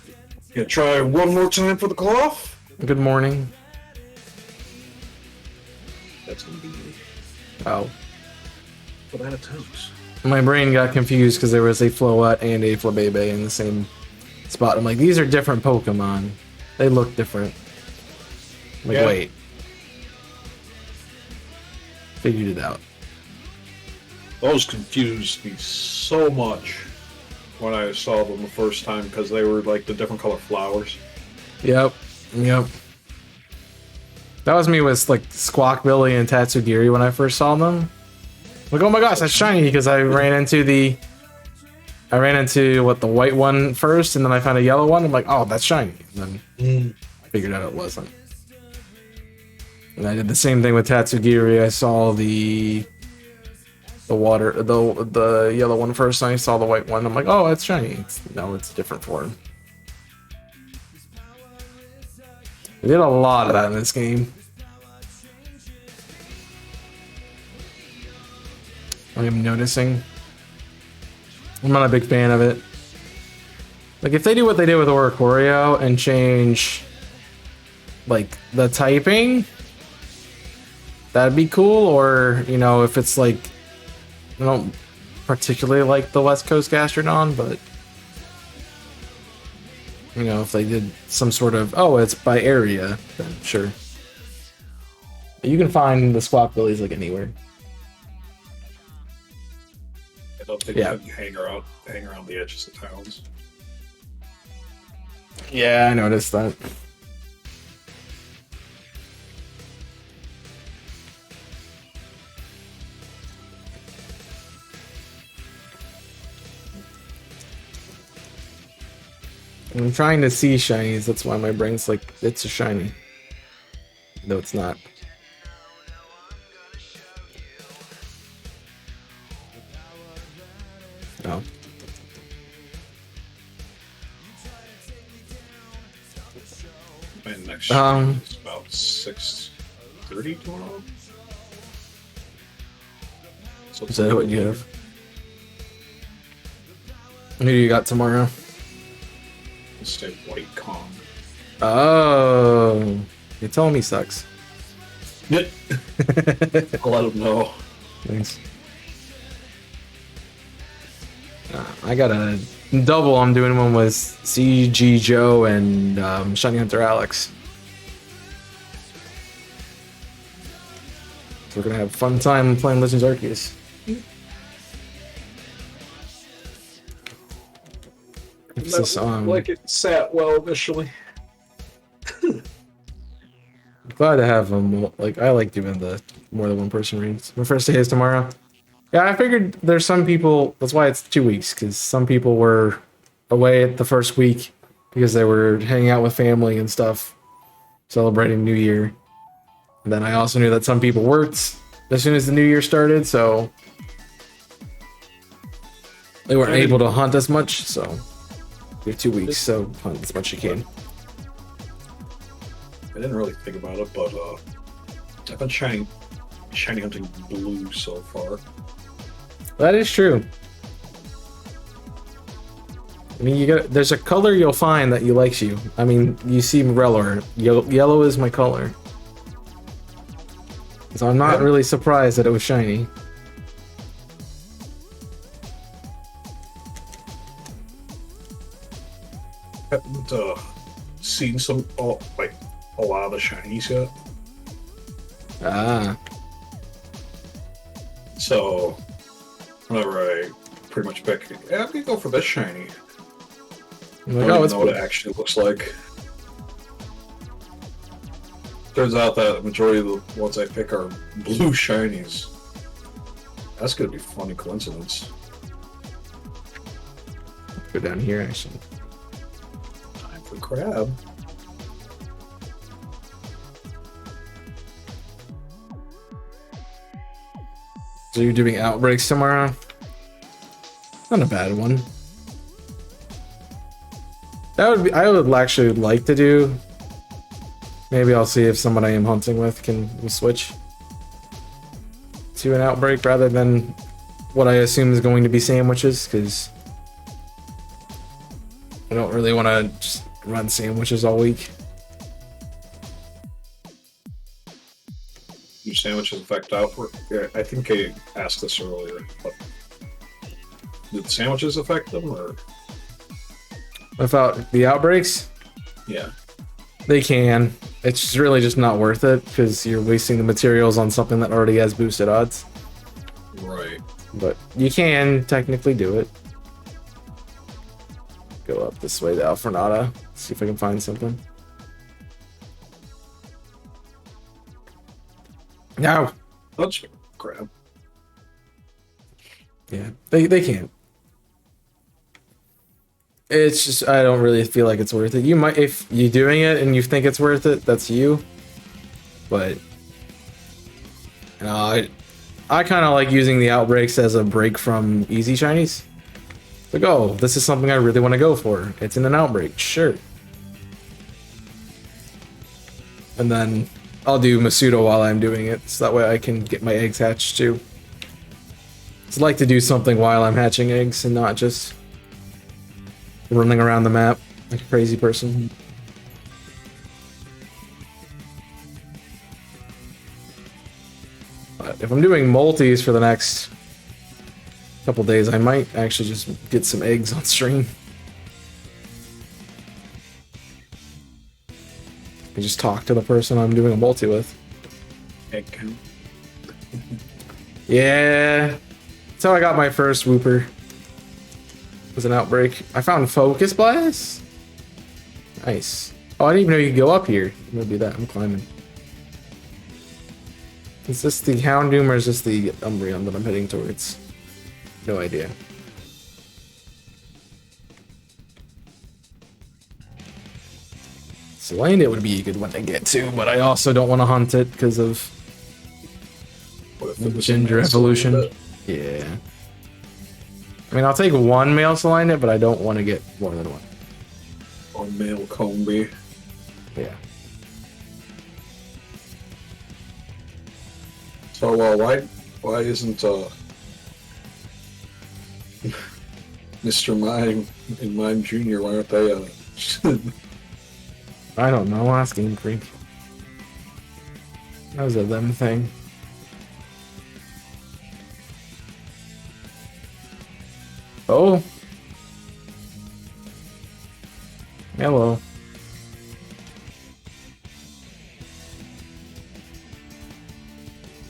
gonna try one more time for the cloth. Good morning. That's gonna be Oh, what out of toes. my brain got confused because there was a Floette and a Flabebe in the same spot. I'm like, these are different Pokemon. They look different. I'm like, Yeah. wait. Figured it out. Those confused me so much when I saw them the first time because they were like the different color flowers. Yep. That was me with like Squawkbilly and Tatsugiri when I first saw them. Like, oh my gosh, that's shiny because I ran into the white one first, and then I found a yellow one. I'm like, oh, that's shiny. And then I figured out it wasn't. And I did the same thing with Tatsugiri. I saw the yellow one first, and I saw the white one. I'm like, oh, it's shiny. No, it's different form. We did a lot of that in this game. I'm noticing. I'm not a big fan of it. Like, if they do what they did with Oricorio and change, like, the typing, that'd be cool. Or, you know, if it's like, I don't particularly like the West Coast Gastrodon, but, you know, if they did some sort of, oh, it's by area, then sure. You can find the Squawkbillies like anywhere. I don't think Yeah. you can hang around the edges of towns. Yeah, I noticed that. I'm trying to see shinies, that's why my brain's like, it's a shiny. No, it's not. No. My next is about 6:30 tomorrow. So Is that what you have? Who do you got tomorrow? Stay White Kong. Oh, you're telling me sucks. I'll let him know. Thanks. I got a double. I'm doing one with CG Joe and Shiny Hunter Alex. So we're gonna have a fun time playing Legends Arceus. Emphasis on. Like it sat well initially. Glad to have them. Like, I like doing the more than one person reads. My first day is tomorrow. Yeah, I figured there's some people. That's why it's 2 weeks, because some people were away at the first week because they were hanging out with family and stuff, celebrating New Year. And then I also knew that some people worked as soon as the New Year started, so they weren't able to hunt as much. So You have 2 weeks, so hunt as much as you can. I didn't really think about it, but I've been shiny hunting blue so far. That is true. I mean, there's a color you'll find that likes you. I mean, you see Morello. Yellow is my color. So I'm not really surprised that it was shiny. Haven't seen a lot of the shinies yet. Ah. So whenever I pretty much pick, yeah, I'm gonna go for this shiny. I'm I like, don't oh, even it's know what it actually looks like. Turns out that the majority of the ones I pick are blue shinies. That's gonna be a funny coincidence. go down here actually. Time for crab. So you're doing outbreaks tomorrow? Not a bad one. I would actually like to do. Maybe I'll see if someone I am hunting with will switch to an outbreak rather than what I assume is going to be sandwiches, because I don't really want to just run sandwiches all week. Do sandwiches affect outward? Yeah, I think I asked this earlier, but did the sandwiches affect them, or? Without the outbreaks, Yeah. they can. It's really just not worth it because you're wasting the materials on something that already has boosted odds. Right. But you can technically do it. Go up this way to Alfrenata, see if I can find something. No. That's crap. Yeah, they can't. It's just, I don't really feel like it's worth it. You might, if you're doing it and you think it's worth it, that's you. But I kind of like using the outbreaks as a break from easy shinies. Like, oh, this is something I really want to go for. It's in an outbreak, sure. And then I'll do Masuda while I'm doing it, so that way I can get my eggs hatched too. I'd like to do something while I'm hatching eggs and not just running around the map like a crazy person. But if I'm doing multis for the next couple days, I might actually just get some eggs on stream. And just talk to the person I'm doing a multi with. Egg count. Yeah. That's how I got my first Whooper. Was an outbreak. I found Focus Blast. Nice. Oh, I didn't even know you could go up here. I'm gonna do that. I'm climbing. Is this the Houndoom or is this the Umbreon that I'm heading towards? No idea. Selene would be a good one to get to, but I also don't want to hunt it because of What if it was Ginger a male Evolution. Selene? Yeah. I mean, I'll take one male Selene, but I don't want to get more than one. Or male Combi? Yeah. So, why isn't Mr. Mime and Mime Jr., why aren't they I don't know. Ask Game Freak. That was a them thing. Oh. Hello.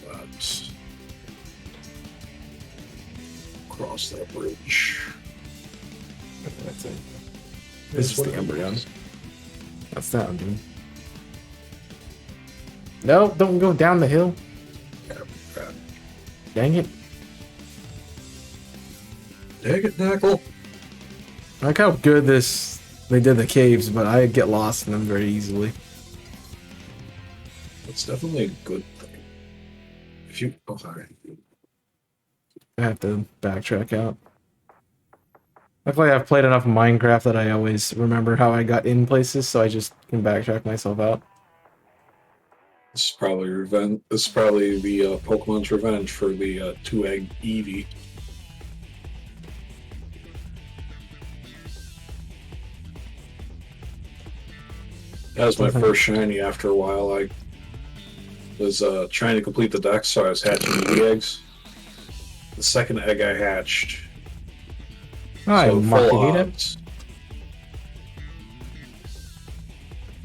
Let's cross that bridge. That's it. This is the Umbreon. That's that one, dude. No, don't go down the hill. Crap. Dang it. Dang it, Knackle. I like how good they did the caves, but I get lost in them very easily. It's definitely a good thing. If you... Oh, sorry. I have to backtrack out. Luckily, I've played enough Minecraft that I always remember how I got in places, so I just can backtrack myself out. This is probably revenge. This is probably the Pokemon's revenge for the 2-egg Eevee. That was my first shiny. After a while, I was trying to complete the deck, so I was hatching Eevee eggs. The second egg I hatched, Hi, so full Makuhita. odds.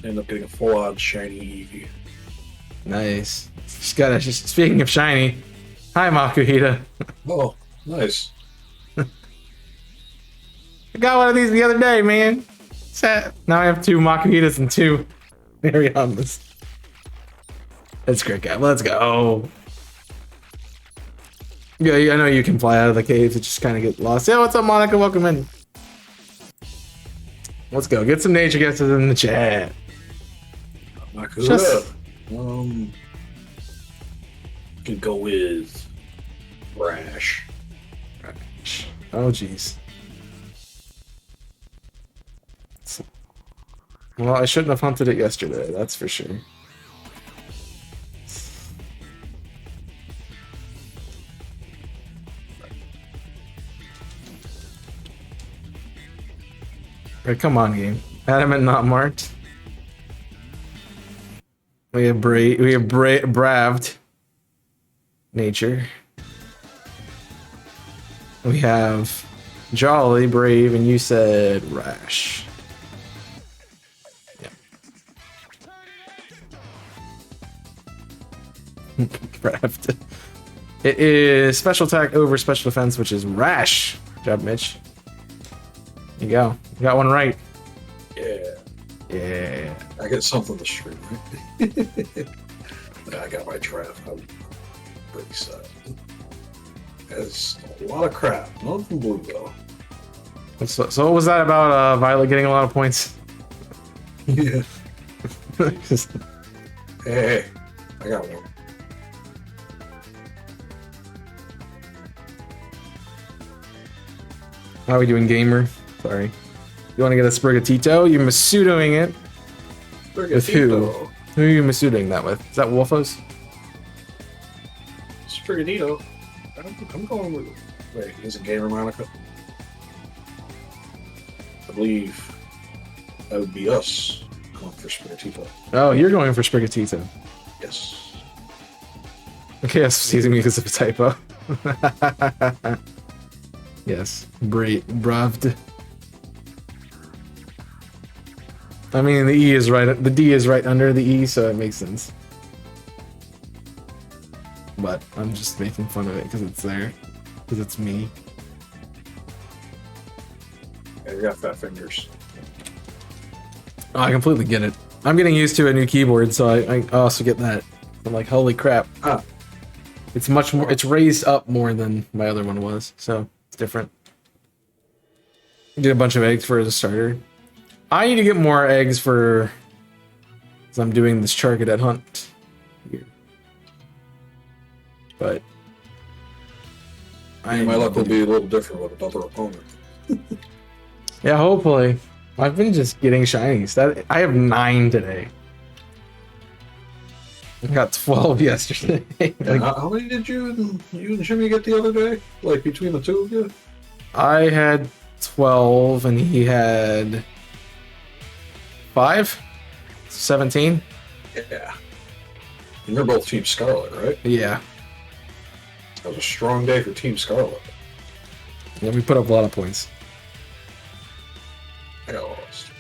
Ended up getting a full odds shiny Eevee. Nice. Just speaking of shiny. Hi, Makuhita. Oh, nice. I got one of these the other day, man. Sad. Now I have 2 Makuhitas and 2 Mariamas. That's great, guy. Let's go. Yeah, I know you can fly out of the caves. It just kind of get lost. Yeah, what's up, Monica? Welcome in. Let's go. Get some nature guesses in the chat. Makuhita. Just- Could go with Rash. Oh, jeez. Well, I shouldn't have hunted it yesterday, that's for sure. Right, come on, game. Adamant, not marked. We have braved nature. We have jolly, brave, and you said rash. Yeah. Braved. It is special attack over special defense, which is rash. Good job, Mitch. There you go. You got one right. Yeah. Yeah. I get something to stream, right? I got my draft. I'm pretty sad. There's a lot of crap. None from blue, though. So what was that about Violet getting a lot of points? Yeah. Hey, I got one. How are we doing, gamer? Sorry. You want to get a Sprigatito? You're Masudoing it. With who? Who are you Masudoing that with? Is that Wolfos? Sprigatito. I'm going with. Wait, is it Gamer Monica? I believe that would be us going for Sprigatito. Oh, you're going for Sprigatito. Yes. Okay, that's seizing me because of a typo. Yes, braved. I mean, the E is right. The D is right under the E, so it makes sense. But I'm just making fun of it because it's there, because it's me. Yeah, you got fat fingers. Oh, I completely get it. I'm getting used to a new keyboard, so I also get that. I'm like, holy crap! Ah. It's much more. It's raised up more than my other one was, so it's different. Get a bunch of eggs for the starter. I need to get more eggs for, because I'm doing this Charcadet hunt here. But My luck will be a little different with another opponent. yeah, hopefully. I've been just getting shinies. That I have 9 today. I got 12 yesterday. Like, How many did you and Jimmy get the other day? Like between the two of you? I had 12 and he had 5? 17? Yeah. And you're both Team Scarlet, right? Yeah. That was a strong day for Team Scarlet. Yeah, we put up a lot of points. I got lost.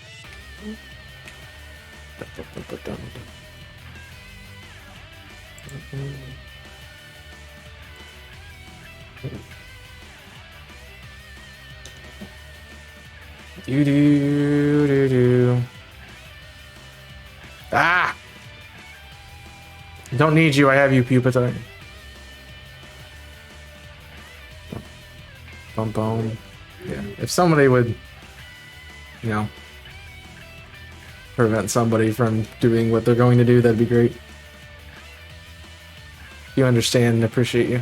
Do do do do. Ah! Don't need you. I have you, Pupitar. Bum bum. Yeah. If somebody would, you know, prevent somebody from doing what they're going to do, that'd be great. You understand and appreciate you.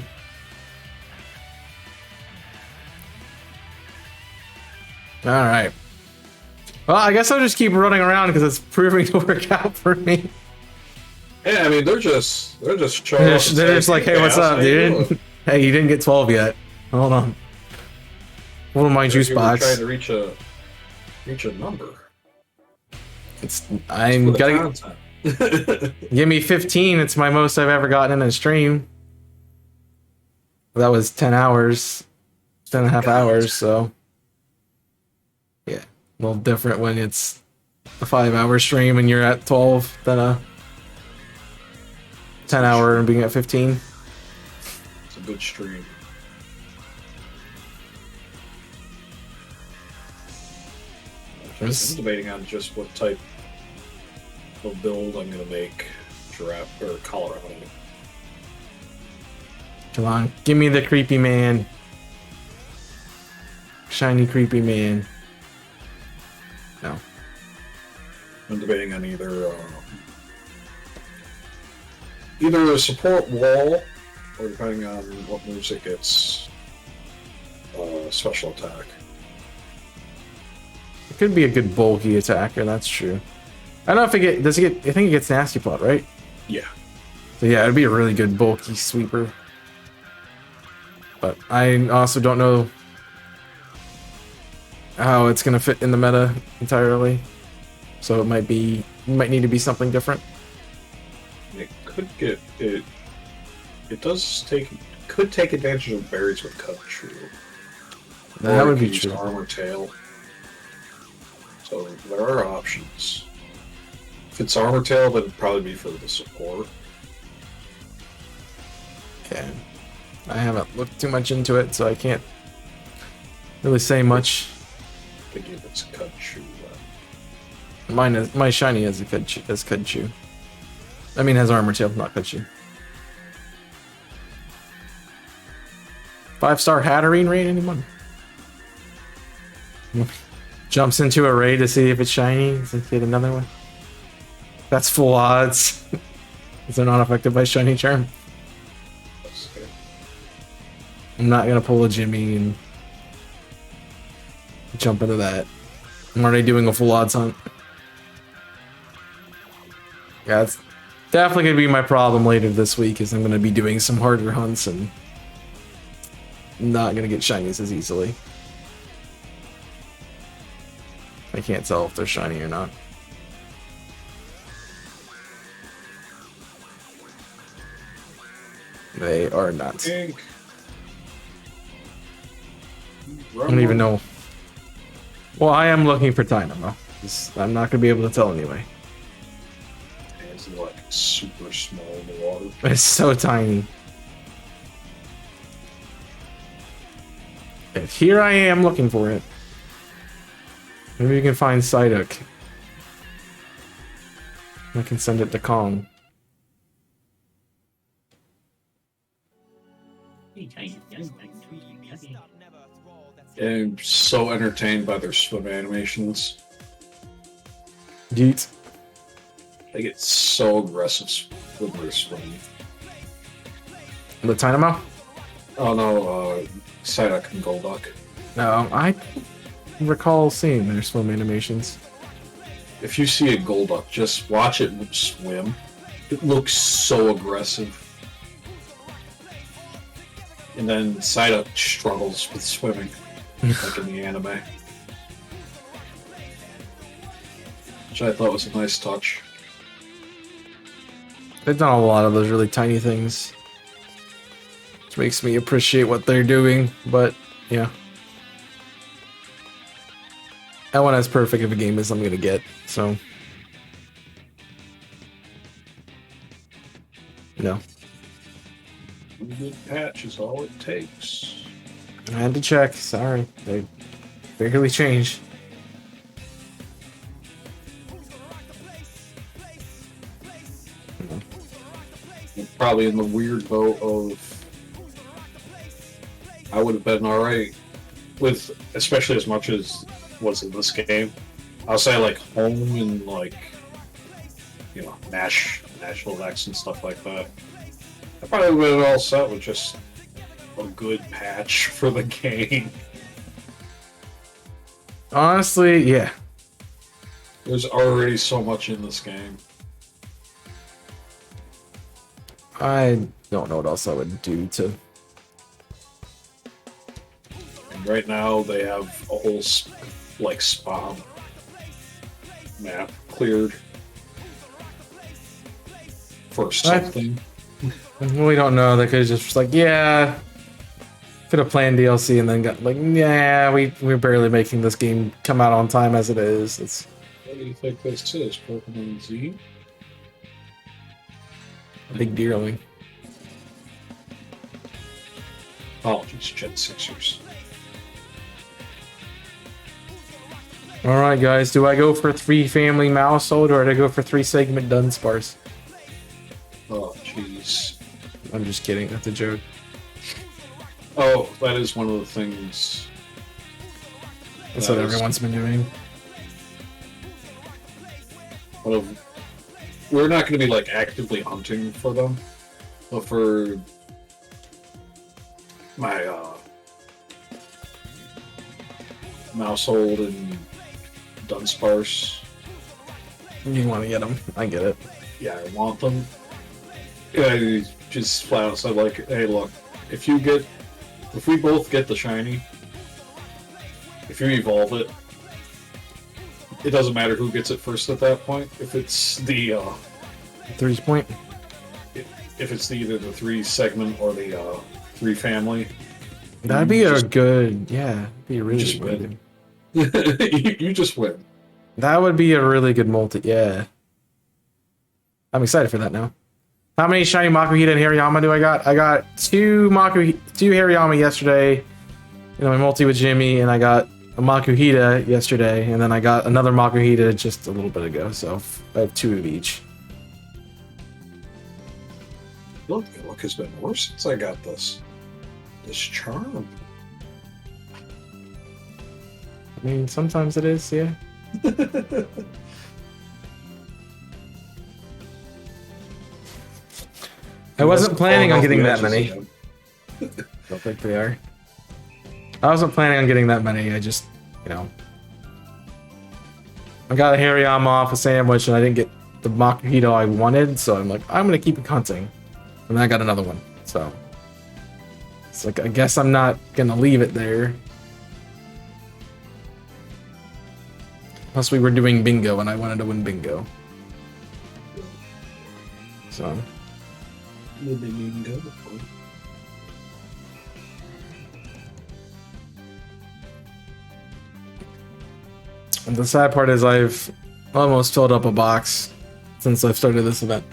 All right. Well, I guess I'll just keep running around because it's proving to work out for me. Yeah, I mean they're just showing They're up. just like, hey, what's up, dude? Hey, you didn't get 12 yet. Hold on. One of my juice We're box. trying to reach a number. I'm For the gotta content. give me 15. It's my most I've ever gotten in a stream. That was 10 hours, 10 and a half hours. So yeah, a little different when it's a 5-hour stream and you're at 12 than a 10-hour and being at 15. It's a good stream. I'm debating on just what type of build I'm gonna make Giraffe or Colorado. Come on, give me the creepy man. Shiny creepy man. No. I'm debating on either a support wall, or depending on what moves it gets, special attack. It could be a good bulky attacker, that's true. I don't know if does it get, I think it gets nasty plot, right? Yeah. So yeah, it'd be a really good bulky sweeper. But I also don't know how it's gonna fit in the meta entirely. So it might need to be something different. It could get it. It could take advantage of berries with cut true. That Or would it be could use true. Armor tail. So there are options. If it's armor tail, then it'd probably be for the support. Okay. I haven't looked too much into it, so I can't really say much. I think if it's cut true. My shiny has Kudchu. I mean, has armor tail, not Kudchu. 5-star Hatterene raid, anyone? Jumps into a raid to see if it's shiny. Does it get another one? That's full odds. Is it not affected by shiny charm? I'm not gonna pull a Jimmy and jump into that. I'm already doing a full odds hunt. Yeah, it's definitely gonna be my problem later this week, is I'm gonna be doing some harder hunts and not gonna get shinies as easily. I can't tell if they're shiny or not. They are not. I don't even know. Well, I am looking for Dynamo. I'm not gonna be able to tell anyway. It's like super small in the water. It's so tiny. And here I am looking for it. Maybe you can find Psyduck. I can send it to Kong. I'm so entertained by their swim animations. Yeet. They get so aggressive with their swim. The Dynamo? Oh no, Psyduck and Golduck. No, I recall seeing their swim animations. If you see a Golduck, just watch it swim. It looks so aggressive. And then Psyduck struggles with swimming, like in the anime. Which I thought was a nice touch. They've done a lot of those really tiny things. Which makes me appreciate what they're doing, but yeah. That one as perfect of a game as I'm gonna get, so. No. One good patch is all it takes. I had to check, sorry. They barely changed. Probably in the weird boat of I would have been alright with, especially as much as was in this game. I'll say like home and like, you know, Nashville X and stuff like that. I probably would have been all set with just a good patch for the game. Honestly, yeah. There's already so much in this game. I don't know what else I would do to. And right now they have a whole like spawn map cleared for something. We don't know. They could have just like, yeah. Could have planned DLC and then got like, yeah, we're barely making this game come out on time as it is. It's What do you think this is? Pokemon Z? a big dealing. Apologies, Gen 6ers. All right, guys. Do I go for 3 family household or do I go for 3 segment Dunsparce? Oh, jeez. I'm just kidding. That's a joke. Oh, that is one of the things. That's That what is- everyone's been doing. We're not going to be like actively hunting for them, but for my Mousehold and Dunsparce, You want to get them. I get it. yeah, I want them. Yeah, I just flat out said like, hey, look, if we both get the shiny, if you evolve it, it doesn't matter who gets it first at that point. If it's the 3's point. if it's either the 3 segment or the 3 family, That'd be you a just- good, yeah. Be a really just good. win. you just win. That would be a really good multi. Yeah. I'm excited for that now. How many shiny Makuhita and Hariyama do I got? I got 2 Hariyama yesterday. You know, my multi with Jimmy, and I got a Makuhita yesterday, and then I got another Makuhita just a little bit ago. So I have 2 of each. Look has been worse since I got this charm. I mean, sometimes it is, yeah. I wasn't planning on getting that many. Don't think they are. I wasn't planning on getting that many. I just, you know, I got a Hariyama off a sandwich, and I didn't get the Makuhito I wanted, so I'm like, I'm gonna keep hunting, and then I got another one. So it's like, I guess I'm not gonna leave it there. Plus, we were doing bingo, and I wanted to win bingo. So. And the sad part is I've almost filled up a box since I've started this event.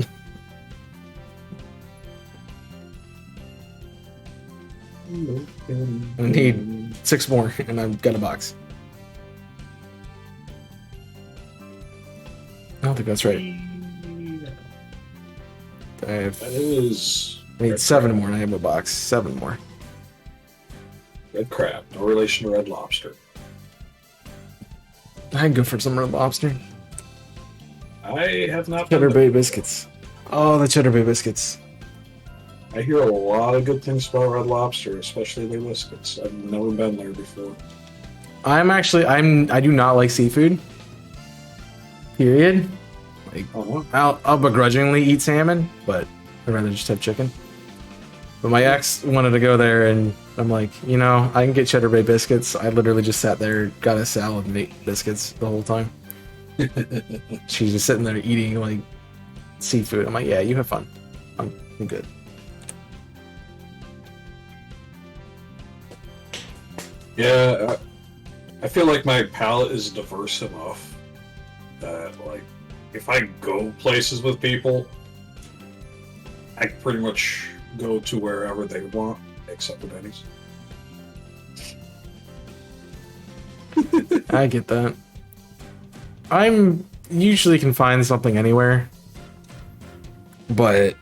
I need 6 more, and I've got a box. I don't think that's right. That is I need 7 more, and I have a box. 7 more. red crab. No relation to red lobster. I'd go for some Red Lobster. I have not. Cheddar been there. Bay biscuits. Oh, the Cheddar Bay biscuits. I hear a lot of good things about red lobster, especially their biscuits. I've never been there before. I do not like seafood. Period. Like, I'll begrudgingly eat salmon, but I'd rather just have chicken. But my ex wanted to go there, and I'm like, you know, I can get Cheddar Bay biscuits. I literally just sat there, got a salad, and ate biscuits the whole time. She's just sitting there eating like seafood. I'm like, yeah, you have fun. I'm good. Yeah, I feel like my palate is diverse enough that, like, if I go places with people, I can pretty much go to wherever they want, except for Denny's. I get that. I'm usually can find something anywhere, but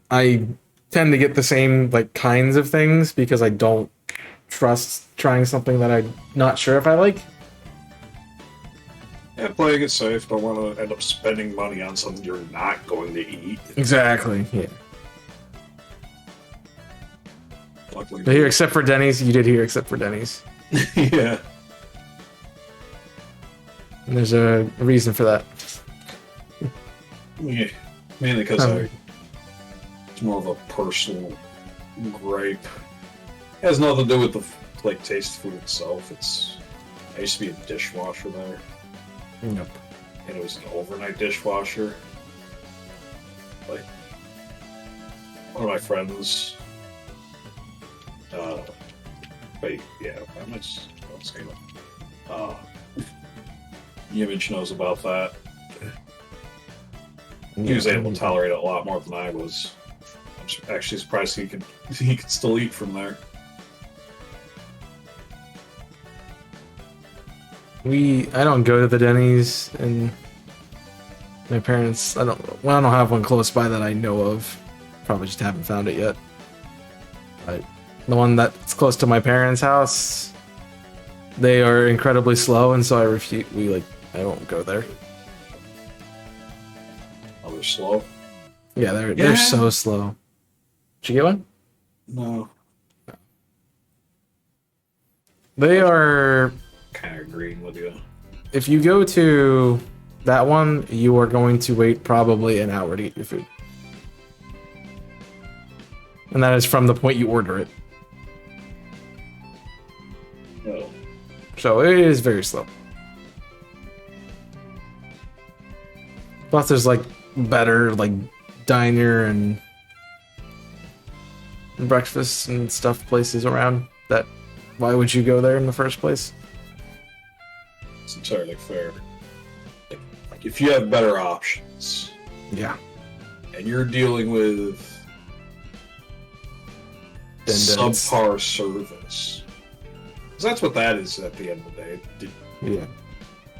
I tend to get the same like kinds of things because I don't trust trying something that I'm not sure if I like. Yeah, playing it safe. Don't want to end up spending money on something you're not going to eat. Exactly. Yeah. Luckily, But here, except for Denny's, you did hear except for Denny's. yeah. And there's a reason for that. Yeah, mainly because it's more of a personal gripe. It has nothing to do with the like taste of food itself. I used to be a dishwasher there, Nope. and it was an overnight dishwasher. Like one of my friends, wait, yeah, I'm just saying it. Image knows about that. He was able to tolerate it a lot more than I was. I'm actually surprised he could still eat from there. I don't go to the Denny's, and my parents, I don't have one close by that I know of. Probably just haven't found it yet. But the one that's close to my parents' house, they are incredibly slow, and so I won't go there. Oh, they're slow? Yeah, they're so slow. Did you get one? No. They are. Kind of agreeing with you. If you go to that one, you are going to wait probably an hour to get your food. And that is from the point you order it. No. So it is very slow. Plus there's like better like diner and breakfast and stuff places around that. Why would you go there in the first place? It's entirely fair. Like if you have better options Yeah. and you're dealing with subpar service, 'cause that's what that is at the end of the day. Yeah.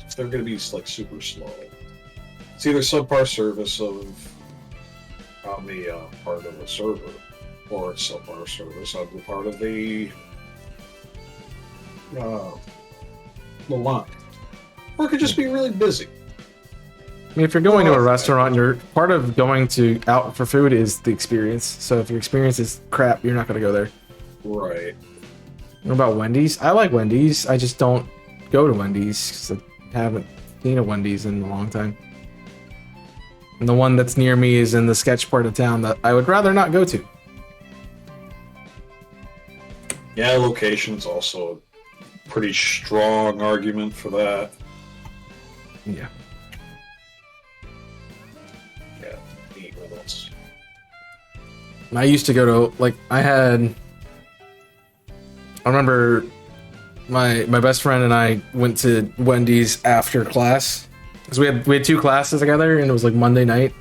If they're going to be like super slow, it's either subpar service on the part of the server, or it's subpar service on the part of the line. Or it could just be really busy. I mean, if you're going to a restaurant, part of going out for food is the experience. So if your experience is crap, you're not going to go there. Right. What about Wendy's? I like Wendy's. I just don't go to Wendy's because I haven't seen a Wendy's in a long time. And the one that's near me is in the sketch part of town that I would rather not go to. Yeah, location's also a pretty strong argument for that. Yeah. Yeah, eat with us. I used to go to, I remember my best friend and I went to Wendy's after class. Because we had two classes together, and it was like Monday night.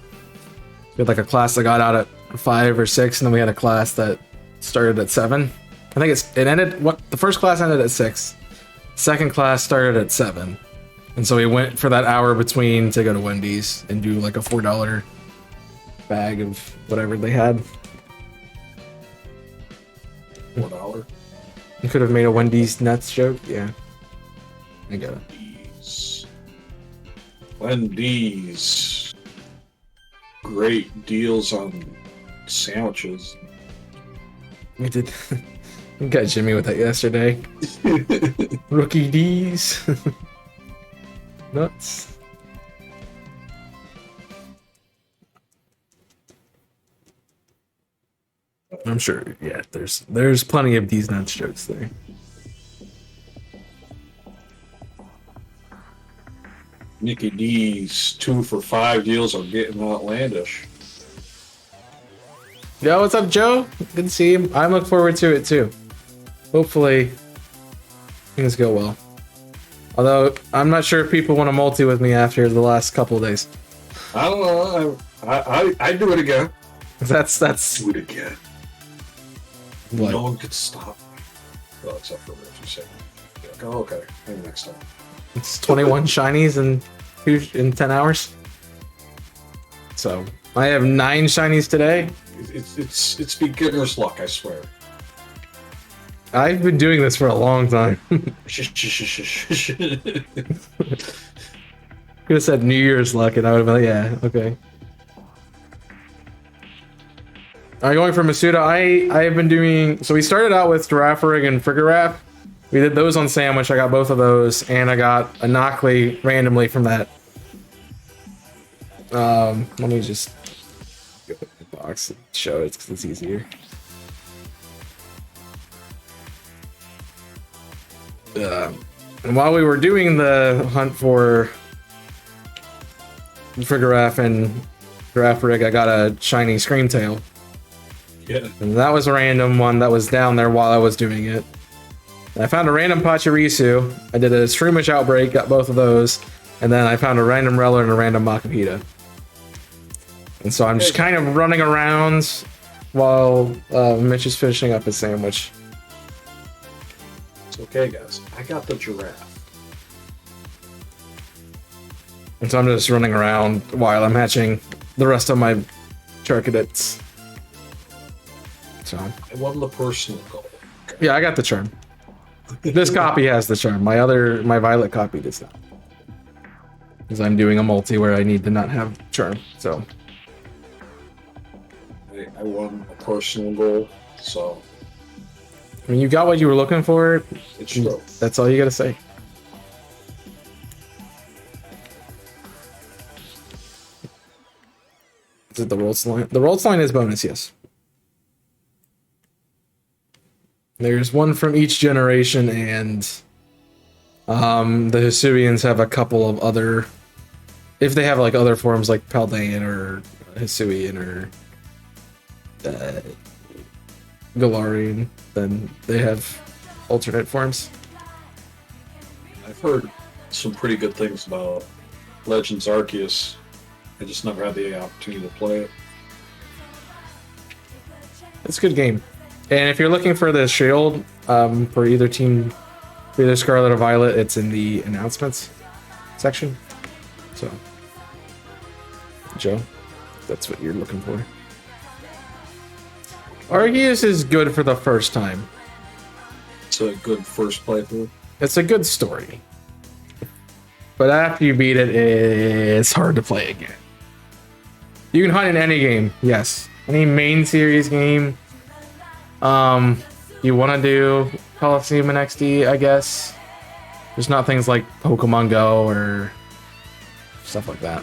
We had like a class that got out at 5 or 6, and then we had a class that started at 7. I think the first class ended at 6. Second class started at 7. And so we went for that hour between to go to Wendy's and do like a $4 bag of whatever they had. $4. You could have made a Wendy's nuts joke. Yeah. I got it. Wendy's. Great deals on sandwiches. We did. We got Jimmy with that yesterday. Rookie D's. Nuts. I'm sure, yeah, there's plenty of these nuts jokes there. Mickey D's 2 for $5 deals are getting outlandish. Yo, what's up, Joe? Good to see you. I look forward to it too. Hopefully, things go well. Although, I'm not sure if people want to multi with me after the last couple of days. I don't know. I do it again. That's Do it again. what? No one could stop me. Well, except for Rich, you say. Oh, okay. Maybe next time. It's 21 shinies in 10 hours. So I have 9 shinies today. It's beginner's luck, I swear. I've been doing this for a long time. Could Could have said New Year's luck, and I would have been like, yeah, okay. Going for Masuda, I have been doing. So we started out with Giraffe Rig and Frigoraph, We did those on sandwich. I got both of those, and I got a Knockley randomly from that. Let me just go to the box and show it because it's easier. And while we were doing the hunt for Giraffe and Giraffe Rig, I got a shiny Screamtail. Yeah. And that was a random one that was down there while I was doing it. And I found a random Pachirisu. I did a Shroomish Outbreak, got both of those. And then I found a random Reller and a random Makapita. And so I'm just kind of running around while Mitch is finishing up his sandwich. It's okay, guys. I got the giraffe. And so I'm just running around while I'm hatching the rest of my Charcadets. So I won the personal goal. yeah, I got the charm. This copy has the charm. My Violet copy does not. Because I'm doing a multi where I need to not have charm. So I won a personal goal, so I mean, you got what you were looking for. it's true. That's all you gotta say. Is it the Rolls line? The Rolls line is bonus, yes. There's one from each generation, and the Hisuians have a couple of other. If they have like other forms like Paldean or Hisuian or Galarian, then they have alternate forms. I've heard some pretty good things about Legends Arceus. I just never had the opportunity to play it. It's a good game. And if you're looking for the shield for either team, for either Scarlet or Violet, it's in the announcements section. So, Joe, that's what you're looking for. Arceus is good for the first time. It's a good first playthrough. It's a good story. But after you beat it, it's hard to play again. You can hunt in any game, yes. Any main series game. You want to do Coliseum and XD, I guess. There's not things like Pokemon Go or stuff like that.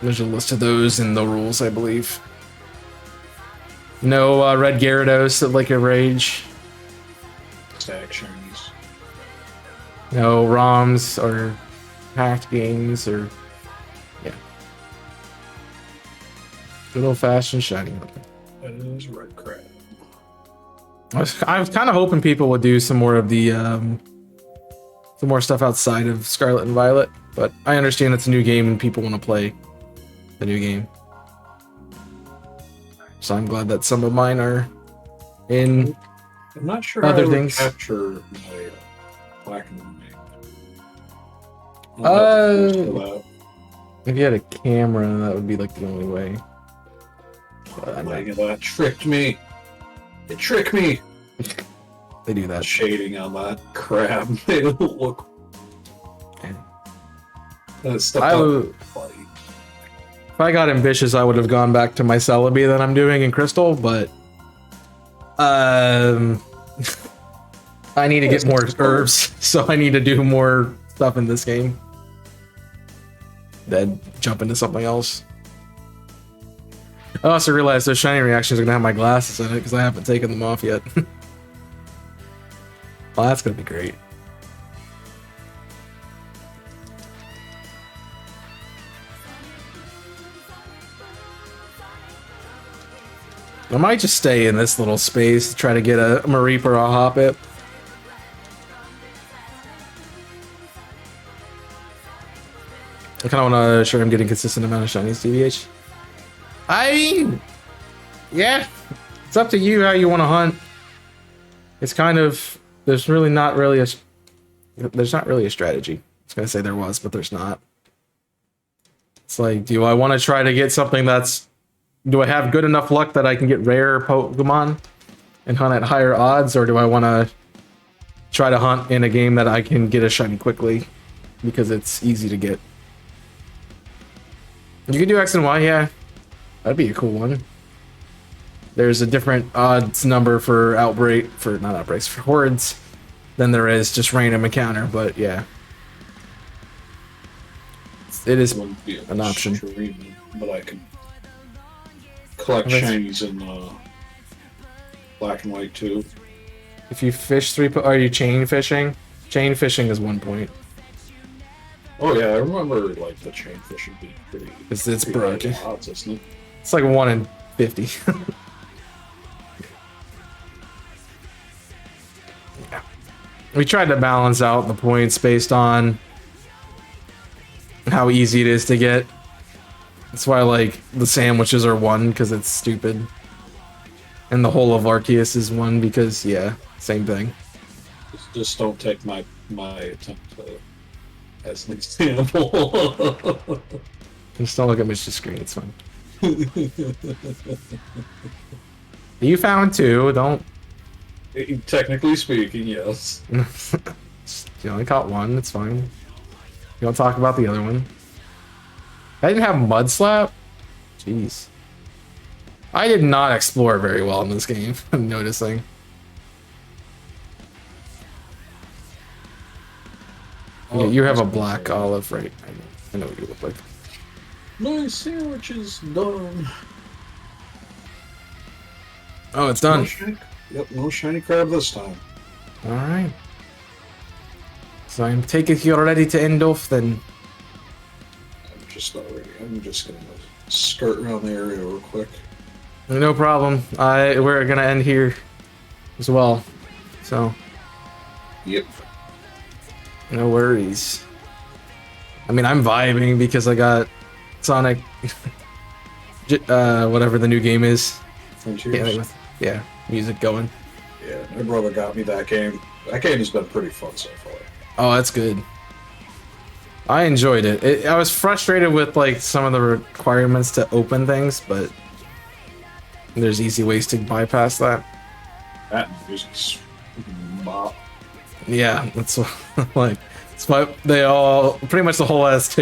There's a list of those in the rules, I believe. No Red Gyarados at Lake of Rage. Static shinies. No ROMs or hacked games or yeah. Good old fashioned shiny looking. That is red crab. I was kind of hoping people would do some more of the some more stuff outside of Scarlet and Violet, but I understand it's a new game and people want to play the new game. So I'm glad that some of mine are in I'm not sure other how I would things. capture my black and white. If you had a camera, that would be like the only way. But I might- That tricked me. It tricked me. they do The that. shading on that crab made it look. That stuff I would- If I got ambitious, I would have gone back to my Celebi that I'm doing in Crystal, but I need to get more herbs, so I need to do more stuff in this game. Then jump into something else. I also realized those shiny reactions are gonna have my glasses in it because I haven't taken them off yet. Well, that's gonna be great. I might just stay in this little space to try to get a Mareep or a Hoppip. I kind of want to ensure I'm getting consistent amount of shinies, TVH. I mean, yeah, it's up to you how you want to hunt. It's kind of, there's not really a strategy. I was gonna say there was, but there's not. It's like, do I want to try to get something do I have good enough luck that I can get rare Pokemon and hunt at higher odds, or do I want to try to hunt in a game that I can get a shiny quickly because it's easy to get? You can do X and Y, yeah. That'd be a cool one. there's a different odds number for outbreak for not outbreaks for hordes than there is just random encounter. But yeah, it is Wouldn't be an option. extreme, but I can collect That's- shinies in black and white too. If you fish 3, are you chain fishing? Chain fishing is 1 point. Oh yeah, I remember like the chain fishing being pretty. It's pretty broken. high odds, isn't it? It's like 1 in 50. Yeah. We tried to balance out the points based on how easy it is to get. That's why like the sandwiches are 1 because it's stupid, and the whole of Arceus is 1 because yeah, same thing. Just don't take my attempt as an example. Just don't look at Mr. Screen. It's fine. You found 2. Don't. Technically speaking, yes. You only caught 1. It's fine. You don't talk about the other one. I didn't have Mud Slap. Jeez. I did not explore very well in this game. I'm noticing. Yeah, you have a black olive, right? I know what you look like. My sandwich is done. Oh, it's done. Yep, no shiny crab this time. All right. So I take it you're ready to end off then. I'm just not ready. I'm just gonna skirt around the area real quick. No problem. We're gonna end here as well. So Yep. no worries. I mean, I'm vibing because I got Sonic, whatever the new game is. Frontiers. Yeah, music going. Yeah, my brother got me that game. That game has been pretty fun so far. Oh, that's good. I enjoyed it. I was frustrated with like some of the requirements to open things, but there's easy ways to bypass that. That music's bop. Yeah, that's like it's why they all pretty much the whole OST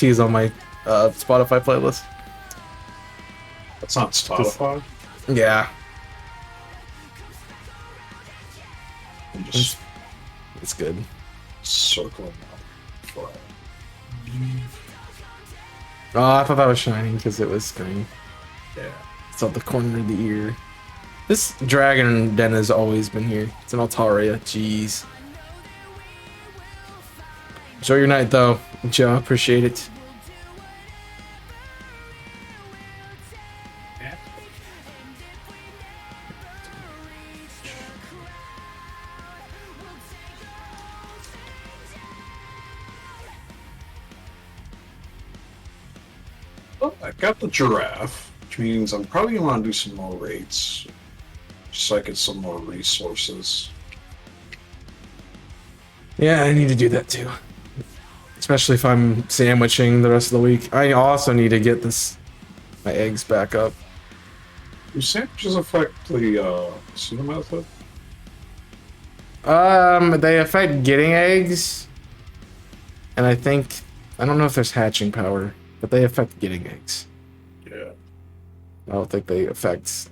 is on my Spotify playlist. That's not Spotify. Yeah, I'm just it's good. circling out. Oh, I thought that was shining because it was green. Yeah. It's at the corner of the ear. This dragon den has always been here. It's an Altaria. Jeez. Enjoy your night, though, Joe. Appreciate it. Well, I got the giraffe, which means I'm probably gonna want to do some more raids, just so I get some more resources. Yeah, I need to do that too. Especially if I'm sandwiching the rest of the week. I also need to get my eggs back up. Do sandwiches affect the pseudo method? They affect getting eggs, and I don't know if there's hatching power, but they affect getting eggs. Yeah. I don't think they affect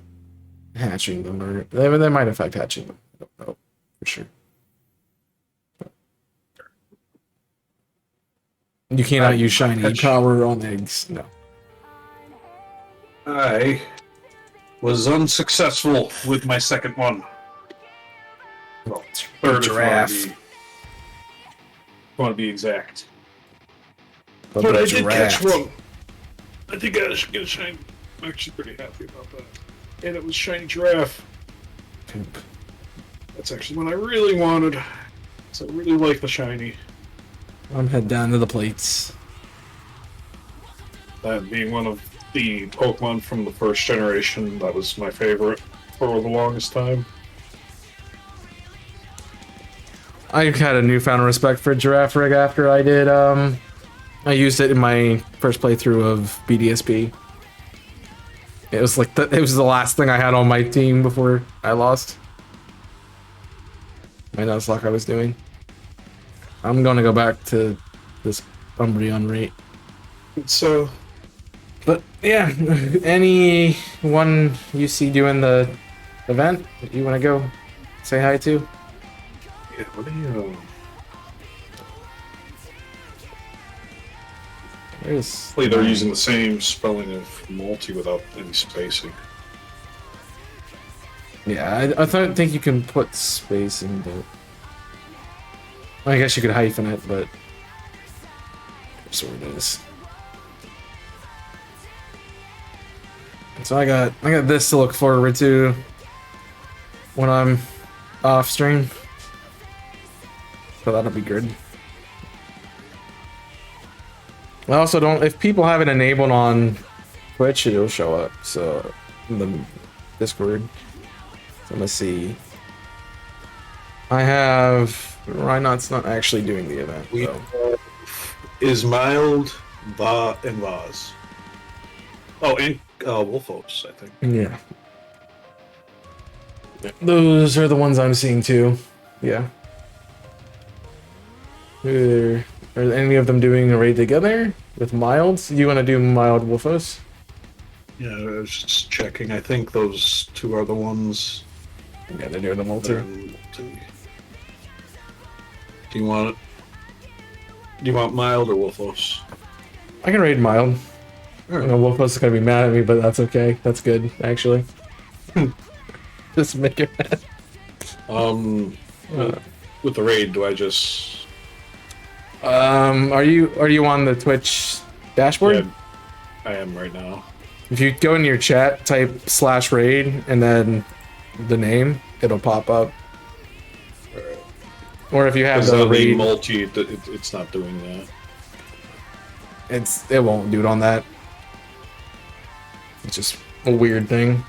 hatching them, or they might affect hatching them. I don't know for sure. You cannot use shiny power on eggs. No. I was unsuccessful with my second one. Well, third Giraffe. if I want to be exact. But But the I did catch giraffe. one. I think I should get a shiny. I'm actually pretty happy about that. And it was shiny giraffe. Poop. That's actually what I really wanted. So I really like the shiny. I'm head down to the plates. That being one of the Pokemon from the first generation, that was my favorite for the longest time. I had a newfound respect for Giraffe Rig after I did. I used it in my first playthrough of BDSP. It was like it was the last thing I had on my team before I lost. My Nuzlocke I was doing. I'm gonna go back to this Umbreon rate. So, But yeah, anyone you see doing the event that you want to go say hi to? Yeah, what do you... There's Hopefully they're using the same spelling of multi without any spacing. Yeah, I don't think you can put space in the... I guess you could hyphen it, but... That's what it is. So I got this to look forward to when I'm off stream. So that'll be good. I also don't, if people have it enabled on Twitch, it'll show up. So in the Discord. So let's see. I have Rhinott's not actually doing the event. We Though. is mild, Va, and Vaz. Oh, and Wolfos, I think. Yeah. Those are the ones I'm seeing too. Yeah. Are any of them doing a raid together with milds? You want to do mild Wolfos? Yeah, I was just checking. I think those two are the ones. Yeah, they're doing the that multi. are in multi. Do you want it? Do you want mild or Wolfos? I can raid mild. Alright. I know Wolfos is gonna be mad at me, but that's okay. That's good, actually. Just make it mad. With the raid, do I just? Are you on the Twitch dashboard? Yeah, I am right now. If you go in your chat, type /raid and then the name, it'll pop up. Alright. Or if you have Because the the raid, multi, it's not doing that. it won't do it on that. It's just a weird thing.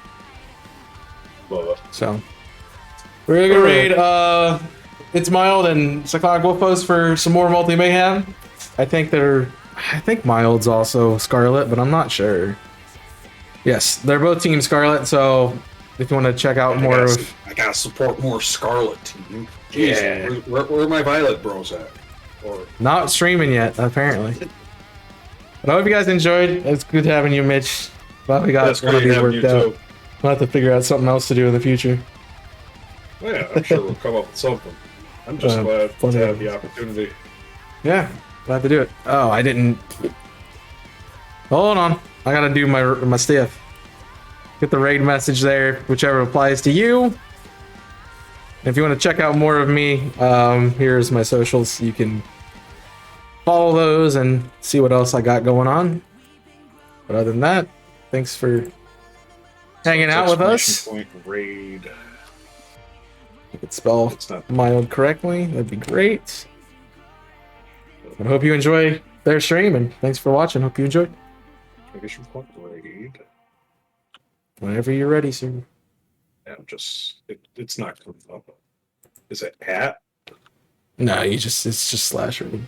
But So we're gonna raid it's mild and Cyclonic Wolfos for some more multi mayhem. I think mild's also Scarlet, but I'm not sure. Yes, they're both Team Scarlet, so if you want to check out more of I gotta support more Scarlet team. Jeez, Yeah. where are my Violet bros at? Or not streaming yet, apparently. But I hope you guys enjoyed. It's good having you, Mitch. Glad we got that's one of great these having you worked out. too. We'll have to figure out something else to do in the future. Well, yeah, I'm sure we'll come up with something. I'm just glad to plenty have of- the opportunity. Yeah, glad to do it. Oh, I didn't. Hold on, I gotta do my stuff. Get the raid message there, whichever applies to you. If you want to check out more of me, here's my socials. You can follow those and see what else I got going on. But other than that, thanks for hanging out with us. Point raid. You could spell It's not. mild correctly, that'd be great. I hope you enjoy their stream, and thanks for watching. Hope you enjoyed. Exclamation point raid. Whenever you're ready, sir. Yeah, it's not coming up. Is it at? No, it's just /raid.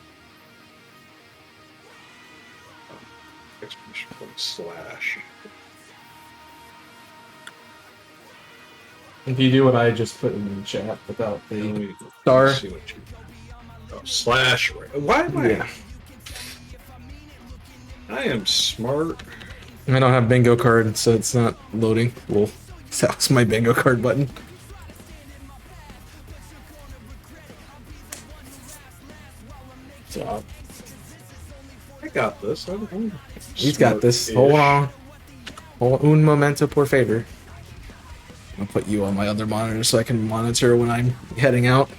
Exclamation point slash. If you do what I just put in the chat without Let the me star. see what you. Oh, slash. Why am I? Yeah. I am smart. I don't have bingo card, so it's not loading. Well, that was my bingo card button. So, I got this. he's got this. Hold on. Un momento, por favor. I'll put you on my other monitor so I can monitor when I'm heading out.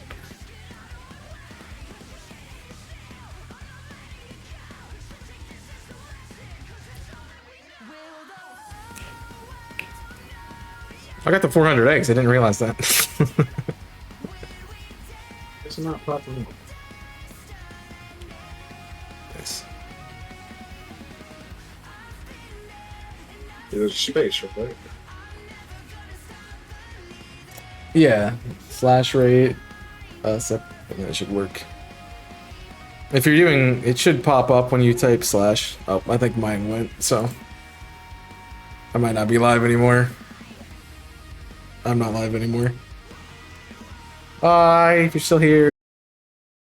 I got the 400 eggs. I didn't realize that. It's not popping up. Nice. There's space, right? Yeah, /rate. So that should work. If you're doing, it should pop up when you type /. Oh, I think mine went, so I might not be live anymore. I'm not live anymore. Bye, if you're still here.